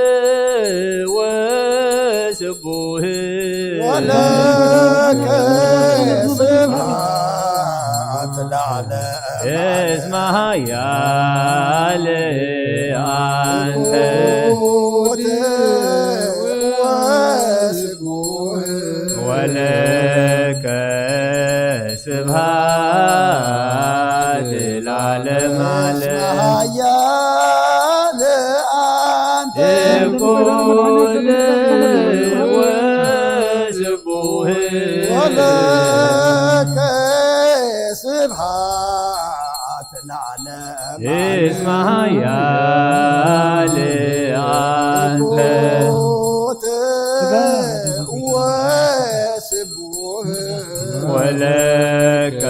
ወስቡህ ወለከ ስብሐት ለዓለመ እስመ ኃያል አንተ ኮተ ወስቡህ ወለከ ስብሐት ለዓለመ ዓለም ኃያል አንተ እኩት ወስቡህ ወለከ ስብሐት ለዓለመ እስመ ኃያል አንተ ኮተ ወስቡህ ወለከ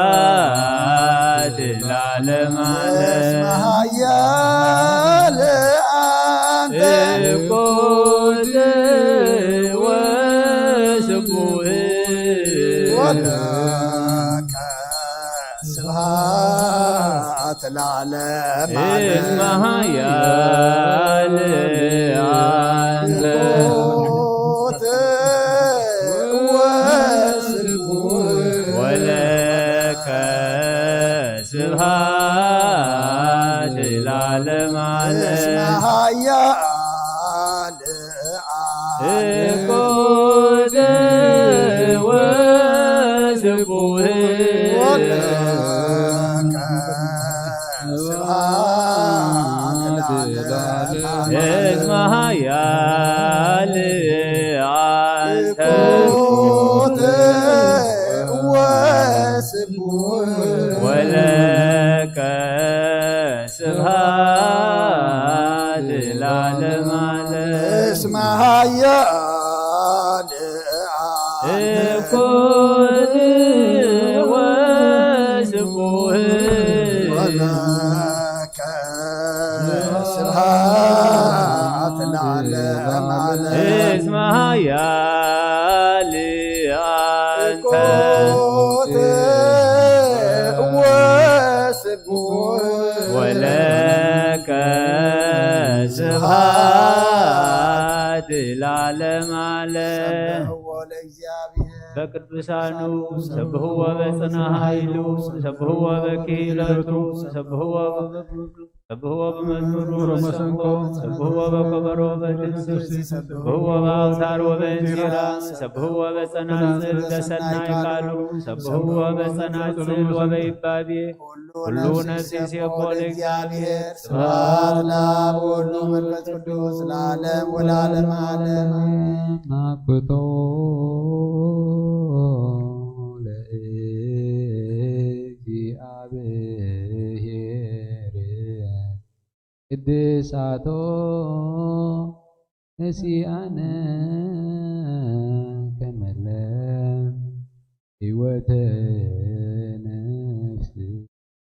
ስብሐት ለዓለመ ዓለም ኃያል አንተ እኩት ወስቡህ ወለከ ስብሐት ለዓለመ እስመ ኃያል አንተ ኮተ ወስቡህ ወለከ ስብሐት ለዓለመ ዓለም ኃያል እኩት ወስቡህ ወለከ ስብሐት ለዓለመ እስመ ኃያል አንተ ኮተ ወስቡህ حيان كل وسبوه ولك سبحات العالم على اسمها يا لأنت ولك سبحات العالم عليه በቅዱሳኑ ሰብህዎ በጽና ኃይሉ ሰብህዎ በክህለቱ ሰብህዎ በመዝሙሩ መሰንቆ ሰብህዎ በከበሮ በድምፅ ሰብህዎ በአውታር ወበእንዚራ ሰብህዎ በጸናጽል በሰናይ ቃሉ ሰብህዎ በጸናጽል ወበይባቤ ሁሉ ነፍስ ይሴብሖ ለእግዚአብሔር ስብሐት ለአብ ወወልድ ወመንፈስ ቅዱስ ለዓለም ወለዓለመ ዓለም ናኩቶ ቅድሳቶ ነሲአነ ከመለ ሕይወተ ነፍስ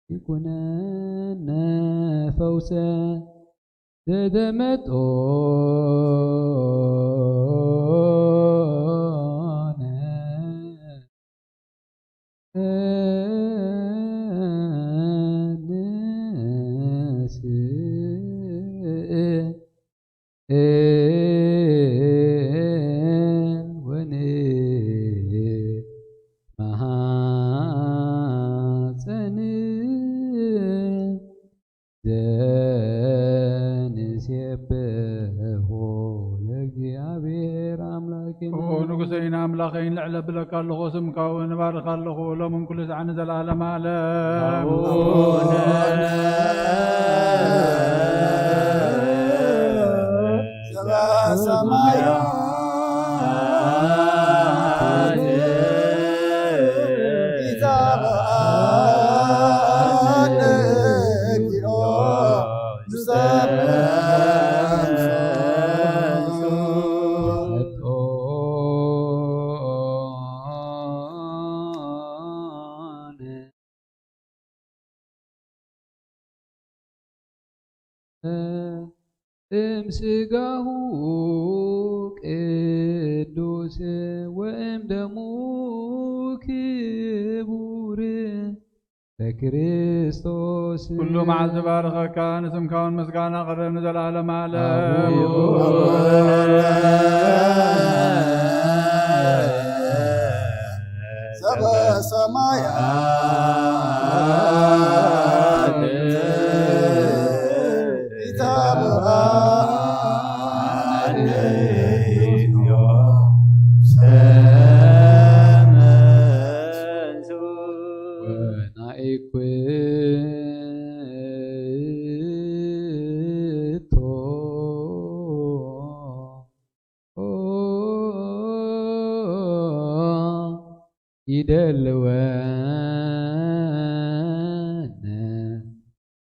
ይኩነነ ፈውሰ ዘደመጦ ንጉሰይና አምላኸይን ልዕለ ብለካ ኣለኹ ስምካ እውን ባርኻ ኣለኹ ሎምን ኩሉ ዝዓነ ዘለዓለም ዓለም እምስጋሁ ቅዱስ ወእም ደሙ ክቡር ለክርስቶስ ኩሉ መዓልቲ ባረኸካ ንስምካውን ምስጋና ቀረብ ንዘለዓለም ዓለም ሰበሰማያት ይደልወነ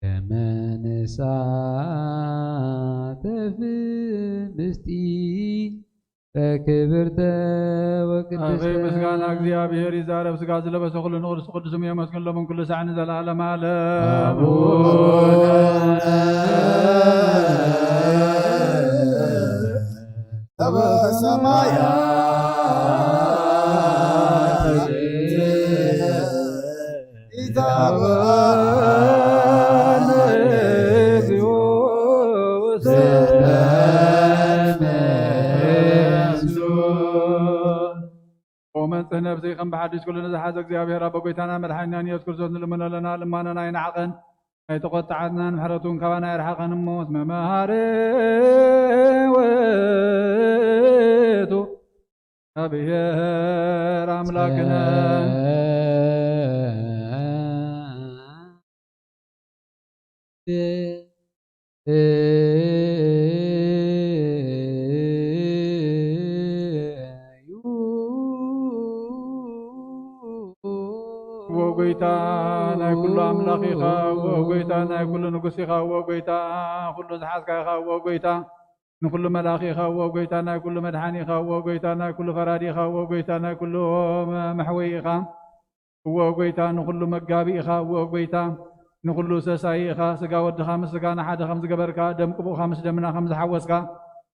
ከመነሳተፍ ምስጢር በክብርተ ወቅድስተ ምስጋና እግዚአብሔር ይዛረብ ስጋ ዝለበሰ ኩሉ ንቅዱስ ቅዱስም የመስገን ሎምን ኩሉ ሰዓት ንዘለዓለም ዓለም በሰማያት ومنጽህ ነፍሰይ ከም ብሓድሽ ኩሉ ንዝሓዘ እግዚአብሔር ኣቦ ጎይታና መድሓኒና ኢየሱስ ክርስቶስ ንልመኖ ኣለና ልማነና ይንዓቐን ኣይተቆጣዓትናን ምሕረቱን ካባና ይርሓቐን እሞ እስመ መሃሪ ውእቱ እግዚአብሔር አምላክነ ወጎይታ ናይ ኩሉ አምላኽ ኢኻ ወጎይታ ናይ ኩሉ ንጉስ ኢኻ ወጎይታ ኩሉ ዝሓዝካ ኢኻ ወጎይታ نكل ملاخي خاوة وقيتانا كل مدحاني خاوة وقيتانا كل فرادي خاوة وقيتانا كل محوي خام وقيتا نكل مقابي خاوة وقيتا نكل سساي خا سقا ود خامس سقا نحاد خمس قبركا دم قبو خامس دمنا خمس حوسكا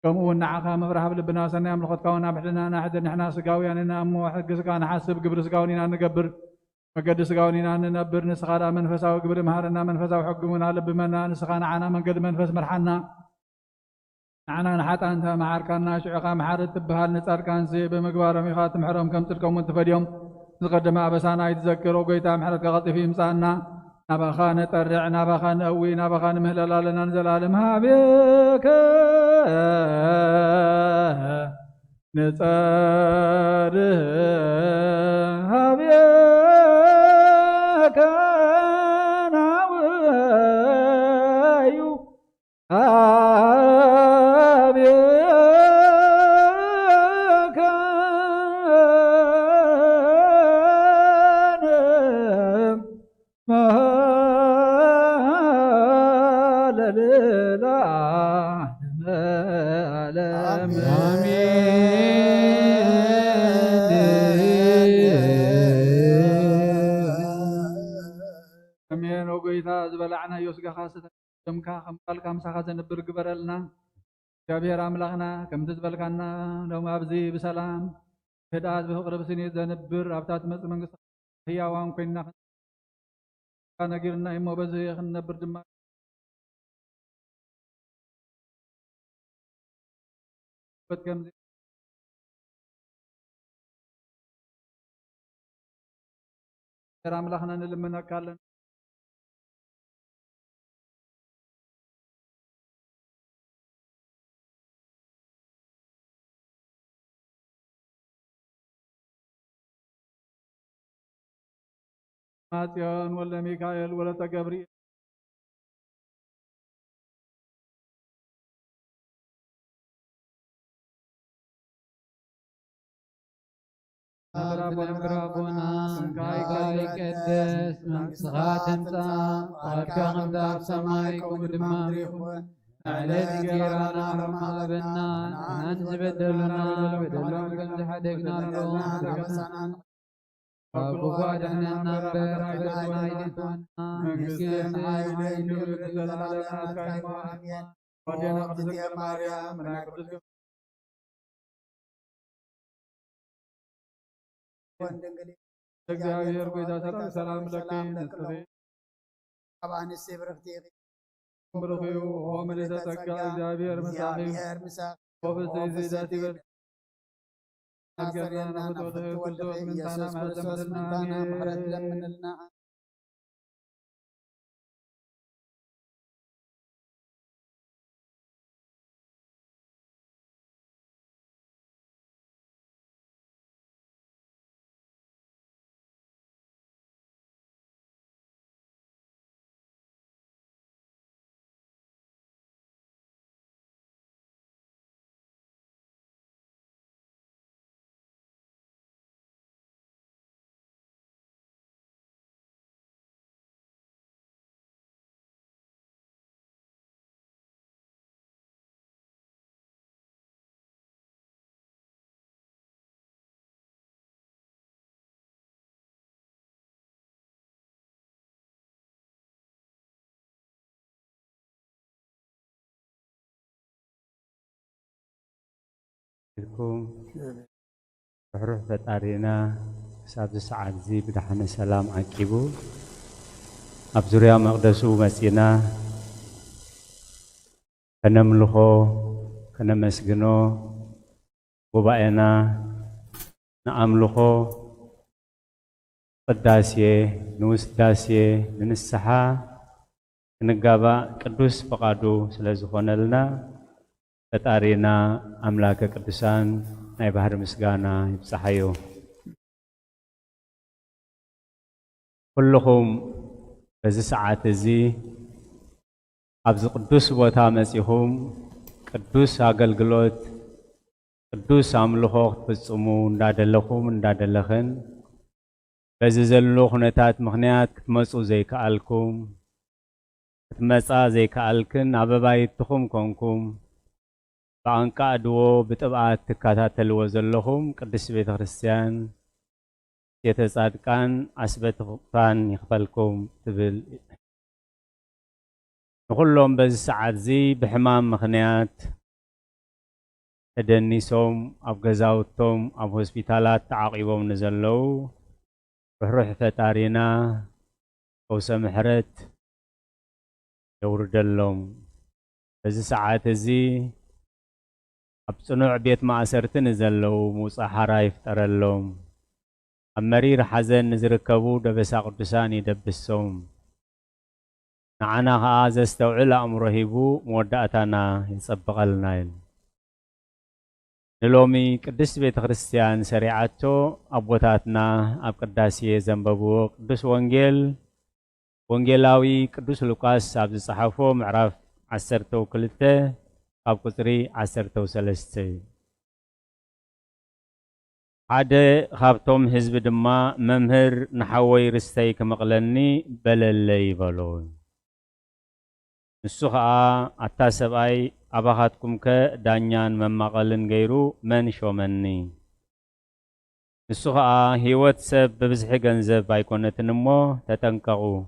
كمو نعخا مفرح بلبنا سنة يملخت كونا بحدنا نحد نحنا سقاوي يعني نامو حق سقا نحاسب قبر سقاونينا نقبر مقد سقاونينا ننبر نسخانا منفسا وقبر مهارنا منفسا وحقمنا لبمنا نسخانا عنا من قد منفس مرحنا عنا نحات أنت معاركنا شعقا محارت بهال نصار كان زي بمقبار ميخات محرم كم تلكم وانت فاليوم نقدم أبسانا يتذكروا قيتا محرت قغطي في مسانا نبخا نترع نبخا نقوي نبخا نمهللا لنا نزلالمها بك نصارها بك ناويو زبلعنا يوسق خاصة كمكا خمقال كامسا خازن برقبرلنا እግዚአብሔር አምላክና ከምትዝበል ካና ደሞ አብዚ በሰላም ህዳት በፍቅር በስኒ ዘንብር አብታት መጽ መንግስት ህያዋን ኮይና ካነግርና እሞ በዚ ይخنብር ድማ በትከም አምላክና እንለምናካለን ماتيان ولا ميكائيل ولا تجبريل ربنا كاي قدس من صغاتمتا وكان داب سمايكم دماريكم عليك جيرانا رمالبنا ننزبدلنا بدلون كنز حدقنا لهم وقفادنا نبر عبدنا يدتنا مسكين عيد الزلالنا كايما ودينا قدسك مريم من قدسك እግዚአብሔር ቆይታ ሰላም ለኪ ነጥሪ አባን ሲብርክቲ ብሩኺዩ ወመለ ተጸጋ እግዚአብሔር መሳኺ ወበዚ ዘይዳቲ በር አገራና ወተወደ ኩሉ ምንታና ማለተምና ምሕረት ለምንልና لكم روح فطارينا ساب ساعات زي بدحنا سلام عقيبو ابزوريا مقدسو مسينا كنملخو كنمسغنو وباينا نعملخو قداسيه نوس داسيه ننسحا نغابا قدوس فقادو ስለዝኾነልና ፈጣሪና አምላከ ቅዱሳን ናይ ባህር ምስጋና ይብጽሐዩ ኩልኹም በዚ ሰዓት እዚ ኣብዚ ቅዱስ ቦታ መጺኹም ቅዱስ አገልግሎት ቅዱስ አምልኾ ክትፍጽሙ እንዳደለኹም እንዳደለኽን በዚ ዘሎ ኩነታት ምኽንያት ክትመጹ ዘይከኣልኩም ክትመጻ ዘይከኣልክን ኣበባይትኹም ኮንኩም بأنكا أدو بتبعات تكاتاتل وزلهم قدس بيت خريستيان يتصادقان أسبت غطان يخبلكم تبل نقولهم بز ساعات زي بحمام مخنيات تدنيسهم أبغزاوتهم أب هوسبيتالات تعاقبهم نزلوا روح فتارينا وسمحرت يورد لهم بز ساعات زي أبصنوع بيت ما أسرت نزلوا موسى حرايف ترلهم أمرير حزن نزركبو دبسا قدسان يدبسهم نعنا هذا استوعل أمرهبو مودعتنا يصبغ النايل نلومي قدس بيت خريستيان سريعاتو أبوتاتنا أب قداسي زنببو قدس وانجيلاوي قدس لوكاس أب الصحافو معرف عسرتو كلته أب قطري عسرتو سلسته عادة خابتهم حزب دما ممهر نحوي رستي كمقلني بللي بلون السخاء التاسبعي أباخاتكم كدانيان ممقلن غيرو من شومني السخاء هيوت سب ببزح غنزب بايكونة نمو تتنكغو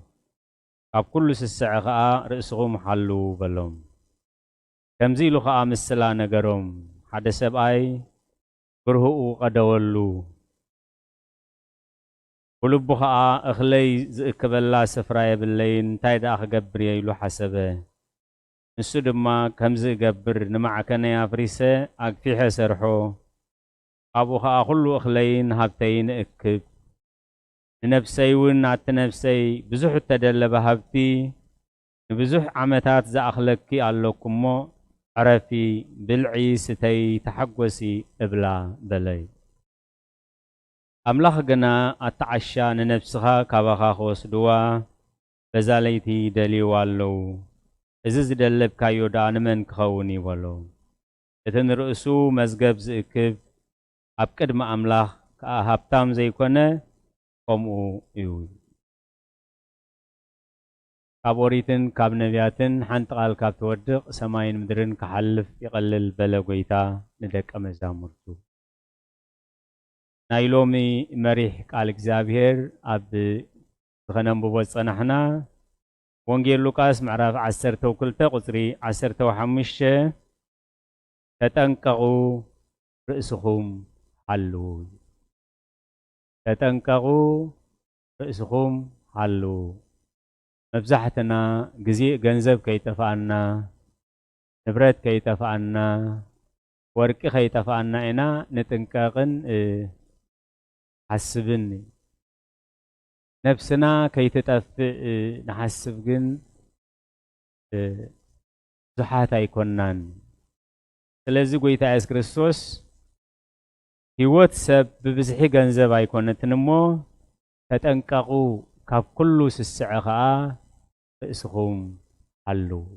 قاب كل سسعخاء رأسغو محلو بلوم كمزي لخاء مسلا نغروم حدا سبعي برهو قدولو ولبخاء أخلي زكبلا سفراي باللين تايدا أخقبر يلو حسبه نسو دما كمزي قبر نمعكنا يا فريسة أكفيح سرحو أبوخاء خلو أخلين هابتين اكب نفسي ونعت نفسي بزح التدلب هابتي بزح عمتات زا أخلقكي ألوكمو عرفي بالعي ستي تحقوسي إبلا بلي أملاخ قنا أتعشى نفسها كابخا خوصدوا بزاليتي دلي والو إزز دلب كايو دانمن كخوني والو إذن رؤسو مزقب زئكب أبكد ما أملاخ كأهابتام زيكونا قمو يوي كابوريتن كاب نبياتن حنتقال كاب تودق سماين مدرن كحلف يقلل بلغويتا ندك أمزامرتو نايلومي مريح قال اكزابير أب غنم بوصنحنا وانجيل لوكاس معرف عسرتو كلتا قطري عسرتو حمشة تتنكغو رأسهم حلو تتنكغو رأسهم حلو مبزحتنا جزيء جنزب كي تفعلنا نبرت كي تفعلنا ورك كي تفعلنا إنا نتنكاقن حسبني نفسنا كي تتفق نحسب جن زحات يكونن لازم قوي تعيس كريستوس هيوت سب ببزحي جنزب يكون تنمو تتنكاقو كاب كله سسعخاء رأسهم حلو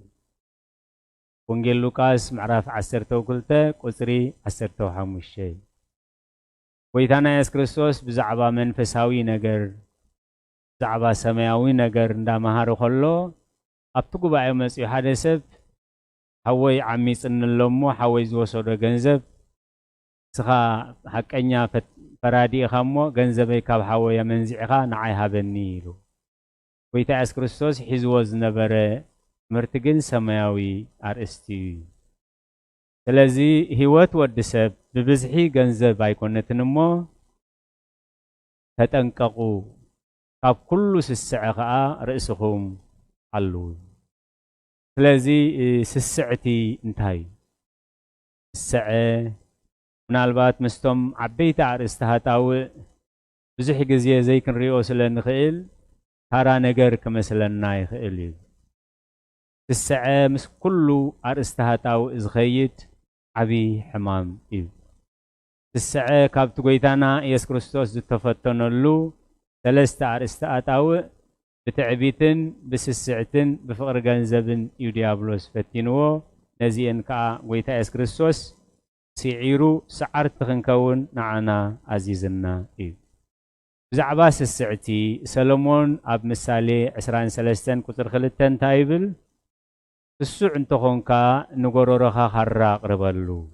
وانجيل لوكاس معرف عسرتو قلته قصري عسرتو حمشي ويتانا يس كريستوس بزعبا منفساوي نجر زعبا سماوي نجر ندا مهارو خلو أبتقو باعي مسيو حادثب حوي عميس ان اللومو حوي زوصو دا جنزب سخا حقنيا فرادي خامو غنزبي كاب حوي منزعخا نعاي هابنيلو ويتا اس كريستوس حزوز نبره مرتقن سماوي ارستي ስለዚህ ህይወት ወድሰብ በብዝሒ ገንዘብ አይኮነትንሞ ተጠንቀቁ ካብ ኩሉ ስስዕ ከዓ ርእስኹም አሉ ስለዚህ ስስዕቲ እንታይ ስስዕ ምናልባት ምስቶም ዓበይቲ አርእስታታዊ ብዙሕ ግዜ ዘይክንሪኦ ስለንኽእል ታራ ነገር ክመስለና ይኽእል እዩ ስስዕ ምስ ኩሉ አርእስታታዊ ዝኸይድ ዓብይ ሕማም እዩ ስስዕ ካብቲ ጎይታና ኢየሱስ ክርስቶስ ዝተፈተነሉ ሰለስተ አርእስተ አጣውዕ ብትዕቢትን ብስስዕትን ብፍቅሪ ገንዘብን እዩ ዲያብሎስ ፈቲንዎ ነዚአን ከዓ ጎይታ ኢየሱስ ክርስቶስ ሲዒሩ ሰዓርቲ ክንከውን ንዓና አዚዝና እዩ ብዛዕባ ስስዕቲ ሰሎሞን ኣብ ምሳሌ 23 ቁጥር 2 እንታይ ይብል السوع انتخونكا نغرورخا خرا قربلو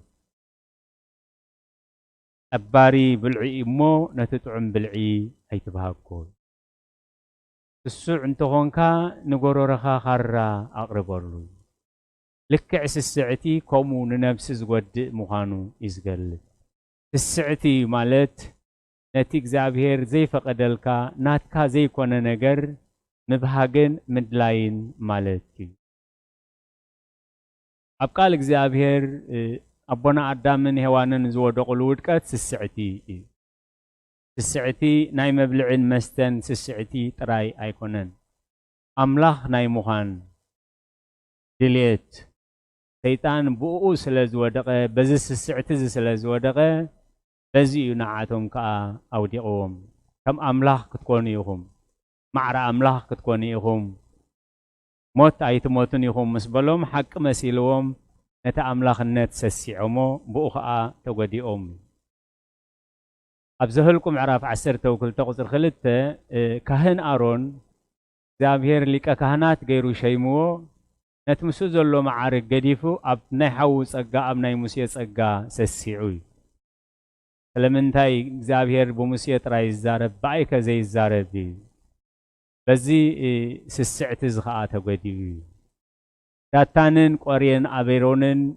أباري بلعي إمو نتطعم بلعي أي تبهاكو السوع انتخونكا نغرورخا خرا أقربلو لك عس السعتي كومو ننفس زود مخانو إزغل السعتي مالت نتيك زابهير زي فقدلكا ناتكا زي كونا نجر مبهاجن مدلاين مالتي أبقال زابهير أبونا أدامن هوانن زود قلود كات السعتي ناي مبلعين مستن السعتي تراي أيكونن أملاخ ناي مخان دليت شيطان بؤو سلازودقه بزس السعتز سلازودقه بزي نعاتهم كا أوديقهم كم أملاخ كتكونيهم معرى أملاخ كتكونيهم موت أيت موتنيهم مسبلهم حق مسيلهم نتا أملاخ النت سسيعمو بؤخاء توديهم أبزهلكم عراف عسر توكل تقصر خلته كهن أرون زابهير لك كهنات غيرو شيمو نتمسو زلو معارك قديفو أب نحو صقا أب نايموسية صقا سسيعوي لمنتاي زابهير بموسية راي الزارب بايكا زي الزارب دي بزي سسعت زخاء تقديوي داتانن قوريان أبيرونن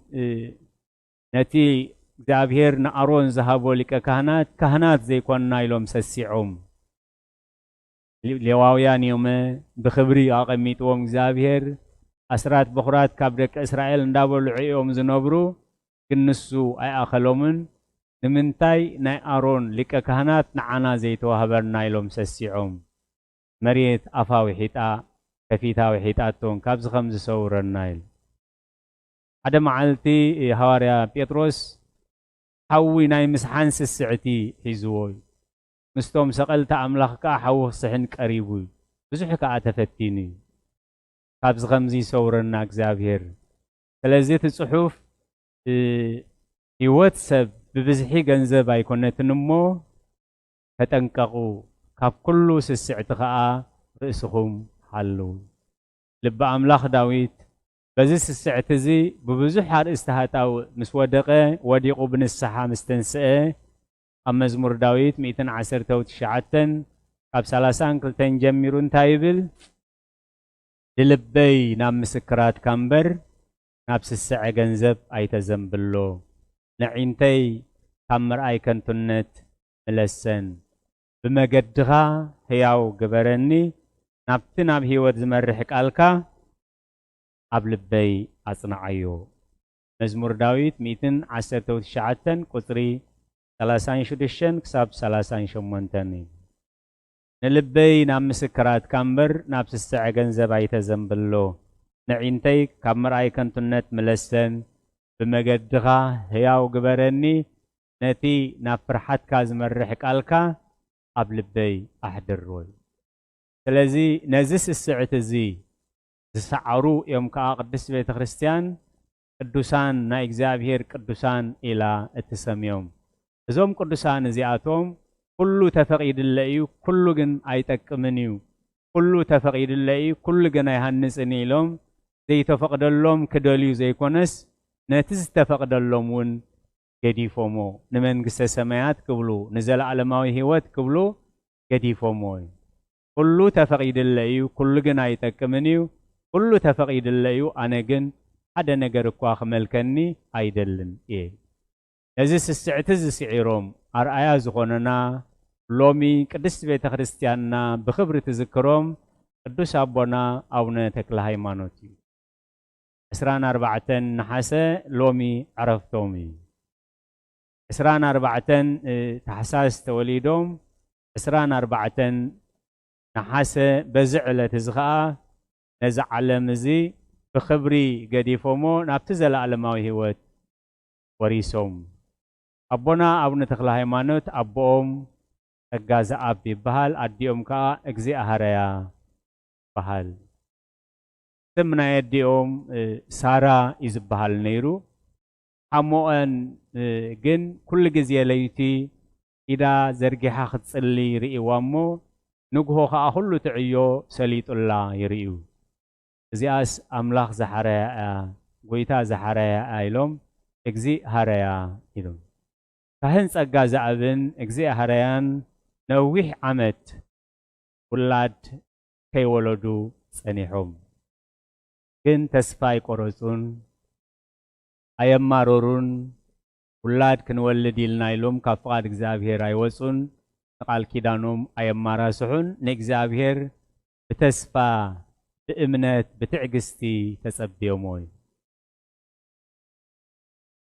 نتي زابهير نأرون زهابو لك كهنات زي كون نايلوم سسيعوم لواويان يوم بخبري آقميتوهم زابهير أسرات بخرات كابرك إسرائيل ندابل عيوم زنوبرو كنسو أي أخلومن نمنتاي ناي أرون لك كهنات نعنا زيتو هبر نايلوم سسيعوم مريت أفاوي حيطا كفيتاوي حيطاتون كابز خمز سور النايل هذا معلتي هواريا بيتروس حوي ناي مسحان سسعتي حيزوي مستوم سقلت أملاخ كا حوه صحن قريبوي بزحك أتفتيني كابز خمزي سورنا اغزابير سلازي تصحف يواتساب ببزحي غنزب ايكونت نمو فتنققو كاب كله سسعتخا رئسهم حلو لب املاخ داويت بزي سسعتزي ببزح استهاتاو مسودقه وديقو بنسحا مستنسئه ام مزمور داويت 119 كاب 30 كلتن جميرون تايبل للبي نام مسكرات كامبر نابس الساعة جنزب أي تزنبلو نعينتي كامر أي كنتنت ملسن بمجدها هياو جبرني نابتنا بهيوت زمرحك ألكا قبل بي أصنعيو مزمور داويت 119 قطري 30 كساب 30 نلبي نام مسكرات كامبر نابس الساعة جنزب أي تزنبلو نعينتي كامر أي كنتنت ملسن بمجدها هياو جبرني نتي نافرحت كاز مرحك ألكا قبل بي أحضر روي سلازي نزس الساعة زي زسعرو يوم كأقدس بيت خريستيان قدوسان نا إجزابير قدوسان إلى التسميوم زوم قدوسان زياتهم كله تفقيد الليو كله جن أيتك منيو كله تفقيد الليو كله جن يهنس إنيلهم زي تفقد اللهم كدليو زي كونس نتز تفقد اللهم ون جدي فمو نمن قصة سمايات قبلو نزل على ماوي هوات قبلو جدي فمو كله تفقيد الليو كله جن أيتك منيو كله تفقيد الليو أنا جن هذا نجار قاخ ملكني أيدلن إيه نزس السعتز سعيروم أرأيا زغوننا لومي قدس بيت خريستياننا بخبرة ذكرهم قدوس أبونا أونا تكلا هيمانوتي إسران 4 نحاسة لومي عرفتومي إسران 4 تحساس توليدهم إسران 4 نحاسة بزعلة تزغاء نزع على مزي بخبري قديفومو نابتزل على ماوي هوت وريسوم أبونا أبونا تخلا هيمانوت أبوهم تجاز أبي بحال أديهم كا إجزي أهريا بحال تمنا يديهم سارة إز بحال نيرو حموان جن كل جزية ليتي إذا زرقي حاخد صلي رئي وامو نقهو خا أخلو تعيو سليت الله يريو እዚኣስ ኣምላኽ ዝሓረያ ጎይታ ዝሓረያ ኢሎም እግዚ ሃረያ ኢሎም ካህን ጸጋ ዝዓብን እግዚ ሃረያን ነዊሕ ዓመት ውላድ ከይወለዱ ጸኒሖም ግን ተስፋ ይቆረጹን ኣየማረሩን ውላድ ክንወልድ ኢልና ኢሎም ካብ ፍቓድ እግዚአብሔር ኣይወጹን ቃል ኪዳኖም ኣየማራስሑን ንእግዚአብሔር ብተስፋ ብእምነት ብትዕግስቲ ተጸብዮም ወይ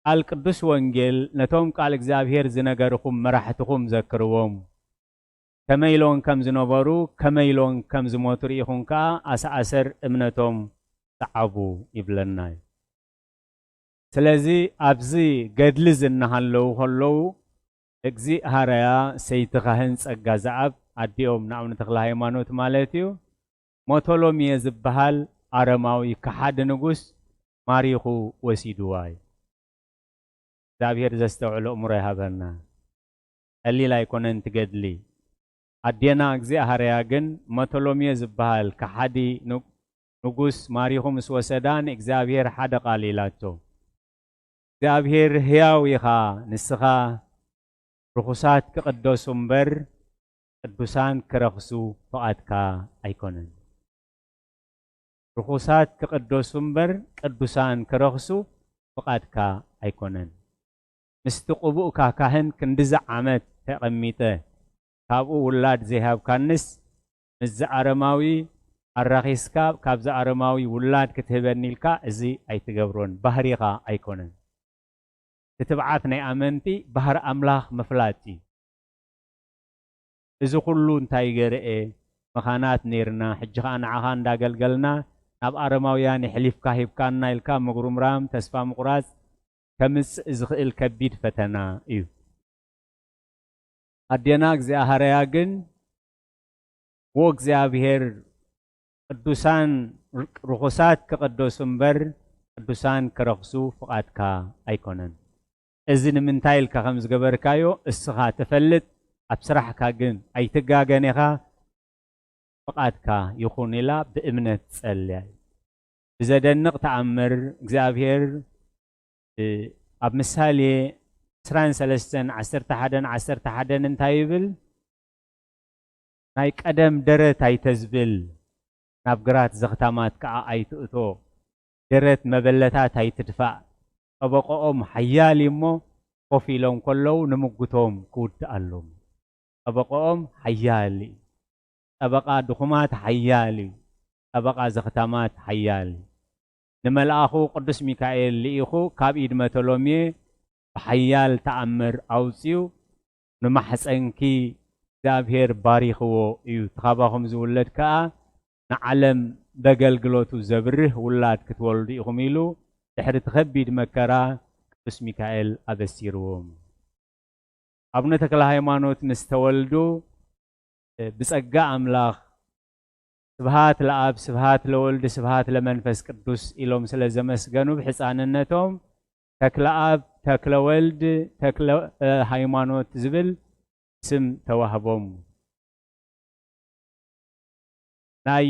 ቃል ቅዱስ ወንጌል ነቶም ቃል እግዚአብሔር ዝነገርኩም መራሕትኩም ዘክርዎም ከመይሎን ከም ዝነበሩ ከመይሎን ከም ዝሞቱ ርኢኹም ከዓ ኣሰኣሰር እምነቶም ተዓቡ ይብለና ስለዚ ኣብዚ ገድሊ ዝናሃለው ከለው እግዚ ሃረያ ሰይቲ ካህን ጸጋ ዝዓብ ኣዲኦም ንኣብነ ተክለ ሃይማኖት ማለት እዩ ሞቶሎምየ ዝበሃል ኣረማዊ ከሓደ ንጉስ ማሪኹ ወሲድዋ እግዚአብሔር ዘስተውዕሎ እምሮ ይሃበና ቀሊል ኣይኮነን ትገድሊ ኣዴና እግዚ ሃረያ ግን ሞቶሎምየ ዝበሃል ከሓዲ ንጉስ ማሪኹ ምስ ወሰዳ ንእግዚአብሔር ሓደ ቃል ኢላቶ እግዚአብሔር ሕያው ኢኻ ንስኻ ርኹሳት ክቅደሱ እምበር ቅዱሳን ክረኽሱ ፍቓድካ ኣይኮነን ርኹሳት ክቅደሱ እምበር ቅዱሳን ክረኽሱ ፍቓድካ ኣይኮነን ምስቲ ቕቡእካ ካህን ክንዲዚ ዓመት ተቐሚጠ ካብኡ ውላድ ዘይሃብካንስ ምዝ ኣረማዊ ኣራኺስካ ካብዚ ኣረማዊ ውላድ ክትህበኒ ኢልካ እዚ ኣይትገብሮን ባህሪኻ ኣይኮነን ትትብዓት ናይ ኣመንቲ ባህሪ ኣምላኽ መፍላጢ እዚ ኩሉ እንታይ ገርኤ መኻናት ነርና ሕጂ ከዓ ንዓኻ እንዳገልገልና ናብ ኣረማውያን ይሕሊፍካ ሂብካና ኢልካ ምጉርምራም ተስፋ ምቁራጽ ከምጽእ ዝኽእል ከቢድ ፈተና እዩ ኣዴና እግዚአብሔር ግን ወእግዚአብሔር ቅዱሳን ርኹሳት ክቅደሱ እምበር ቅዱሳን ክረኽሱ ፍቓድካ ኣይኮነን እዚ ንምንታይ ኢልካ ከም ዝገበርካዮ እስኻ ትፈልጥ ኣብ ስራሕካ ግን ኣይትጋገን ኢኻ ፍቓድካ ይኹን ኢላ ብእምነት ጸልያ ብዘደንቕ ተኣምር እግዚአብሔር ኣብ ምሳሌ 23:11 እንታይ ይብል ናይ ቀደም ደረት ኣይተዝብል ናብ ግራት ዘኽታማት ከዓ ኣይትእቶ ደረት መበለታት ኣይትድፋእ ጠበቆኦም ሓያል እሞ ኮፍ ኢሎም ከለው ንምጉቶም ክውድኣሎም ጠበቆኦም ሓያል ጠበቃ ድኹማት ሓያል ጠበቃ ዘኽታማት ሓያል ንመልኣኹ ቅዱስ ሚካኤል ልኢኹ ካብ ኢድ ሞቶሎምየ ብሓያል ተኣምር ኣውፅዩ ንማሕፀንኪ እግዚአብሔር ባሪኽዎ እዩ ተኻባኹም ዝውለድ ከዓ ንዓለም በገልግሎቱ ዘብርህ ውላድ ክትወልዱ ኢኹም ኢሉ ድሕሪ ትኸቢድ መከራ ቅዱስ ሚካኤል ኣበሲርዎም ኣቡነ ተክለ ሃይማኖት ምስ ተወልዱ ብጸጋ ኣምላኽ ስብሃት ለአብ ስብሃት ለወልድ ስብሃት ለመንፈስ ቅዱስ ኢሎም ስለ ዘመስገኑ ብሕፃንነቶም ተክለ አብ ተክለ ወልድ ተክለ ሃይማኖት ዝብል ስም ተዋህቦም ናይ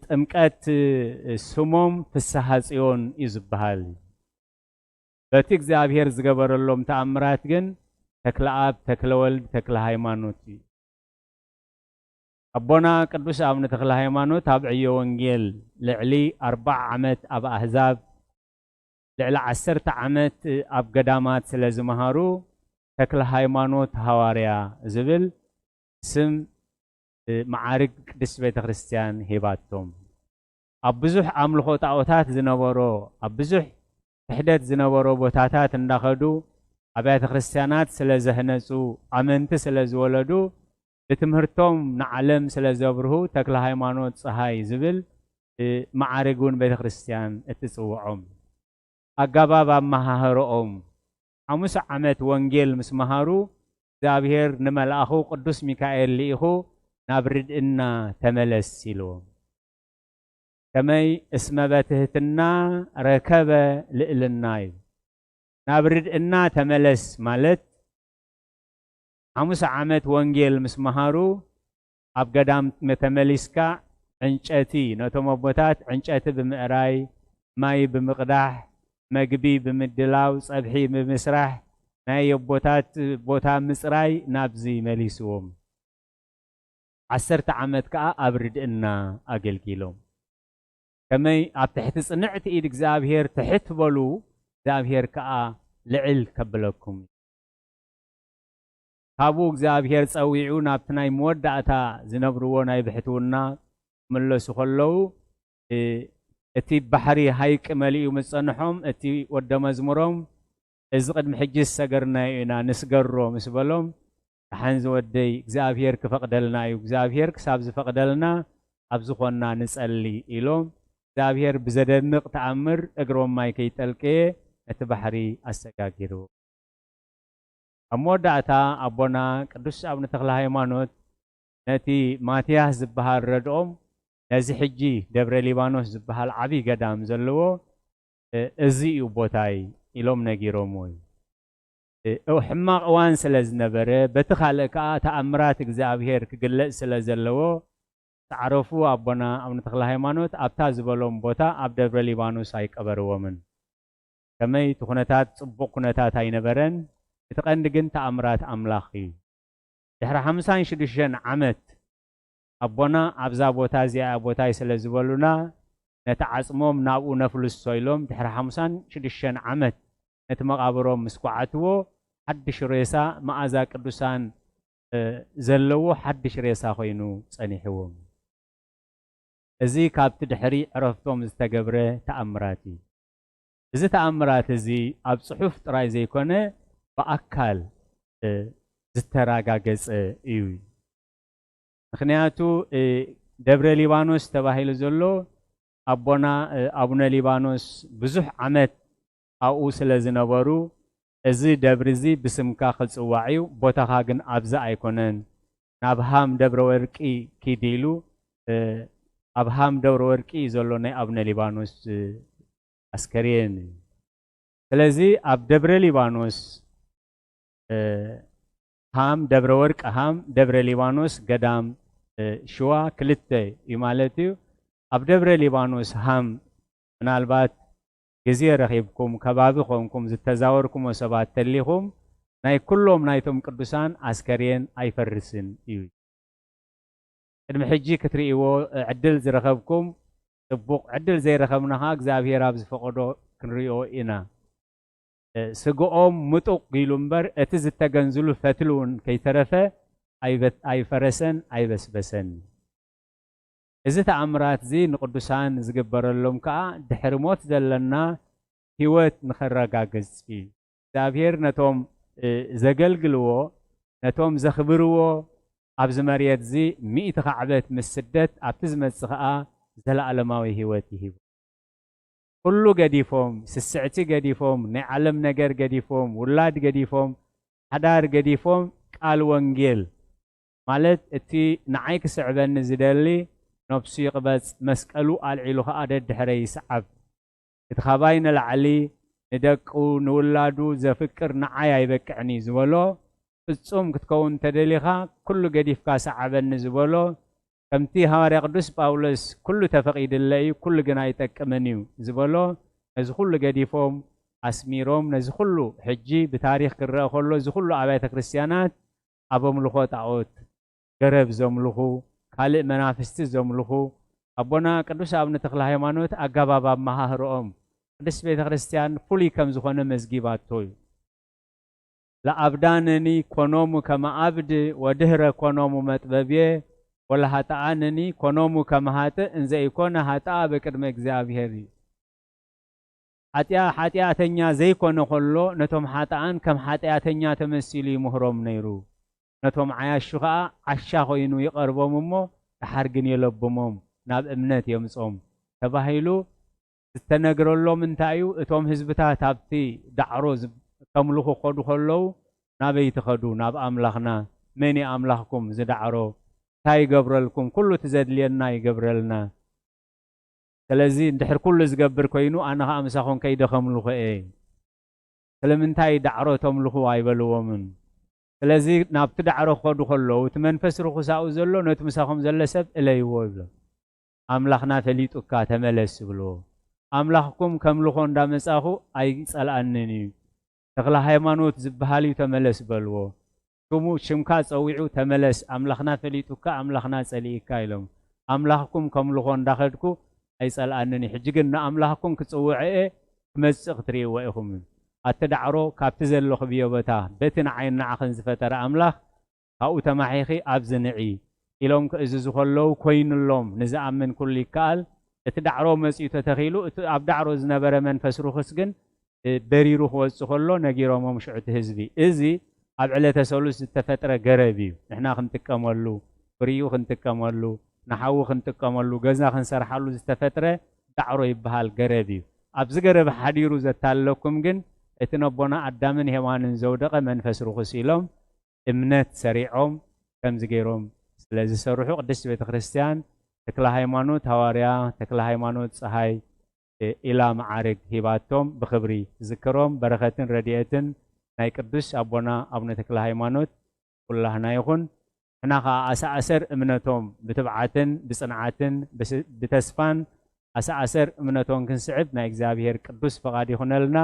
ጥምቀት ስሞም ፍስሐ ጽዮን እዩ ዝበሃል በቲ እግዚአብሔር ዝገበረሎም ተኣምራት ግን ተክለ አብ ተክለ ወልድ ተክለ ሃይማኖት እዩ ኣቦና ቅዱስ ኣቡነ ተክለ ሃይማኖት ኣብ ዕዮ ወንጌል ልዕሊ 40 ዓመት ኣብ ኣህዛብ ልዕሊ 10 ዓመት ኣብ ገዳማት ስለ ዝመሃሩ ተክለ ሃይማኖት ሃዋርያ ዝብል ስም ማዕርግ ቅድስት ቤተ ክርስቲያን ሂባቶም ኣብ ብዙሕ ኣምልኾ ጣዖታት ዝነበሮ ኣብ ብዙሕ ክሕደት ዝነበሮ ቦታታት እንዳኸዱ ኣብያተ ክርስቲያናት ስለ ዘህነፁ ኣመንቲ ስለ ዝወለዱ ብትምህርቶም ንዓለም ስለ ዘብርሁ ተክለ ሃይማኖት ፀሃይ ዝብል ማዕርጉን ቤተ ክርስቲያን እትጽውዖም ኣጋባብ ኣመሃህሮኦም 5 ዓመት ወንጌል ምስ መሃሩ እግዚአብሔር ንመልኣኹ ቅዱስ ሚካኤል ልኢኹ ናብ ርድእና ተመለስ ኢልዎም ከመይ እስመ በትህትና ረከበ ልዕልና እዩ ናብ ርድእና ተመለስ ማለት 5 ዓመት ወንጌል ምስ መሃሩ ኣብ ገዳም ተመሊስካ ዕንጨቲ ነቶም ኣቦታት ዕንጨቲ ብምዕራይ ማይ ብምቕዳሕ መግቢ ብምድላው ፀብሒ ብምስራሕ ናይ ኣቦታት ቦታ ምፅራይ ናብዚ መሊስዎም 10 ዓመት ከዓ ኣብ ርድእና ኣገልጊሎም ከመይ ኣብ ትሕቲ ጽንዕቲ ኢድ እግዚአብሔር ትሕት በሉ እግዚአብሔር ከዓ ልዕል ከብለኩም ካብኡ እግዚአብሔር ፀዊዑ ናብቲ ናይ መወዳእታ ዝነብርዎ ናይ ብሕትውና መለሱ ከለው እቲ ባሕሪ ሃይቅ መሊኡ ምጸንሖም እቲ ወደ መዝሙሮም እዚ ቅድሚ ሕጂ ሰገርናዮ ኢና ንስገሮ ምስ በሎም ሓን ዝወደይ እግዚአብሔር ክፈቅደልና እዩ እግዚአብሔር ክሳብ ዝፈቅደልና ኣብ ዝኾና ንጸሊ ኢሎም እግዚአብሔር ብዘደንቕ ተኣምር እግሮም ማይ ከይጠልቀየ እቲ ባሕሪ ኣሰጋጊሩ ኣብ መወዳእታ ኣቦና ቅዱስ አቡነ ተክለ ሃይማኖት ነቲ ማትያስ ዝበሃል ረድኦም ነዚ ሕጂ ደብረ ሊባኖስ ዝበሃል ዓብይ ገዳም ዘለዎ እዚ እዩ ቦታይ ኢሎም ነጊሮም ወይ ሕማቕ እዋን ስለ ዝነበረ በቲ ካልእ ከዓ ተኣምራት እግዚአብሔር ክግለጽ ስለ ዘለዎ ተዓረፉ ኣቦና አቡነ ተክለ ሃይማኖት ኣብታ ዝበሎም ቦታ ኣብ ደብረ ሊባኖስ ኣይቀበርዎምን ከመይ እቲ ኩነታት ጽቡቕ ኩነታት ኣይነበረን እቲ ቀንዲ ግን ተኣምራት ኣምላኽ እዩ ድሕሪ 56 ዓመት ኣቦና ኣብዛ ቦታ እዚኣ ቦታይ ስለ ዝበሉና ነቲ ዓጽሞም ናብኡ ነፍልሶ ኢሎም ድሕሪ 56 ዓመት ነቲ መቃብሮም ምስ ኳዓትዎ ሓድሽ ሬሳ መዓዛ ቅዱሳን ዘለዎ ሓድሽ ሬሳ ኮይኑ ጸኒሕዎም እዚ ካብቲ ድሕሪ ዕረፍቶም ዝተገብረ ተኣምራት እዩ እዚ ተኣምራት እዚ ኣብ ጽሑፍ ጥራይ ዘይኮነ በኣካል ዝተረጋገጸ እዩ ምክንያቱ ደብረ ሊባኖስ ተባሂሉ ዘሎ ኣቦና አቡነ ሊባኖስ ብዙሕ ዓመት ኣብኡ ስለ ዝነበሩ እዚ ደብሪ እዚ ብስምካ ክጽዋዕ እዩ ቦታኻ ግን ኣብዛ ኣይኮነን ናብ ሃም ደብረ ወርቂ ኪዲሉ ኣብ ሃም ደብረ ወርቂ ዘሎ ናይ አቡነ ሊባኖስ ኣስከሬን ስለዚ ኣብ ደብረ ሊባኖስ ሃም ደብረ ወርቂ ሃም ደብረ ሊባኖስ ገዳም ሽዋ ክልተ እዩ ማለት እዩ ኣብ ደብረ ሊባኖስ ሃም ምናልባት ግዜ ረኺብኩም ከባቢ ኾንኩም ዝተዛወርኩም ሰባት ተሊኹም ናይ ኩሎም ናይቶም ቅዱሳን ኣስከሬን ኣይፈርስን እዩ ቅድሚ ሕጂ ክትርእይዎ ዕድል ዝረኸብኩም ጽቡቕ ዕድል ዘይረኸብናኻ እግዚአብሔር ኣብ ዝፈቐዶ ክንሪኦ ኢና ስግኦም ምጡቕ ኢሉ እምበር እቲ ዝተገንዝሉ ፈትሉ እውን ከይተረፈ ኣይፈረሰን ኣይበስበሰን እዚ ተኣምራት እዚ ንቅዱሳን ዝግበረሎም ከዓ ድሕሪ ሞት ዘለና ህይወት ንኸረጋግጽ እዩ እግዚአብሔር ነቶም ዘገልግልዎ ነቶም ዘኽብርዎ ኣብዚ መሬት እዚ 100 ከዓበት ምስ ስደት ኣብቲ ዝመጽእ ከዓ ዘለኣለማዊ ህይወት ይሂቡ ኩሉ ገዲፎም ስስዕቲ ገዲፎም ናይ ዓለም ነገር ገዲፎም ውላድ ገዲፎም ሓዳር ገዲፎም ቃል ወንጌል ማለት እቲ ንዓይ ክስዕበኒ ዝደሊ ነብሱ ይቕበጽ መስቀሉ ኣልዒሉ ከዓ ደድሕረ ይስዓብ እቲ ኻባይ ንላዕሊ ንደቁ ንውላዱ ዘፍቅር ንዓይ ኣይበቅዕኒ ዝበሎ ፍጹም ክትከውን ተደሊኻ ኩሉ ገዲፍካ ሰዓበኒ ዝበሎ ከምቲ ሐዋርያ ቅዱስ ጳውሎስ ኩሉ ተፈቂድለ እዩ ኩሉ ግን ኣይጠቅምን እዩ ዝበሎ ነዚ ኩሉ ገዲፎም ኣስሚሮም ነዚ ኩሉ ሕጂ ብታሪኽ ክረአ ከሎ እዚ ኩሉ ኣብያተ ክርስቲያናት ኣብ ኣምልኾ ጣዖት ገረብ ዘምልኹ ካልእ መናፍስቲ ዘምልኹ ኣቦና ቅዱስ አቡነ ተክለ ሃይማኖት ኣገባብ ኣመሃህሮኦም ቅዱስ ቤተ ክርስቲያን ፍሉይ ከም ዝኾነ መዝጊባቶ እዩ ለአብዳንኒ ኮኖሙ ከመ አብድ ወድህረ ኮኖሙ መጥበብየ ወለሃጣአንኒ ኮኖሙ ከመ ሃጥእ እንዘ ኢኮነ ሃጣአ በቅድመ እግዚአብሔር እዩ ሓጢአተኛ ዘይኮነ ከሎ ነቶም ሓጣአን ከም ሓጢአተኛ ተመሲሉ ይምህሮም ነይሩ ነቶም ዓያሹ ከዓ ዓሻ ኮይኑ ይቐርቦም እሞ ተሓርግን የለብሞም ናብ እምነት የምጾም ተባሂሉ ዝተነግረሎም እንታይ እዩ እቶም ህዝብታት ኣብቲ ዳዕሮ ከምልኹ ኸዱ ከለዉ ናበይ ትኸዱ ናብ ኣምላኽና መን ኣምላኽኩም ዝዳዕሮ እንታይ ይገብረልኩም ኩሉ ትዘድልየና ይገብረልና ስለዚ እንድሕር ኩሉ ዝገብር ኮይኑ ኣነ ከዓ ምሳኹም ከይደ ከምልኹ እየ ስለምንታይ ዳዕሮ ተምልኹ ኣይበልዎምን ስለዚ ናብቲ ዳዕሮ ክኸዱ ከለዉ እቲ መንፈስ ርኩሳኡ ዘሎ ነቲ ምሳኹም ዘሎ ሰብ እለይዎ ይብሎም أملاخنا فليتوكا تملس بلو أملاخكم كملخو እንዳመጻኹ ኣይጸልአንኒ ተክለ ሃይማኖት ዝበሃል ተመለስ በልዎ ሽሙ ሽምካ ጸዊዑ ተመለስ ኣምላኽና ፈሊጡካ ኣምላኽና ጸሊኢካ ኢሎም ኣምላኽኩም ከምልኾ እንዳኸድኩ ኣይጸልአንኒ ሕጂ ግን ንኣምላኽኩም ክጽውዐ ክመጽእ ክትርእይዎ ኢኹም ኣተዳዕሮ ካብቲ ዘለኹ ብዮበታ በቲ ንዓይን ንዓኽን ዝፈጠረ ኣምላኽ ካብኡ ተማሒኺ ኣብ ዝንዒ ኢሎም ክእዝዙ ከለዉ ኮይኑሎም ንዝኣምን ኩሉ ይከኣል እቲ ዳዕሮ መጽኡ ተተኺሉ እቲ ኣብ ዳዕሮ ዝነበረ መንፈስ ርኹስ ግን በሪሩ ክወጽእ ከሎ ነጊሮሞም ሽዑቲ ህዝቢ እዚ ኣብ ዕለተ ሰሉስ ዝተፈጥረ ገረብ እዩ ንሕና ክንጥቀመሉ ፍርዩ ክንጥቀመሉ ንሓዊ ክንጥቀመሉ ገዛ ክንሰርሓሉ ዝተፈጥረ ዳዕሮ ይበሃል ገረብ እዩ ኣብዚ ገረብ ሓዲሩ ዘታለኩም ግን እቲ ነቦና ኣዳምን ሔዋንን ዘውደቐ መንፈስ ርኹስ ኢሎም እምነት ሰሪዖም ከምዚ ገይሮም ስለዝሰርሑ ቅድስት ቤተ ክርስቲያን ተክለ ሃይማኖት ሐዋርያ ተክለ ሃይማኖት ፀሐይ ኢላ ማዕርግ ሂባቶም ብክብሪ ዝክሮም በረኸትን ረድኤትን ናይ ቅዱስ ኣቦና ኣቡነ ተክለ ሃይማኖት ኩላህና ይኹን ሕና ከዓ ኣሰኣሰር እምነቶም ብትብዓትን ብጽንዓትን ብተስፋን ኣሰኣሰር እምነቶም ክንስዕብ ናይ እግዚአብሔር ቅዱስ ፈቃድ ይኹነልና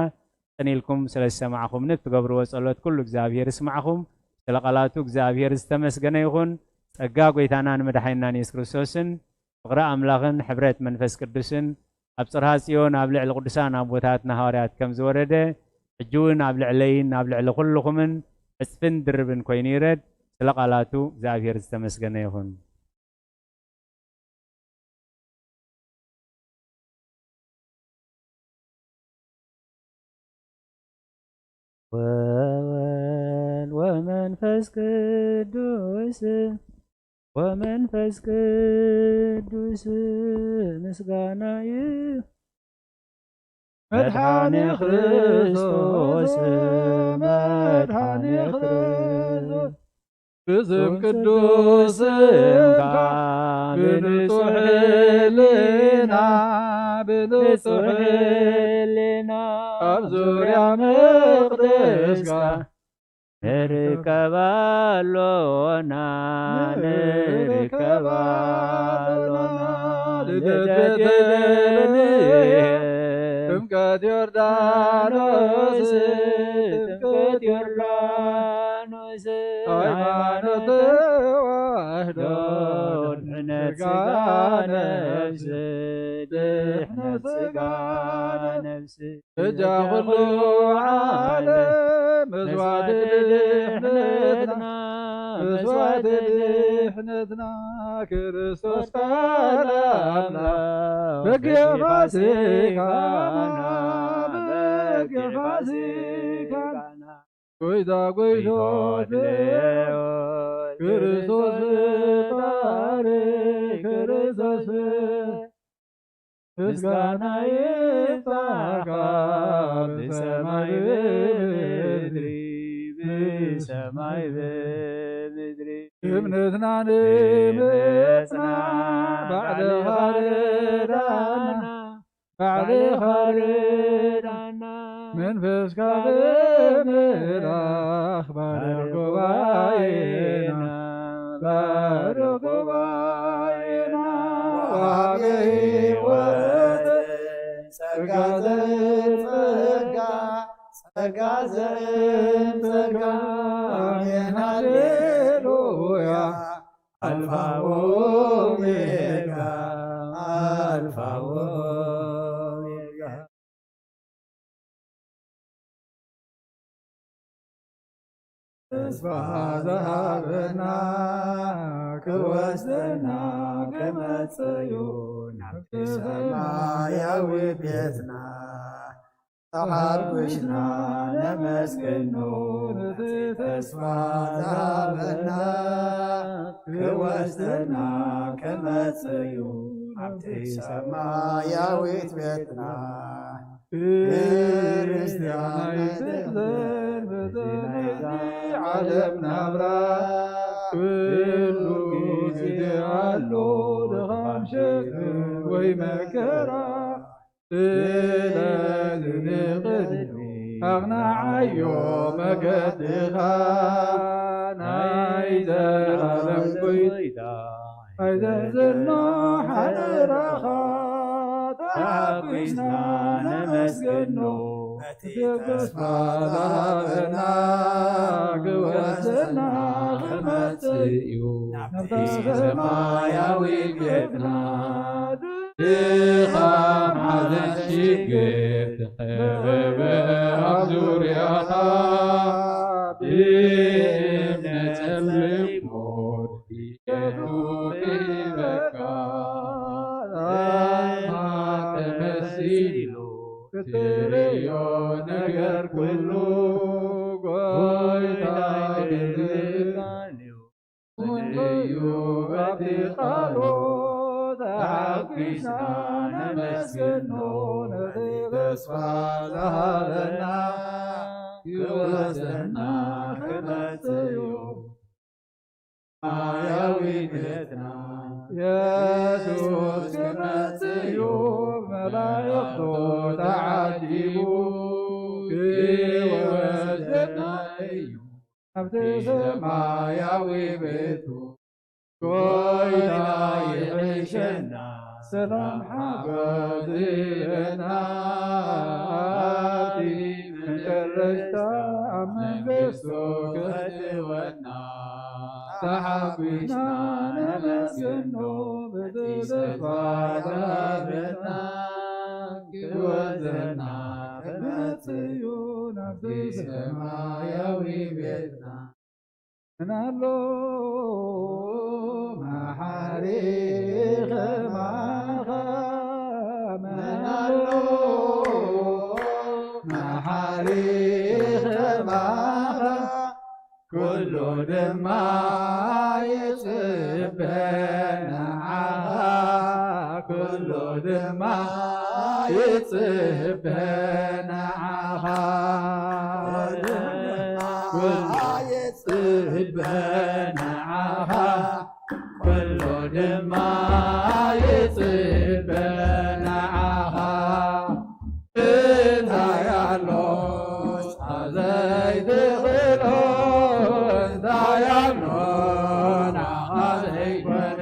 ጠኒልኩም ስለሰማዕኹም ንትገብርዎ ጸሎት ኩሉ እግዚአብሔር ይስማዕኹም ስለቃላቱ እግዚአብሔር ዝተመስገነ ይኹን ጸጋ ጎይታና ንመድኃኒትና ኢየሱስ ክርስቶስን ፍቅሪ ኣምላኽን ሕብረት መንፈስ ቅዱስን ኣብ ጽርሐ ጽዮን ኣብ ልዕሊ ቅዱሳን ኣቦታትና ሐዋርያት ከም ዝወረደ ሕጂ እውን ኣብ ልዕለይን ኣብ ልዕሊ ኩልኹምን ዕፅፍን ድርብን ኮይኑ ይረድ ስለቃላቱ እግዚአብሔር ዝተመስገነ ይኹን ወመንፈስ ቅዱስ ወመንፈስ ቅዱስ ምስጋና መድኃኔ ክርስቶስ መድኃኔ ክርስቶስ ብስም ቅዱስም ብንጹሕ ሕሊና ብንጹሕ ሕሊና ኣብ ዙርያ መቅደስካ ንርከባሎና ልደት ጥምቀት ዮርዳኖስ ጥምቀት ዮርዳኖስ ሃይማኖት ተዋህዶ ድሕነት ሥጋ ነፍስ ድሕነት ሥጋ ነፍስ እጃ ኩሉ ዓለም መስዋዕት ድሕነትና መስዋዕት ድሕነትና ክርስቶስ ቃል አምላክ በግዕ ፋሲካና በግዕ ፋሲካና ጎይታ ጎይቶት ክርስቶስ ፈጣሪ ክርስቶስ ምስጋና ይብቃ በሰማይ በምድሪ በሰማይ በምድሪ እምነትና ንእምነትና ባዕልኻ ርዳና ባዕልኻ ርዳና መንፈስካ ብምልኣኽ ባርኽ ጉባኤና ባርኽ ጉባኤና ወሃበ ሕይወት ጸጋ ዘእንጸጋ ጸጋ ዘእንጸጋ አሜን ሃሌሉያ አልፋ ወኦሜጋ አልፋ ወኦሜጋ ተስፋ ዘሃበና ክወስደና ክመጽዩ ናብቲ ሰማያዊ ቤትና ተሓጒሽና ነመስግኑ ነቲ ተስፋ ዘሃበና ክወስደና ክመጽዩ ናብቲ ሰማያዊት ቤትና ክርስቲያን ትኽዘን በዘመዚ ዓለም ናብራ ኩሉ ጊዜ ኣሎ ድኻም ሸክም ወይ መከራ ስለዚ ንቕድሚ ኣቕናዓዮ መገድኻ ናይ ዘላለም ጎይታ ኣይዘዝኖ ሓደራ ሒዝና ነመስግኖ በቲ ተስፋ ዝሃበና ግወፅና ክመጽእ እዩ ናብቲ ሰማያዊ ቤትና ድኻም ሓዘን ሽግር ተኸበበ ኣብ ዙርያኻ ብእምነት ጸልሞ ረድኤቱ ክበካ ተመሲሉ ክትርእዮ ነገር ኩሉ ጐይታ ድልናንዩ እዩ በቲ ቃሉ ተሓጒስና ነመስግኖ ነቲ ተስፋ ዝሃበና ክወፅና ክመጽእ እዩ ሰማያዊ ቤትና ኢየሱስ ክመጽእ እዩ መላእኽቱ ተዓጂቡ ክወስደና እዩ ናብቲ ሰማያዊ ቤቱ ጐይታ ይሕሸና ሰላም ሓጎስ ይህበና ኣብቲ መጨረሻ ኣብ መንግሥቱ ከእትወና ተሓጒስና ነመስግኖ በቲ ተስፋ ዝሃበና ክወፅና ክመጽእ እዩ ናብቲ ሰማያዊ ቤትና ምናሎ መሓሪ ኸማኻ ምናሎ መሓሪ ኸማኻ ኩሉ ድማ ይጽበና ኩሉ ድማ ይጽበና ይጽበና ኩሉ ድማ ይጽበና እንታይ ኣሎስ ዘይትኽእሎ እንታይ ኣሎ ናኻ ዘይኮነ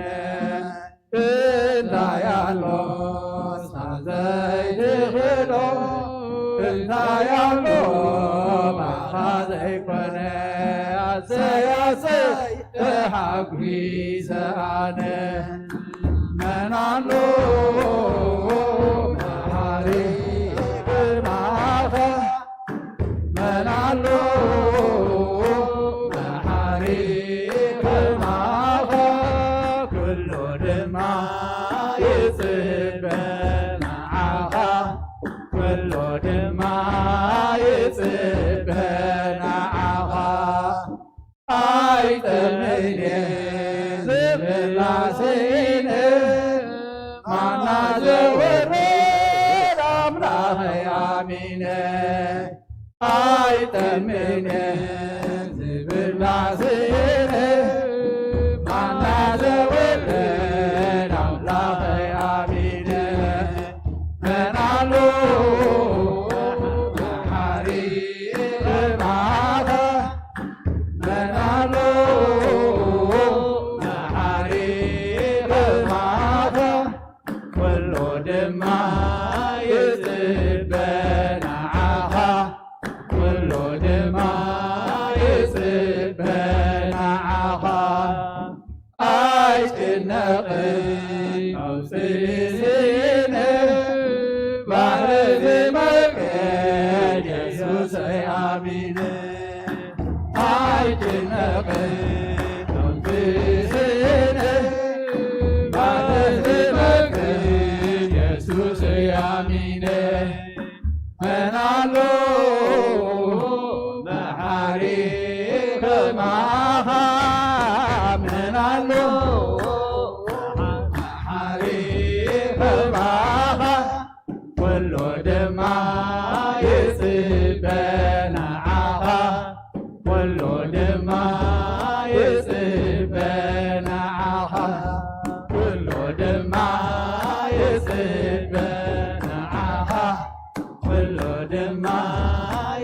እንታይ ኣሎስ ዘይትኽእሎ እንታይ ኣሎ ናኻ ዘይኮነ ኣሰይ ተሓጒሰ ኣነ መን ኣሎ መሓሪ ቅድማኸ መን ኣሎ መሓሪ ቅድማኸ ኩሉ ድማ ይጽበናዓኻ ኩሉ ድማ ይጽበናዓኻ ኣይጠምኔ ዝብላስኢነ ማና ዘወረድ ኣምላኸይ ኣሚነ ኣይጠምኔ ዝብላስኢነ ማና ዘወረድ ኣምላኸይ ኣሚነ መን ኣሎ መሓሪ ቅድማኸ መን ኣሎ መሓሪ ቅድማኸ ኩሉ ድማ ይጽበናዓኻ ኩሉ ድማ ይጽበናዓኻ ኣይጭነቕን ኣውፅእነ ባሕሪ ዝመልከት ኢየሱሰይ ኣሚነ ኣይጭነቕን ኣውፅእነ ባሕሪ ዝመልከት ኢየሱሰይ ኣሚነ መን ኣሎ መሓሪ ከማኻ መን ኣሎ መሓሪ ከማኻ ኩሉ ድማ ይጽበናዓኻ ኩሉ ድማ ይጽበናዓኻ ኩሉ ድማ ይጽበናዓኻ ኩሉ ድማ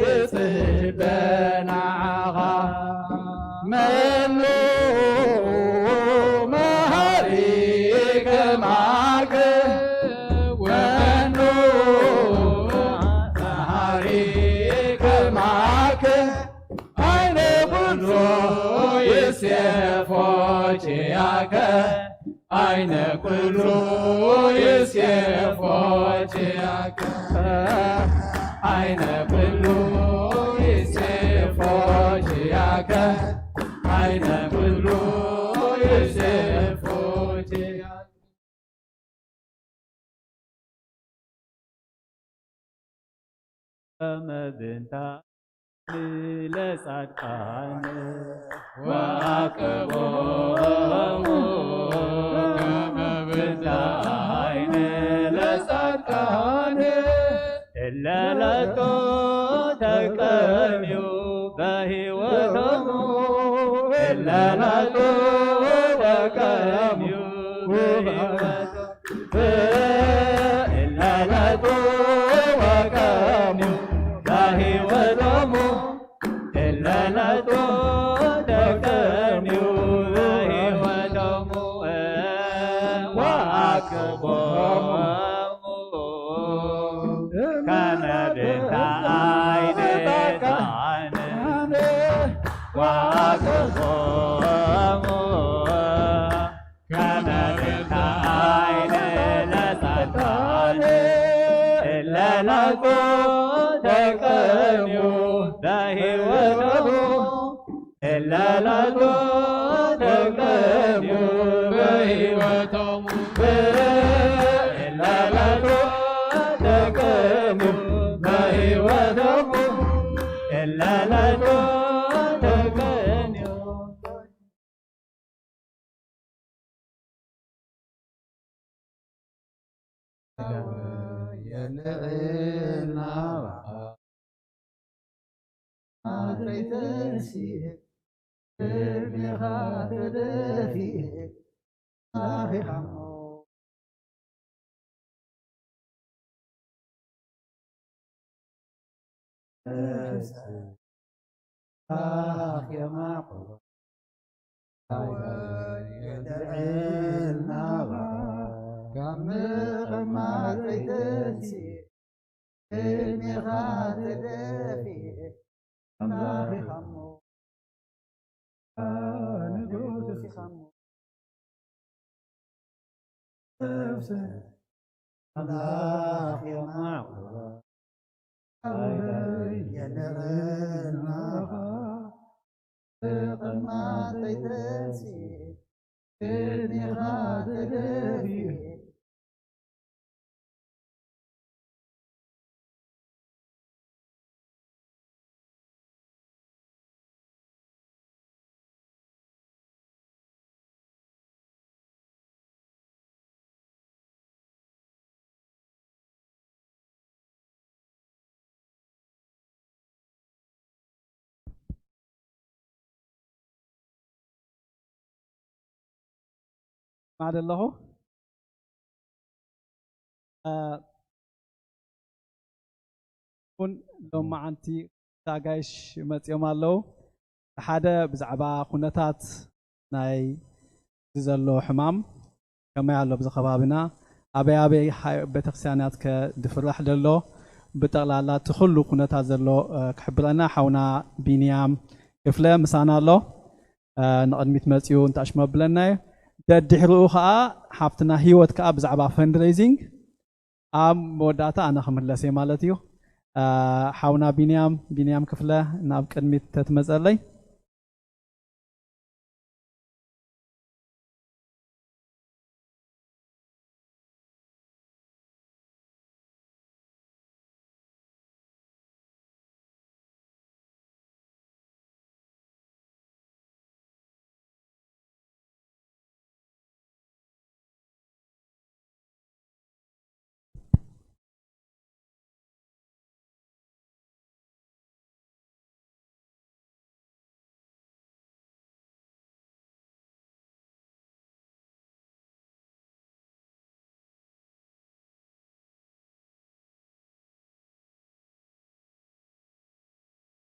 ይጽበናዓኻ መኑ ችያከ አይነ ኩሉ ይሴፎ ችያከ አይነ ኩሉ ይሴፎ ችያከ አይነ ኩሉ ይሴፎ ችያከ መብንታ ለጻድቃን ወአቅቦሙ ከመብንታ አይን ለጻድቃን እለለቶ ተቀሚዩ በሕይወቶሙ እለለቶ ተቀሚዩ በሕይወቶሙ እለለቶ ተቀሚዩ በሕይወቶሙ እለለቶ ተቀሚዩ በሕይወቶሙ ወአቅቦሙ ከመብንታ አይን ለጻድቃን ወአቅቦሙ ከመብንታ አይን ለጻድቃን እለለቶ ተቀሚዩ በሕይወቶሙ እለለቶ ተቀሚዩ በሕይወቶሙ እለለቶ ተቀሚዩ በሕይወቶሙ እለለቶ ተቀሚዩ የልዕልና ማድረይተሲ እድሜኻ ተደፊ አኺኻ بعد الله كون لو ما أنتي تاجايش متيوم الله حدا بزعبا خناتات ناي زلوا حمام كما يعلو بزخبابنا أبي بتقسيانات كدفرح لله بتغلى تخلو خناتات زلوا كحبلنا حونا بينيام كفلا مسانا الله نقدمت متيو نتاش مبلنا دحرو خا حفتنا هيوت كا بزعبا فندريزينج موداتا انا خملسي مالتيو حاونا بينيام كفله ناب قدميت تتمصلي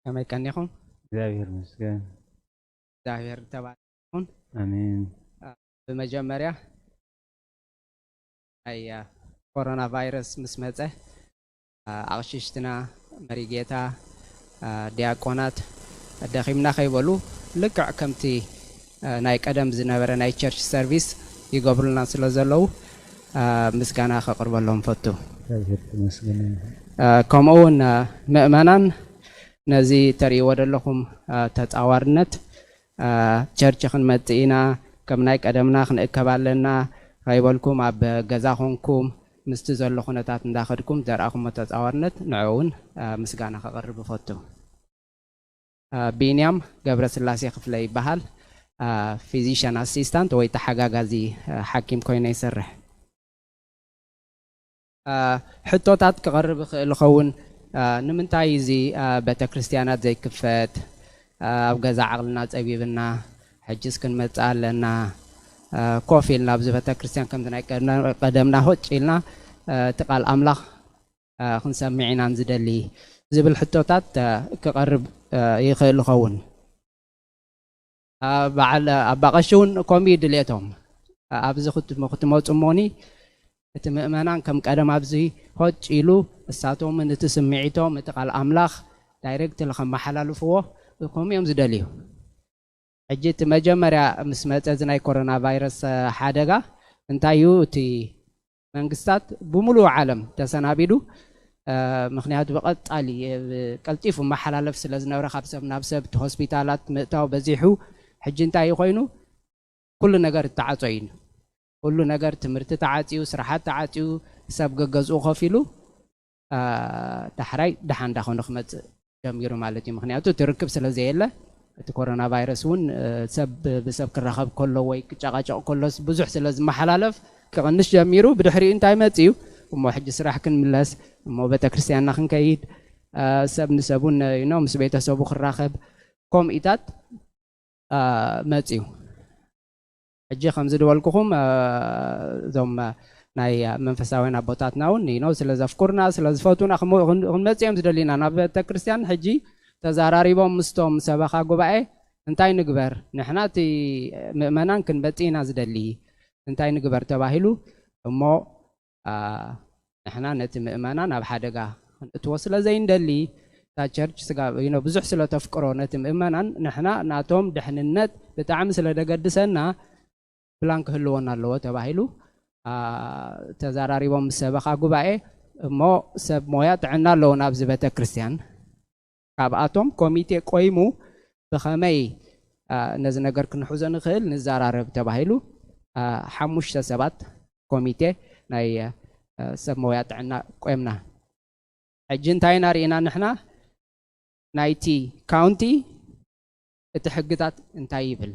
كما كان يكون እግዚአብሔር ይመስገን እግዚአብሔር ተባረኩን አሜን በመጀመሪያ አያ ኮሮና ቫይረስ ምስመፀ አቅሽሽትና መሪጌታ ዲያቆናት ደኺምና ከይበሉ ልክዕ ከምቲ ናይ ቀደም ዝነበረ ናይ ቸርች ሰርቪስ ይገብሩልና ስለ ዘለው ምስጋና ከቅርበሎም ፈቱ ከምኡውን ምእመናን ነዚ ተርእይዎ ዘለኹም ተፃዋርነት ቸርች ክንመጽእ ኢና ከም ናይ ቀደምና ክንእከብ ኣለና ከይበልኩም ኣብ ገዛ ኮንኩም ምስቲ ዘሎ ኩነታት እንዳኸድኩም ዘርኣኹም ተፃዋርነት ንዕውን ምስጋና ከቅርብ ፈቱ ቢንያም ገብረ ስላሴ ክፍለ ይበሃል ፊዚሽን አሲስታንት ወይ ተሓጋጋዚ ሓኪም ኮይኑ ይሰርሕ ሕቶታት ክቀርብ ክእል ኸውን ንምንታይ እዚ ቤተክርስትያናት ዘይክፈት ኣብ ገዛ ዓቕልና ፀቢብና ሕጅስ ክንመጽእ ኣለና ኮፍ ኢልና ኣብዚ ቤተክርስትያን ከምዚ ናይ ቀደምና ሆጭ ኢልና ትቃል ኣምላኽ ክንሰምዕ ኢና ዝደሊ ዝብል ሕቶታት ክቀርብ ይኽእል ኸውን በዓል ኣባቐሺ እውን ከምኡ ድሌቶም ኣብዚ ክትመፁ እሞኒ እቲ ምእመናን ከም ቀደም ኣብዚ ሆጭ ኢሉ እሳቶምን እቲ ስምዒቶም እቲ ቃል ኣምላኽ ዳይሬክት ንከመሓላልፍዎ ከምኡ እዮም ዝደልዩ ሕጂ እቲ መጀመርያ ምስ መፀ እዚ ናይ ኮሮና ቫይረስ ሓደጋ እንታይ እዩ እቲ መንግስታት ብምሉእ ዓለም ተሰናቢዱ ምክንያቱ ብቐጣሊ ቀልጢፉ መሓላለፍ ስለ ዝነበረ ካብ ሰብ ናብ ሰብ እቲ ሆስፒታላት ምእታው በዚሑ ሕጂ እንታይ ኮይኑ ኩሉ ነገር ተዓፅዩ እዩ ኩሉ ነገር ትምህርቲ ተዓፅዩ ስራሓት ተዓፅዩ ሰብ ገገዝኡ ኮፍ ኢሉ ዳሕራይ ድሓን እንዳኾነ ክመፅእ ጀሚሩ ማለት እዩ ምክንያቱ ትርክብ ስለ ዘየለ እቲ ኮሮና ቫይረስ እውን ሰብ ብሰብ ክራኸብ ከሎ ወይ ክጨቃጨቕ ከሎስ ብዙሕ ስለ ዝመሓላለፍ ክቕንስ ጀሚሩ ብድሕሪኡ እንታይ መፅኡ እሞ ሕጂ ስራሕ ክንምለስ እሞ ቤተክርስትያንና ክንከይድ ሰብ ንሰቡን ምስ ቤተሰቡ ክራኸብ ከምኢታት መፅኡ ሕጂ ከምዚ ድበልኩኹም እዞም ናይ መንፈሳውያን ኣቦታትና እውን ስለ ዘፍኩርና ስለ ዝፈቱና ክንመፅእ እዮም ዝደሊና ናብ ቤተክርስትያን ሕጂ ተዘራሪቦም ምስቶም ሰበኻ ጉባኤ እንታይ ንግበር ንሕና እቲ ምእመናን ክንመፅእ ኢና ዝደሊ እንታይ ንግበር ተባሂሉ እሞ ንሕና ነቲ ምእመናን ኣብ ሓደጋ ክንእትዎ ስለ ዘይንደሊ እታ ቸርች ብዙሕ ስለ ተፍቅሮ ነቲ ምእመናን ንሕና ናቶም ድሕንነት ብጣዕሚ ስለ ደገድሰና ፕላን ክህልወና ኣለዎ ተባሂሉ ተዘራሪቦም ምስ ሰበኻ ጉባኤ እሞ ሰብ ሞያ ጥዕና ኣለዎ ናብዚ ቤተክርስትያን ካብኣቶም ኮሚቴ ቆይሙ ብኸመይ ነዚ ነገር ክንሕዞ ንኽእል ንዘራረብ ተባሂሉ 5 ሰባት ኮሚቴ ናይ ሰብ ሞያ ጥዕና ቆይምና ሕጂ እንታይ ኢና ርኢና ንሕና ናይቲ ካውንቲ እቲ ሕግታት እንታይ ይብል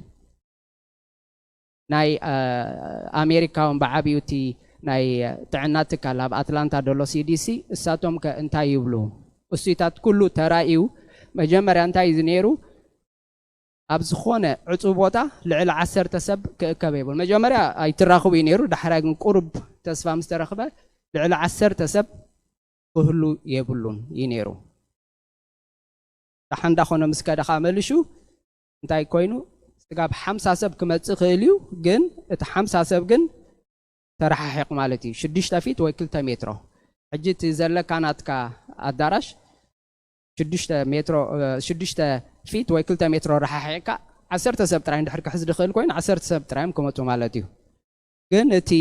ናይ ኣሜሪካውን ብዓብዩ እቲ ናይ ጥዕና ትካል ኣብ ኣትላንታ ደሎ ሲዲሲ እሳቶም ከ እንታይ ይብሉ እሱታት ኩሉ ተራእዩ መጀመርያ እንታይ እዩ ነይሩ ኣብ ዝኾነ ዕፁብ ቦታ ልዕሊ 10 ሰብ ክእከብ ይብል መጀመርያ ኣይትራኽቡ እዩ ነይሩ ዳሕራይ ግን ቁርብ ተስፋ ምስ ተረኽበ ልዕሊ 10 ሰብ ክህሉ የብሉን እዩ ነይሩ ዳሓን ዳኾነ ምስ ከደኻ መልሹ እንታይ ኮይኑ ስጋብ 50 ሰብ ክመፅእ ክእል እዩ ግን እቲ 50 ሰብ ግን ተረሓሒቕ ማለት እዩ 6 ፊት ወይ 2 ሜትሮ ሕጂ እቲ ዘለካ ናትካ ኣዳራሽ 6 ፊት ወይ 2 ሜትሮ ረሓሒቕካ 10 ሰብ ጥራይ እንድሕር ክሕዝ ድኽእል ኮይኑ 10 ሰብ ጥራዮም ክመፁ ማለት እዩ ግን እቲ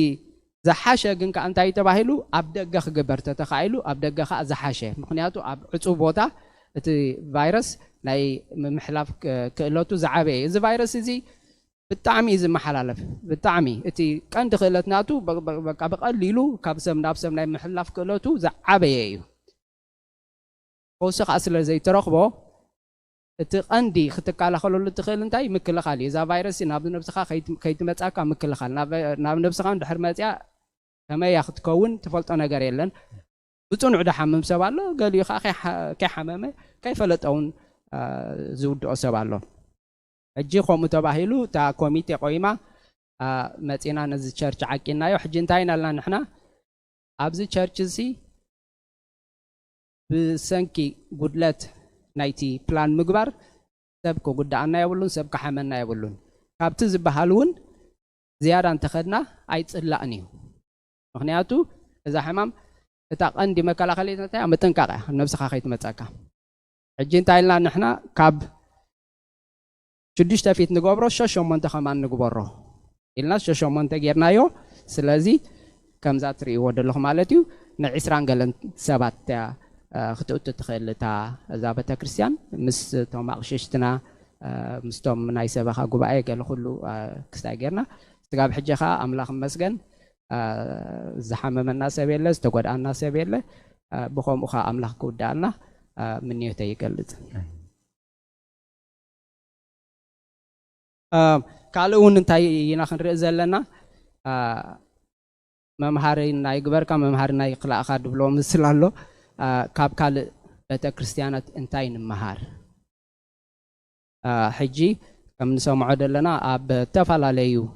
ዝሓሸ ግን ከዓ እንታይ ተባሂሉ ኣብ ደገ ክግበር ተተኻኢሉ ኣብ ደገ ከዓ ዝሓሸ ምክንያቱ ኣብ ዕፁብ ቦታ እቲ ቫይረስ ናይ ምሕላፍ ክእለቱ ዝዓበየ እዚ ቫይረስ እዚ ብጣዕሚ ዝመሓላለፍ ብጣዕሚ እቲ ቀንዲ ክእለት ናቱ ብቐሊሉ ካብ ሰብ ናብ ሰብ ናይ ምሕላፍ ክእለቱ ዝዓበየ እዩ ፈውሲ ከዓ ስለ ዘይተረኽቦ እቲ ቀንዲ ክትከላኸለሉ ትኽእል እንታይ ምክልኻል እዩ እዛ ቫይረስ ናብ ነብስኻ ከይትመፃካ ምክልኻል ናብ ነብስኻ እንድሕር መፅያ ከመያ ክትከውን ትፈልጦ ነገር የለን ብፅኑዕ ድሓምም ሰብ ኣሎ ገሊኡ ከዓ ከይሓመመ ከይፈለጠውን ዝውድኦ ሰብ ኣሎ ሕጂ ከምኡ ተባሂሉ እታ ኮሚቴ ቆይማ መፂና ነዚ ቸርች ዓቂናዮ ሕጂ እንታይ ኢና ዘለና ንሕና ኣብዚ ቸርች እዚ ብሰንኪ ጉድለት ናይቲ ፕላን ምግባር ሰብ ክጉዳእና የብሉን ሰብ ክሓመና የብሉን ካብቲ ዝበሃል እውን ዝያዳ እንተኸድና ኣይፅላእን እዩ ምክንያቱ እዛ ሕማም እታ ቀንዲ መከላኸሊት እንታይ ምጥንቃቕ ነብስኻ ከይትመፀካ ሕጂ እንታይ ኢልና ንሕና ካብ شديش تفيت نقبره شو منت كمان نقبره إلنا شو منت غيرنا يو سلازي كم زاتري ودلهم مالتيو نعسران قالن سبات خطوط تخيل تا زابة كريستيان مس توم أغششتنا مستوم ناي سبخا قبائي قال كله كستاجرنا استقاب حجخا أملاخ مسجن زحمة من الناس بيله استقعد الناس بيله بخوم أخا أملاخ كودالنا من يهتي قلت كالون انتي يناخن رزلنا ممهارين ناي قبر كم ممهارين ناي قلا أخاد بلوم سلالو كاب كال بيت كريستيانات انتين مهار حجي كم نسمع عدلنا أب تفعل عليو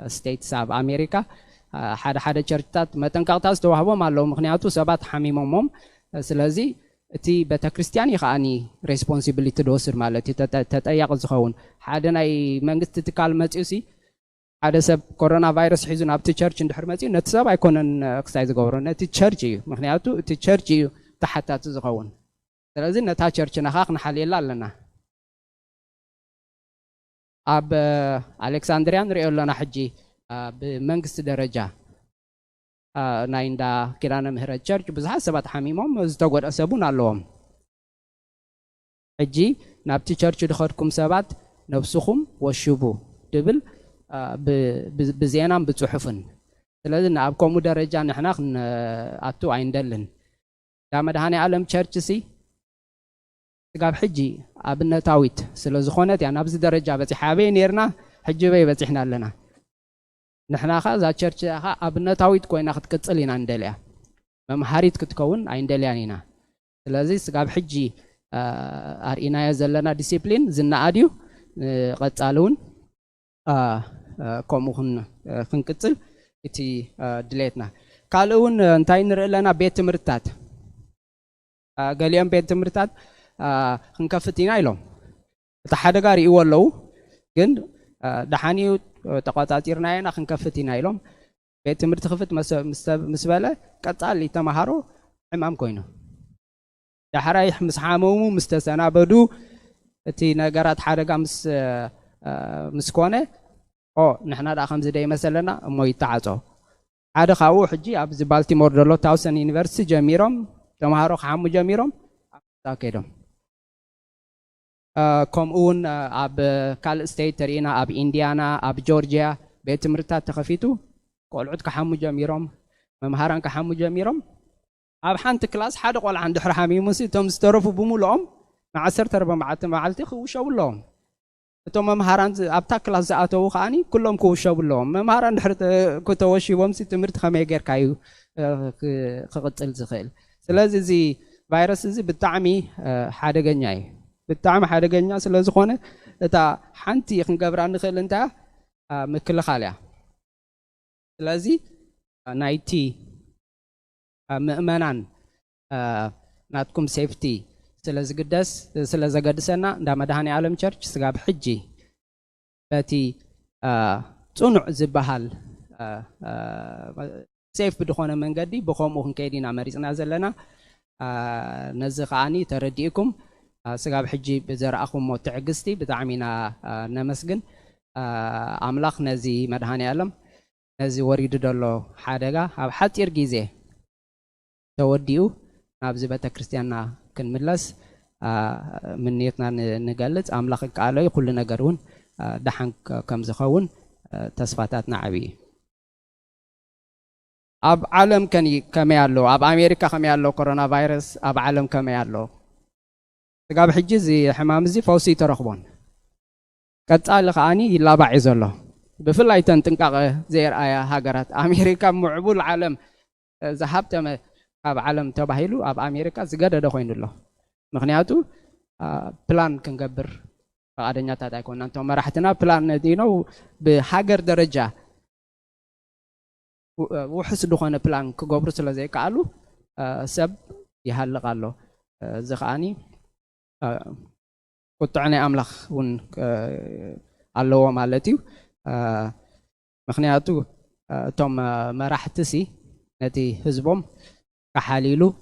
ستيت ساب أمريكا حدا شرطات ما تنقطع استوعبوا معلوم مخنياتو سبات حميمهم سلازي تي بيت كريستياني خاني responsibility دوسر مالتي تتأيق زخون حدا ناي منجست تكال متيوسي هذا سب كورونا فيروس حيزون أبتي church عند حرمتي نتساب يكونن اكسايز غورن نتي church مخنياتو تي church تحت تزخون سلازي نتا church نخاق نحليل لنا أب ألكسندريان ريول لنا حجي بمنجست درجة نايندا كيرانا مهرة church بزح سبات حميمهم زتقول أسبون اللهم حجي نابتي church دخلكم سبات نفسكم وشوبو دبل بزينام بتصحفن لازم أبكم درجة نحن أتو عندلن دام دهاني عالم churchسي تقاب حجي أبنا تاويت سلزخونت يعني أبز درجة بس حابين يرنا حجي بي بس إحنا لنا نحن خاز church أبنا تاويت كوين أخذ كتسلين عندليا ممهاريت كتكون عندليانينا لازم تقاب حجي أرينا يزلنا discipline زنا أديو قد قالون كمون خنكتل إتي دليتنا قالون انتين رأينا بيت مرتات قاليام بيت مرتات خنكفتينا إلهم تحدى قاري والله جن دحاني تقاطعتيرنا ينا خنكفتينا إلهم بيت مرتخفت مسبلة قطع اللي تمهارو إمام كوينو دحرايح مسحامو مستسنا بدو إتي نجارات حرقة مسكونة نحن دا خمس داي مثلا مو يتعاطوا هذا خاو حجي أبز بالتيمور دولو تاوسن يونيفرسيتي جميرهم تمهارو خامو جميرهم تاكيدهم كومون أب كال ستيت ترينا أب إنديانا أب جورجيا بيت مرتات تخفيتو قولعود كحامو جميرهم ممهاران كحامو جميرهم أب حانت كلاس حدا قول عند حرحامي موسي توم ستروفو بمولهم مع 14 معلتي خوشوا لهم توم مهاران أبتا كلاس زاتو خاني كلهم كوشوا لهم مهاران حرت كتوشي ومسي تمرت خمي غير كايو قتل زخيل سلازي زي فيروس زي بالطعمي حدا غنياي بالطعم حدا غنيا سلازي خونه تا حنتي خنقبران نخيل انت مكل خاليا سلازي نايتي مؤمنان ناتكم سيفتي سلازي قدس سلازي قدسنا دا مدهاني عالم church سقاب حجي باتي صنع زبهال سيف بدخونا من قدي بخوم وخن كيدين عمريزنا زلنا نزخاني ترديكم سقاب حجي بزرعكم وتعقستي بتعمينا نمسجن أملاخ نزي مدهاني عالم نزي وريد دولو حادقة حتى يرجيزه توديو نابزي بيت كريستيانا كنملس من نيتنا نقلت أملاخك على كل نجارون دحن كم زخون تسفاتاتنا عبي أب عالم كم يالله أب أمريكا كم يالله كورونا فيروس أب عالم كم يالله تقاب حجزي حمامزي فوسي ترخبون قد قال خاني لا بعيز الله بفلاي تنتنقع زير آية هاجرات أمريكا معبول عالم ذهبت أب عالم تباهيلو أب أمريكا زجاجة دخوين الله مخنياتو بلان كنقبر قادنيا تاعكم أنتم مرحتنا بلان دينو بحجر درجة وحس دخونا بلان كقبر سلازي قالوا سب يهلا قالوا زخاني قطعني أملاخ ون الله مالتيو مخنياتو توم مرحتسي نتي حزبهم كحاليلو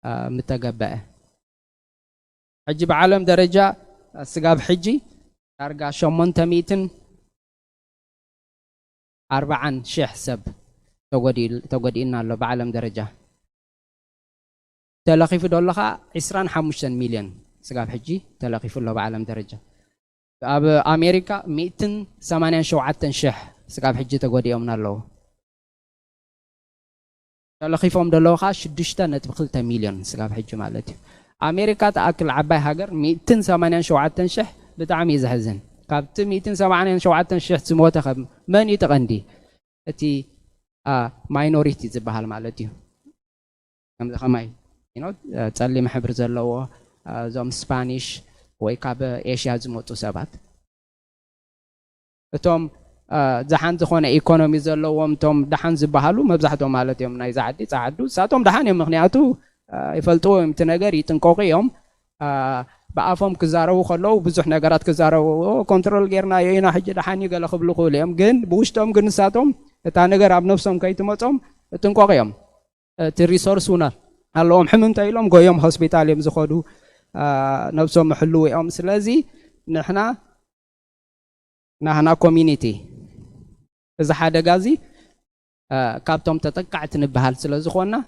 متقبأ حجي بعالم درجة سقاب حجي دارجا 840 سب تقودينا له بعالم درجة تلاقيف دولها 25 مليون سقاف حجي تلاقيف له بعالم درجة أب أمريكا 287 شح سقاف حجي تقودينا له تلاقيفهم دولها 6.3 مليون سقاف حجي مالتي أمريكا تأكل عباي هاجر 287 شح بتعمي زهزن كابت 287 شح سموت خب من يتغندي أتي minority زبهال مالتي كم زخماي تسلي محبر زلوا زوم سبانيش ويكاب إيشيا زموتو سبات توم زحان زخونة إيكونومي زلوا توم دحان زبهالو مبزحتهم مالتي يوم نايز عدي تعدو ساتهم دحان يوم مغنياتو يفلتو يمتنجر يتنقوقي يوم بقافهم كزارو خلوا بزح نجارات كزارو كنترول غيرنا يينا حجة دحاني قال خبلو خوليهم جن بوشتهم جن ساتهم تانجر عب نفسهم كي تمتهم تنقوقيهم تريسورس هنا اللهم حمم تايلهم قويهم هوسبيتال يوم زخدو نفسهم محلو يوم سلازي نحنا كوميونيتي إذا حدا جازي كابتم تتقعت نبهال سلازي خونا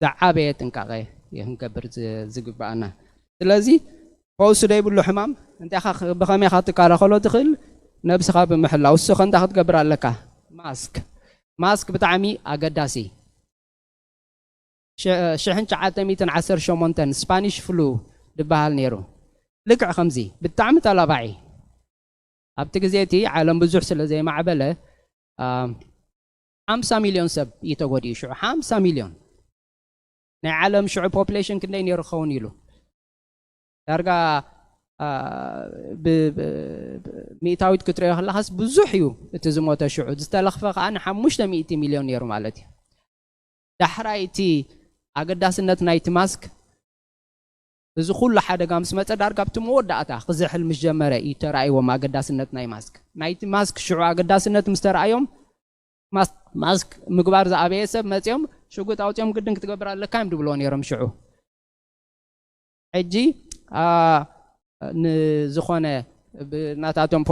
دعابة تنقاقي يهنكبر زقبانا سلازي فوس ده يقول له حمام أنت أخ بخمي خاطك على خلو تخل نفس خاب محل أو السخن تاخد قبر لك ماسك بتعمي أقداسي شحن شعات 110 شومونتن سبانيش فلو دبهال نيرو لقع خمزي بتعمي طلبعي أبتجزيتي عالم بزح سلازي معبلة 5 مليون سب يتقودي شو 5 مليون نعلم شعب population كنا يرخون يلو درجة ميتاويت كتير هلا خاص بزحيو تزموت شعود استلخفق أنا حمشت 100 مليون يورو مالتي دحرايتي أقداس النت نايت ماسك زخول لحد قامس متى درجة بتمود داتا خزح المجمرة يترأي وما أقداس النت نايت ماسك شو أقداس النت مسترأيهم ماسك مقبار زعبي سب متيم شو قلت أوتيم قدن كتقبر على كام دبلون يرم شعو حجي نزخونه بناتاتهم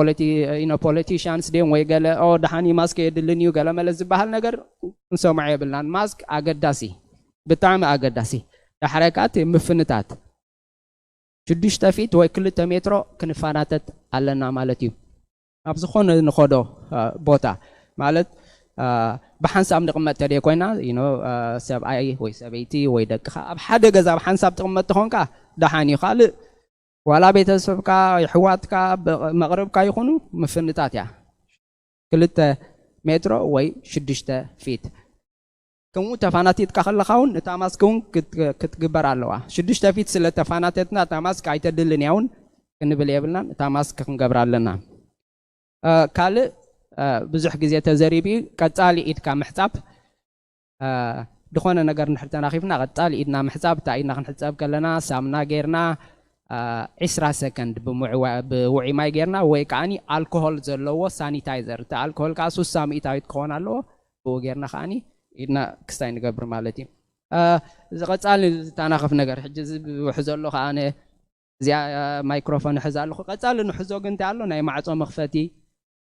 politicians ديم ويقال أو دحاني ماسك يدلنيو قال ملز بحال نجر نسمع يبلان ماسك أقداسي بتعم أقداسي الحركات مفنتات شديش تفيت وكل تمترو كنفاناتت على مالتي أبزخون نخدو بوتا مالت بحنساب نقمت تري كوينا سبعي وسبعتي ويدك بحد جزء بحنساب تقمت هونكا دحاني خالق ولا بيتسبك حواتك مغربك يخونو مفنتات يا كلتا مترو وي شدشتا فيت كمو تفاناتي تكخلخون تاماسكون كتجبر علىوا شدشتا فيت سلا تفاناتتنا تاماسك عيتدلنياون كنبل يبلنا تاماسك كنجبر علىنا كال بزح جزية تزريبي كتالي إيد كمحساب دخونا نجار نحتنا خيفنا كتالي إيدنا محساب تايدنا نحساب كلنا سامنا غيرنا 10 سكند بوعي ماي غيرنا ويكاني الكحول زلوا سانيتايزر تا الكحول كاسو سامي تايت كون الله بو غيرنا خاني إيدنا كستاي نجبر مالتي كتالي تانا خف نجار حجز وحزلو خاني زي مايكروفون حزالو كتالي نحزو كنت علو ناي معصو مخفتي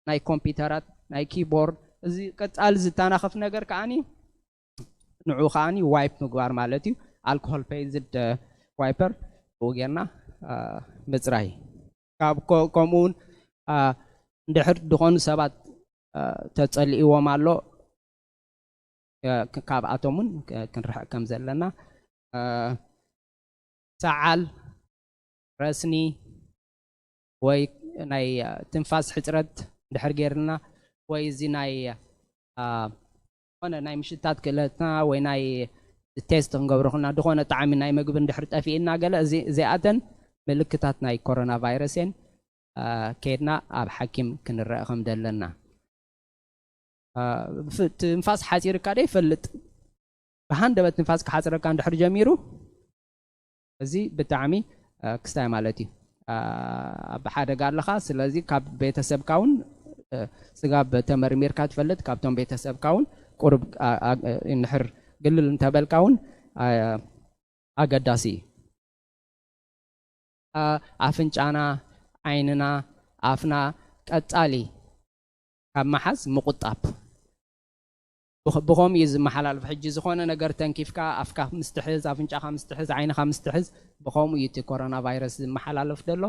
ناي كمبيوترات ناي كيبورد زي كتال زتانا خف نجر كاني نوع خاني وايب مقبار مالتي الكحول بيزد وايبر وغيرنا مزراي كاب كومون دحر دخون سبات تتصلي ومالو كاب اتومون كنرح كم زلنا سعال رسني وي ناي تنفاس حجرت دحر غيرنا وي زي ناي وانا ناي مشتات كلتنا وي ناي تيست نغبرخنا دخونه طعم ناي مغب دحر طفينا قال زي اتن ملكتات ناي كورونا فيروسين كيدنا اب حكيم كنرأخم دلنا تنفاس حاصير كاده يفلط بهندبت تنفاس كحاصر كان دحر جميرو زي بتعمي كستاي مالتي بحاجة قال لخا سلازي كاب بيتسب كون سجاب تمرمير كات فلت كابتن بيتسب كون قرب نحر قلل انتبال كون أقداسي أفنجانا عيننا ኣፍና ቀጻሊ ካብ መሓዝ ምቁጣብ ብኸም እዩ ዝመሓላለፍ ሕጂ ዝኾነ ነገር ተንኪፍካ ኣፍካ ምስትሕዝ ኣፍንጫኻ ምስትሕዝ ዓይንኻ ምስትሕዝ ብኸም እዩ እቲ ኮሮና ቫይረስ ዝመሓላለፍ ደሎ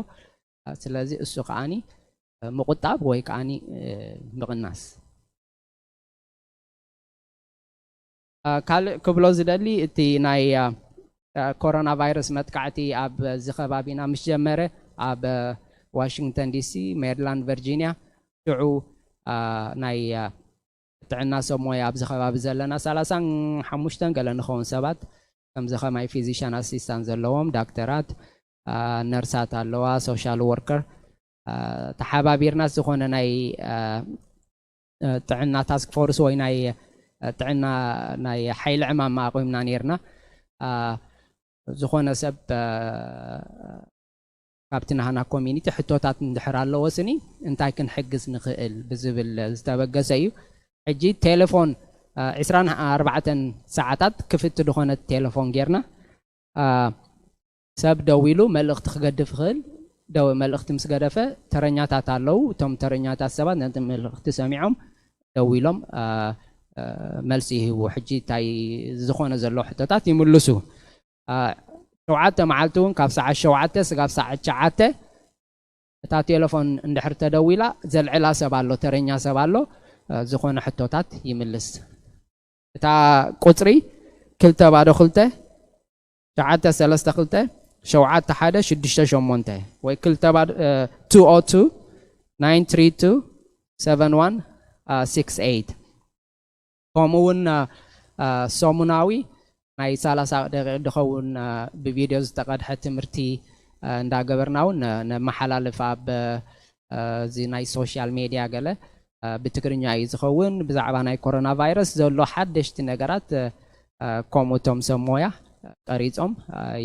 ስለዚ እሱ ከዓኒ ምቁጣብ ወይ ከዓኒ ምቕናስ ካልእ ክብሎ ዝደሊ እቲ ናይ ኮሮና ቫይረስ መጥቃዕቲ ኣብ ዝኸባቢና ምስ ጀመረ ኣብ ዋሽንግተን ዲሲ ሜሪላንድ ቨርጂኒያ ሽዑ ናይ ጥዕና ሰብ ሞያ ኣብዚ ከባቢ ዘለና 35 ገለ ንኸውን ሰባት ከምዚ ኸማይ ፊዚሽን ኣሲስታንት ዘለዎም ዳክተራት ነርሳት ኣለዋ ሶሻል ወርከር ተሓባቢርና ዝኾነ ናይ ጥዕና ታስክ ፎርስ ወይ ናይ ጥዕና ናይ ሓይሊ ዕማም ኣቆይምና ነርና ዝኾነ ሰብ ካብቲ ናህና ኮሚኒቲ ሕቶታት እንድሕር ኣለዎ ስኒ እንታይ ክንሕግዝ ንኽእል ብዝብል ዝተበገሰ እዩ ሕጂ ቴሌፎን 24 ሰዓታት ክፍቲ ዝኾነ ቴሌፎን ጌርና ሰብ ደው ኢሉ መልእኽቲ ክገድፍ ይኽእል ደው መልእኽቲ ምስ ገደፈ ተረኛታት ኣለው እቶም ተረኛታት ሰባት ነቲ መልእኽቲ ሰሚዖም ደው ኢሎም መልሲ ይህቡ ሕጂ እንታይ ዝኾነ ዘሎ ሕቶታት ይምልሱ 7 መዓልቲ እውን ካብ ሰዓት 7 ስጋብ ሰዓት 9 እታ ቴሌፎን እንድሕር ተደዊላ ዘልዕላ ሰብ ኣሎ ተረኛ ሰብ ኣሎ ዝኾነ ሕቶታት ይምልስ እታ ቁፅሪ 2 932 716 ወይ 202 932 7168 ከምኡውን ሰሙናዊ ናይ 30 ደቂቃ ድኸውን ብቪድዮ ዝተቐድሐ ትምህርቲ እንዳገበርና እውን ነመሓላልፍ ኣብ እዚ ናይ ሶሻል ሚድያ ገለ ብትግርኛ እዩ ዝኸውን ብዛዕባ ናይ ኮሮና ቫይረስ ዘሎ ሓደሽቲ ነገራት ከምኡቶም ሰብ ሞያ ቀሪፆም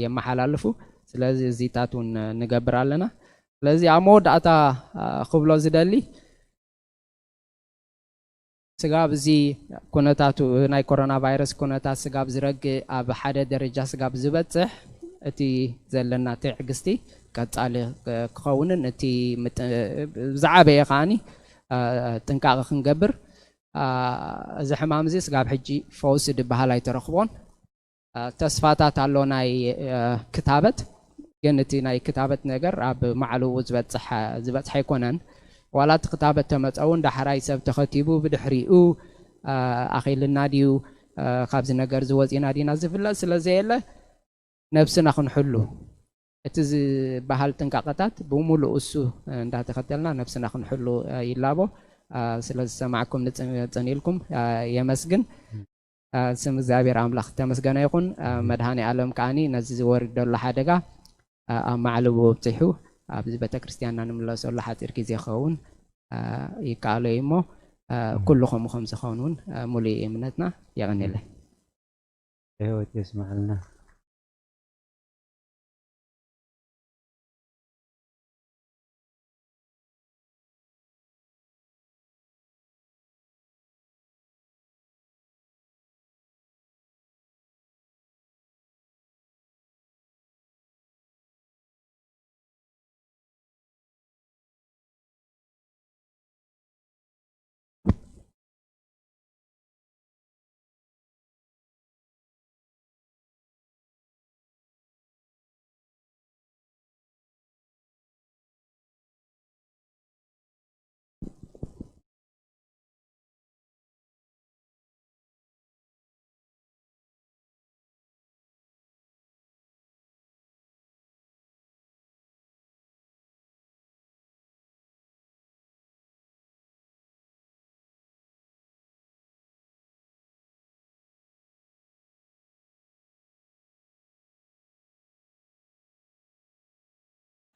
የመሓላልፉ ስለዚ እዚታት እውን ንገብር ኣለና ስለዚ ኣብ መወዳእታ ክብሎ ዝደሊ ስጋብ እዚ ኩነታቱ ናይ ኮሮና ቫይረስ ኩነታት ስጋብ ዝረግእ ኣብ ሓደ ደረጃ ስጋብ ዝበፅሕ እቲ ዘለና ትዕግስቲ ቀጻሊ ክኸውንን እቲ ዝዓበየ ከዓኒ ጥንቃቐ ክንገብር እዚ ሕማም እዚ ስጋብ ሕጂ ፈውሲ ድበሃል ኣይተረኽቦን ተስፋታት ኣሎ ናይ ክታበት ግን እቲ ናይ ክታበት ነገር ኣብ ማዕልኡ ዝበፅሕ ኣይኮነን ዋላ እቲ ክታበት ተመፀውን ዳሕራይ ሰብ ተኸቲቡ ብድሕሪኡ ኣኺልና ድዩ ካብዚ ነገር ዝወፂና ዲና ዝፍለጥ ስለዘየለ ነብስና ክንሕሉ እቲ ዝበሃል ጥንቃቐታት ብሙሉእ እሱ እንዳተኸተልና ነብስና ክንሕሉ ይላቦ ስለዝሰማዕኩም ንፅኒኢልኩም የመስግን ስም እግዚአብሔር ኣምላኽ ተመስገነ ይኹን መድሃኒ ዓለም ከዓኒ ነዚ ዝወርድ ዘሎ ሓደጋ ኣብ ማዕልቡ ኣብፅሑ ኣብዚ ቤተክርስትያንና ንምለሰሉ ሓፂር ግዜ ክኸውን ይከኣሎ እዩ እሞ ኩልኹም ከም ዝኸውን እውን ሙሉእ እምነትና የቕኒለን ህይወት የስማዕልና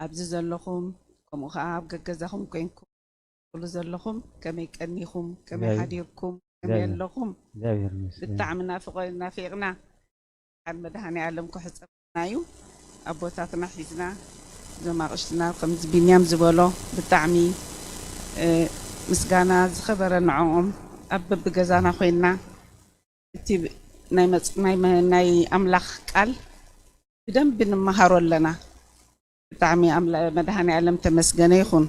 ኣብዚ ዘለኹም ከምኡ ከዓ ኣብ ገገዛኹም ኮይንኩም ኩሉ ዘለኹም ከመይ ቀኒኹም ከመይ ሓዲርኩም ከመይ ኣለኹም ብጣዕሚ ናፊቕና ሓድ መድሃኒ ዓለም ክሕፀበና እዩ ኣቦታትና ሒዝና እዞም ኣቕሽትና ከምዚ ቢንያም ዝበሎ ብጣዕሚ ምስጋና ዝኸበረ ንዕኦም ኣብ በብገዛና ኮይንና እቲ ናይ ኣምላኽ ቃል ብደንብ ንመሃሮ ኣለና ብጣዕሚ መድሃኒ ዓለም ተመስገነ ይኹን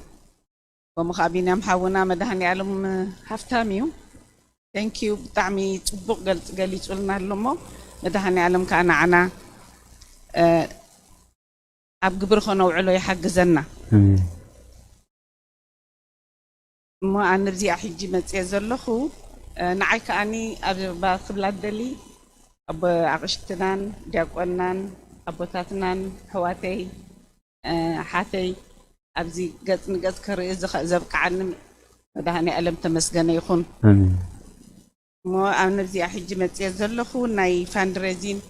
ومخابينا محاونا مدهني علم هفتاميو ثانك يو بتعمي طبق قالي تقولنا لهم مدهني علم كأنا عنا أب قبر خنا وعلو يحجزنا ما أنا بزي أحجي متيزلخو نعي كأني أبى قبل دلي أبو عقشتنان دياقونان أبو تاتنان حواتي حاتي أبزي قد كرئي زبك عنم مدهني ألم تمسجنا يخون آمين مو أنا بزي أحجي متيزلخو ناي فاندريزين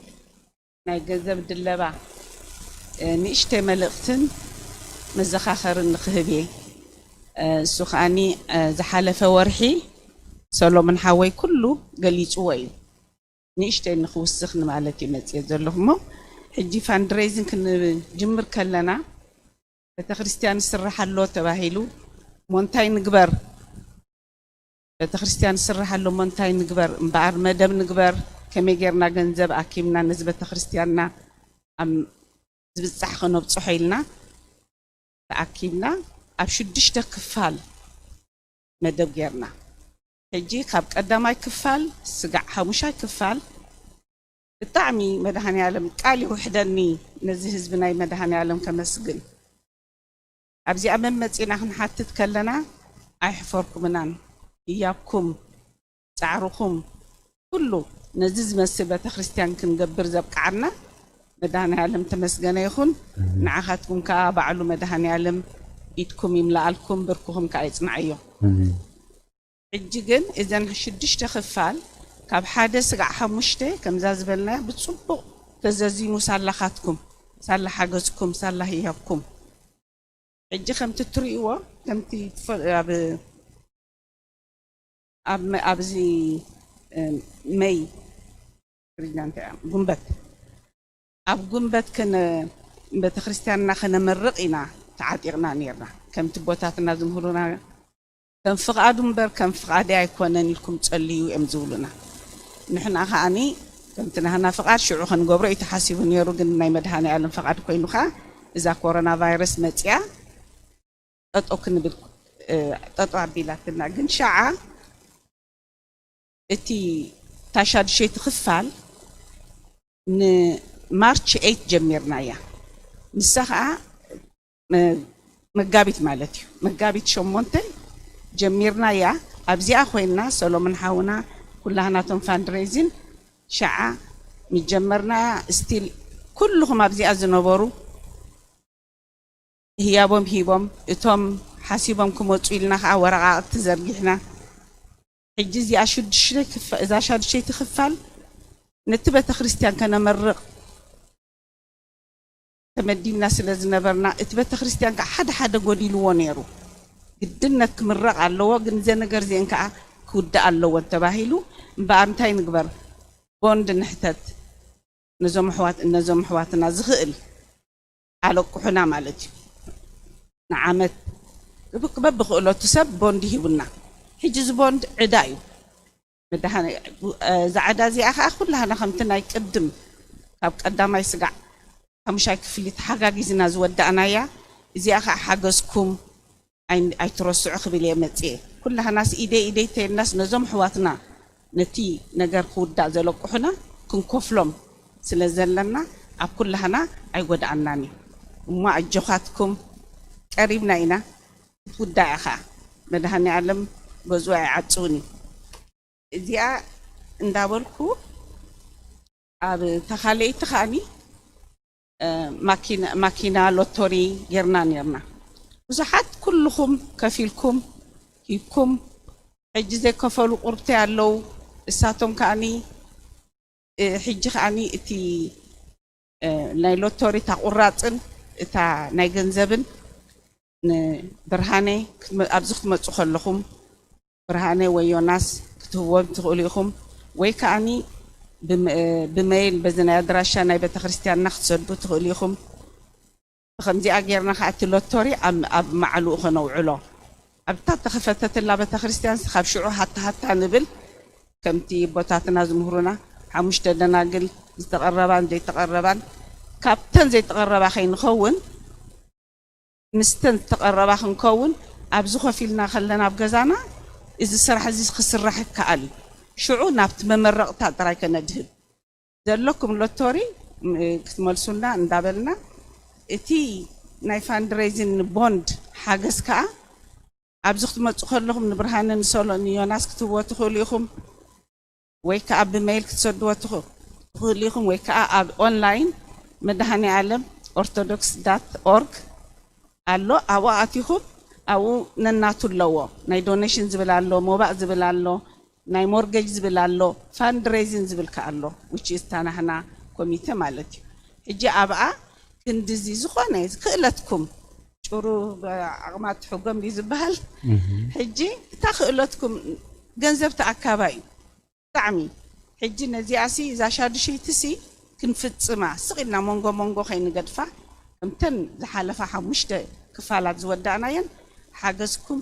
ناي جذب دلبا نشتى ملقتن مزخاخر النخبي سخاني زحالة ورحي سلومن حواي كله قليج وين نشتى نخوص سخن معلتي متيزلخو حجي فاندريزين كن جمر كلنا بتخريستيان السرح اللو تباهيلو مونتاي نقبر بتخريستيان السرح اللو مونتاي نقبر مبعر مدام نقبر كمي غيرنا جنزب أكيمنا نسبة تخريستياننا أم زبط صحخنا بصحيلنا أكيمنا أبشدش تكفال مدام غيرنا حجي خابك قداماي كفال سقع حموشاي كفال الطعمي مدهاني عالم قالي وحدني نزه حزبناي مدهاني عالم كمسجن أبزي أمام متينا حنحتت كلنا أيحفركم منان إياكم تعرخم كله نزز مسبة خريستيان كنقبر زبك عنا مدهاني عالم تمسجنا يخون نعاخاتكم كابعلو مدهاني عالم إيدكم يملألكم بركوهم كايت معيو حجيجن إذن شدش تخفال كاب حادث سقع حمشته كم زازبلنا بتصبق تزازيمو سالخاتكم سالح حاجزكم سالح إياكم حجي خمت تريوا خمت أبزي مي رجعنا جنبت جنبت كان بتخريستياننا خنا مرقنا تعاتيرنا نيرنا كم تبوتاتنا زمهورنا كم فقادهم بر كم فقادي يكونن لكم تصليوا يمزولنا نحن أخاني كم تنهنا فقاد شعور خنقبر يتحسبون يروجن ناي مدهاني علم فقاد كوينوخا إذا كورونا فيروس متيا أتوكن بال تطلع بيلاتنا جن شاعة إتي تشاد شيء تخفال ن مارش 8 جميرنا يا مسخة مقابت مالتي مقابت شمونتن جميرنا يا أبزي أخوينا سلومن حاونا كلها ناتهم فاندريزين شاعة مجمرنا ستيل كلهم أبزي أزنبورو هيابهم هيبهم إتهم حاسبهم كموتويلنا ورقة تزرقنا حجزي أشد شيء إذا شاد شيء تخفال نتبة خريستيان كان مرق تمدي الناس اللي زنبرنا اتبة خريستيان كحد قولي لونيرو قدنك مرق على اللواء جنزنا جرزين كا كود على اللواء تباهيلو بأمتين نقبر بوند نحتت نزوم حواتنا زغل على كحنا مالتي نعمت ببخلو تسب بوند هيبنا حجز بوند عدايو مدهاني زعدا زي أخا كلها أنا خمتنا يقدم كاب قدام يسقع همشاي كفلي تحقق زنا زود أنا يا زي أخا حجزكم أي ترسع خبلي متى كلها ناس إيدي الناس نزوم حواتنا نتي نجار خود دازلوك إحنا كن كفلهم سلزلنا أب كلها أنا أي ود عناني وما أجوخاتكم قريبنا هنا خود دا أخا مدهاني علم بزوع عطوني زي نداولكو أب تخالي تخاني ماكينة لوتوري يرنا وزحات كلهم كفيلكم كيكم حجزي كفلوا قربتي علو الساتهم كأني حجي كأني إتي نايلوتوري تا قراتن تا نايجنزبن برهاني أبزخت ما تخلهم برهاني ويوناس كتبوا تقوليهم ويكأني بميل بزنا دراشة ناي بتخريستيان نخسر بتقوليهم خمدي أجرنا خاتي لوتوري أب معلو خنا وعلا أبتات خفتت الله بتخريستيان خاب شعور حتى نبل كمتي بوتاتنا زمهورنا حمش تدنا قل استقربان زي تقربان كابتن زي تقربا خين خون نستن تقربا خن كون أبزو خفيلنا خلنا بجزانا إذا السرح عزيز خسر راح كأل شعو نابت ممرق تراي كندهب دلكم لوتوري كتملسونا ندابلنا إتي ناي فاندريزين بوند حاجز كا أبزو خدمة لهم نبرهان نسولو نيوناس كتبوا تخليهم ويك أب ميل كتصدوا تخليهم ويك أب أونلاين مدهاني عالم orthodox.org አሎ አዋአቲኹም አው ነናቱ ለዎ ናይ ዶኔሽን ዝብል አሎ ሞባእ ዝብል አሎ ናይ ሞርጌጅ ዝብል አሎ ፋንድሬዚንግ ዝብል ከአሎ which is ታናህና ኮሚቴ ማለት እዩ ሕጂ አብአ ክንድዚ ዝኾነ ክእለትኩም ጭሩ አቅማት ሕጎም ይዝበሃል ሕጂ ታኽእለትኩም ገንዘብ ተአካባይ ጣዕሚ ሕጂ ነዚያሲ ዛሻድሽይትሲ ክንፍጽማ ስቂልና ሞንጎ ኸይንገድፋ امتن زحالفا حمشته كفالات زوداناين حاجزكم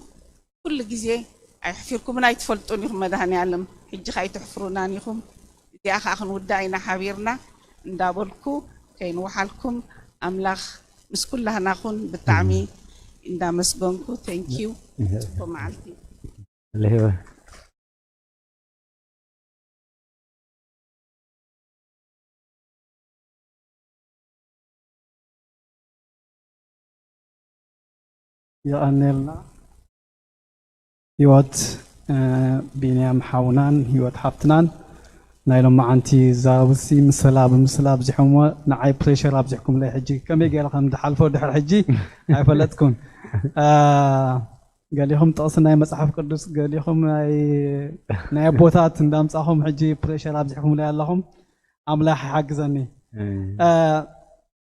كل جزء يحفركم لا يتفلتونيكم مدهني علم حج خاي تحفرونانيكم دي اخن وداينا حبيرنا ندابلكو كاين وحالكم املاخ مس كلها ناخون بالطعمي اندا مسبنكو ثانك يو ومعلتي اللي هو يقنلنا هيوت بينيام حاونان هيوت حبتنان نايلو معنتي زاوسي مسلاب زحمو نعاي بريشر ابزحكم لي حجي كم يقال دحالفو دحر حجي عفلتكم قال لهم تقصنا مصحف قدس قال لهم ناي بوتات اندامصاهم حجي بريشر ابزحكم لي اللهم املاح حاجزني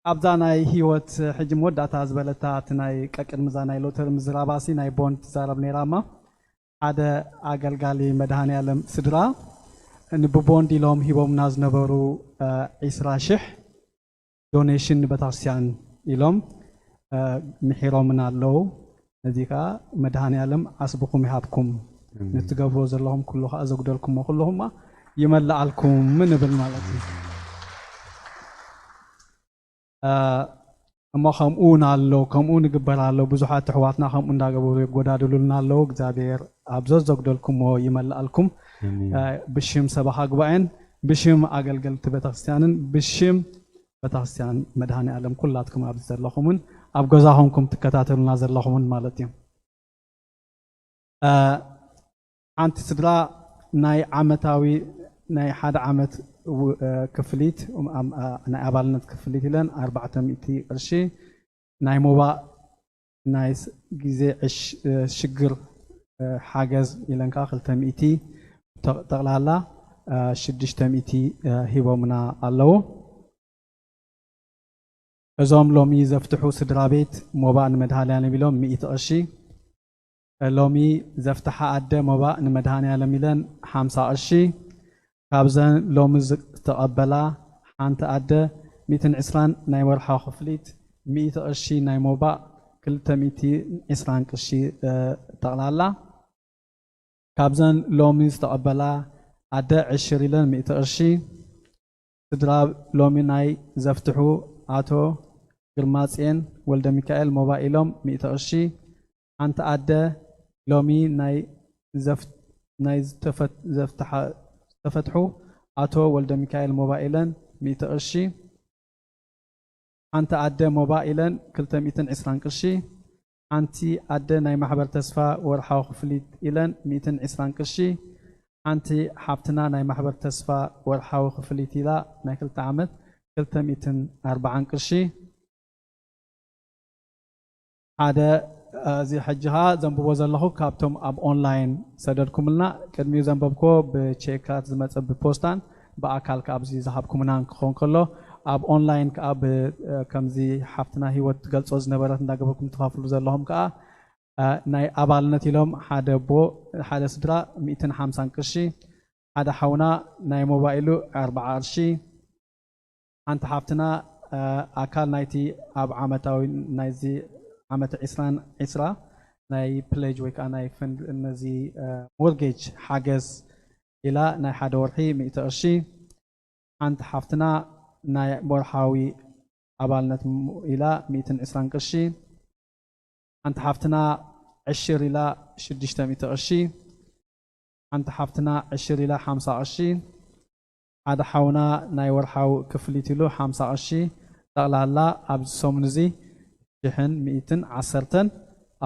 أبداناي هيوت حجم وداتا زبلتا تناي كاكد مزاناي لوتر مزراباسي ناي بوند زارب نيراما هذا أقلقالي مدهاني علم سدرا نبوبوندي لهم هيوم ناز نبرو عسرا شح دونيشن بتاسيان إلهم محيرو من اللو نذيكا مدهاني علم أسبقكم يحبكم نتقفوا زلهم كلها أزقدلكم وكلهم يملأ لكم من بالمالتي أما خمون على خمون قبل على بزحات حواتنا خمون داقبور يقودادلولنا على እግዚአብሔር أبزوز زقدلكم ويملأ لكم بشيم سبحة قبائن بشيم أقلقل تبتغستيانن بشيم بتغستيان مدهاني علم كلاتكم أبزر لكمون أبغزاهمكم تكتاتلنا نازر لكمون مالتي أنت سدرا ناي عمتاوي ناي حد عمت كفليت أنا أبالنت كفليت لين 400 قرشي ناي موبا نايس جزء شجر حاجز إلى كاخل تميتي تغلى 600 هيبو منا الله أزوم لومي زفتحوا سدرا بيت موبا نمدهالي بلوم 100 قرشي لومي زفتح أدى موبا نمدهاني لميلان 5 قرشي كابزن لومز تقبلا حانت أدى 220 ناي ورحا خفليت 100 قرشي ناي موبا كل 220 قرشي تقلالا كابزن لومز تقبلا أدى 20 100 قرشي تدراب لومي ناي زفتحو آتو قرماتين ولد ميكائيل موبايلهم 100 قرشي حانت أدى لومي ناي تفتحوا أتو ولد ميكائيل موبايلا 100 قرشي أنت أدى موبايلا كل 220 قرشي أنت أدى ناي محبر تسفى ورحاو خفليت إلى 220 قرشي أنت حبتنا ناي محبر تسفى ورحاو خفليت إلى ناي كل تعمد كل 240 قرشي هذا زي حجها زنبو وزلهو كابتم اب اونلاين سددكم لنا قدمي زنببكو بتشيكات زمص ببوستان باكال كابزي زحبكم نان كون كلو اب اونلاين كاب كمزي حفتنا هيوت غلصو زنبرات እንዳገበኩም ተፋፍሉ ዘለሁም ከአ ናይ አባልነት ኢሎም ሓደ ቦ ሓደ ስድራ 150 ቅርሺ ሓደ ሓውና ናይ ሞባይሉ 40 ቅርሺ አንተ ሓፍትና አካል ናይቲ አብ ዓመታዊ ናይዚ عمت عسرا ناي بلاج ويكا ناي فند نزي مورجيج حاجز إلى ناي حدا ورحي 100 قرشي أنت حفتنا ناي مرحاوي عبالنت إلى 220 قرشي أنت حفتنا 10 إلى 600 قرشي عند حفتنا 10 إلى 5 قرشي هذا حونا ناي ورحاو كفليتلو 5 قرشي ጠቕላላ ኣብ ሰሙን እዚ 110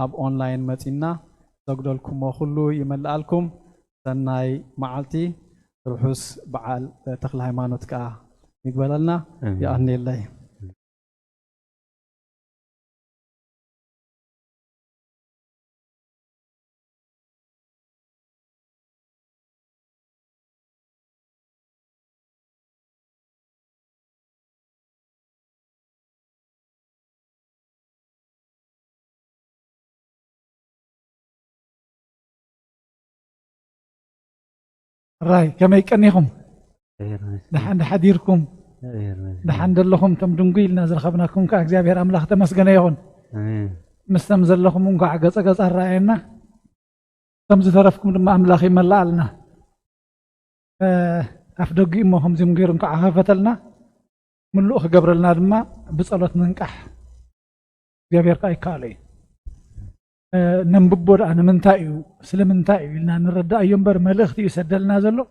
ኣብ ኦንላይን መፂና ዘግደልኩሞ ኩሉ ይመልኣልኩም ሰናይ መዓልቲ ርሑስ በዓል ተክለ ሃይማኖት ከዓ ይግበለልና ይኣንየለይ راي كما يكنيهم دحن حديركم دحن دلهم تم دنقيل نازل خبناكم كأجزابير أملاخ تمسجنا يهون مستمزل لهم منقع قص الرأينا تمز ثرفكم لما أملاخي ملالنا أفدقي مهم زمجيرن كعهفتلنا من لوخ قبرلنا دما بصلة ننكح جابير كاي كالي نمببور أنا منتايو سلمنتايو لنا نرد ينبر ملختي يسدلنا زلو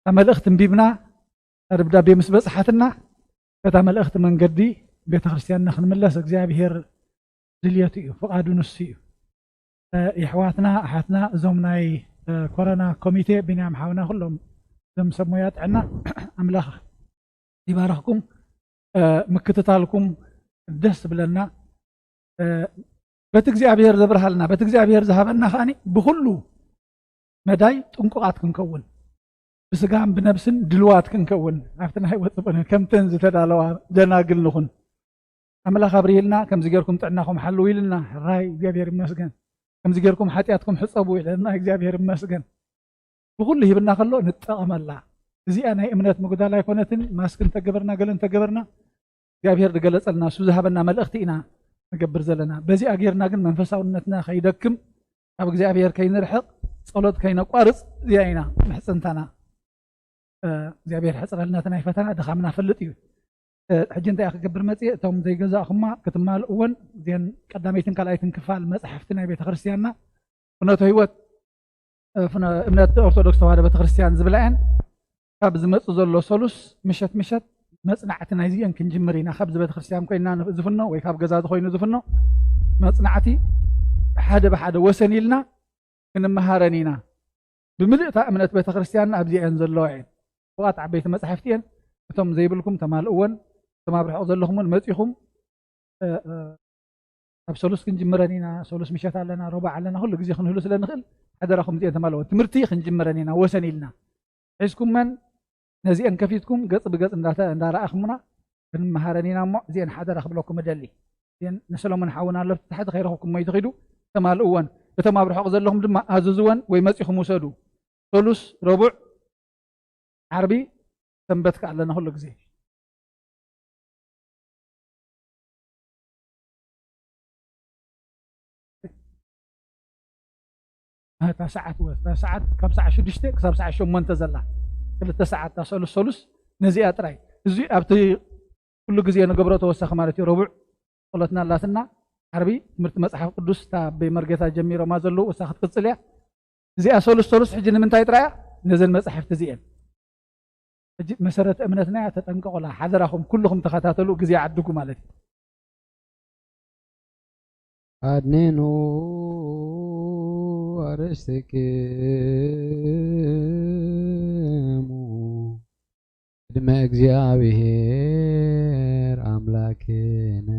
ملخت بيبنا ربدا بيمس بصحتنا فتا ملخت من قدي بيت خريستيان نخن ملس እግዚአብሔር دليتي فقادو نسي يحواتنا احاتنا زومناي كورونا كوميتي بنيام حاونا كلهم زم سمويات عنا املاخ يبارككم مكتتالكم دس بلنا بت እግዚአብሔር ዘብርሃልና بت እግዚአብሔር ዝሃበና ኻኒ بكل مداي ጥንቁቃት ክንከውን بسقام بنفسن دلوات كنكون عفتنا هاي وطبنا كم تنزل تدالوا جناقل نخن أملا خبريلنا كم زجركم تعناكم حلوا لنا راي جابير مسجن كم زجركم حتياتكم حصبوا لنا جابير مسجن بقول له بدنا خلو نتقام الله زي أنا إمنات مقدار لا يكونتن ماسكن تجبرنا قلنا تجبرنا جابير دقلت لنا سوزها بنا ملأختينا نجبر زلنا بزي أجيرنا قلنا منفسا ونتنا خيدكم أبو جابير كين رحق صلوت كين قارص زينا محسنتنا እግዚአብሔር ሕፅረልና ተናይ ፈተና ደኻምና ፈልጥ እዩ ሕጂ እንታይ ክገብር መፅእ እቶም ዘይገዛእኹማ ክትማልእዎን እዚአን ቀዳመይትን ካልኣይትን ክፋል መፅሓፍቲ ናይ ቤተ ክርስቲያንና ፍኖተ ህይወት እምነት ኦርቶዶክስ ተዋህዶ ቤተ ክርስቲያን ዝብላየን ካብ ዝመፅእ ዘሎ ሰሉስ ምሸት መፅናዕቲ ናይዚአን ክንጅምር ኢና ካብዚ ቤተ ክርስቲያን ኮይና ዝፍኖ ወይ ካብ ገዛ ዝኮይኑ ዝፍኖ መፅናዕቲ ሓደ ብሓደ ወሰን ኢልና ክንመሃረን ኢና ብምልእታ እምነት ቤተ ክርስቲያን ኣብዚአን ዘለዋ እየን وقت عبيت مصحفتين ثم زي بلكم تمال اول تما برحق زلهم مصيخم ابسولوس كنجمرانينا سولوس مشات لنا ربع لنا كل غزي خنهلو سلنخل حدركم زي تمالو تمرتي خنجمرانينا وسنيلنا عزكم من نزيان كفيتكم قص بقص اندارا اخمنا مهارنينا مو زين حدر اخبلكم مدلي زين نسلو من حاونا لو تحت خيركم ما يتخيدوا تمال اول تما برحق زلهم دما اززوان وي مصيخم وسدو سولوس ربع عربي تنبتك على هول غزي هذا ساعات كم ساعة شدشتي كسب ساعة شو منتزلا كل ساعات تسولو سولس نزي أتراي زي أبتي كل غزي أنا قبره توسخ مالتي ربع قلتنا لاتنا عربي مرت مصحف قدوس تا بمرجتا جميرة ما زلوا وساخت قصليا زي سولس حجنا من تايتراي نزل مصحف تزين مسرت امنتنا تطنققوا لا حذرهم كلهم تخاتلوا غزي عدكم مالتي أدنينو أرستكمو دم እግዚአብሔር አምላኬነ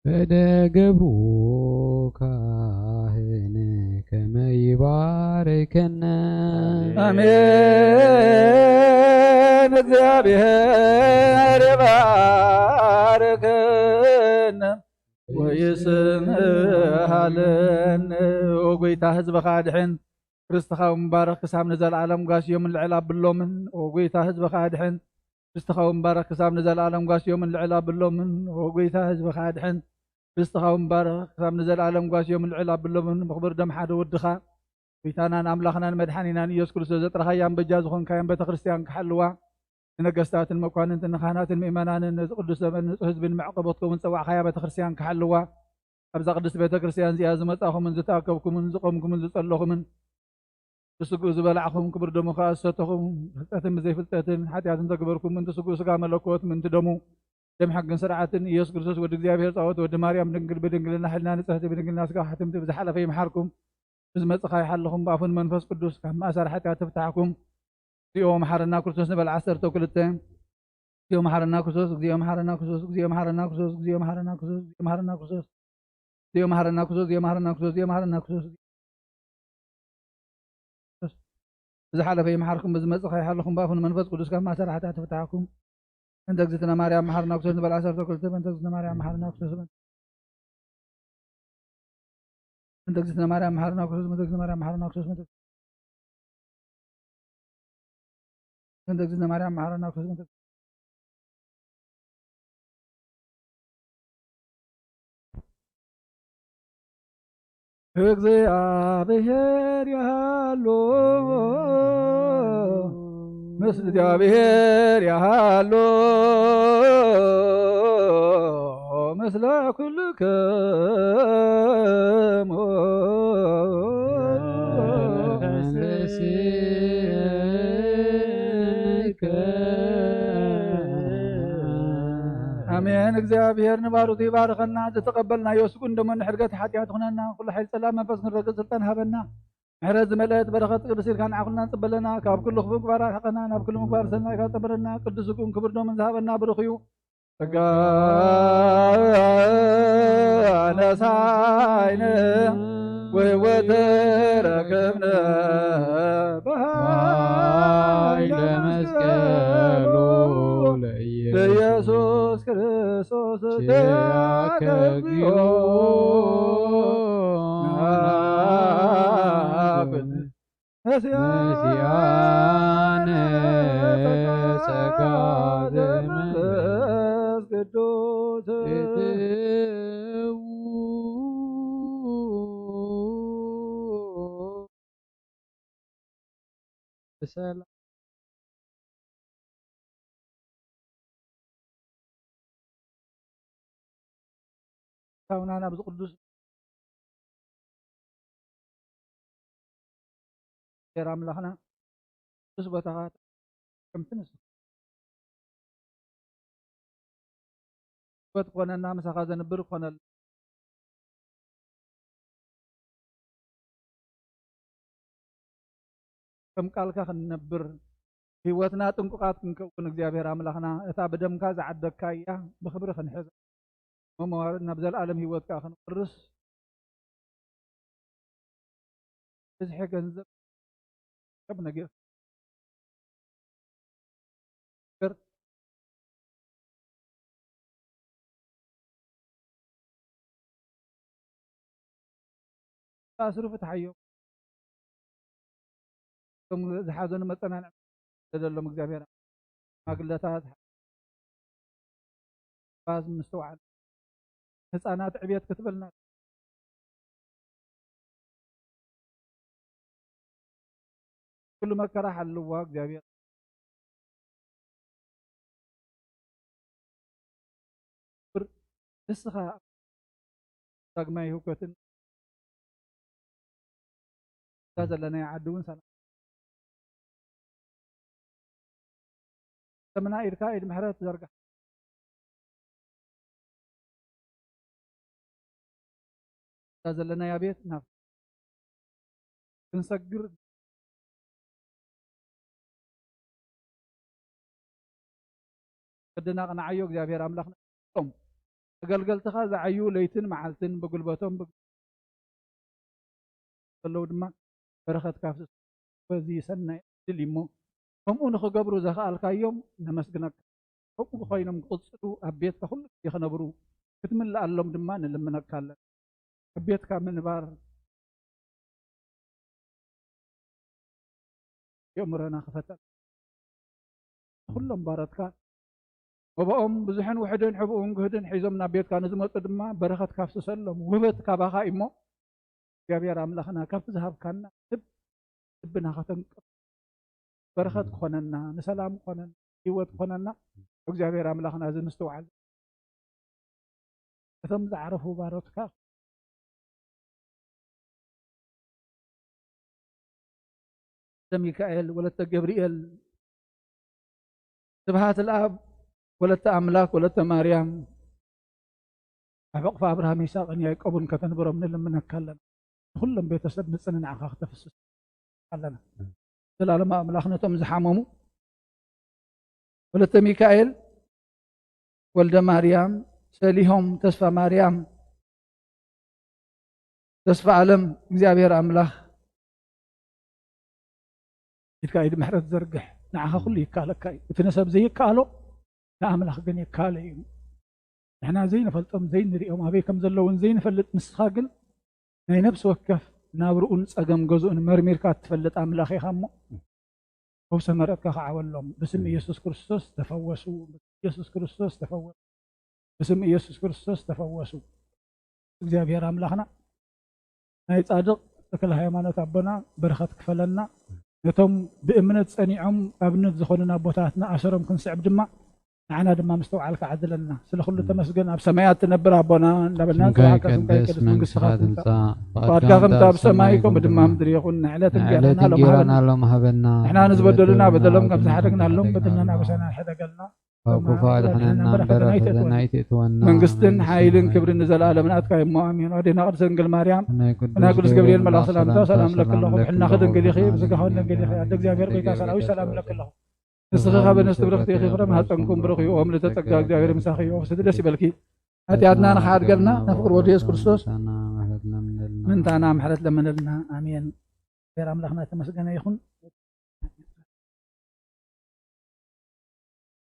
በደገብሩ ካህን ከመ ይባርከነ አሜን እግዚአብሔር ይባርከነ ወይስምሃለን ወጎይታ ህዝበኻ ድሕን ክርስትኻ ምባረኽ ክሳብ ንዘለዓለም ጓስዮም ልዕል ኣብሎምን ወጎይታ ህዝበኻ ድሕን ክርስትኻ ምባረኽ ክሳብ ንዘለዓለም ጓስዮም ልዕል ኣብሎምን ወጎይታ ህዝበኻ ድሕን ክርስትኻ ምባረኽ ክሳብ ንዘለዓለም ጓስዮም ልዕል ኣብሎምን ምኽብር ደም ሓደ ወድኻ ጎይታናን ኣምላኽናን መድሓኒናን ኢየሱስ ክርስቶስ ዘጥረኻያን በጃ ዝኾንካያን ቤተ ክርስቲያን ክሓልዋ ንነገስታትን መኳንንትን ካህናትን ምእመናንን ቅዱስ ዘመን ንጹህ ህዝብን መዕቆቦትኩም ፀዋዕኻያ ቤተ ክርስቲያን ክሓልዋ أبز قدس بيت كريستيان زي أزمة أخو من زتاكبكم من زقومكم من زتصلخم من تسقوا زبلعكم كبر دمو خاصتكم فتاتم زي فتاتن حتى تكبركم من تسقوا سقا ملكوت من تدمو دم حق سرعة يسوع كريستوس ود እግዚአብሔር ጻወት ወደ ማርያም ድንግል በድንግልና ሕልና ንጽሕት በድንግልና ስጋ ሕትም ብዝሓለፈ ይምሓርኩም ብዝመጽእ ይሓለኹም በአፉን መንፈስ ቅዱስ ካብ ማእሰር ሓጢኣት ተፍታሕኩም እግዚኦ መሓረና ክርስቶስ ንበል 12 እግዚኦ መሓረና ክርስቶስ እግዚኦ መሓረና ክርስቶስ እግዚኦ መሓረና ክርስቶስ እግዚኦ መሓረና ክርስቶስ እግዚኦ መሓረና ክርስቶስ እግዚኦ መሓረና ክርስቶስ እግዚኦ መሓረና ክርስቶስ እግዚኦ መሓረና ክርስቶስ ብዝሓለፈ ይምሓርኩም ብዝመጽእ ይሓለኹም በአፉን መንፈስ ቅዱስ ካብ ማእሰር ሓጢኣት ተፍታሕኩም أنت أجزتنا مريم محرنا كسوس نبل عشر كل تب أنت أجزتنا مريم محرنا كسوس أنت أجزتنا مريم محرنا كسوس أنت أجزتنا مريم محرنا كسوس أنت أجزتنا مريم محرنا كسوس እግዚአብሔር ያለው ምስለ እግዚአብሔር ያለው ምስለ ኩልክሙ አሜን። እግዚአብሔር ንባሩት ይባርከና ዝተቀበልና ይወስቁ እንደምን ሕርገት ሓጢያት ኹነና ኩሉ ኃይል ሰላም መንፈስ ንረግጽ ስልጣን ሃበና ምሕረት ዝመልአት በረኸት ቅዱስ ኢልካ ንዓኹልና ንጽበለና ካብ ኩሉ ክፉእ ምግባራት ሓቐና ናብ ኩሉ ምግባር ሰናይ ኢልካ ዝጠብረና ቅዱስኩም ክብር ዶምን ዝሃበና ብሩኽ እዩ ጸጋ ነሳይነ ወህይወት ረከብነ በኃይለ መስቀሉ ለኢየሱስ ክርስቶስ ተከብዮ ነሲያነ ጸጋ ዘመንፈስ ቅዱስ በሰላም ታውናና ብዙ ቅዱስ يا أملاخنا تثبتها كم تنسى وتقولنا النام سخازن برقنا كم قالك خنبر هيوتنا تنققات كنكون እግዚአብሔር አምላኽና እታ በደምካ ዝዓደግካ እያ ብክብሪ ክንሕዝ መማዋርድና ብዘለኣለም ህይወትካ ክንቅርስ ብዝሒ ገንዘብ نجيب أسرف تحيو ثم زحازون مثلا تدلهم እግዚአብሔር ማግለታት ባዝ ምስተዋዕል ህፃናት ዕብየት ክትበልና كل مكره حلوا እግዚአብሔር ንስኻ ዳግማይ ህውከትን ዘለና ይዓድውን ሰላም ተምና ኢድካ ኢድ ምሕረት ዘርጋ ዘለና ያ ቤት ናብ ክንሰግር قدنا قنعيو እግዚአብሔር አምላኽና ቶም ተገልገልትኻ ዝዓዩ ለይትን መዓልትን በጉልበቶም በለው ድማ በረኸት ካፍስ በዚ ሰናይ ድል እሞ ከምኡ ንኽገብሩ ዘኽኣልካዮም ነመስግነካ ከምኡ ኮይኖም ክቕፅሉ ኣብ ቤትካ ኩሉ ይኽነብሩ ክትምልኣሎም ድማ ንልምነካ ኣለና ኣብ ቤትካ ምንባር የእምረና ክፈተል ኩሎም ባረትካ وبقوم بزحن وحدين حبوهم جهدين حيزم نبيت كان زمت دما بركة كاف سلم وبت كباها إمو يا بير أملاخنا كاف ذهب كان تبنا ختم بركة خننا نسلام خننا هيوت خننا وجا بير أملاخنا زين نستوعب ثم تعرفوا بارتك ሚካኤል ወለተ ገብርኤል ስብሃት الاب ወለተ አምላክ ወለተ ማርያም አበቅፋ አብርሃም ይስሐቅን ያዕቆብን ከተንበሮም ንልምነካለን ኩሎም ቤተሰብ ንጽንዓኻ ከተፍስስ ኣለና ዘላለም አምላኽ ነቶም ዝሓመሙ ወለተ ሚካኤል ወልደ ማርያም ሰሊሆም ተስፋ ማርያም ተስፋ ዓለም እግዚአብሔር አምላኽ ኢድ ምሕረት ዘርግሕ ንዓኻ ኩሉ ይካለካ እቲ ነሰብ ዘይከኣሎ ንኣምላኽ ግን ይካለ እዩ ንሕና ዘይንፈልጦም ዘይንሪኦም ኣበይ ከም ዘለውን ዘይንፈልጥ ንስኻ ግን ናይ ነብሲ ወከፍ ናብርኡን ፀገም ገዝኡን መርሚርካ ትፈልጥ ኣምላኽ ኢኻ እሞ ፈውሰ መረጥካ ከዓወሎም ብስም ኢየሱስ ክርስቶስ ተፈወሱ ኢየሱስ ክርስቶስ ተፈወሱ بسم ኢየሱስ ክርስቶስ ተፈወሱ እግዚአብሔር አምላኽና ናይ ጻድቕ ተክለ ሃይማኖት አቦና በረኸት ክፈለና ነቶም ብእምነት ጸኒዖም ኣብነት ዝኾኑና ቦታትና ኣሰሮም ክንስዕብ ድማ ንዓና ድማ ምስተውዓልካ ዓድለና ስለ ኩሉ ተመስገን ኣብ ሰማያት ትነብር አቦና እንዳበልና ቅዱስ መንግሥትኻ ትምጻእ ፈቃድካ ከምቲ ኣብ ሰማይ ከምኡ ድማ ምድሪ ይኹን ንዕለት እንጀራና ሎም ሃበና ንሕና ንዝበደሉና በደሎም ከም ዝሓደግናሎም በደልና ናበሰና ሕደገልና መንግስትን ሓይልን ክብርን ንዘለኣለምን ኣትካ እሞ ኣሜን ወዴና ቅድስት ድንግል ማርያም እና ቅዱስ ገብርኤል መልአክ ሰላምታ ሰላም ለክለኹም ሕና ክደንገል ኢኺ ብስጋኹን ደንገል ኢኺ ኣደ እግዚአብሔር ቤታ ሰራዊት ሰላም ለክለኹም ንስኺ ኸ በንስቲ ብርክቲ ኢኺ ፍረ ማህፀንኩም ብሩኽ እዩ ኦም ልተጸጋ እግዚአብሔር ምሳኺ እዩ ወስድ ደስ ይበልኪ ኃጢአትና ንሓድገልና ንፍቅር ወዲ ኢየሱስ ክርስቶስ ምንታና ምሕረት ለመነልና ኣሜን እግዚአብሔር ኣምላኽና ተመስገነ ይኹን